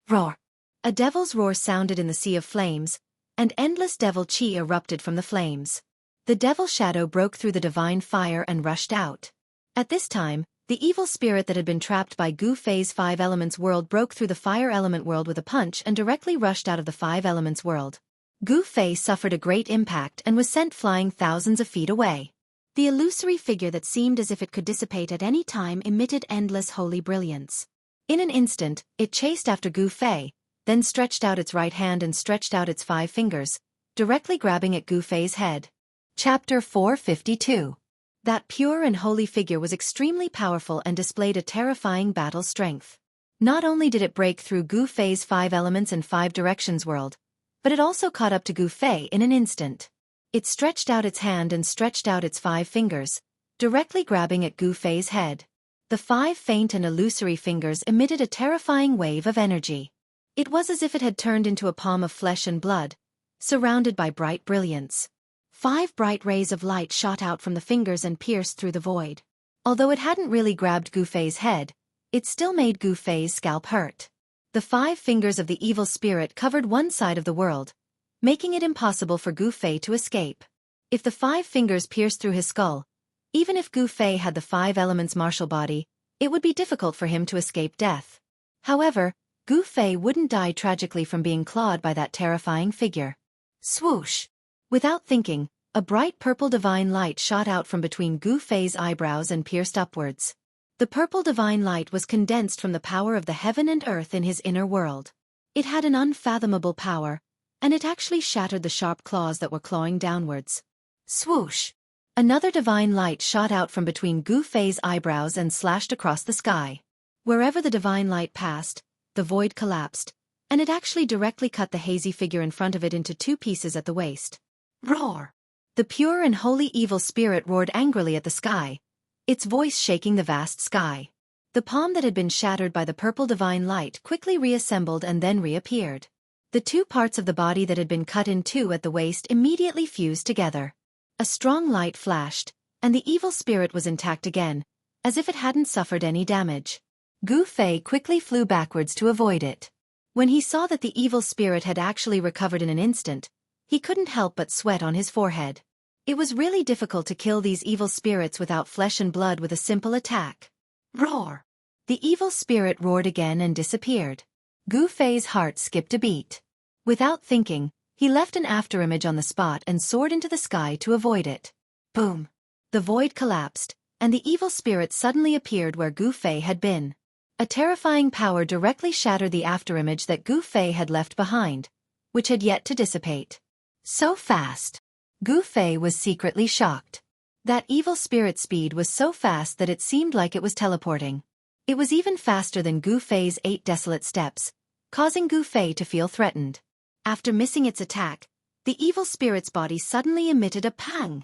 Roar! A devil's roar sounded in the sea of flames, and endless devil qi erupted from the flames. The devil shadow broke through the divine fire and rushed out. At this time, the evil spirit that had been trapped by Gu Fei's 5 elements world broke through the fire element world with a punch and directly rushed out of the 5 elements world. Gu Fei suffered a great impact and was sent flying thousands of feet away. The illusory figure that seemed as if it could dissipate at any time emitted endless holy brilliance. In an instant, it chased after Gu Fei, then stretched out its right hand and stretched out its 5 fingers, directly grabbing at Gu Fei's head. Chapter 452. That pure and holy figure was extremely powerful and displayed a terrifying battle strength. Not only did it break through Gu Fei's 5 elements and 5 directions world, but it also caught up to Gu Fei in an instant. It stretched out its hand and stretched out its 5 fingers, directly grabbing at Gu Fei's head. The 5 faint and illusory fingers emitted a terrifying wave of energy. It was as if it had turned into a palm of flesh and blood, surrounded by bright brilliance. 5 bright rays of light shot out from the fingers and pierced through the void. Although it hadn't really grabbed Gu Fei's head, it still made Gu Fei's scalp hurt. The 5 fingers of the evil spirit covered one side of the world, making it impossible for Gu Fei to escape. If the 5 fingers pierced through his skull, even if Gu Fei had the 5 elements martial body, it would be difficult for him to escape death. However, Gu Fei wouldn't die tragically from being clawed by that terrifying figure. Swoosh! Without thinking, a bright purple divine light shot out from between Gu Fei's eyebrows and pierced upwards. The purple divine light was condensed from the power of the heaven and earth in his inner world. It had an unfathomable power, and it actually shattered the sharp claws that were clawing downwards. Swoosh! Another divine light shot out from between Gu Fei's eyebrows and slashed across the sky. Wherever the divine light passed, the void collapsed, and it actually directly cut the hazy figure in front of it into 2 pieces at the waist. Roar! The pure and holy evil spirit roared angrily at the sky, its voice shaking the vast sky. The palm that had been shattered by the purple divine light quickly reassembled and then reappeared. The 2 parts of the body that had been cut in 2 at the waist immediately fused together. A strong light flashed, and the evil spirit was intact again, as if it hadn't suffered any damage. Gu Fei quickly flew backwards to avoid it. When he saw that the evil spirit had actually recovered in an instant, he couldn't help but sweat on his forehead. It was really difficult to kill these evil spirits without flesh and blood with a simple attack. Roar! The evil spirit roared again and disappeared. Gu Fei's heart skipped a beat. Without thinking, he left an afterimage on the spot and soared into the sky to avoid it. Boom! The void collapsed, and the evil spirit suddenly appeared where Gu Fei had been. A terrifying power directly shattered the afterimage that Gu Fei had left behind, which had yet to dissipate. So fast! Gu Fei was secretly shocked. That evil spirit speed was so fast that it seemed like it was teleporting. It was even faster than Gu Fei's 8 desolate steps, causing Gu Fei to feel threatened. After missing its attack, the evil spirit's body suddenly emitted a pang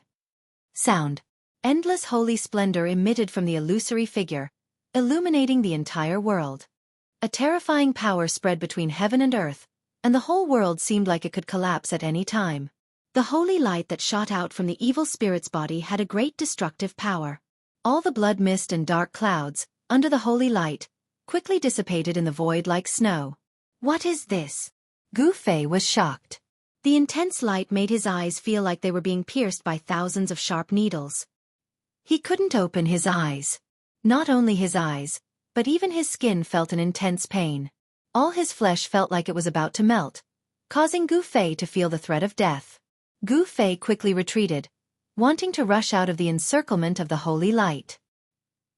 sound. Endless holy splendor emitted from the illusory figure, illuminating the entire world. A terrifying power spread between heaven and earth, and the whole world seemed like it could collapse at any time. The holy light that shot out from the evil spirit's body had a great destructive power. All the blood mist and dark clouds, under the holy light, quickly dissipated in the void like snow. What is this? Gu Fei was shocked. The intense light made his eyes feel like they were being pierced by thousands of sharp needles. He couldn't open his eyes. Not only his eyes, but even his skin felt an intense pain. All his flesh felt like it was about to melt, causing Gu Fei to feel the threat of death. Gu Fei quickly retreated, wanting to rush out of the encirclement of the holy light.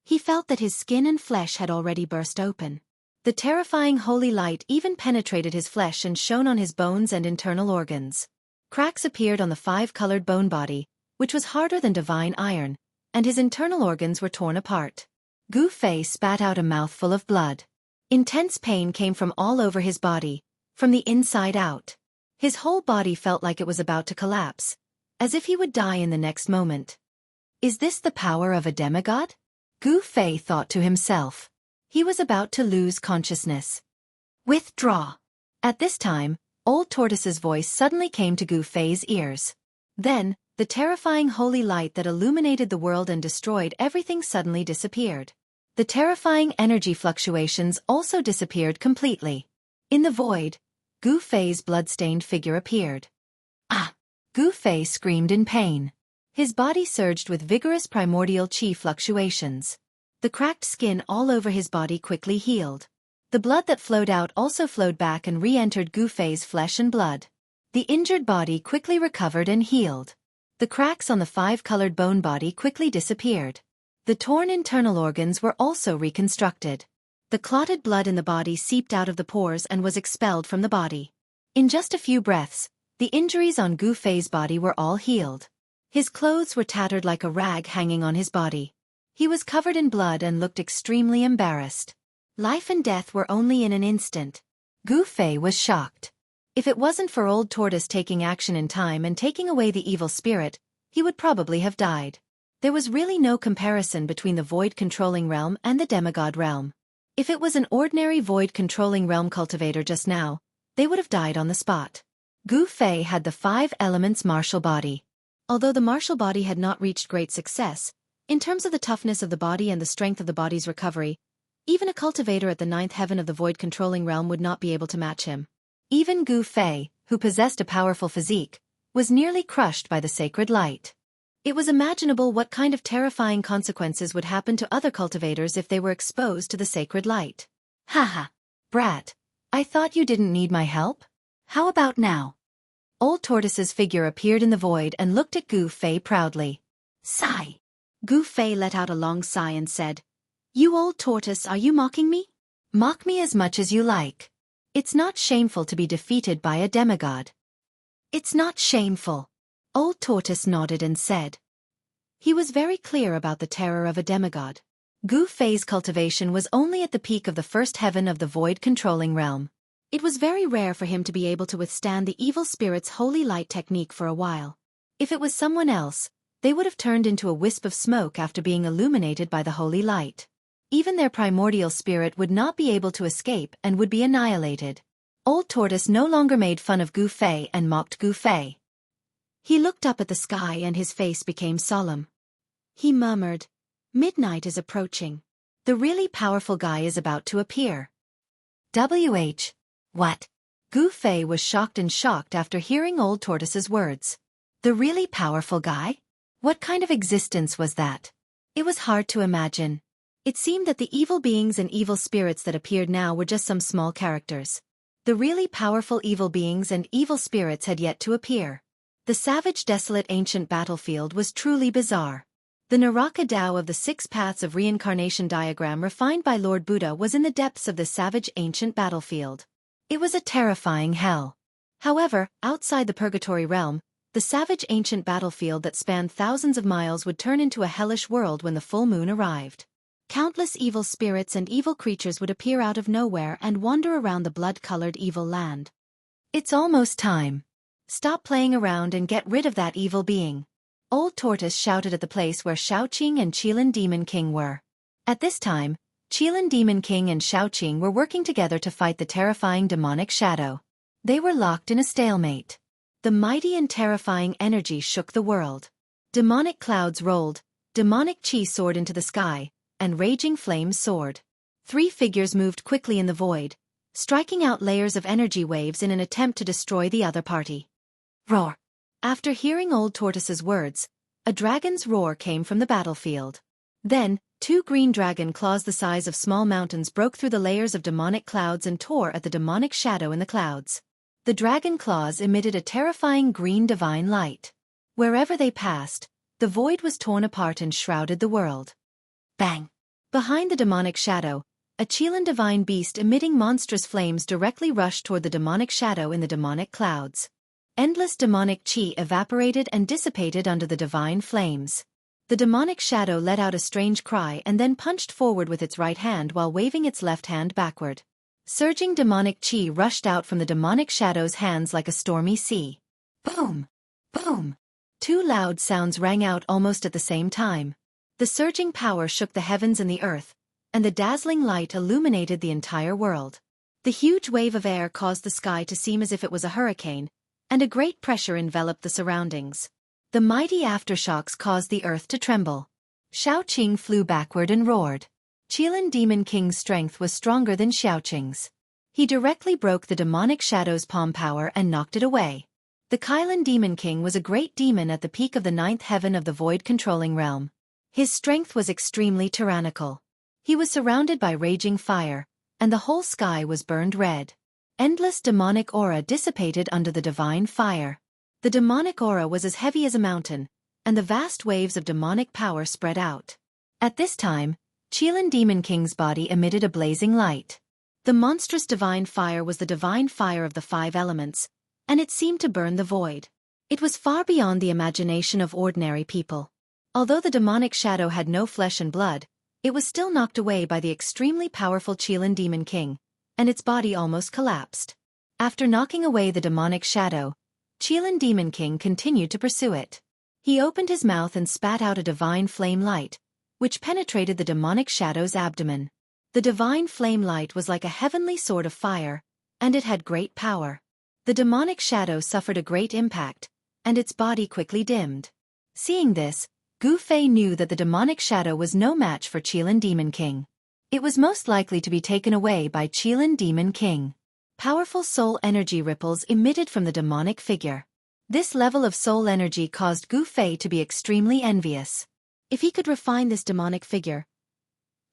He felt that his skin and flesh had already burst open. The terrifying holy light even penetrated his flesh and shone on his bones and internal organs. Cracks appeared on the five-colored bone body, which was harder than divine iron, and his internal organs were torn apart. Gu Fei spat out a mouthful of blood. Intense pain came from all over his body, from the inside out. His whole body felt like it was about to collapse, as if he would die in the next moment. Is this the power of a demigod? Gu Fei thought to himself. He was about to lose consciousness. Withdraw. At this time, Old Tortoise's voice suddenly came to Gu Fei's ears. Then, the terrifying holy light that illuminated the world and destroyed everything suddenly disappeared. The terrifying energy fluctuations also disappeared completely. In the void, Gu Fei's blood-stained figure appeared. Ah! Gu Fei screamed in pain. His body surged with vigorous primordial qi fluctuations. The cracked skin all over his body quickly healed. The blood that flowed out also flowed back and re-entered Gu Fei's flesh and blood. The injured body quickly recovered and healed. The cracks on the five-colored bone body quickly disappeared. The torn internal organs were also reconstructed. The clotted blood in the body seeped out of the pores and was expelled from the body. In just a few breaths, the injuries on Gu Fei's body were all healed. His clothes were tattered like a rag hanging on his body. He was covered in blood and looked extremely embarrassed. Life and death were only in an instant. Gu Fei was shocked. If it wasn't for Old Tortoise taking action in time and taking away the evil spirit, he would probably have died. There was really no comparison between the void-controlling realm and the demigod realm. If it was an ordinary void-controlling realm cultivator just now, they would have died on the spot. Gu Fei had the five elements martial body. Although the martial body had not reached great success, in terms of the toughness of the body and the strength of the body's recovery, even a cultivator at the ninth heaven of the void-controlling realm would not be able to match him. Even Gu Fei, who possessed a powerful physique, was nearly crushed by the sacred light. It was imaginable what kind of terrifying consequences would happen to other cultivators if they were exposed to the sacred light. Haha, brat, I thought you didn't need my help? How about now? Old Tortoise's figure appeared in the void and looked at Gu Fei proudly. Sigh. Gu Fei let out a long sigh and said, You old tortoise, are you mocking me? Mock me as much as you like. It's not shameful to be defeated by a demigod. It's not shameful. Old Tortoise nodded and said. He was very clear about the terror of a demigod. Gu Fei's cultivation was only at the peak of the first heaven of the void-controlling realm. It was very rare for him to be able to withstand the evil spirit's holy light technique for a while. If it was someone else, they would have turned into a wisp of smoke after being illuminated by the holy light. Even their primordial spirit would not be able to escape and would be annihilated. Old Tortoise no longer made fun of Gu Fei and mocked Gu Fei. He looked up at the sky and his face became solemn. He murmured, Midnight is approaching. The really powerful guy is about to appear. What? Gu Fei was shocked after hearing Old Tortoise's words. The really powerful guy? What kind of existence was that? It was hard to imagine. It seemed that the evil beings and evil spirits that appeared now were just some small characters. The really powerful evil beings and evil spirits had yet to appear. The savage, desolate ancient battlefield was truly bizarre. The Naraka Tao of the Six Paths of Reincarnation diagram refined by Lord Buddha was in the depths of the savage ancient battlefield. It was a terrifying hell. However, outside the purgatory realm, the savage ancient battlefield that spanned thousands of miles would turn into a hellish world when the full moon arrived. Countless evil spirits and evil creatures would appear out of nowhere and wander around the blood-colored evil land. It's almost time. Stop playing around and get rid of that evil being. Old Tortoise shouted at the place where Xiaoqing and Qilin Demon King were. At this time, Qilin Demon King and Xiaoqing were working together to fight the terrifying demonic shadow. They were locked in a stalemate. The mighty and terrifying energy shook the world. Demonic clouds rolled, demonic qi soared into the sky, and raging flames soared. Three figures moved quickly in the void, striking out layers of energy waves in an attempt to destroy the other party. Roar! After hearing Old Tortoise's words, a dragon's roar came from the battlefield. Then, two green dragon claws the size of small mountains broke through the layers of demonic clouds and tore at the demonic shadow in the clouds. The dragon claws emitted a terrifying green divine light. Wherever they passed, the void was torn apart and shrouded the world. Bang! Behind the demonic shadow, a Qilan divine beast emitting monstrous flames directly rushed toward the demonic shadow in the demonic clouds. Endless demonic chi evaporated and dissipated under the divine flames. The demonic shadow let out a strange cry and then punched forward with its right hand while waving its left hand backward. Surging demonic chi rushed out from the demonic shadow's hands like a stormy sea. Boom! Boom! Two loud sounds rang out almost at the same time. The surging power shook the heavens and the earth, and the dazzling light illuminated the entire world. The huge wave of air caused the sky to seem as if it was a hurricane, and a great pressure enveloped the surroundings. The mighty aftershocks caused the earth to tremble. Xiaoqing flew backward and roared. Qilan Demon King's strength was stronger than Xiaoqing's. He directly broke the demonic shadow's palm power and knocked it away. The Qilan Demon King was a great demon at the peak of the ninth heaven of the void-controlling realm. His strength was extremely tyrannical. He was surrounded by raging fire, and the whole sky was burned red. Endless demonic aura dissipated under the divine fire. The demonic aura was as heavy as a mountain, and the vast waves of demonic power spread out. At this time, Qilan Demon King's body emitted a blazing light. The monstrous divine fire was the divine fire of the five elements, and it seemed to burn the void. It was far beyond the imagination of ordinary people. Although the demonic shadow had no flesh and blood, it was still knocked away by the extremely powerful Qilan Demon King, and its body almost collapsed. After knocking away the demonic shadow, Qilan Demon King continued to pursue it. He opened his mouth and spat out a divine flame light, which penetrated the demonic shadow's abdomen. The divine flame light was like a heavenly sword of fire, and it had great power. The demonic shadow suffered a great impact, and its body quickly dimmed. Seeing this, Gu Fei knew that the demonic shadow was no match for Qilan Demon King. It was most likely to be taken away by Qilan Demon King. Powerful soul energy ripples emitted from the demonic figure. This level of soul energy caused Gu Fei to be extremely envious. If he could refine this demonic figure,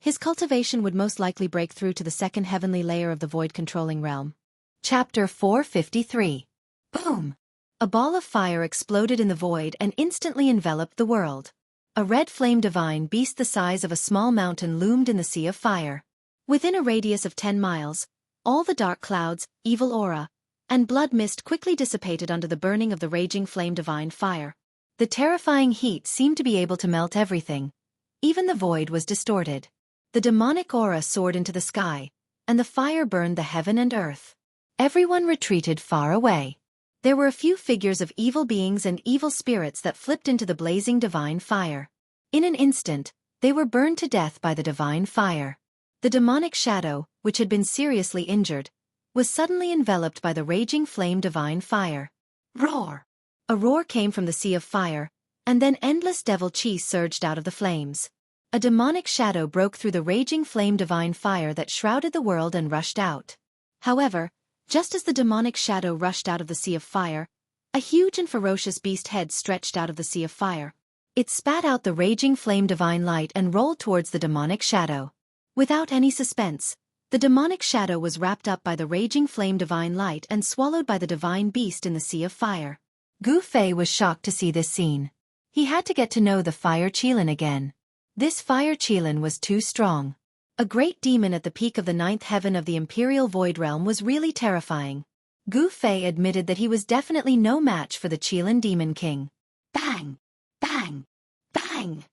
his cultivation would most likely break through to the second heavenly layer of the void-controlling realm. Chapter 453. Boom! A ball of fire exploded in the void and instantly enveloped the world. A red flame divine beast the size of a small mountain loomed in the sea of fire. Within a radius of 10 miles, all the dark clouds, evil aura, and blood mist quickly dissipated under the burning of the raging flame divine fire. The terrifying heat seemed to be able to melt everything. Even the void was distorted. The demonic aura soared into the sky, and the fire burned the heaven and earth. Everyone retreated far away. There were a few figures of evil beings and evil spirits that flipped into the blazing divine fire. In an instant, they were burned to death by the divine fire. The demonic shadow, which had been seriously injured, was suddenly enveloped by the raging flame divine fire. Roar! A roar came from the sea of fire, and then endless devil chi surged out of the flames. A demonic shadow broke through the raging flame divine fire that shrouded the world and rushed out. However, just as the demonic shadow rushed out of the sea of fire, a huge and ferocious beast head stretched out of the sea of fire. It spat out the raging flame divine light and rolled towards the demonic shadow. Without any suspense, the demonic shadow was wrapped up by the raging flame divine light and swallowed by the divine beast in the sea of fire. Gu Fei was shocked to see this scene. He had to get to know the fire Qilan again. This fire Qilan was too strong. A great demon at the peak of the ninth heaven of the Imperial Void Realm was really terrifying. Gu Fei admitted that he was definitely no match for the Qilan Demon King. Bang! Bang! Bang!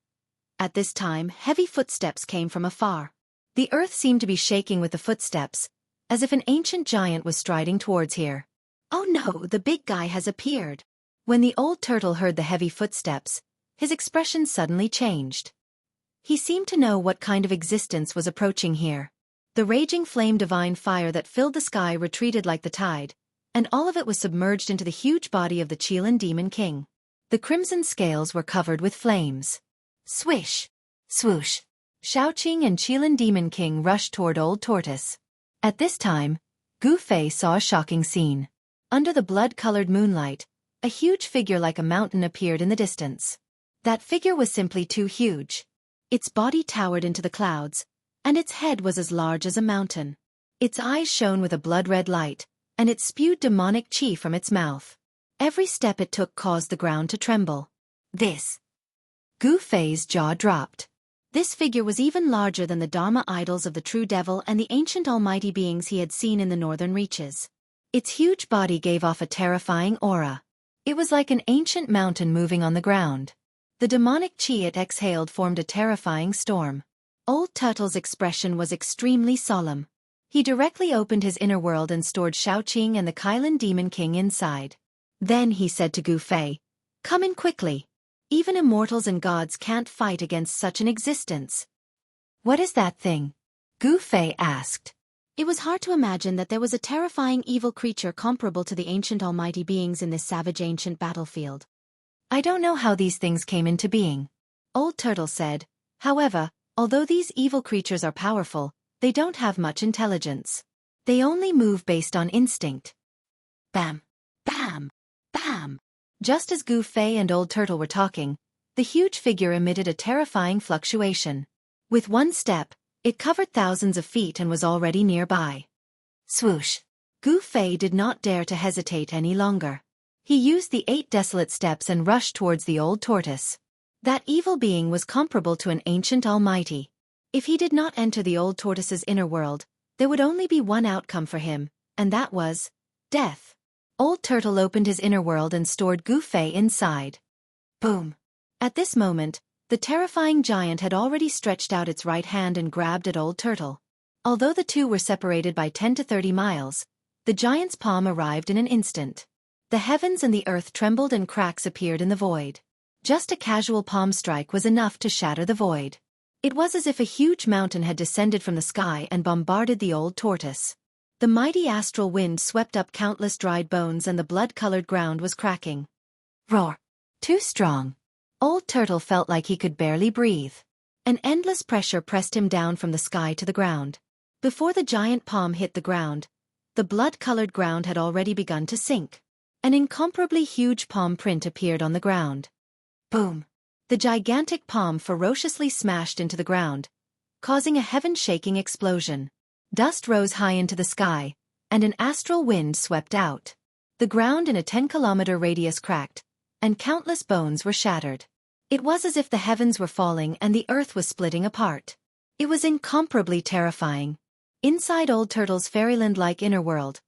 At this time, heavy footsteps came from afar. The earth seemed to be shaking with the footsteps, as if an ancient giant was striding towards here. Oh no, the big guy has appeared. When the old turtle heard the heavy footsteps, his expression suddenly changed. He seemed to know what kind of existence was approaching here. The raging flame divine fire that filled the sky retreated like the tide, and all of it was submerged into the huge body of the Qilan Demon King. The crimson scales were covered with flames. Swish! Swoosh! Xiaoqing and Qilan Demon King rushed toward Old Tortoise. At this time, Gu Fei saw a shocking scene. Under the blood-colored moonlight, a huge figure like a mountain appeared in the distance. That figure was simply too huge. Its body towered into the clouds, and its head was as large as a mountain. Its eyes shone with a blood-red light, and it spewed demonic chi from its mouth. Every step it took caused the ground to tremble. Gu Fei's jaw dropped. This figure was even larger than the Dharma idols of the true devil and the ancient almighty beings he had seen in the northern reaches. Its huge body gave off a terrifying aura. It was like an ancient mountain moving on the ground. The demonic chi it exhaled formed a terrifying storm. Old Turtle's expression was extremely solemn. He directly opened his inner world and stored Xiaoqing and the Kailan Demon King inside. Then he said to Gu Fei, "Come in quickly. Even immortals and gods can't fight against such an existence." "What is that thing?" Gu Fei asked. It was hard to imagine that there was a terrifying evil creature comparable to the ancient almighty beings in this savage ancient battlefield. "I don't know how these things came into being," Old Turtle said. "However, although these evil creatures are powerful, they don't have much intelligence. They only move based on instinct." Bam! Bam! Bam! Just as Gu Fei and Old Turtle were talking, the huge figure emitted a terrifying fluctuation. With one step, it covered thousands of feet and was already nearby. Swoosh! Gu Fei did not dare to hesitate any longer. He used the 8 desolate steps and rushed towards the old tortoise. That evil being was comparable to an ancient almighty. If he did not enter the old tortoise's inner world, there would only be one outcome for him, and that was death. Old Turtle opened his inner world and stored Gu Fei inside. Boom! At this moment, the terrifying giant had already stretched out its right hand and grabbed at Old Turtle. Although the two were separated by 10 to 30 miles, the giant's palm arrived in an instant. The heavens and the earth trembled and cracks appeared in the void. Just a casual palm strike was enough to shatter the void. It was as if a huge mountain had descended from the sky and bombarded the old tortoise. The mighty astral wind swept up countless dried bones and the blood-colored ground was cracking. Roar! Too strong. Old Turtle felt like he could barely breathe. An endless pressure pressed him down from the sky to the ground. Before the giant palm hit the ground, the blood-colored ground had already begun to sink. An incomparably huge palm print appeared on the ground. Boom! The gigantic palm ferociously smashed into the ground, causing a heaven-shaking explosion. Dust rose high into the sky, and an astral wind swept out. The ground in a 10-kilometer radius cracked, and countless bones were shattered. It was as if the heavens were falling and the earth was splitting apart. It was incomparably terrifying. Inside Old Turtle's fairyland-like inner world,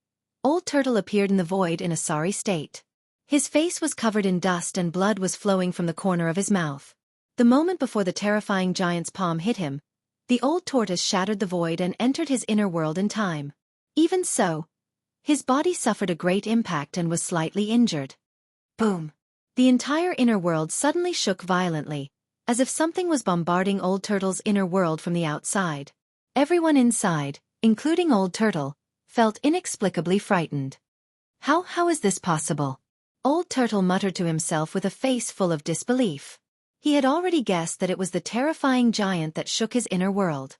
Old Turtle appeared in the void in a sorry state. His face was covered in dust and blood was flowing from the corner of his mouth. The moment before the terrifying giant's palm hit him, the old tortoise shattered the void and entered his inner world in time. Even so, his body suffered a great impact and was slightly injured. Boom! The entire inner world suddenly shook violently, as if something was bombarding Old Turtle's inner world from the outside. Everyone inside, including Old Turtle, felt inexplicably frightened. How is this possible? Old Turtle muttered to himself with a face full of disbelief. He had already guessed that it was the terrifying giant that shook his inner world.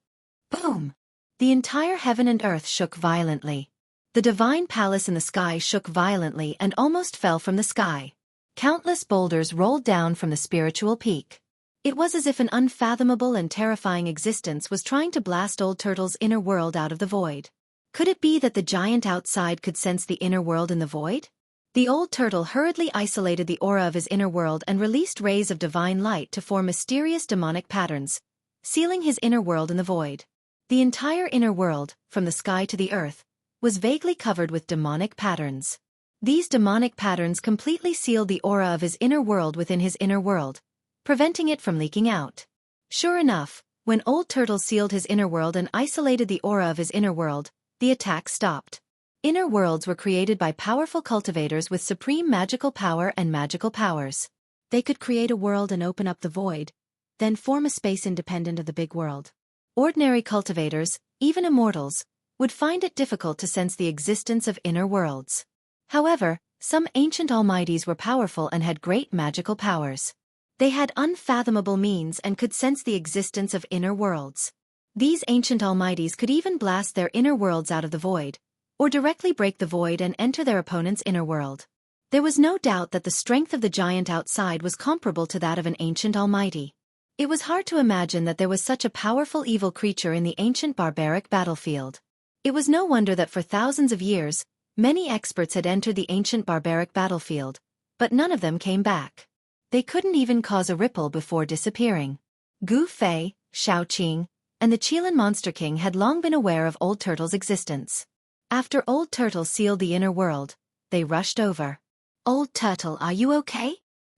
Boom! The entire heaven and earth shook violently. The divine palace in the sky shook violently and almost fell from the sky. Countless boulders rolled down from the spiritual peak. It was as if an unfathomable and terrifying existence was trying to blast Old Turtle's inner world out of the void. Could it be that the giant outside could sense the inner world in the void? The Old Turtle hurriedly isolated the aura of his inner world and released rays of divine light to form mysterious demonic patterns, sealing his inner world in the void. The entire inner world, from the sky to the earth, was vaguely covered with demonic patterns. These demonic patterns completely sealed the aura of his inner world within his inner world, preventing it from leaking out. Sure enough, when Old Turtle sealed his inner world and isolated the aura of his inner world, the attack stopped. Inner worlds were created by powerful cultivators with supreme magical power and magical powers. They could create a world and open up the void, then form a space independent of the big world. Ordinary cultivators, even immortals, would find it difficult to sense the existence of inner worlds. However, some ancient almighties were powerful and had great magical powers. They had unfathomable means and could sense the existence of inner worlds. These ancient almighties could even blast their inner worlds out of the void, or directly break the void and enter their opponent's inner world. There was no doubt that the strength of the giant outside was comparable to that of an ancient almighty. It was hard to imagine that there was such a powerful evil creature in the ancient barbaric battlefield. It was no wonder that for thousands of years, many experts had entered the ancient barbaric battlefield, but none of them came back. They couldn't even cause a ripple before disappearing. Gu Fei, Shao Qing, and the Qilin Monster King had long been aware of Old Turtle's existence. After Old Turtle sealed the inner world, they rushed over. "Old Turtle, are you okay?"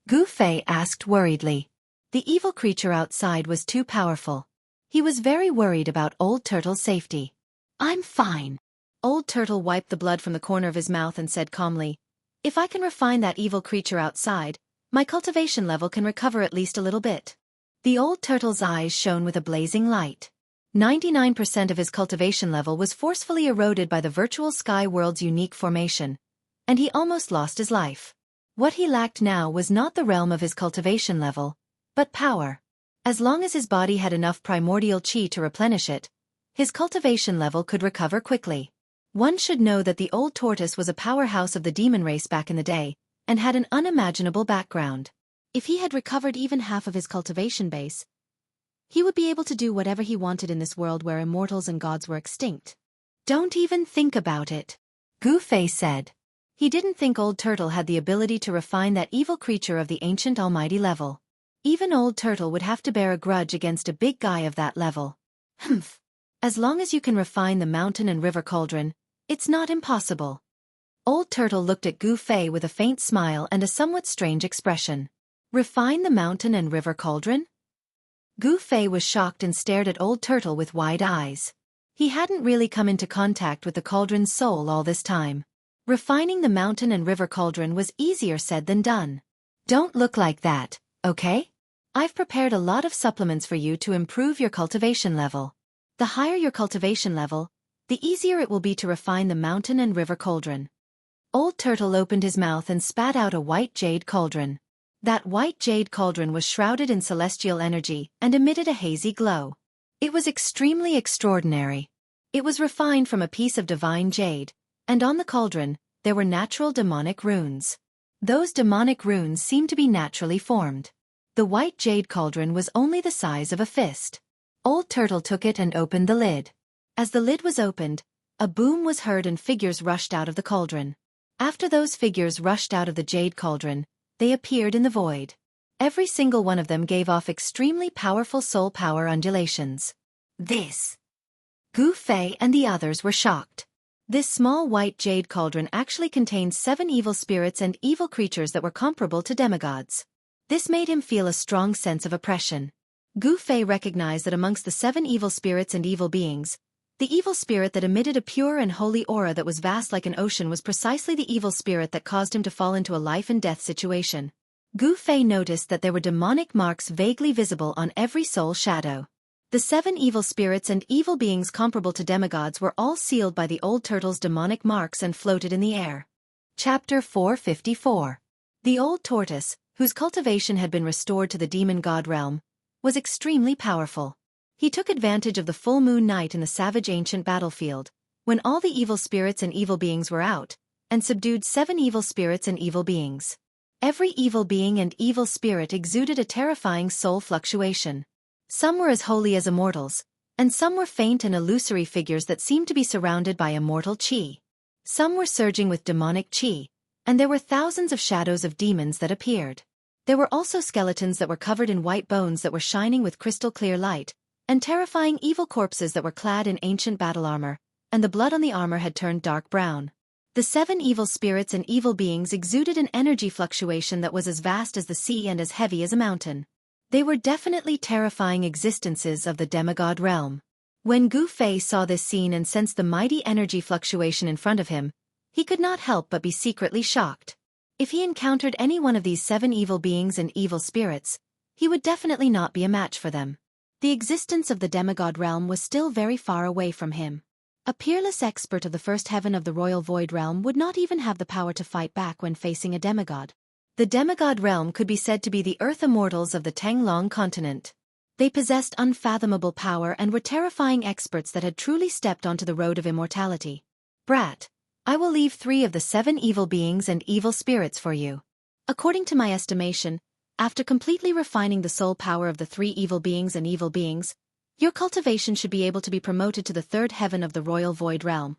Gu Fei asked worriedly. The evil creature outside was too powerful. He was very worried about Old Turtle's safety. "I'm fine." Old Turtle wiped the blood from the corner of his mouth and said calmly, "If I can refine that evil creature outside, my cultivation level can recover at least a little bit." The Old Turtle's eyes shone with a blazing light. 99% of his cultivation level was forcefully eroded by the virtual sky world's unique formation, and he almost lost his life. What he lacked now was not the realm of his cultivation level, but power. As long as his body had enough primordial chi to replenish it, his cultivation level could recover quickly. One should know that the old tortoise was a powerhouse of the demon race back in the day, and had an unimaginable background. If he had recovered even half of his cultivation base, he would be able to do whatever he wanted in this world where immortals and gods were extinct. "Don't even think about it," Gu Fei said. He didn't think Old Turtle had the ability to refine that evil creature of the ancient almighty level. Even Old Turtle would have to bear a grudge against a big guy of that level. "Humph. As long as you can refine the mountain and river cauldron, it's not impossible." Old Turtle looked at Gu Fei with a faint smile and a somewhat strange expression. "Refine the mountain and river cauldron?" Gu Fei was shocked and stared at Old Turtle with wide eyes. He hadn't really come into contact with the cauldron's soul all this time. Refining the mountain and river cauldron was easier said than done. "Don't look like that, okay? I've prepared a lot of supplements for you to improve your cultivation level. The higher your cultivation level, the easier it will be to refine the mountain and river cauldron." Old Turtle opened his mouth and spat out a white jade cauldron. That white jade cauldron was shrouded in celestial energy and emitted a hazy glow. It was extremely extraordinary. It was refined from a piece of divine jade, and on the cauldron, there were natural demonic runes. Those demonic runes seemed to be naturally formed. The white jade cauldron was only the size of a fist. Old Turtle took it and opened the lid. As the lid was opened, a boom was heard and figures rushed out of the cauldron. After those figures rushed out of the jade cauldron, they appeared in the void. Every single one of them gave off extremely powerful soul power undulations. This. Gu Fei and the others were shocked. This small white jade cauldron actually contained 7 evil spirits and evil creatures that were comparable to demigods. This made him feel a strong sense of oppression. Gu Fei recognized that amongst the 7 evil spirits and evil beings, the evil spirit that emitted a pure and holy aura that was vast like an ocean was precisely the evil spirit that caused him to fall into a life-and-death situation. Gu Fei noticed that there were demonic marks vaguely visible on every soul shadow. The 7 evil spirits and evil beings comparable to demigods were all sealed by the Old Turtle's demonic marks and floated in the air. Chapter 454. The Old Tortoise, whose cultivation had been restored to the demon god realm, was extremely powerful. He took advantage of the full moon night in the savage ancient battlefield, when all the evil spirits and evil beings were out, and subdued 7 evil spirits and evil beings. Every evil being and evil spirit exuded a terrifying soul fluctuation. Some were as holy as immortals, and some were faint and illusory figures that seemed to be surrounded by immortal chi. Some were surging with demonic chi, and there were thousands of shadows of demons that appeared. There were also skeletons that were covered in white bones that were shining with crystal-clear light, and terrifying evil corpses that were clad in ancient battle armor, and the blood on the armor had turned dark brown. The 7 evil spirits and evil beings exuded an energy fluctuation that was as vast as the sea and as heavy as a mountain. They were definitely terrifying existences of the demigod realm. When Gu Fei saw this scene and sensed the mighty energy fluctuation in front of him, he could not help but be secretly shocked. If he encountered any one of these 7 evil beings and evil spirits, he would definitely not be a match for them. The existence of the demigod realm was still very far away from him. A peerless expert of the first heaven of the royal void realm would not even have the power to fight back when facing a demigod. The demigod realm could be said to be the earth immortals of the Tanglong continent. They possessed unfathomable power and were terrifying experts that had truly stepped onto the road of immortality. "Brat, I will leave 3 of the 7 evil beings and evil spirits for you. According to my estimation, after completely refining the soul power of the 3 evil beings and evil beings, your cultivation should be able to be promoted to the 3rd heaven of the royal void realm.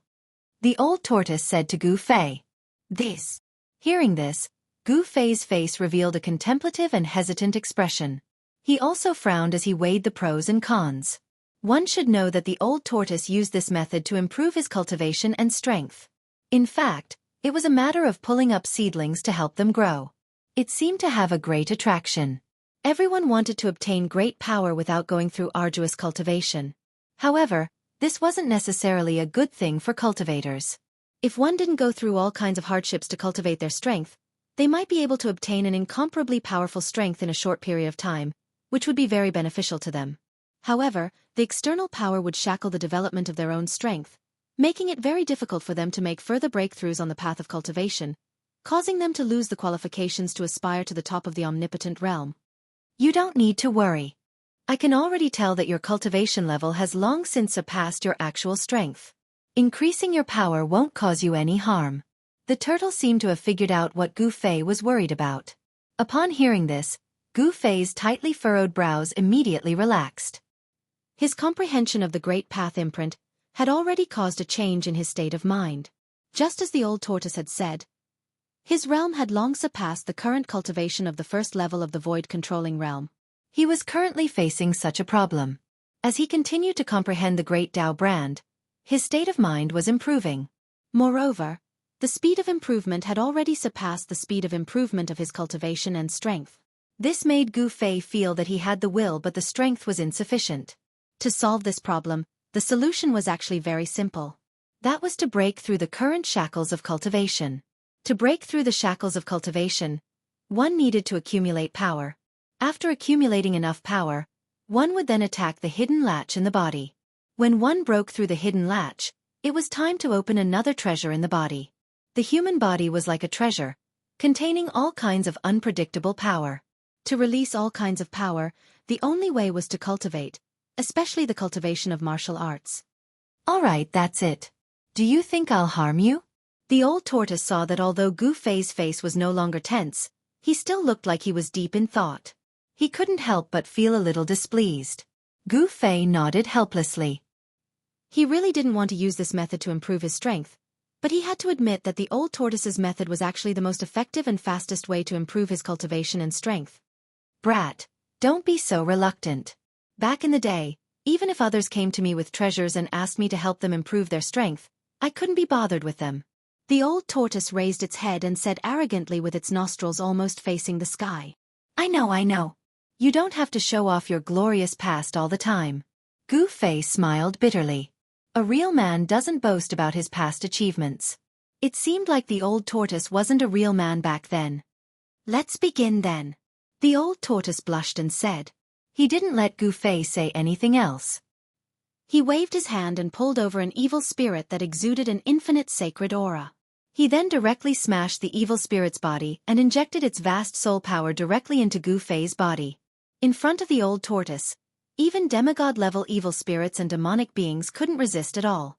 The old tortoise said to Gu Fei. This. Hearing this, Gu Fei's face revealed a contemplative and hesitant expression. He also frowned as he weighed the pros and cons. One should know that the old tortoise used this method to improve his cultivation and strength. In fact, it was a matter of pulling up seedlings to help them grow. It seemed to have a great attraction. Everyone wanted to obtain great power without going through arduous cultivation. However, this wasn't necessarily a good thing for cultivators. If one didn't go through all kinds of hardships to cultivate their strength, they might be able to obtain an incomparably powerful strength in a short period of time, which would be very beneficial to them. However, the external power would shackle the development of their own strength, making it very difficult for them to make further breakthroughs on the path of cultivation, causing them to lose the qualifications to aspire to the top of the omnipotent realm. You don't need to worry. I can already tell that your cultivation level has long since surpassed your actual strength. Increasing your power won't cause you any harm. The turtle seemed to have figured out what Gu Fei was worried about. Upon hearing this, Gu Fei's tightly furrowed brows immediately relaxed. His comprehension of the Great Path imprint had already caused a change in his state of mind. Just as the old tortoise had said, his realm had long surpassed the current cultivation of the 1st level of the void-controlling realm. He was currently facing such a problem. As he continued to comprehend the Great Tao brand, his state of mind was improving. Moreover, the speed of improvement had already surpassed the speed of improvement of his cultivation and strength. This made Gu Fei feel that he had the will but the strength was insufficient. To solve this problem, the solution was actually very simple. That was to break through the current shackles of cultivation. To break through the shackles of cultivation, one needed to accumulate power. After accumulating enough power, one would then attack the hidden latch in the body. When one broke through the hidden latch, it was time to open another treasure in the body. The human body was like a treasure, containing all kinds of unpredictable power. To release all kinds of power, the only way was to cultivate, especially the cultivation of martial arts. All right, that's it. Do you think I'll harm you? The old tortoise saw that although Gu Fei's face was no longer tense, he still looked like he was deep in thought. He couldn't help but feel a little displeased. Gu Fei nodded helplessly. He really didn't want to use this method to improve his strength, but he had to admit that the old tortoise's method was actually the most effective and fastest way to improve his cultivation and strength. Brat, don't be so reluctant. Back in the day, even if others came to me with treasures and asked me to help them improve their strength, I couldn't be bothered with them. The old tortoise raised its head and said arrogantly with its nostrils almost facing the sky. I know. You don't have to show off your glorious past all the time. Gu Fei smiled bitterly. A real man doesn't boast about his past achievements. It seemed like the old tortoise wasn't a real man back then. Let's begin then. The old tortoise blushed and said. He didn't let Gu Fei say anything else. He waved his hand and pulled over an evil spirit that exuded an infinite sacred aura. He then directly smashed the evil spirit's body and injected its vast soul power directly into Gu Fei's body. In front of the old tortoise, even demigod-level evil spirits and demonic beings couldn't resist at all.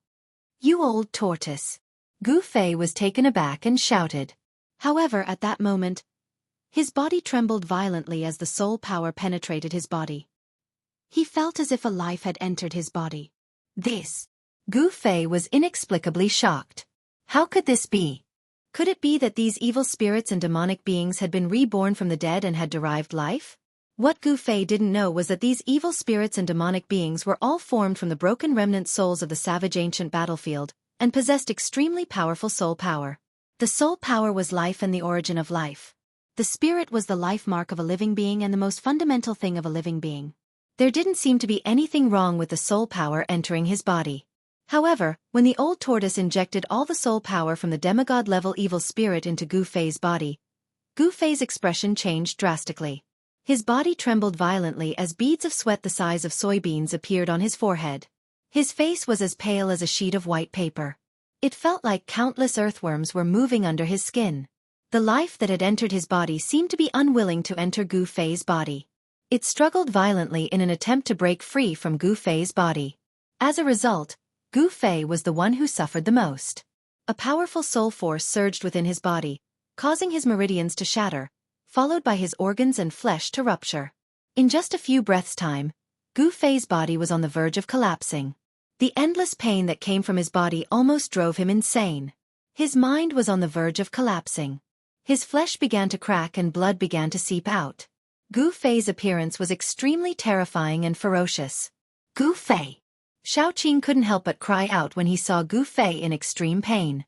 You old tortoise! Gu Fei was taken aback and shouted. However, at that moment, his body trembled violently as the soul power penetrated his body. He felt as if a life had entered his body. This! Gu Fei was inexplicably shocked. How could this be? Could it be that these evil spirits and demonic beings had been reborn from the dead and had derived life? What Gu Fei didn't know was that these evil spirits and demonic beings were all formed from the broken remnant souls of the savage ancient battlefield, and possessed extremely powerful soul power. The soul power was life and the origin of life. The spirit was the life mark of a living being and the most fundamental thing of a living being. There didn't seem to be anything wrong with the soul power entering his body. However, when the old tortoise injected all the soul power from the demigod-level evil spirit into Gu Fei's body, Gu Fei's expression changed drastically. His body trembled violently as beads of sweat the size of soybeans appeared on his forehead. His face was as pale as a sheet of white paper. It felt like countless earthworms were moving under his skin. The life that had entered his body seemed to be unwilling to enter Gu Fei's body. It struggled violently in an attempt to break free from Gu Fei's body. As a result, Gu Fei was the one who suffered the most. A powerful soul force surged within his body, causing his meridians to shatter, followed by his organs and flesh to rupture. In just a few breaths' time, Gu Fei's body was on the verge of collapsing. The endless pain that came from his body almost drove him insane. His mind was on the verge of collapsing. His flesh began to crack and blood began to seep out. Gu Fei's appearance was extremely terrifying and ferocious. Gu Fei! Xiaoqing couldn't help but cry out when he saw Gu Fei in extreme pain.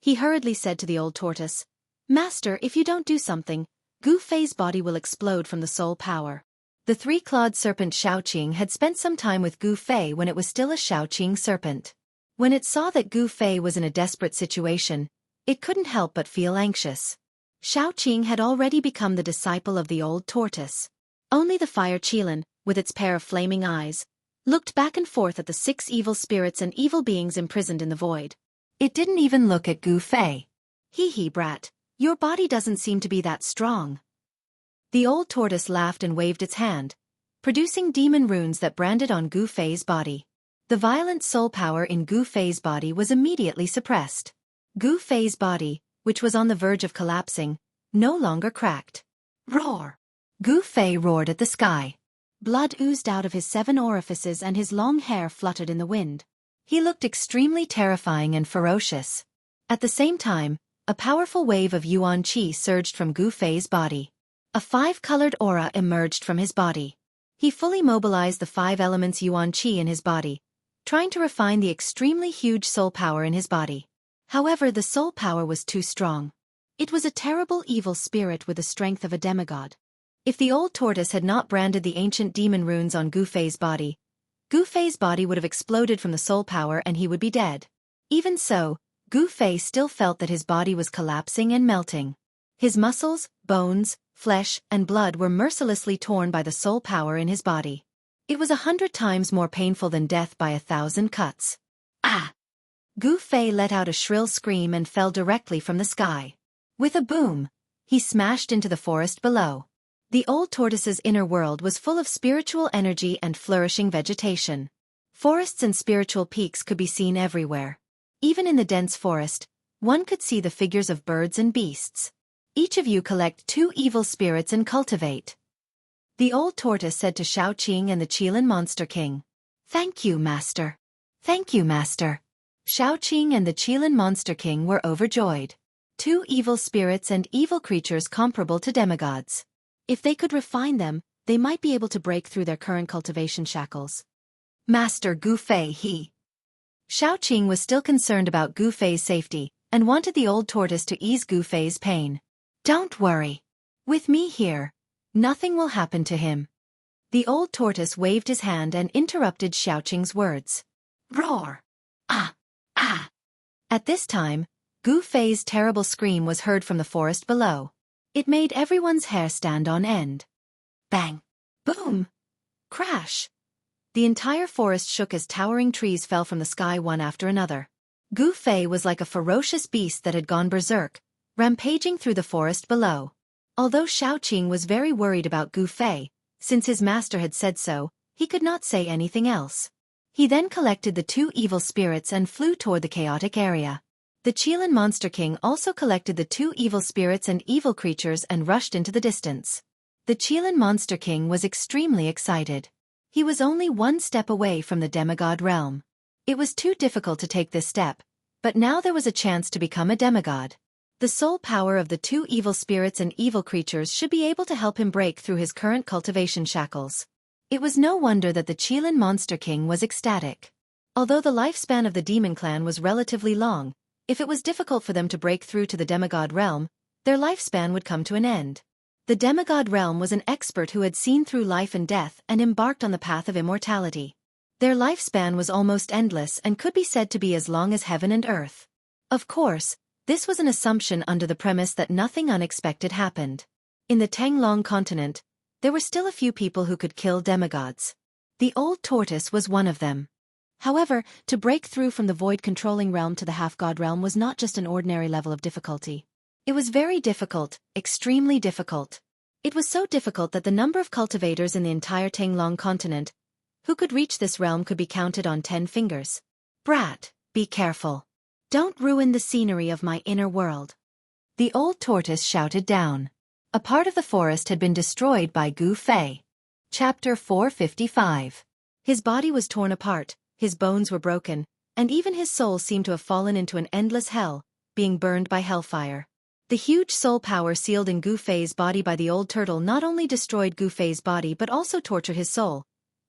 He hurriedly said to the old tortoise, "Master, if you don't do something, Gu Fei's body will explode from the soul power." The three-clawed serpent Xiaoqing had spent some time with Gu Fei when it was still a Xiaoqing serpent. When it saw that Gu Fei was in a desperate situation, it couldn't help but feel anxious. Xiaoqing had already become the disciple of the old tortoise. Only the fire Qilin, with its pair of flaming eyes, looked back and forth at the 6 evil spirits and evil beings imprisoned in the void. It didn't even look at Gu Fei. "Hee brat, your body doesn't seem to be that strong." The old tortoise laughed and waved its hand, producing demon runes that branded on Gu Fei's body. The violent soul power in Gu Fei's body was immediately suppressed. Gu Fei's body, which was on the verge of collapsing, no longer cracked. Roar! Gu Fei roared at the sky. Blood oozed out of his 7 orifices and his long hair fluttered in the wind. He looked extremely terrifying and ferocious. At the same time, a powerful wave of yuan qi surged from Gu Fei's body. A 5-colored aura emerged from his body. He fully mobilized the 5 elements yuan qi in his body, trying to refine the extremely huge soul power in his body. However, the soul power was too strong. It was a terrible evil spirit with the strength of a demigod. If the old tortoise had not branded the ancient demon runes on Gu Fei's body would have exploded from the soul power and he would be dead. Even so, Gu Fei still felt that his body was collapsing and melting. His muscles, bones, flesh, and blood were mercilessly torn by the soul power in his body. It was 100 times more painful than death by 1,000 cuts. Ah! Gu Fei let out a shrill scream and fell directly from the sky. With a boom, he smashed into the forest below. The old tortoise's inner world was full of spiritual energy and flourishing vegetation. Forests and spiritual peaks could be seen everywhere. Even in the dense forest, one could see the figures of birds and beasts. "Each of you collect 2 evil spirits and cultivate," the old tortoise said to Xiaoqing and the Qilin Monster King. "Thank you, Master. Thank you, Master." Xiaoqing and the Qilin Monster King were overjoyed. 2 evil spirits and evil creatures comparable to demigods. If they could refine them, they might be able to break through their current cultivation shackles. Master Gu Fei Xiaoqing was still concerned about Gu Fei's safety, and wanted the old tortoise to ease Gu Fei's pain. "Don't worry. With me here, nothing will happen to him." The old tortoise waved his hand and interrupted Xiaoqing's words. Roar! Ah! Ah! At this time, Gu Fei's terrible scream was heard from the forest below. It made everyone's hair stand on end. Bang! Boom! Crash! The entire forest shook as towering trees fell from the sky one after another. Gu Fei was like a ferocious beast that had gone berserk, rampaging through the forest below. Although Xiaoqing was very worried about Gu Fei, since his master had said so, he could not say anything else. He then collected the 2 evil spirits and flew toward the chaotic area. The Qilin Monster King also collected the 2 evil spirits and evil creatures and rushed into the distance. The Qilin Monster King was extremely excited. He was only 1 step away from the demigod realm. It was too difficult to take this step, but now there was a chance to become a demigod. The soul power of the 2 evil spirits and evil creatures should be able to help him break through his current cultivation shackles. It was no wonder that the Qilin Monster King was ecstatic. Although the lifespan of the demon clan was relatively long, if it was difficult for them to break through to the demigod realm, their lifespan would come to an end. The demigod realm was an expert who had seen through life and death and embarked on the path of immortality. Their lifespan was almost endless and could be said to be as long as heaven and earth. Of course, this was an assumption under the premise that nothing unexpected happened. In the Tanglong continent, there were still a few people who could kill demigods. The old tortoise was one of them. However, to break through from the void-controlling realm to the half-god realm was not just an ordinary level of difficulty. It was very difficult, extremely difficult. It was so difficult that the number of cultivators in the entire Tanglong continent who could reach this realm could be counted on 10 fingers. Brat, be careful. Don't ruin the scenery of my inner world. The old tortoise shouted down. A part of the forest had been destroyed by Gu Fei. Chapter 455. His body was torn apart, his bones were broken, and even his soul seemed to have fallen into an endless hell, being burned by hellfire. The huge soul power sealed in Gu Fei's body by the old turtle not only destroyed Gu Fei's body but also tortured his soul,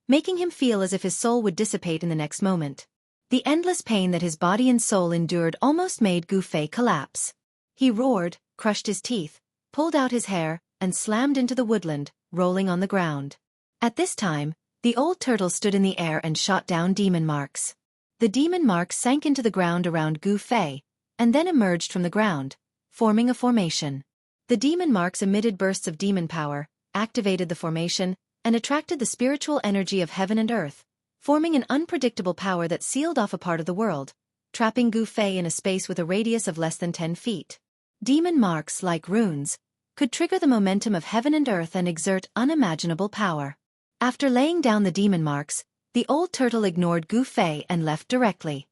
making him feel as if his soul would dissipate in the next moment. The endless pain that his body and soul endured almost made Gu Fei collapse. He roared, crushed his teeth, pulled out his hair, and slammed into the woodland, rolling on the ground. At this time, the old turtle stood in the air and shot down demon marks. The demon marks sank into the ground around Gu Fei, and then emerged from the ground, forming a formation. The demon marks emitted bursts of demon power, activated the formation, and attracted the spiritual energy of heaven and earth, forming an unpredictable power that sealed off a part of the world, trapping Gu Fei in a space with a radius of less than 10 feet. Demon marks, like runes, could trigger the momentum of heaven and earth and exert unimaginable power. After laying down the demon marks, the old turtle ignored Gu Fei and left directly.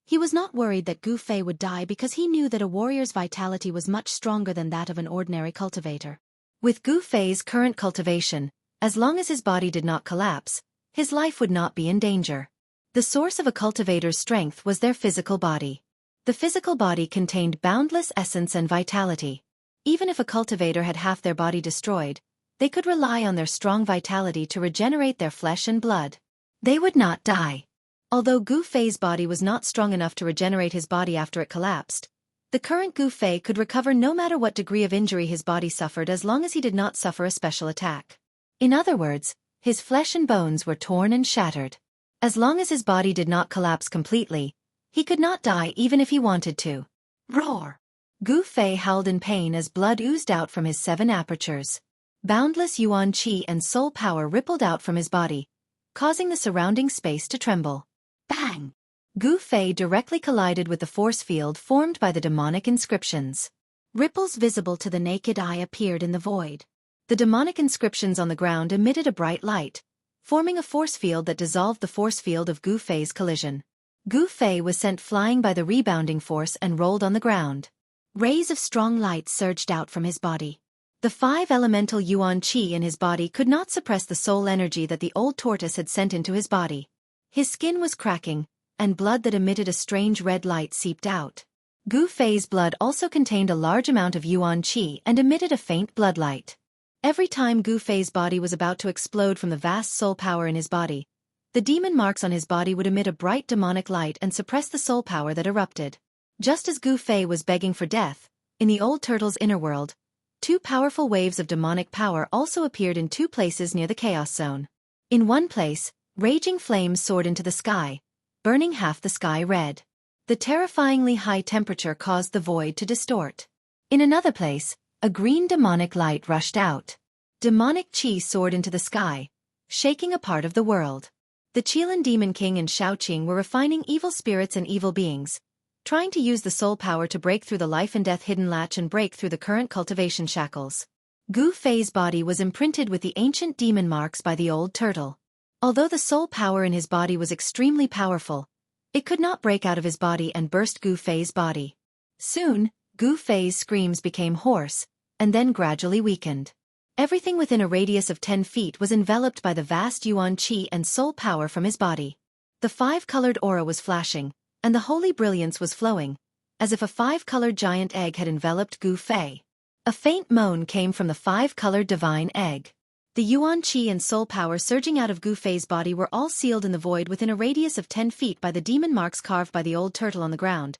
He was not worried that Gu Fei would die because he knew that a warrior's vitality was much stronger than that of an ordinary cultivator. With Gu Fei's current cultivation, as long as his body did not collapse, his life would not be in danger. The source of a cultivator's strength was their physical body. The physical body contained boundless essence and vitality. Even if a cultivator had half their body destroyed, they could rely on their strong vitality to regenerate their flesh and blood. They would not die. Although Gu Fei's body was not strong enough to regenerate his body after it collapsed, the current Gu Fei could recover no matter what degree of injury his body suffered as long as he did not suffer a special attack. In other words, his flesh and bones were torn and shattered. As long as his body did not collapse completely, he could not die even if he wanted to. Roar! Gu Fei howled in pain as blood oozed out from his 7 apertures. Boundless yuan qi and soul power rippled out from his body, causing the surrounding space to tremble. Bang! Gu Fei directly collided with the force field formed by the demonic inscriptions. Ripples visible to the naked eye appeared in the void. The demonic inscriptions on the ground emitted a bright light, forming a force field that dissolved the force field of Gu Fei's collision. Gu Fei was sent flying by the rebounding force and rolled on the ground. Rays of strong light surged out from his body. The 5 elemental yuan qi in his body could not suppress the soul energy that the old tortoise had sent into his body. His skin was cracking, and blood that emitted a strange red light seeped out. Gu Fei's blood also contained a large amount of yuan qi and emitted a faint blood light. Every time Gu Fei's body was about to explode from the vast soul power in his body, the demon marks on his body would emit a bright demonic light and suppress the soul power that erupted. Just as Gu Fei was begging for death, in the old turtle's inner world, 2 powerful waves of demonic power also appeared in 2 places near the chaos zone. In one place, raging flames soared into the sky, burning half the sky red. The terrifyingly high temperature caused the void to distort. In another place, a green demonic light rushed out. Demonic qi soared into the sky, shaking a part of the world. The Qilin Demon King and Xiaoqing were refining evil spirits and evil beings, trying to use the soul power to break through the life and death hidden latch and break through the current cultivation shackles. Gu Fei's body was imprinted with the ancient demon marks by the old turtle. Although the soul power in his body was extremely powerful, it could not break out of his body and burst Gu Fei's body. Soon, Gu Fei's screams became hoarse, and then gradually weakened. Everything within a radius of 10 feet was enveloped by the vast yuan qi and soul power from his body. The 5-colored aura was flashing, and the holy brilliance was flowing, as if a 5-colored giant egg had enveloped Gu Fei. A faint moan came from the 5-colored divine egg. The yuan qi and soul power surging out of Gu Fei's body were all sealed in the void within a radius of 10 feet by the demon marks carved by the old turtle on the ground,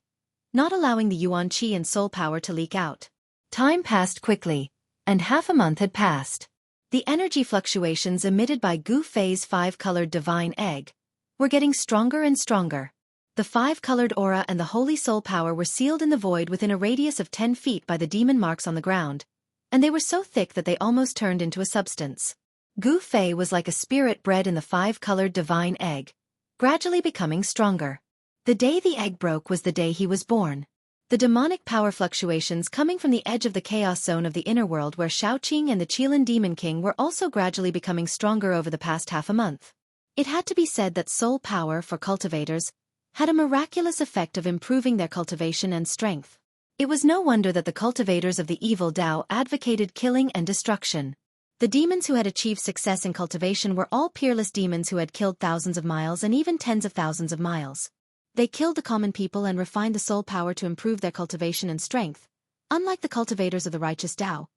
not allowing the yuan qi and soul power to leak out. Time passed quickly, and half a month had passed. The energy fluctuations emitted by Gu Fei's 5-colored divine egg were getting stronger and stronger. The 5-colored aura and the holy soul power were sealed in the void within a radius of 10 feet by the demon marks on the ground, and they were so thick that they almost turned into a substance. Gu Fei was like a spirit bred in the 5-colored divine egg, gradually becoming stronger. The day the egg broke was the day he was born. The demonic power fluctuations coming from the edge of the chaos zone of the inner world where Xiaoqing and the Qilin Demon King were also gradually becoming stronger over the past half a month. It had to be said that soul power for cultivators had a miraculous effect of improving their cultivation and strength. It was no wonder that the cultivators of the evil Tao advocated killing and destruction. The demons who had achieved success in cultivation were all peerless demons who had killed thousands of miles and even tens of thousands of miles. They killed the common people and refined the soul power to improve their cultivation and strength, unlike the cultivators of the righteous Tao,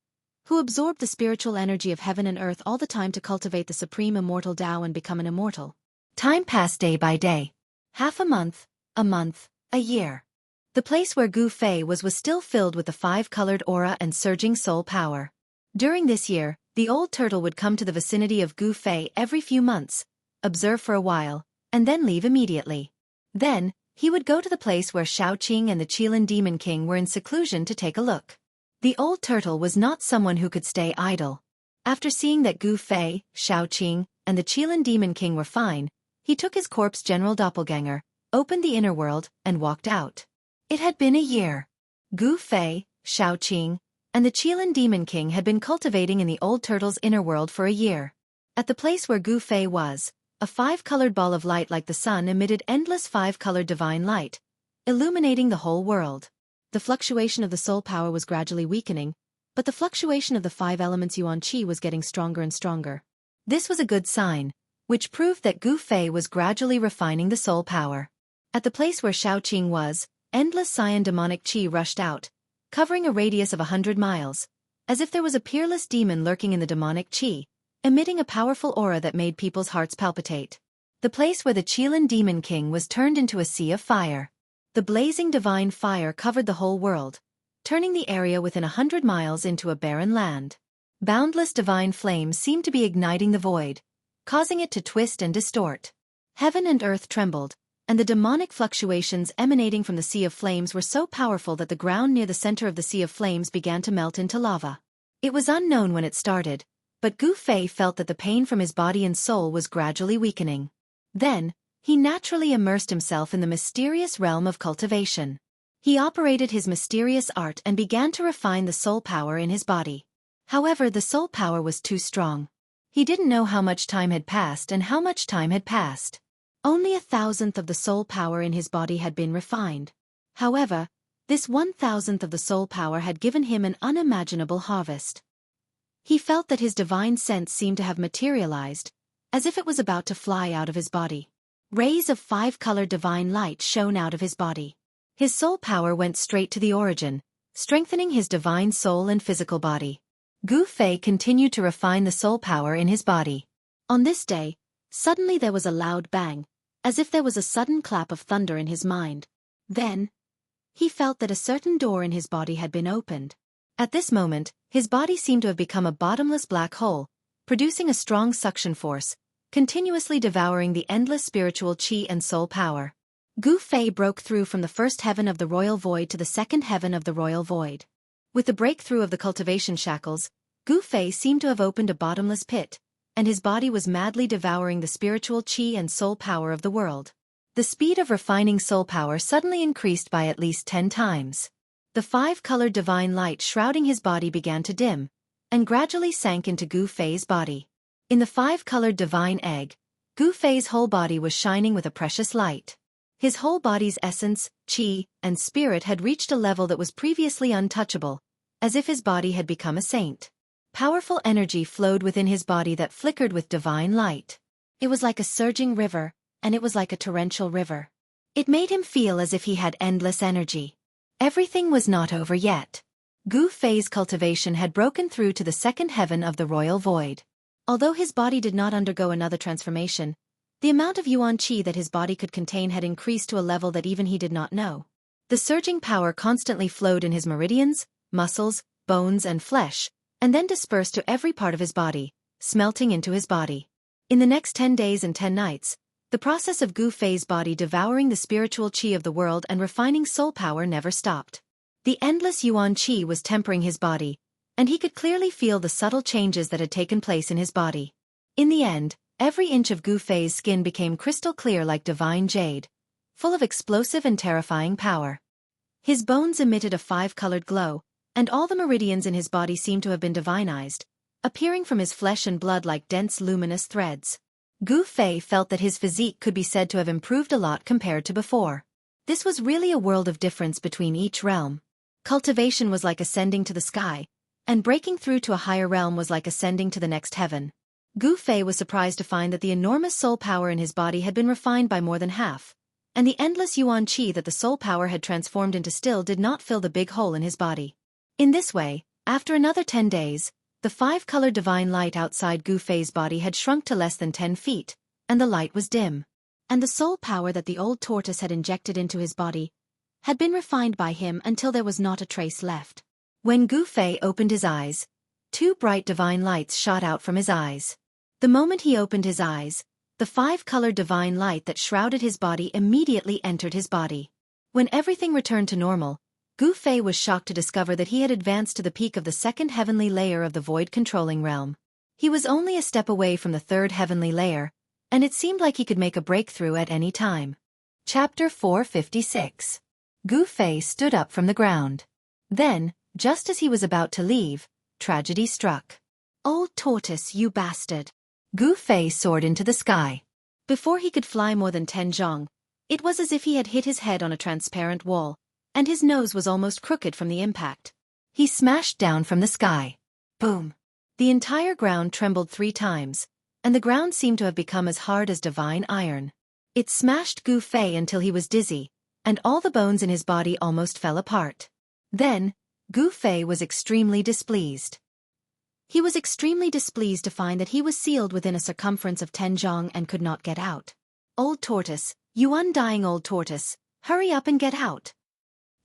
who absorbed the spiritual energy of heaven and earth all the time to cultivate the supreme immortal Tao and become an immortal. Time passed day by day. Half a month, a year. The place where Gu Fei was still filled with the five-colored aura and surging soul power. During this year, the old turtle would come to the vicinity of Gu Fei every few months, observe for a while, and then leave immediately. Then, he would go to the place where Xiaoqing and the Qilin Demon King were in seclusion to take a look. The old turtle was not someone who could stay idle. After seeing that Gu Fei, Xiaoqing, and the Qilin Demon King were fine, he took his corpse general doppelganger, opened the inner world, and walked out. It had been a year. Gu Fei, Xiaoqing, and the Qilin Demon King had been cultivating in the old turtle's inner world for a year. At the place where Gu Fei was, a five-colored ball of light like the sun emitted endless five-colored divine light, illuminating the whole world. The fluctuation of the soul power was gradually weakening, but the fluctuation of the five elements Yuan Qi was getting stronger and stronger. This was a good sign, which proved that Gu Fei was gradually refining the soul power. At the place where Xiaoqing was, endless cyan demonic qi rushed out, covering a radius of 100 miles, as if there was a peerless demon lurking in the demonic qi, emitting a powerful aura that made people's hearts palpitate. The place where the Qilin Demon King was turned into a sea of fire. The blazing divine fire covered the whole world, turning the area within 100 miles into a barren land. Boundless divine flames seemed to be igniting the void, causing it to twist and distort. Heaven and earth trembled, and the demonic fluctuations emanating from the sea of flames were so powerful that the ground near the center of the sea of flames began to melt into lava. It was unknown when it started, but Gu Fei felt that the pain from his body and soul was gradually weakening. Then, he naturally immersed himself in the mysterious realm of cultivation. He operated his mysterious art and began to refine the soul power in his body. However, the soul power was too strong. He didn't know how much time had passed and how much time had passed. Only 1,000th of the soul power in his body had been refined. However, this 1,000th of the soul power had given him an unimaginable harvest. He felt that his divine sense seemed to have materialized, as if it was about to fly out of his body. Rays of five-colored divine light shone out of his body. His soul power went straight to the origin, strengthening his divine soul and physical body. Gu Fei continued to refine the soul power in his body. On this day, suddenly there was a loud bang, as if there was a sudden clap of thunder in his mind. Then, he felt that a certain door in his body had been opened. At this moment, his body seemed to have become a bottomless black hole, producing a strong suction force, continuously devouring the endless spiritual qi and soul power. Gu Fei broke through from the first heaven of the royal void to the second heaven of the royal void. With the breakthrough of the cultivation shackles, Gu Fei seemed to have opened a bottomless pit, and his body was madly devouring the spiritual qi and soul power of the world. The speed of refining soul power suddenly increased by at least 10 times. The five-colored divine light shrouding his body began to dim, and gradually sank into Gu Fei's body. In the five-colored divine egg, Gu Fei's whole body was shining with a precious light. His whole body's essence, qi, and spirit had reached a level that was previously untouchable, as if his body had become a saint. Powerful energy flowed within his body that flickered with divine light. It was like a surging river, and it was like a torrential river. It made him feel as if he had endless energy. Everything was not over yet. Gu Fei's cultivation had broken through to the second heaven of the royal void. Although his body did not undergo another transformation, the amount of yuan qi that his body could contain had increased to a level that even he did not know. The surging power constantly flowed in his meridians, muscles, bones and flesh, and then dispersed to every part of his body, smelting into his body. In the next 10 days and 10 nights, the process of Gu Fei's body devouring the spiritual qi of the world and refining soul power never stopped. The endless yuan qi was tempering his body, and he could clearly feel the subtle changes that had taken place in his body. In the end, every inch of Gu Fei's skin became crystal clear like divine jade, full of explosive and terrifying power. His bones emitted a five-colored glow, and all the meridians in his body seemed to have been divinized, appearing from his flesh and blood like dense luminous threads. Gu Fei felt that his physique could be said to have improved a lot compared to before. This was really a world of difference between each realm. Cultivation was like ascending to the sky, and breaking through to a higher realm was like ascending to the next heaven. Gu Fei was surprised to find that the enormous soul power in his body had been refined by more than half, and the endless yuan qi that the soul power had transformed into still did not fill the big hole in his body. In this way, after another 10 days, the 5-colored divine light outside Gu Fei's body had shrunk to less than 10 feet, and the light was dim. And the soul power that the old tortoise had injected into his body had been refined by him until there was not a trace left. When Gu Fei opened his eyes, 2 bright divine lights shot out from his eyes. The moment he opened his eyes, the 5-colored divine light that shrouded his body immediately entered his body. When everything returned to normal, Gu Fei was shocked to discover that he had advanced to the peak of the 2nd heavenly layer of the void-controlling realm. He was only a step away from the 3rd heavenly layer, and it seemed like he could make a breakthrough at any time. Chapter 456. Gu Fei stood up from the ground. Then, just as he was about to leave, tragedy struck. "Old tortoise, you bastard!" Gu Fei soared into the sky. Before he could fly more than 10 zhong, it was as if he had hit his head on a transparent wall, and his nose was almost crooked from the impact. He smashed down from the sky. Boom! The entire ground trembled 3 times, and the ground seemed to have become as hard as divine iron. It smashed Gu Fei until he was dizzy, and all the bones in his body almost fell apart. Then, Gu Fei was extremely displeased. He was extremely displeased to find that he was sealed within a circumference of 10 zhong and could not get out. "Old tortoise, you undying old tortoise, hurry up and get out."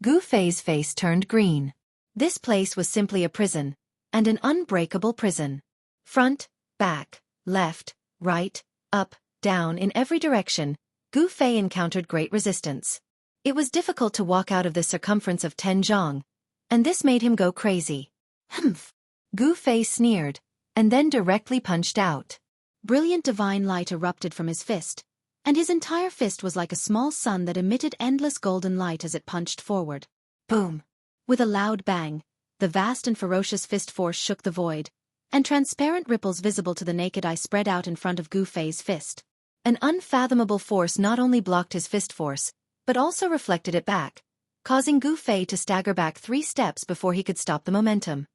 Gu Fei's face turned green. This place was simply a prison, and an unbreakable prison. Front, back, left, right, up, down in every direction, Gu Fei encountered great resistance. It was difficult to walk out of this circumference of 10 zhong, and this made him go crazy. "Humph!" Gu Fei sneered, and then directly punched out. Brilliant divine light erupted from his fist, and his entire fist was like a small sun that emitted endless golden light as it punched forward. Boom! With a loud bang, the vast and ferocious fist force shook the void, and transparent ripples visible to the naked eye spread out in front of Gu Fei's fist. An unfathomable force not only blocked his fist force, but also reflected it back, causing Gu Fei to stagger back 3 steps before he could stop the momentum.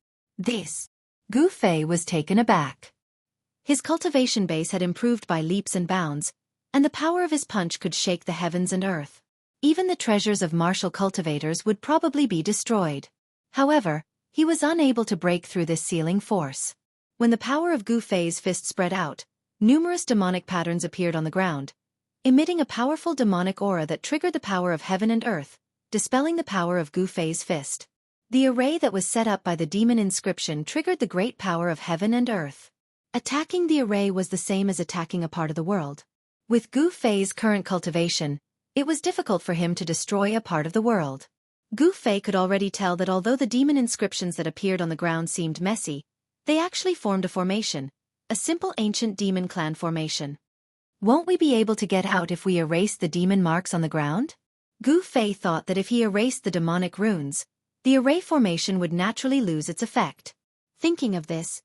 Gu Fei was taken aback. His cultivation base had improved by leaps and bounds, and the power of his punch could shake the heavens and earth. Even the treasures of martial cultivators would probably be destroyed. However, he was unable to break through this sealing force. When the power of Gu Fei's fist spread out, numerous demonic patterns appeared on the ground, emitting a powerful demonic aura that triggered the power of heaven and earth, dispelling the power of Gu Fei's fist. The array that was set up by the demon inscription triggered the great power of heaven and earth. Attacking the array was the same as attacking a part of the world. With Gu Fei's current cultivation, it was difficult for him to destroy a part of the world. Gu Fei could already tell that although the demon inscriptions that appeared on the ground seemed messy, they actually formed a formation, a simple ancient demon clan formation. "Won't we be able to get out if we erase the demon marks on the ground?" Gu Fei thought that if he erased the demonic runes, the array formation would naturally lose its effect. Thinking of this,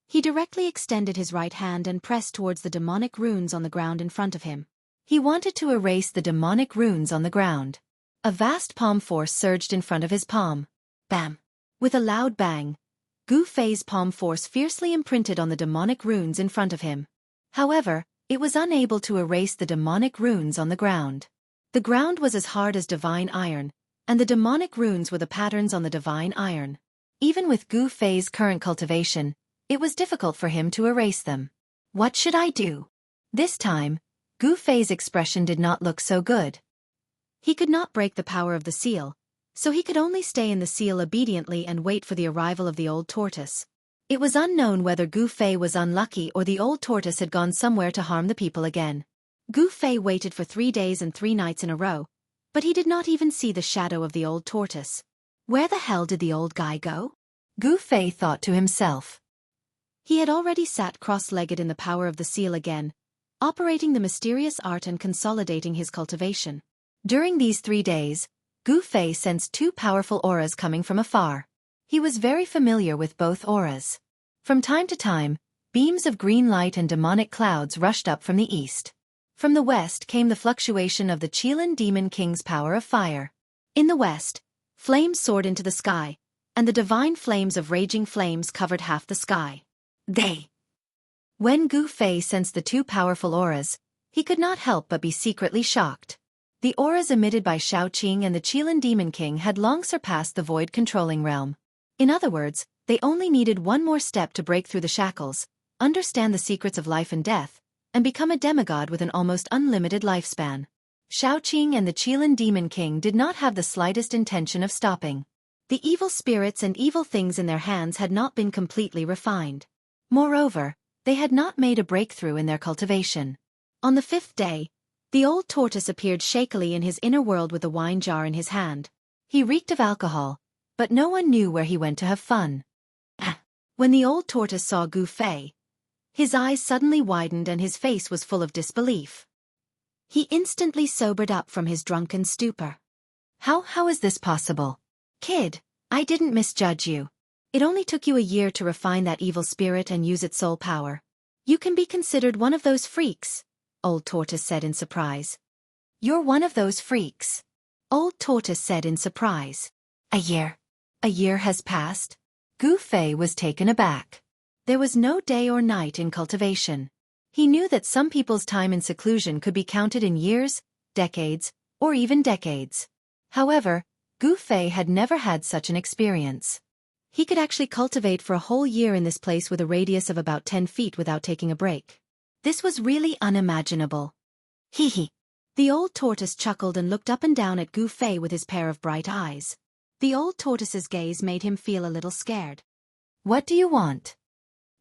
he directly extended his right hand and pressed towards the demonic runes on the ground in front of him. He wanted to erase the demonic runes on the ground. A vast palm force surged in front of his palm. Bam! With a loud bang, Gu Fei's palm force fiercely imprinted on the demonic runes in front of him. However, it was unable to erase the demonic runes on the ground. The ground was as hard as divine iron, and the demonic runes were the patterns on the divine iron. Even with Gu Fei's current cultivation, it was difficult for him to erase them. "What should I do?" This time, Gu Fei's expression did not look so good. He could not break the power of the seal, so he could only stay in the seal obediently and wait for the arrival of the old tortoise. It was unknown whether Gu Fei was unlucky or the old tortoise had gone somewhere to harm the people again. Gu Fei waited for 3 days and 3 nights in a row, but he did not even see the shadow of the old tortoise. Where the hell did the old guy go? Gu Fei thought to himself. He had already sat cross-legged in the power of the seal again, operating the mysterious art and consolidating his cultivation. During these 3 days, Gu Fei sensed 2 powerful auras coming from afar. He was very familiar with both auras. From time to time, beams of green light and demonic clouds rushed up from the east. From the west came the fluctuation of the Qilin Demon King's power of fire. In the west, flames soared into the sky, and the divine flames of raging flames covered half the sky. When Gu Fei sensed the two powerful auras, he could not help but be secretly shocked. The auras emitted by Xiaoqing and the Qilin Demon King had long surpassed the void controlling realm. In other words, they only needed one more step to break through the shackles, understand the secrets of life and death, and become a demigod with an almost unlimited lifespan. Xiaoqing and the Qilin Demon King did not have the slightest intention of stopping. The evil spirits and evil things in their hands had not been completely refined. Moreover, they had not made a breakthrough in their cultivation. On the 5th day, the old tortoise appeared shakily in his inner world with a wine jar in his hand. He reeked of alcohol, but no one knew where he went to have fun. When the old tortoise saw Gu Fei, his eyes suddenly widened and his face was full of disbelief. He instantly sobered up from his drunken stupor. How is this possible? Kid, I didn't misjudge you. It only took you a year to refine that evil spirit and use its soul power. You can be considered one of those freaks, Old Tortoise said in surprise. You're one of those freaks, Old Tortoise said in surprise. A year? A year has passed? Gu Fei was taken aback. There was no day or night in cultivation. He knew that some people's time in seclusion could be counted in years, decades, or even decades. However, Gu Fei had never had such an experience. He could actually cultivate for a whole year in this place with a radius of about 10 feet without taking a break. This was really unimaginable. Hee. The old tortoise chuckled and looked up and down at Gu Fei with his pair of bright eyes. The old tortoise's gaze made him feel a little scared. What do you want?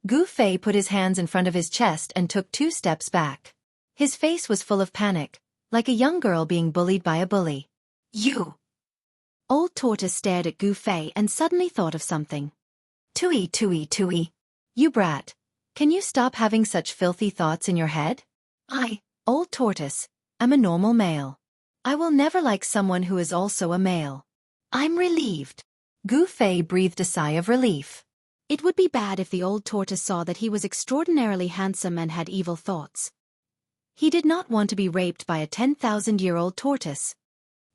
Gu Fei put his hands in front of his chest and took 2 steps back. His face was full of panic, like a young girl being bullied by a bully. You! Old Tortoise stared at Gu Fei and suddenly thought of something. Tui. You brat. Can you stop having such filthy thoughts in your head? I, Old Tortoise, am a normal male. I will never like someone who is also a male. I'm relieved. Gu Fei breathed a sigh of relief. It would be bad if the old tortoise saw that he was extraordinarily handsome and had evil thoughts. He did not want to be raped by a 10,000-year-old tortoise.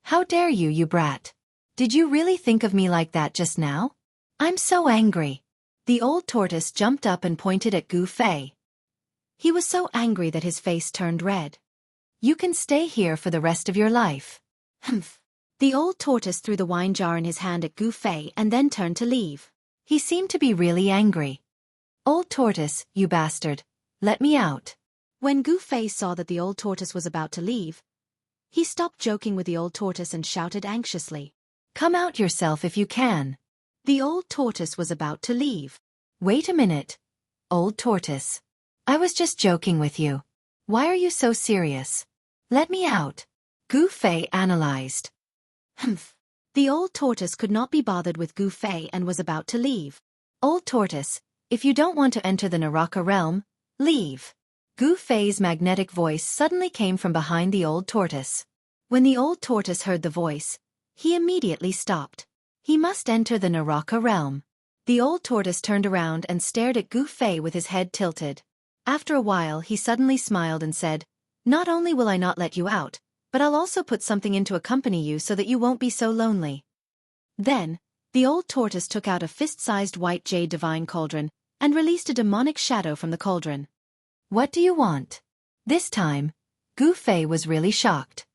How dare you, you brat? Did you really think of me like that just now? I'm so angry. The old tortoise jumped up and pointed at Gu Fei. He was so angry that his face turned red. You can stay here for the rest of your life. Humph. The old tortoise threw the wine jar in his hand at Gu Fei and then turned to leave. He seemed to be really angry. Old tortoise, you bastard. Let me out. When Gu Fei saw that the old tortoise was about to leave, he stopped joking with the old tortoise and shouted anxiously. Come out yourself if you can. The old tortoise was about to leave. Wait a minute, old tortoise. I was just joking with you. Why are you so serious? Let me out. Gu Fei analyzed. Humph. The old tortoise could not be bothered with Gu Fei and was about to leave. Old tortoise, if you don't want to enter the Naraka realm, leave. Gu Fei's magnetic voice suddenly came from behind the old tortoise. When the old tortoise heard the voice, he immediately stopped. He must enter the Naraka realm. The old tortoise turned around and stared at Gu Fei with his head tilted. After a while he suddenly smiled and said, Not only will I not let you out, but I'll also put something in to accompany you so that you won't be so lonely. Then, the old tortoise took out a fist-sized white jade divine cauldron and released a demonic shadow from the cauldron. What do you want? This time, Gu Fei was really shocked.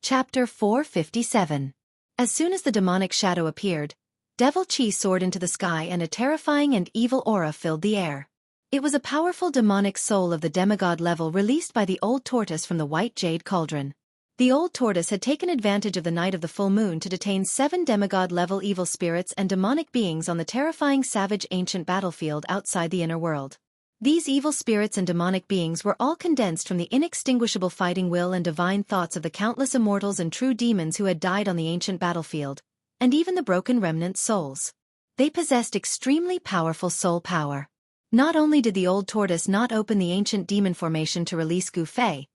Chapter 457. As soon as the demonic shadow appeared, devil chi soared into the sky and a terrifying and evil aura filled the air. It was a powerful demonic soul of the demigod level released by the old tortoise from the white jade cauldron. The old tortoise had taken advantage of the night of the full moon to detain 7 demigod-level evil spirits and demonic beings on the terrifying savage ancient battlefield outside the inner world. These evil spirits and demonic beings were all condensed from the inextinguishable fighting will and divine thoughts of the countless immortals and true demons who had died on the ancient battlefield, and even the broken remnant souls. They possessed extremely powerful soul power. Not only did the old tortoise not open the ancient demon formation to release Gu Fei,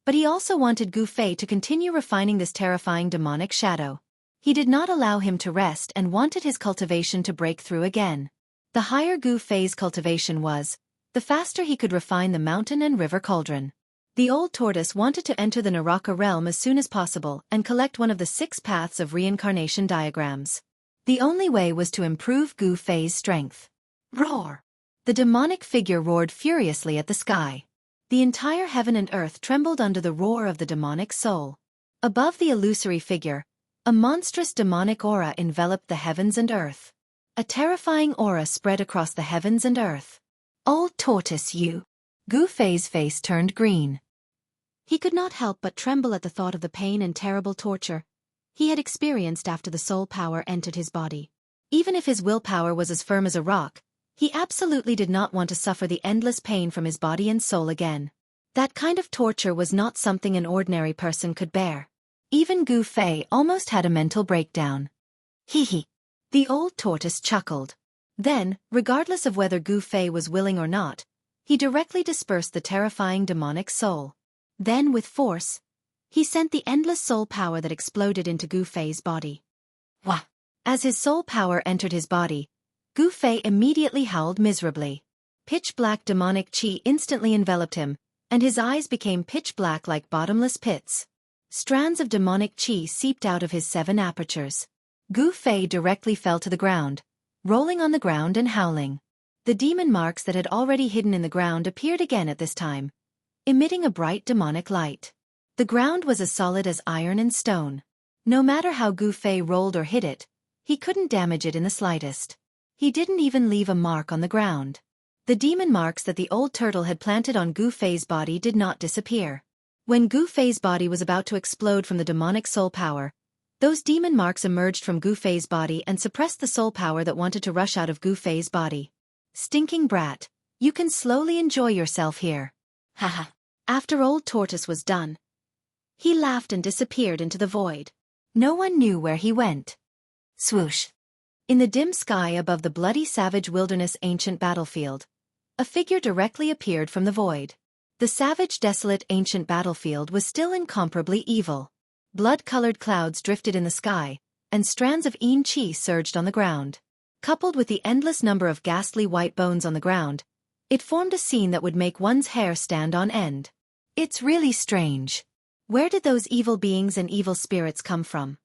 but he also wanted Gu Fei to continue refining this terrifying demonic shadow. He did not allow him to rest and wanted his cultivation to break through again. The higher Gu Fei's cultivation was, the faster he could refine the mountain and river cauldron. The old tortoise wanted to enter the Naraka realm as soon as possible and collect one of the 6 paths of reincarnation diagrams. The only way was to improve Gu Fei's strength. Roar! The demonic figure roared furiously at the sky. The entire heaven and earth trembled under the roar of the demonic soul. Above the illusory figure, a monstrous demonic aura enveloped the heavens and earth. A terrifying aura spread across the heavens and earth. Old tortoise, you! Gu Fei's face turned green. He could not help but tremble at the thought of the pain and terrible torture he had experienced after the soul power entered his body. Even if his willpower was as firm as a rock, he absolutely did not want to suffer the endless pain from his body and soul again. That kind of torture was not something an ordinary person could bear. Even Gu Fei almost had a mental breakdown. Hee. The old tortoise chuckled. Then, regardless of whether Gu Fei was willing or not, he directly dispersed the terrifying demonic soul. Then, with force, he sent the endless soul power that exploded into Gu Fei's body. Wah! As his soul power entered his body, Gu Fei immediately howled miserably. Pitch-black demonic chi instantly enveloped him, and his eyes became pitch-black like bottomless pits. Strands of demonic chi seeped out of his 7 apertures. Gu Fei directly fell to the ground, rolling on the ground and howling. The demon marks that had already hidden in the ground appeared again at this time, emitting a bright demonic light. The ground was as solid as iron and stone. No matter how Gu Fei rolled or hit it, he couldn't damage it in the slightest. He didn't even leave a mark on the ground. The demon marks that the old turtle had planted on Gu Fei's body did not disappear. When Gu Fei's body was about to explode from the demonic soul power, those demon marks emerged from Gu Fei's body and suppressed the soul power that wanted to rush out of Gu Fei's body. Stinking brat, you can slowly enjoy yourself here. Haha. After old tortoise was done, he laughed and disappeared into the void. No one knew where he went. Swoosh. In the dim sky above the bloody savage wilderness ancient battlefield, a figure directly appeared from the void. The savage desolate ancient battlefield was still incomparably evil. Blood-colored clouds drifted in the sky, and strands of Yin Qi surged on the ground. Coupled with the endless number of ghastly white bones on the ground, it formed a scene that would make one's hair stand on end. It's really strange. Where did those evil beings and evil spirits come from?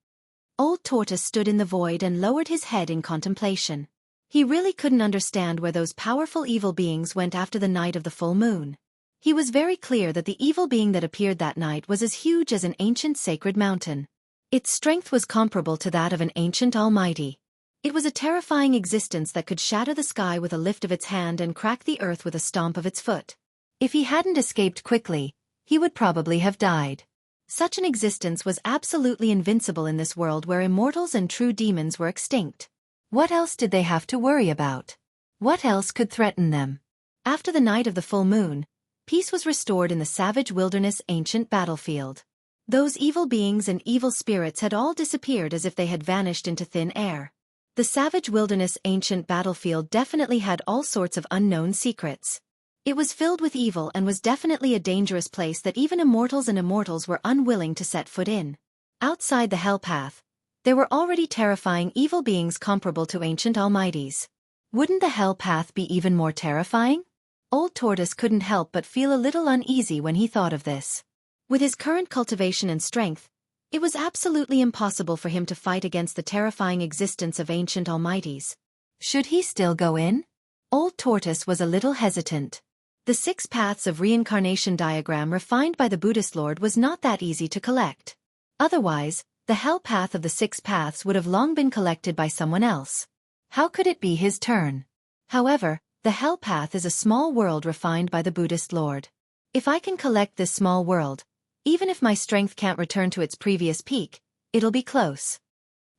Old Tortoise stood in the void and lowered his head in contemplation. He really couldn't understand where those powerful evil beings went after the night of the full moon. He was very clear that the evil being that appeared that night was as huge as an ancient sacred mountain. Its strength was comparable to that of an ancient almighty. It was a terrifying existence that could shatter the sky with a lift of its hand and crack the earth with a stomp of its foot. If he hadn't escaped quickly, he would probably have died. Such an existence was absolutely invincible in this world where immortals and true demons were extinct. What else did they have to worry about? What else could threaten them? After the night of the full moon, peace was restored in the savage wilderness ancient battlefield. Those evil beings and evil spirits had all disappeared as if they had vanished into thin air. The savage wilderness ancient battlefield definitely had all sorts of unknown secrets. It was filled with evil and was definitely a dangerous place that even immortals and immortals were unwilling to set foot in. Outside the hell path, there were already terrifying evil beings comparable to ancient almighties. Wouldn't the hell path be even more terrifying? Old Tortoise couldn't help but feel a little uneasy when he thought of this. With his current cultivation and strength, it was absolutely impossible for him to fight against the terrifying existence of ancient almighties. Should he still go in? Old Tortoise was a little hesitant. The 6 paths of reincarnation diagram refined by the Buddhist Lord was not that easy to collect. Otherwise, the hell path of the 6 paths would have long been collected by someone else. How could it be his turn? However, the hell path is a small world refined by the Buddhist Lord. If I can collect this small world, even if my strength can't return to its previous peak, it'll be close.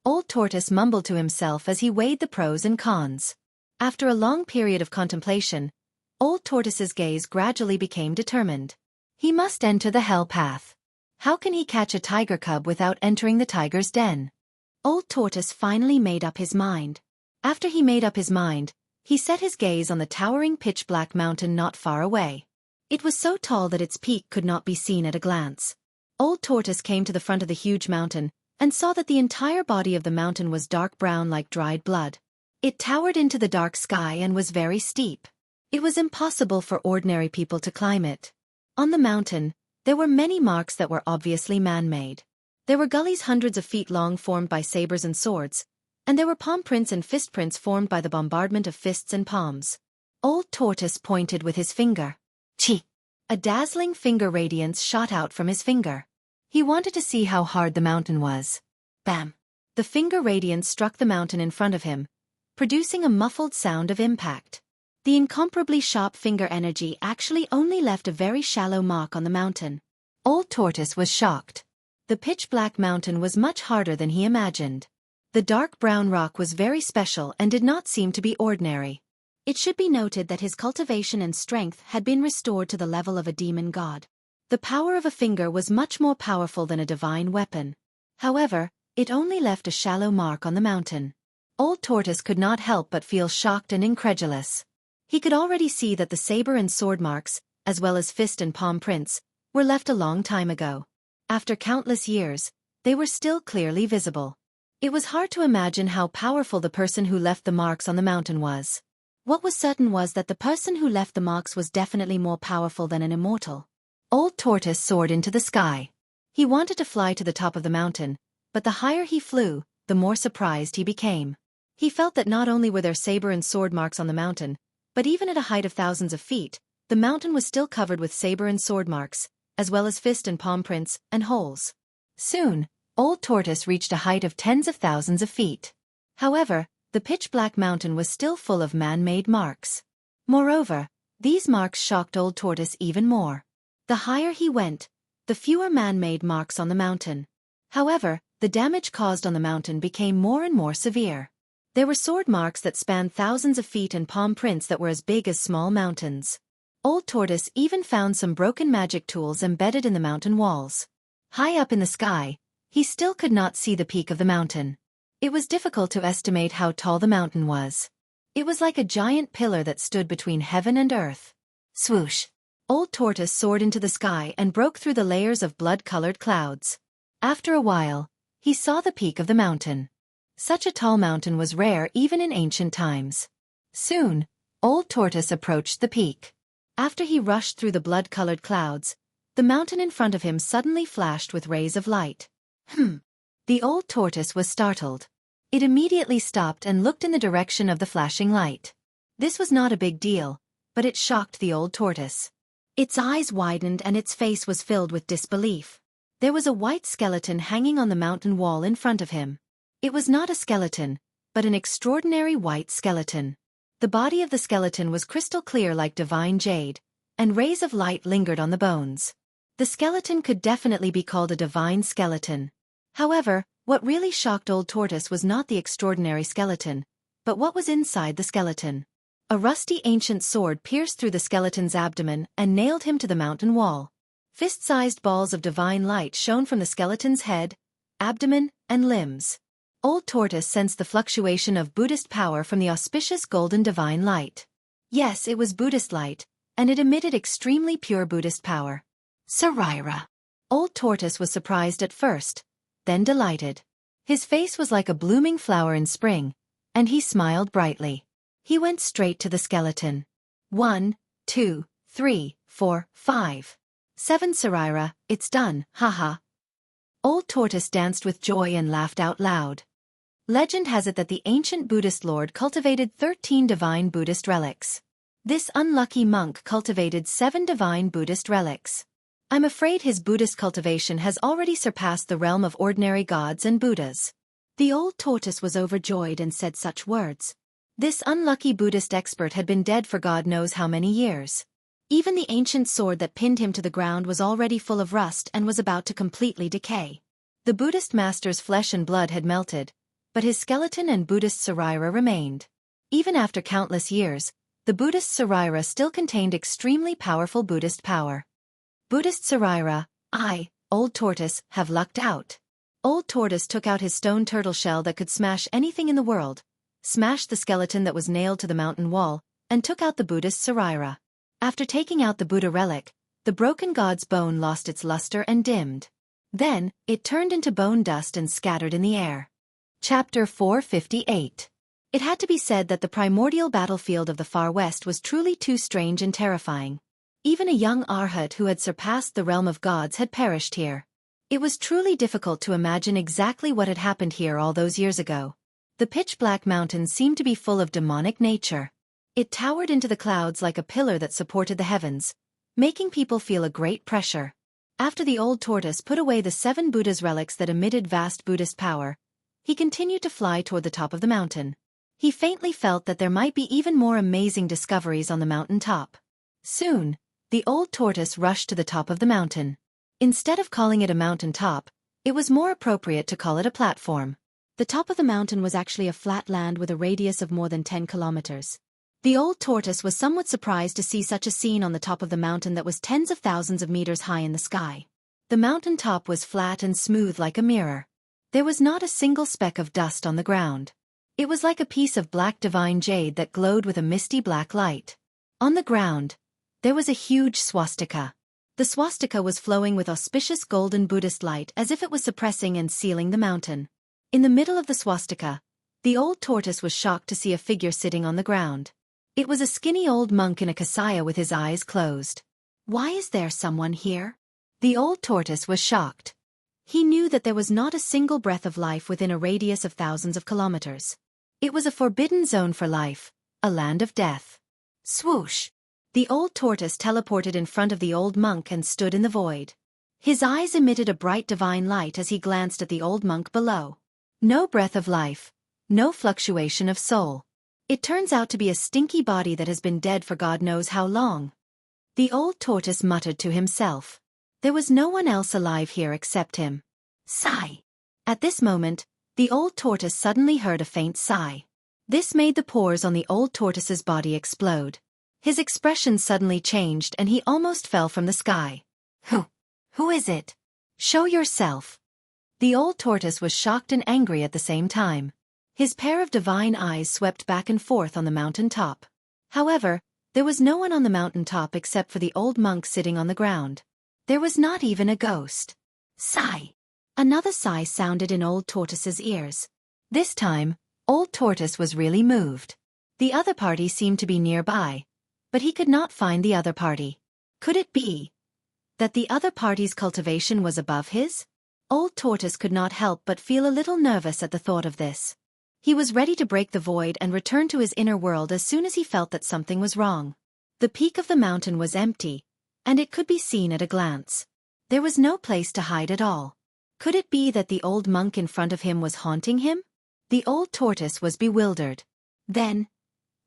Old Tortoise mumbled to himself as he weighed the pros and cons. After a long period of contemplation, Old Tortoise's gaze gradually became determined. He must enter the hell path. How can he catch a tiger cub without entering the tiger's den? Old Tortoise finally made up his mind. After he made up his mind, he set his gaze on the towering pitch-black mountain not far away. It was so tall that its peak could not be seen at a glance. Old Tortoise came to the front of the huge mountain and saw that the entire body of the mountain was dark brown like dried blood. It towered into the dark sky and was very steep. It was impossible for ordinary people to climb it. On the mountain, there were many marks that were obviously man-made. There were gullies hundreds of feet long formed by sabers and swords, and there were palm prints and fist prints formed by the bombardment of fists and palms. Old Tortoise pointed with his finger. Chi! A dazzling finger radiance shot out from his finger. He wanted to see how hard the mountain was. Bam! The finger radiance struck the mountain in front of him, producing a muffled sound of impact. The incomparably sharp finger energy actually only left a very shallow mark on the mountain. Old Tortoise was shocked. The pitch-black mountain was much harder than he imagined. The dark brown rock was very special and did not seem to be ordinary. It should be noted that his cultivation and strength had been restored to the level of a demon god. The power of a finger was much more powerful than a divine weapon. However, it only left a shallow mark on the mountain. Old Tortoise could not help but feel shocked and incredulous. He could already see that the saber and sword marks, as well as fist and palm prints, were left a long time ago. After countless years, they were still clearly visible. It was hard to imagine how powerful the person who left the marks on the mountain was. What was certain was that the person who left the marks was definitely more powerful than an immortal. Old Tortoise soared into the sky. He wanted to fly to the top of the mountain, but the higher he flew, the more surprised he became. He felt that not only were there saber and sword marks on the mountain, but even at a height of thousands of feet, the mountain was still covered with saber and sword marks, as well as fist and palm prints and holes. Soon, Old Tortoise reached a height of tens of thousands of feet. However, the pitch-black mountain was still full of man-made marks. Moreover, these marks shocked Old Tortoise even more. The higher he went, the fewer man-made marks on the mountain. However, the damage caused on the mountain became more and more severe. There were sword marks that spanned thousands of feet and palm prints that were as big as small mountains. Old Tortoise even found some broken magic tools embedded in the mountain walls. High up in the sky, he still could not see the peak of the mountain. It was difficult to estimate how tall the mountain was. It was like a giant pillar that stood between heaven and earth. Swoosh! Old Tortoise soared into the sky and broke through the layers of blood-colored clouds. After a while, he saw the peak of the mountain. Such a tall mountain was rare even in ancient times. Soon, Old Tortoise approached the peak. After he rushed through the blood-colored clouds, the mountain in front of him suddenly flashed with rays of light. The Old Tortoise was startled. It immediately stopped and looked in the direction of the flashing light. This was not a big deal, but it shocked the Old Tortoise. Its eyes widened and its face was filled with disbelief. There was a white skeleton hanging on the mountain wall in front of him. It was not a skeleton, but an extraordinary white skeleton. The body of the skeleton was crystal clear like divine jade, and rays of light lingered on the bones. The skeleton could definitely be called a divine skeleton. However, what really shocked Old Tortoise was not the extraordinary skeleton, but what was inside the skeleton. A rusty ancient sword pierced through the skeleton's abdomen and nailed him to the mountain wall. Fist-sized balls of divine light shone from the skeleton's head, abdomen, and limbs. Old Tortoise sensed the fluctuation of Buddhist power from the auspicious golden divine light. Yes, it was Buddhist light, and it emitted extremely pure Buddhist power. Sarira! Old Tortoise was surprised at first, then delighted. His face was like a blooming flower in spring, and he smiled brightly. He went straight to the skeleton. 1, 2, 3, 4, 5. 7 Sarira, it's done, haha. Old Tortoise danced with joy and laughed out loud. Legend has it that the ancient Buddhist lord cultivated 13 divine Buddhist relics. This unlucky monk cultivated 7 divine Buddhist relics. I'm afraid his Buddhist cultivation has already surpassed the realm of ordinary gods and Buddhas. The Old Tortoise was overjoyed and said such words. This unlucky Buddhist expert had been dead for God knows how many years. Even the ancient sword that pinned him to the ground was already full of rust and was about to completely decay. The Buddhist master's flesh and blood had melted, but his skeleton and Buddhist Sarira remained. Even after countless years, the Buddhist Sarira still contained extremely powerful Buddhist power. Buddhist Sarira, Old Tortoise, have lucked out. Old Tortoise took out his stone turtle shell that could smash anything in the world, smashed the skeleton that was nailed to the mountain wall, and took out the Buddhist Sarira. After taking out the Buddha relic, the broken god's bone lost its luster and dimmed. Then, it turned into bone dust and scattered in the air. Chapter 458. It had to be said that the primordial battlefield of the far west was truly too strange and terrifying. Even a young Arhat who had surpassed the realm of gods had perished here. It was truly difficult to imagine exactly what had happened here all those years ago. The pitch-black mountains seemed to be full of demonic nature. It towered into the clouds like a pillar that supported the heavens, making people feel a great pressure. After the old tortoise put away the 7 Buddha's relics that emitted vast Buddhist power, he continued to fly toward the top of the mountain. He faintly felt that there might be even more amazing discoveries on the mountain top. Soon, the old tortoise rushed to the top of the mountain. Instead of calling it a mountain top, it was more appropriate to call it a platform. The top of the mountain was actually a flat land with a radius of more than 10 kilometers. The old tortoise was somewhat surprised to see such a scene on the top of the mountain that was tens of thousands of meters high in the sky. The mountain top was flat and smooth like a mirror. There was not a single speck of dust on the ground. It was like a piece of black divine jade that glowed with a misty black light. On the ground, there was a huge swastika. The swastika was flowing with auspicious golden Buddhist light as if it was suppressing and sealing the mountain. In the middle of the swastika, the old tortoise was shocked to see a figure sitting on the ground. It was a skinny old monk in a kasaya with his eyes closed. "Why is there someone here?" The old tortoise was shocked. He knew that there was not a single breath of life within a radius of thousands of kilometers. It was a forbidden zone for life, a land of death. Swoosh! The old tortoise teleported in front of the old monk and stood in the void. His eyes emitted a bright divine light as he glanced at the old monk below. No breath of life, no fluctuation of soul. It turns out to be a stinky body that has been dead for God knows how long. The old tortoise muttered to himself. There was no one else alive here except him. Sigh. At this moment, the old tortoise suddenly heard a faint sigh. This made the pores on the old tortoise's body explode. His expression suddenly changed and he almost fell from the sky. Who is it? Show yourself. The old tortoise was shocked and angry at the same time. His pair of divine eyes swept back and forth on the mountain top. However, there was no one on the mountain top except for the old monk sitting on the ground. There was not even a ghost. Sigh. Another sigh sounded in old tortoise's ears. This time, old tortoise was really moved. The other party seemed to be nearby, but he could not find the other party. Could it be that the other party's cultivation was above his? Old tortoise could not help but feel a little nervous at the thought of this. He was ready to break the void and return to his inner world as soon as he felt that something was wrong. The peak of the mountain was empty, and it could be seen at a glance. There was no place to hide at all. Could it be that the old monk in front of him was haunting him? The old tortoise was bewildered. Then,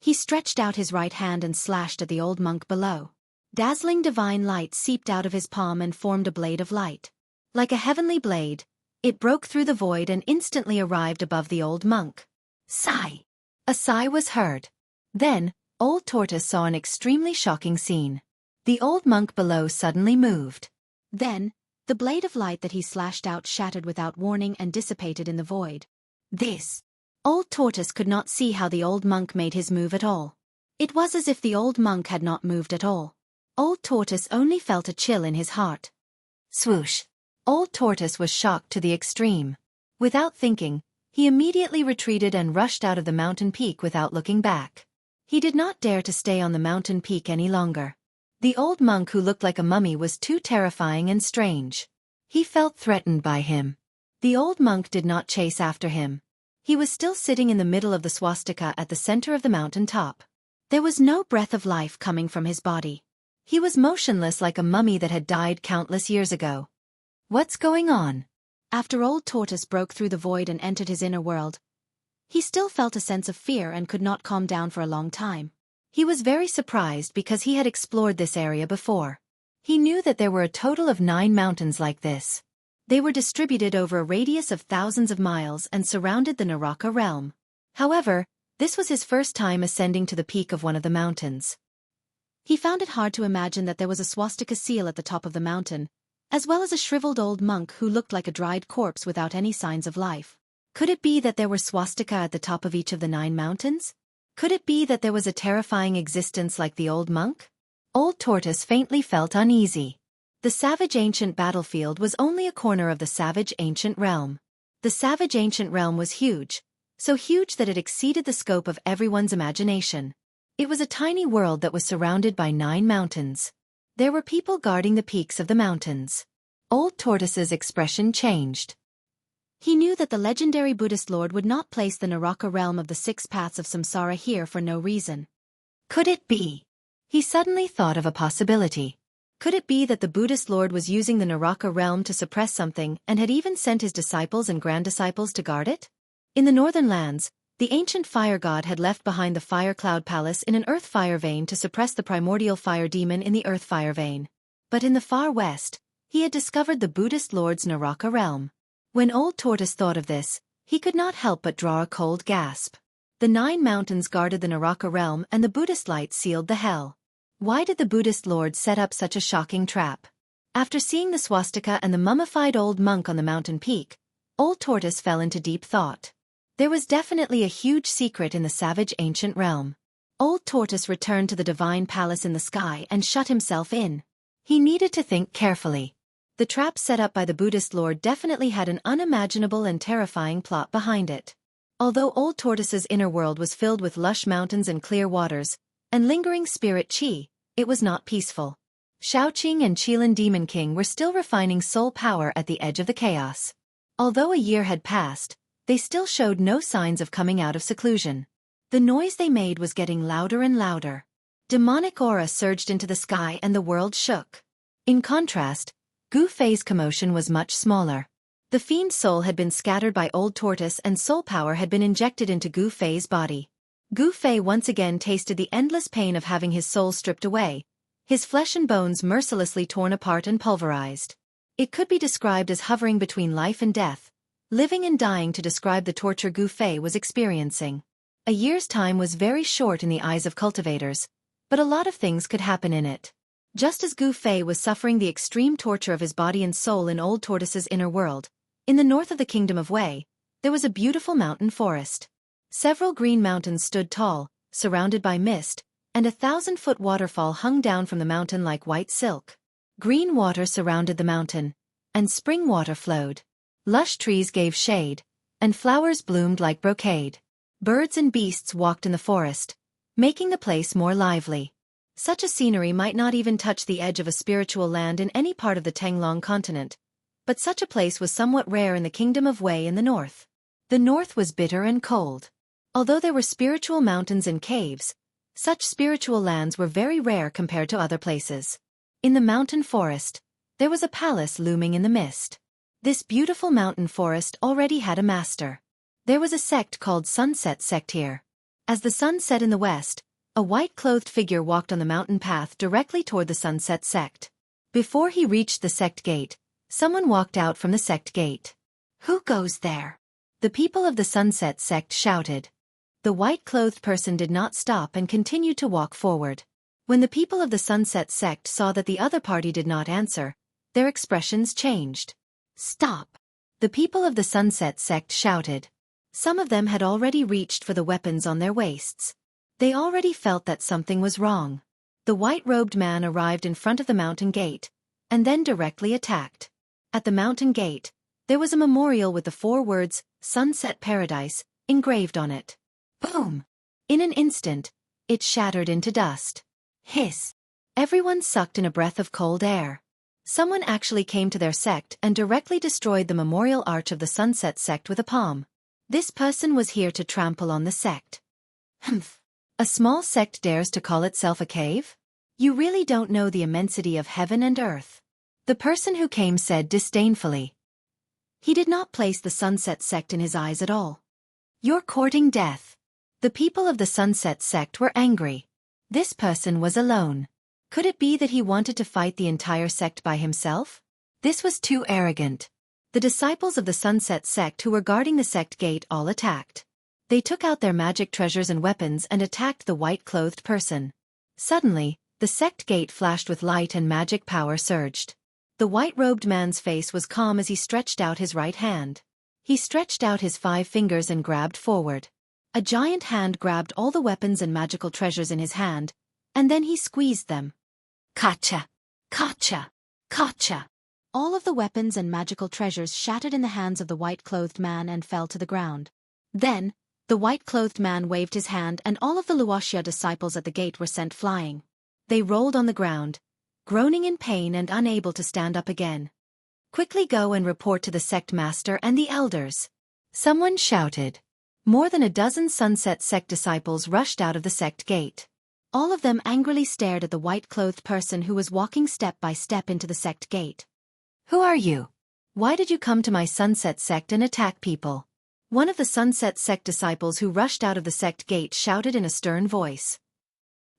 he stretched out his right hand and slashed at the old monk below. Dazzling divine light seeped out of his palm and formed a blade of light. Like a heavenly blade, it broke through the void and instantly arrived above the old monk. Sigh. A sigh was heard. Then, old tortoise saw an extremely shocking scene. The old monk below suddenly moved. Then, the blade of light that he slashed out shattered without warning and dissipated in the void. Old tortoise could not see how the old monk made his move at all. It was as if the old monk had not moved at all. Old tortoise only felt a chill in his heart. Swoosh! Old tortoise was shocked to the extreme. Without thinking, he immediately retreated and rushed out of the mountain peak without looking back. He did not dare to stay on the mountain peak any longer. The old monk who looked like a mummy was too terrifying and strange. He felt threatened by him. The old monk did not chase after him. He was still sitting in the middle of the swastika at the center of the mountain top. There was no breath of life coming from his body. He was motionless like a mummy that had died countless years ago. What's going on? After old tortoise broke through the void and entered his inner world, he still felt a sense of fear and could not calm down for a long time. He was very surprised because he had explored this area before. He knew that there were a total of 9 mountains like this. They were distributed over a radius of thousands of miles and surrounded the Naraka realm. However, this was his first time ascending to the peak of one of the mountains. He found it hard to imagine that there was a swastika seal at the top of the mountain, as well as a shriveled old monk who looked like a dried corpse without any signs of life. Could it be that there were swastika at the top of each of the 9 mountains? Could it be that there was a terrifying existence like the old monk? Old tortoise faintly felt uneasy. The savage ancient battlefield was only a corner of the savage ancient realm. The savage ancient realm was huge, so huge that it exceeded the scope of everyone's imagination. It was a tiny world that was surrounded by 9 mountains. There were people guarding the peaks of the mountains. Old Tortoise's expression changed. He knew that the legendary Buddhist Lord would not place the Naraka realm of the 6 paths of samsara here for no reason. Could it be? He suddenly thought of a possibility. Could it be that the Buddhist Lord was using the Naraka realm to suppress something and had even sent his disciples and grand-disciples to guard it? In the northern lands, the ancient fire god had left behind the fire cloud palace in an earth fire vein to suppress the primordial fire demon in the earth fire vein. But in the far west, he had discovered the Buddhist Lord's Naraka realm. When Old Tortoise thought of this, he could not help but draw a cold gasp. The 9 mountains guarded the Naraka realm and the Buddhist light sealed the hell. Why did the Buddhist Lord set up such a shocking trap? After seeing the swastika and the mummified old monk on the mountain peak, Old Tortoise fell into deep thought. There was definitely a huge secret in the savage ancient realm. Old Tortoise returned to the divine palace in the sky and shut himself in. He needed to think carefully. The trap set up by the Buddhist Lord definitely had an unimaginable and terrifying plot behind it. Although Old Tortoise's inner world was filled with lush mountains and clear waters, and lingering spirit chi, it was not peaceful. Shaoqing and Qilin Demon King were still refining soul power at the edge of the chaos. Although a year had passed, they still showed no signs of coming out of seclusion. The noise they made was getting louder and louder. Demonic aura surged into the sky and the world shook. In contrast, Gu Fei's commotion was much smaller. The fiend's soul had been scattered by Old Tortoise and soul power had been injected into Gu Fei's body. Gu Fei once again tasted the endless pain of having his soul stripped away, his flesh and bones mercilessly torn apart and pulverized. It could be described as hovering between life and death, living and dying to describe the torture Gu Fei was experiencing. A year's time was very short in the eyes of cultivators, but a lot of things could happen in it. Just as Gu Fei was suffering the extreme torture of his body and soul in Old Tortoise's inner world, in the north of the kingdom of Wei, there was a beautiful mountain forest. Several green mountains stood tall, surrounded by mist, and a 1,000-foot waterfall hung down from the mountain like white silk. Green water surrounded the mountain, and spring water flowed. Lush trees gave shade, and flowers bloomed like brocade. Birds and beasts walked in the forest, making the place more lively. Such a scenery might not even touch the edge of a spiritual land in any part of the Tenglong continent, but such a place was somewhat rare in the kingdom of Wei in the north. The north was bitter and cold. Although there were spiritual mountains and caves, such spiritual lands were very rare compared to other places. In the mountain forest, there was a palace looming in the mist. This beautiful mountain forest already had a master. There was a sect called Sunset Sect here. As the sun set in the west, a white-clothed figure walked on the mountain path directly toward the Sunset Sect. Before he reached the sect gate, someone walked out from the sect gate. "Who goes there?" The people of the Sunset Sect shouted. The white-clothed person did not stop and continued to walk forward. When the people of the Sunset Sect saw that the other party did not answer, their expressions changed. "Stop!" The people of the Sunset Sect shouted. Some of them had already reached for the weapons on their waists. They already felt that something was wrong. The white-robed man arrived in front of the mountain gate, and then directly attacked. At the mountain gate, there was a memorial with the 4 words, Sunset Paradise, engraved on it. Boom! In an instant, it shattered into dust. Hiss! Everyone sucked in a breath of cold air. Someone actually came to their sect and directly destroyed the memorial arch of the Sunset Sect with a palm. This person was here to trample on the sect. Humph! A small sect dares to call itself a cave? You really don't know the immensity of heaven and earth. The person who came said disdainfully. He did not place the Sunset Sect in his eyes at all. "You're courting death." The people of the Sunset Sect were angry. This person was alone. Could it be that he wanted to fight the entire sect by himself? This was too arrogant. The disciples of the Sunset Sect who were guarding the sect gate all attacked. They took out their magic treasures and weapons and attacked the white-clothed person. Suddenly, the sect gate flashed with light and magic power surged. The white-robed man's face was calm as he stretched out his right hand. He stretched out his 5 fingers and grabbed forward. A giant hand grabbed all the weapons and magical treasures in his hand, and then he squeezed them. Kacha! Kacha! Kacha! All of the weapons and magical treasures shattered in the hands of the white-clothed man and fell to the ground. Then, The white-clothed man waved his hand and all of the Wuxia disciples at the gate were sent flying. They rolled on the ground, groaning in pain and unable to stand up again. "Quickly go and report to the sect master and the elders," someone shouted. More than a dozen Sunset Sect disciples rushed out of the sect gate. All of them angrily stared at the white-clothed person who was walking step by step into the sect gate. "Who are you? Why did you come to my Sunset Sect and attack people?" One of the Sunset Sect disciples who rushed out of the sect gate shouted in a stern voice.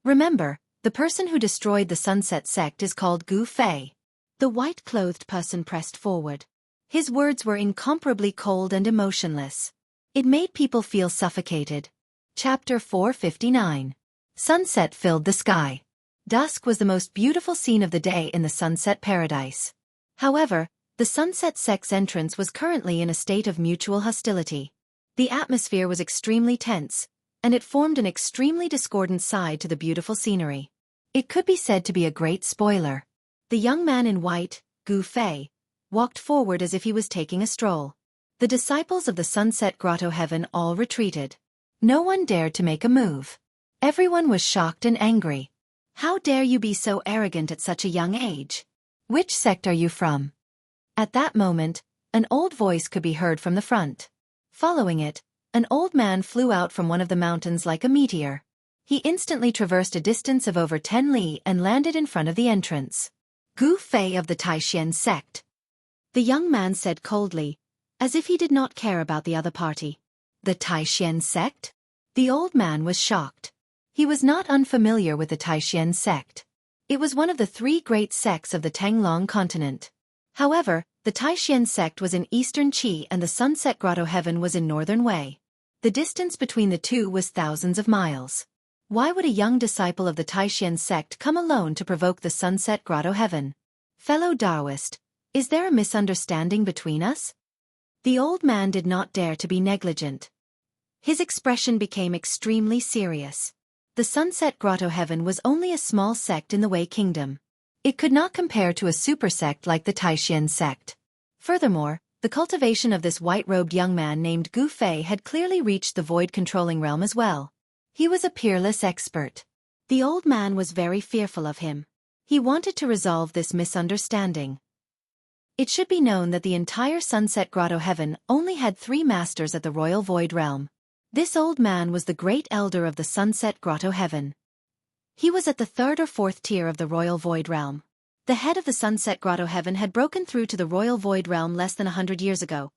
"Remember, the person who destroyed the Sunset Sect is called Gu Fei." The white-clothed person pressed forward. His words were incomparably cold and emotionless. It made people feel suffocated. Chapter 459. Sunset filled the sky. Dusk was the most beautiful scene of the day in the Sunset Paradise. However, the Sunset Sect's entrance was currently in a state of mutual hostility. The atmosphere was extremely tense, and it formed an extremely discordant side to the beautiful scenery. It could be said to be a great spoiler. The young man in white, Gu Fei, walked forward as if he was taking a stroll. The disciples of the Sunset Grotto Heaven all retreated. No one dared to make a move. Everyone was shocked and angry. "How dare you be so arrogant at such a young age? Which sect are you from?" At that moment, an old voice could be heard from the front. Following it, an old man flew out from one of the mountains like a meteor. He instantly traversed a distance of over 10 li and landed in front of the entrance. "Gu Fei of the Taishan sect," the young man said coldly, as if he did not care about the other party. "The Taishan sect?" The old man was shocked. He was not unfamiliar with the Taishan sect. It was one of the 3 great sects of the Tanglong continent. However, the Taishan sect was in eastern Qi and the Sunset Grotto Heaven was in northern Wei. The distance between the two was thousands of miles. Why would a young disciple of the Taishan sect come alone to provoke the Sunset Grotto Heaven? "Fellow Taoist, is there a misunderstanding between us?" The old man did not dare to be negligent. His expression became extremely serious. The Sunset Grotto Heaven was only a small sect in the Wei Kingdom. It could not compare to a super sect like the Taishan sect. Furthermore, the cultivation of this white-robed young man named Gu Fei had clearly reached the void-controlling realm as well. He was a peerless expert. The old man was very fearful of him. He wanted to resolve this misunderstanding. It should be known that the entire Sunset Grotto Heaven only had 3 masters at the Royal Void Realm. This old man was the great elder of the Sunset Grotto Heaven. He was at the 3rd or 4th tier of the Royal Void Realm. The head of the Sunset Grotto Heaven had broken through to the Royal Void Realm less than 100 years ago,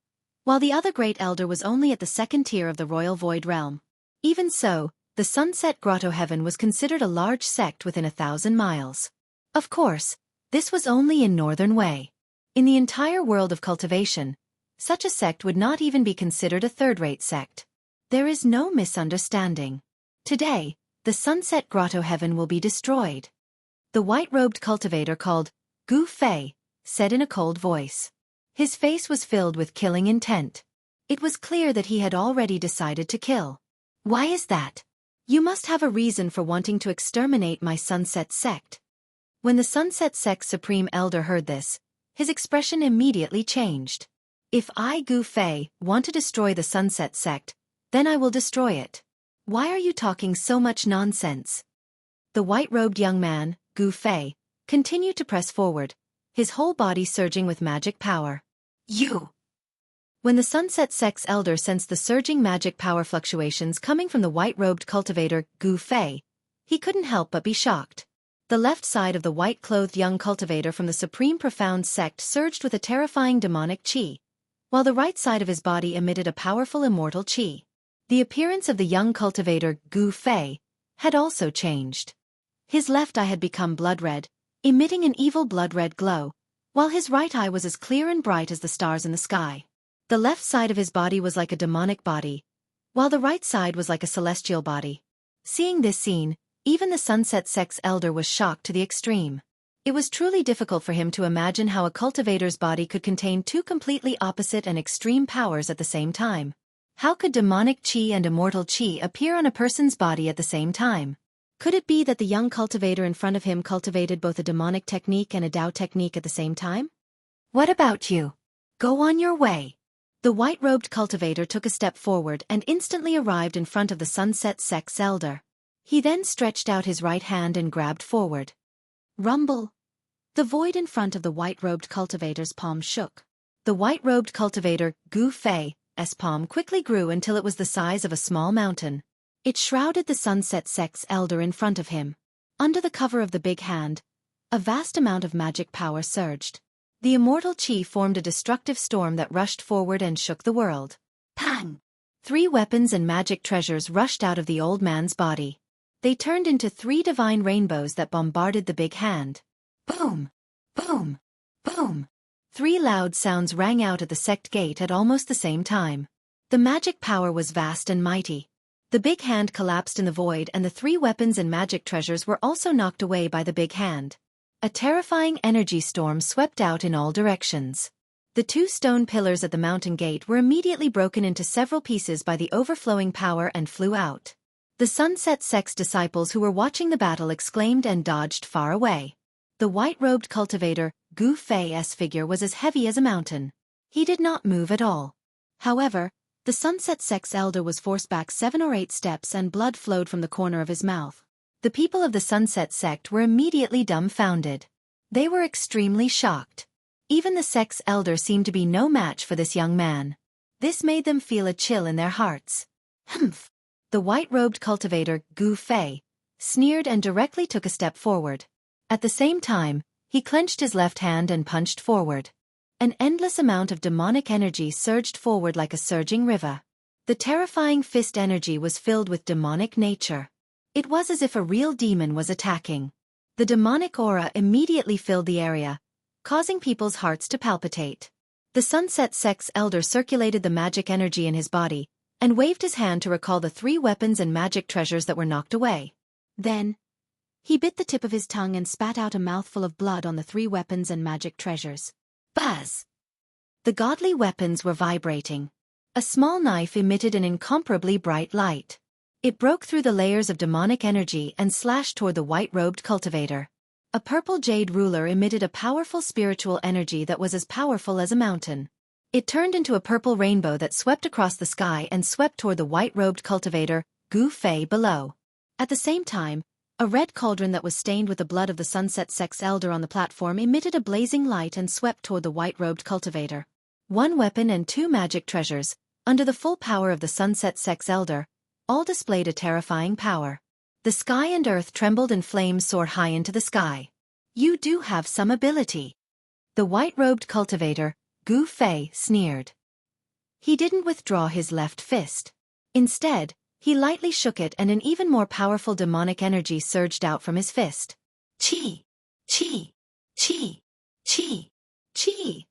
while the other great elder was only at the 2nd tier of the Royal Void Realm. Even so, the Sunset Grotto Heaven was considered a large sect within 1,000 miles. Of course, this was only in northern Wei. In the entire world of cultivation, such a sect would not even be considered a third-rate sect. There is no misunderstanding. Today, the Sunset Grotto Heaven will be destroyed. The white-robed cultivator called Gu Fei said in a cold voice. His face was filled with killing intent. It was clear that he had already decided to kill. "Why is that? You must have a reason for wanting to exterminate my Sunset sect." When the Sunset sect's supreme elder heard this, his expression immediately changed. "If I, Gu Fei, want to destroy the Sunset sect, then I will destroy it. Why are you talking so much nonsense?" The white-robed young man, Gu Fei, continued to press forward, his whole body surging with magic power. "You!" When the Sunset sect's elder sensed the surging magic power fluctuations coming from the white-robed cultivator, Gu Fei, he couldn't help but be shocked. The left side of the white-clothed young cultivator from the Supreme Profound sect surged with a terrifying demonic qi, while the right side of his body emitted a powerful immortal qi. The appearance of the young cultivator, Gu Fei, had also changed. His left eye had become blood-red, emitting an evil blood-red glow, while his right eye was as clear and bright as the stars in the sky. The left side of his body was like a demonic body, while the right side was like a celestial body. Seeing this scene, even the Sunset sect's elder was shocked to the extreme. It was truly difficult for him to imagine how a cultivator's body could contain 2 completely opposite and extreme powers at the same time. How could demonic qi and immortal qi appear on a person's body at the same time? Could it be that the young cultivator in front of him cultivated both a demonic technique and a Dao technique at the same time? "What about you? Go on your way." The white-robed cultivator took a step forward and instantly arrived in front of the Sunset Sect's elder. He then stretched out his right hand and grabbed forward. Rumble! The void in front of the white-robed cultivator's palm shook. The white-robed cultivator, Gu Fei's palm quickly grew until it was the size of a small mountain. It shrouded the Sunset Sect's elder in front of him. Under the cover of the big hand, a vast amount of magic power surged. The immortal chi formed a destructive storm that rushed forward and shook the world. Pang! 3 weapons and magic treasures rushed out of the old man's body. They turned into 3 divine rainbows that bombarded the big hand. Boom! Boom! Boom! 3 loud sounds rang out at the sect gate at almost the same time. The magic power was vast and mighty. The big hand collapsed in the void and the 3 weapons and magic treasures were also knocked away by the big hand. A terrifying energy storm swept out in all directions. The 2 stone pillars at the mountain gate were immediately broken into several pieces by the overflowing power and flew out. The Sunset Sect's disciples who were watching the battle exclaimed and dodged far away. The white-robed cultivator, Gu Fei's figure was as heavy as a mountain. He did not move at all. However, the Sunset Sect's elder was forced back 7 or 8 steps and blood flowed from the corner of his mouth. The people of the Sunset Sect were immediately dumbfounded. They were extremely shocked. Even the sect's elder seemed to be no match for this young man. This made them feel a chill in their hearts. Humph! The white-robed cultivator, Gu Fei, sneered and directly took a step forward. At the same time, he clenched his left hand and punched forward. An endless amount of demonic energy surged forward like a surging river. The terrifying fist energy was filled with demonic nature. It was as if a real demon was attacking. The demonic aura immediately filled the area, causing people's hearts to palpitate. The Sunset Sect's elder circulated the magic energy in his body, and waved his hand to recall the 3 weapons and magic treasures that were knocked away. Then, he bit the tip of his tongue and spat out a mouthful of blood on the 3 weapons and magic treasures. Buzz! The godly weapons were vibrating. A small knife emitted an incomparably bright light. It broke through the layers of demonic energy and slashed toward the white-robed cultivator. A purple jade ruler emitted a powerful spiritual energy that was as powerful as a mountain. It turned into a purple rainbow that swept across the sky and swept toward the white-robed cultivator, Gu Fei, below. At the same time, a red cauldron that was stained with the blood of the Sunset Sect's elder on the platform emitted a blazing light and swept toward the white-robed cultivator. 1 weapon and 2 magic treasures, under the full power of the Sunset Sect's elder, all displayed a terrifying power. The sky and earth trembled and flames soared high into the sky. You do have some ability. The white-robed cultivator, Gu Fei, sneered. He didn't withdraw his left fist. Instead, he lightly shook it and an even more powerful demonic energy surged out from his fist. Chi! Chi! Chi! Chi! Chi!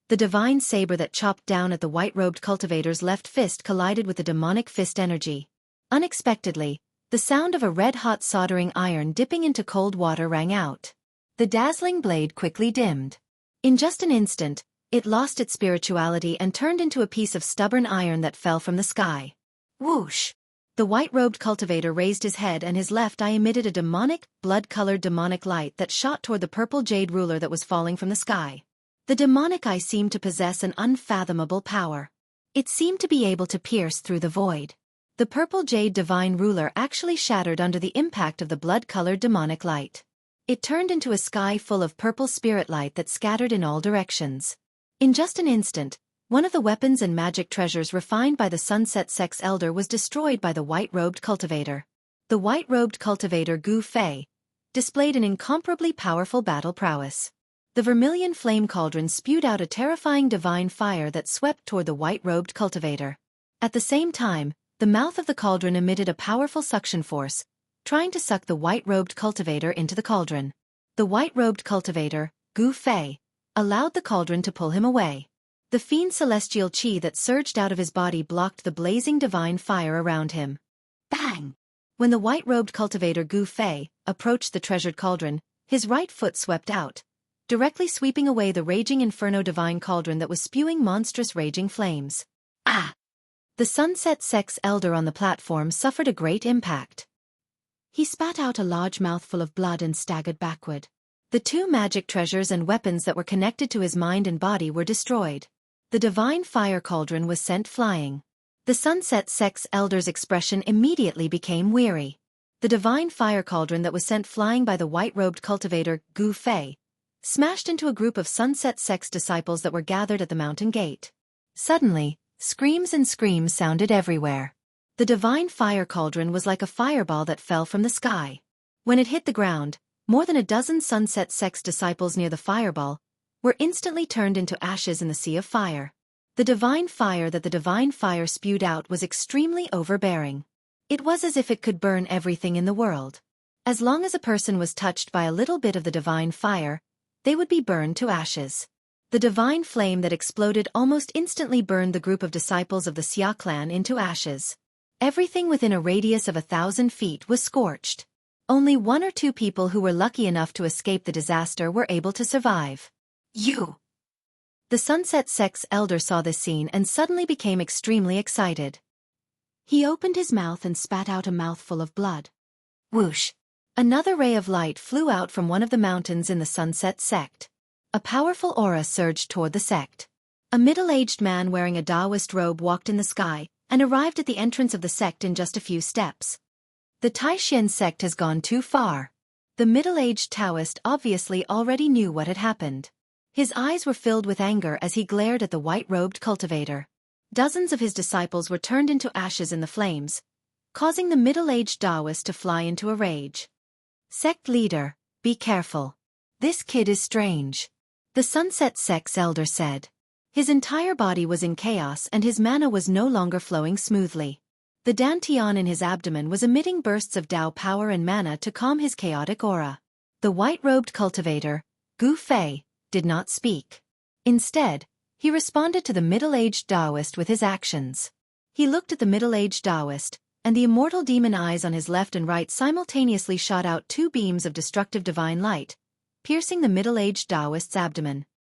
The divine saber that chopped down at the white-robed cultivator's left fist collided with the demonic fist energy. Unexpectedly, the sound of a red-hot soldering iron dipping into cold water rang out. The dazzling blade quickly dimmed. In just an instant, it lost its spirituality and turned into a piece of stubborn iron that fell from the sky. Whoosh! The white-robed cultivator raised his head and his left eye emitted a demonic, blood-colored demonic light that shot toward the purple jade ruler that was falling from the sky. The demonic eye seemed to possess an unfathomable power. It seemed to be able to pierce through the void. The purple jade divine ruler actually shattered under the impact of the blood-colored demonic light. It turned into a sky full of purple spirit light that scattered in all directions. In just an instant, one of the weapons and magic treasures refined by the Sunset Sect's elder was destroyed by the white-robed cultivator. The white-robed cultivator Gu Fei displayed an incomparably powerful battle prowess. The vermilion flame cauldron spewed out a terrifying divine fire that swept toward the white-robed cultivator. At the same time, the mouth of the cauldron emitted a powerful suction force, trying to suck the white-robed cultivator into the cauldron. The white-robed cultivator, Gu Fei, allowed the cauldron to pull him away. The fiend celestial chi that surged out of his body blocked the blazing divine fire around him. Bang! When the white-robed cultivator Gu Fei approached the treasured cauldron, his right foot swept out, directly sweeping away the raging inferno divine cauldron that was spewing monstrous raging flames. Ah! The Sunset Sect's elder on the platform suffered a great impact. He spat out a large mouthful of blood and staggered backward. The 2 magic treasures and weapons that were connected to his mind and body were destroyed. The divine fire cauldron was sent flying. The sunset sect's elder's expression immediately became weary. The divine fire cauldron that was sent flying by the white-robed cultivator, Gu Fei, smashed into a group of sunset sect's disciples that were gathered at the mountain gate. Suddenly, screams and screams sounded everywhere. The divine fire cauldron was like a fireball that fell from the sky. When it hit the ground, more than a dozen sunset sect's disciples near the fireball were instantly turned into ashes in the sea of fire. The divine fire that the divine fire spewed out was extremely overbearing. It was as if it could burn everything in the world. As long as a person was touched by a little bit of the divine fire, they would be burned to ashes. The divine flame that exploded almost instantly burned the group of disciples of the Xia clan into ashes. Everything within a radius of 1,000 feet was scorched. Only 1 or 2 people who were lucky enough to escape the disaster were able to survive. You! The sunset sect's elder saw this scene and suddenly became extremely excited. He opened his mouth and spat out a mouthful of blood. Whoosh! Another ray of light flew out from one of the mountains in the sunset sect. A powerful aura surged toward the sect. A middle-aged man wearing a Taoist robe walked in the sky and arrived at the entrance of the sect in just a few steps. The Taishan sect has gone too far. The middle-aged Taoist obviously already knew what had happened. His eyes were filled with anger as he glared at the white-robed cultivator. Dozens of his disciples were turned into ashes in the flames, causing the middle-aged Taoist to fly into a rage. Sect leader, be careful. This kid is strange. The sunset sect's elder said. His entire body was in chaos and his mana was no longer flowing smoothly. The dantian in his abdomen was emitting bursts of Tao power and mana to calm his chaotic aura. The white-robed cultivator, Gu Fei, did not speak. Instead, he responded to the middle-aged Taoist with his actions. He looked at the middle-aged Taoist, and the immortal demon eyes on his left and right simultaneously shot out 2 beams of destructive divine light, piercing the middle-aged Taoist's abdomen.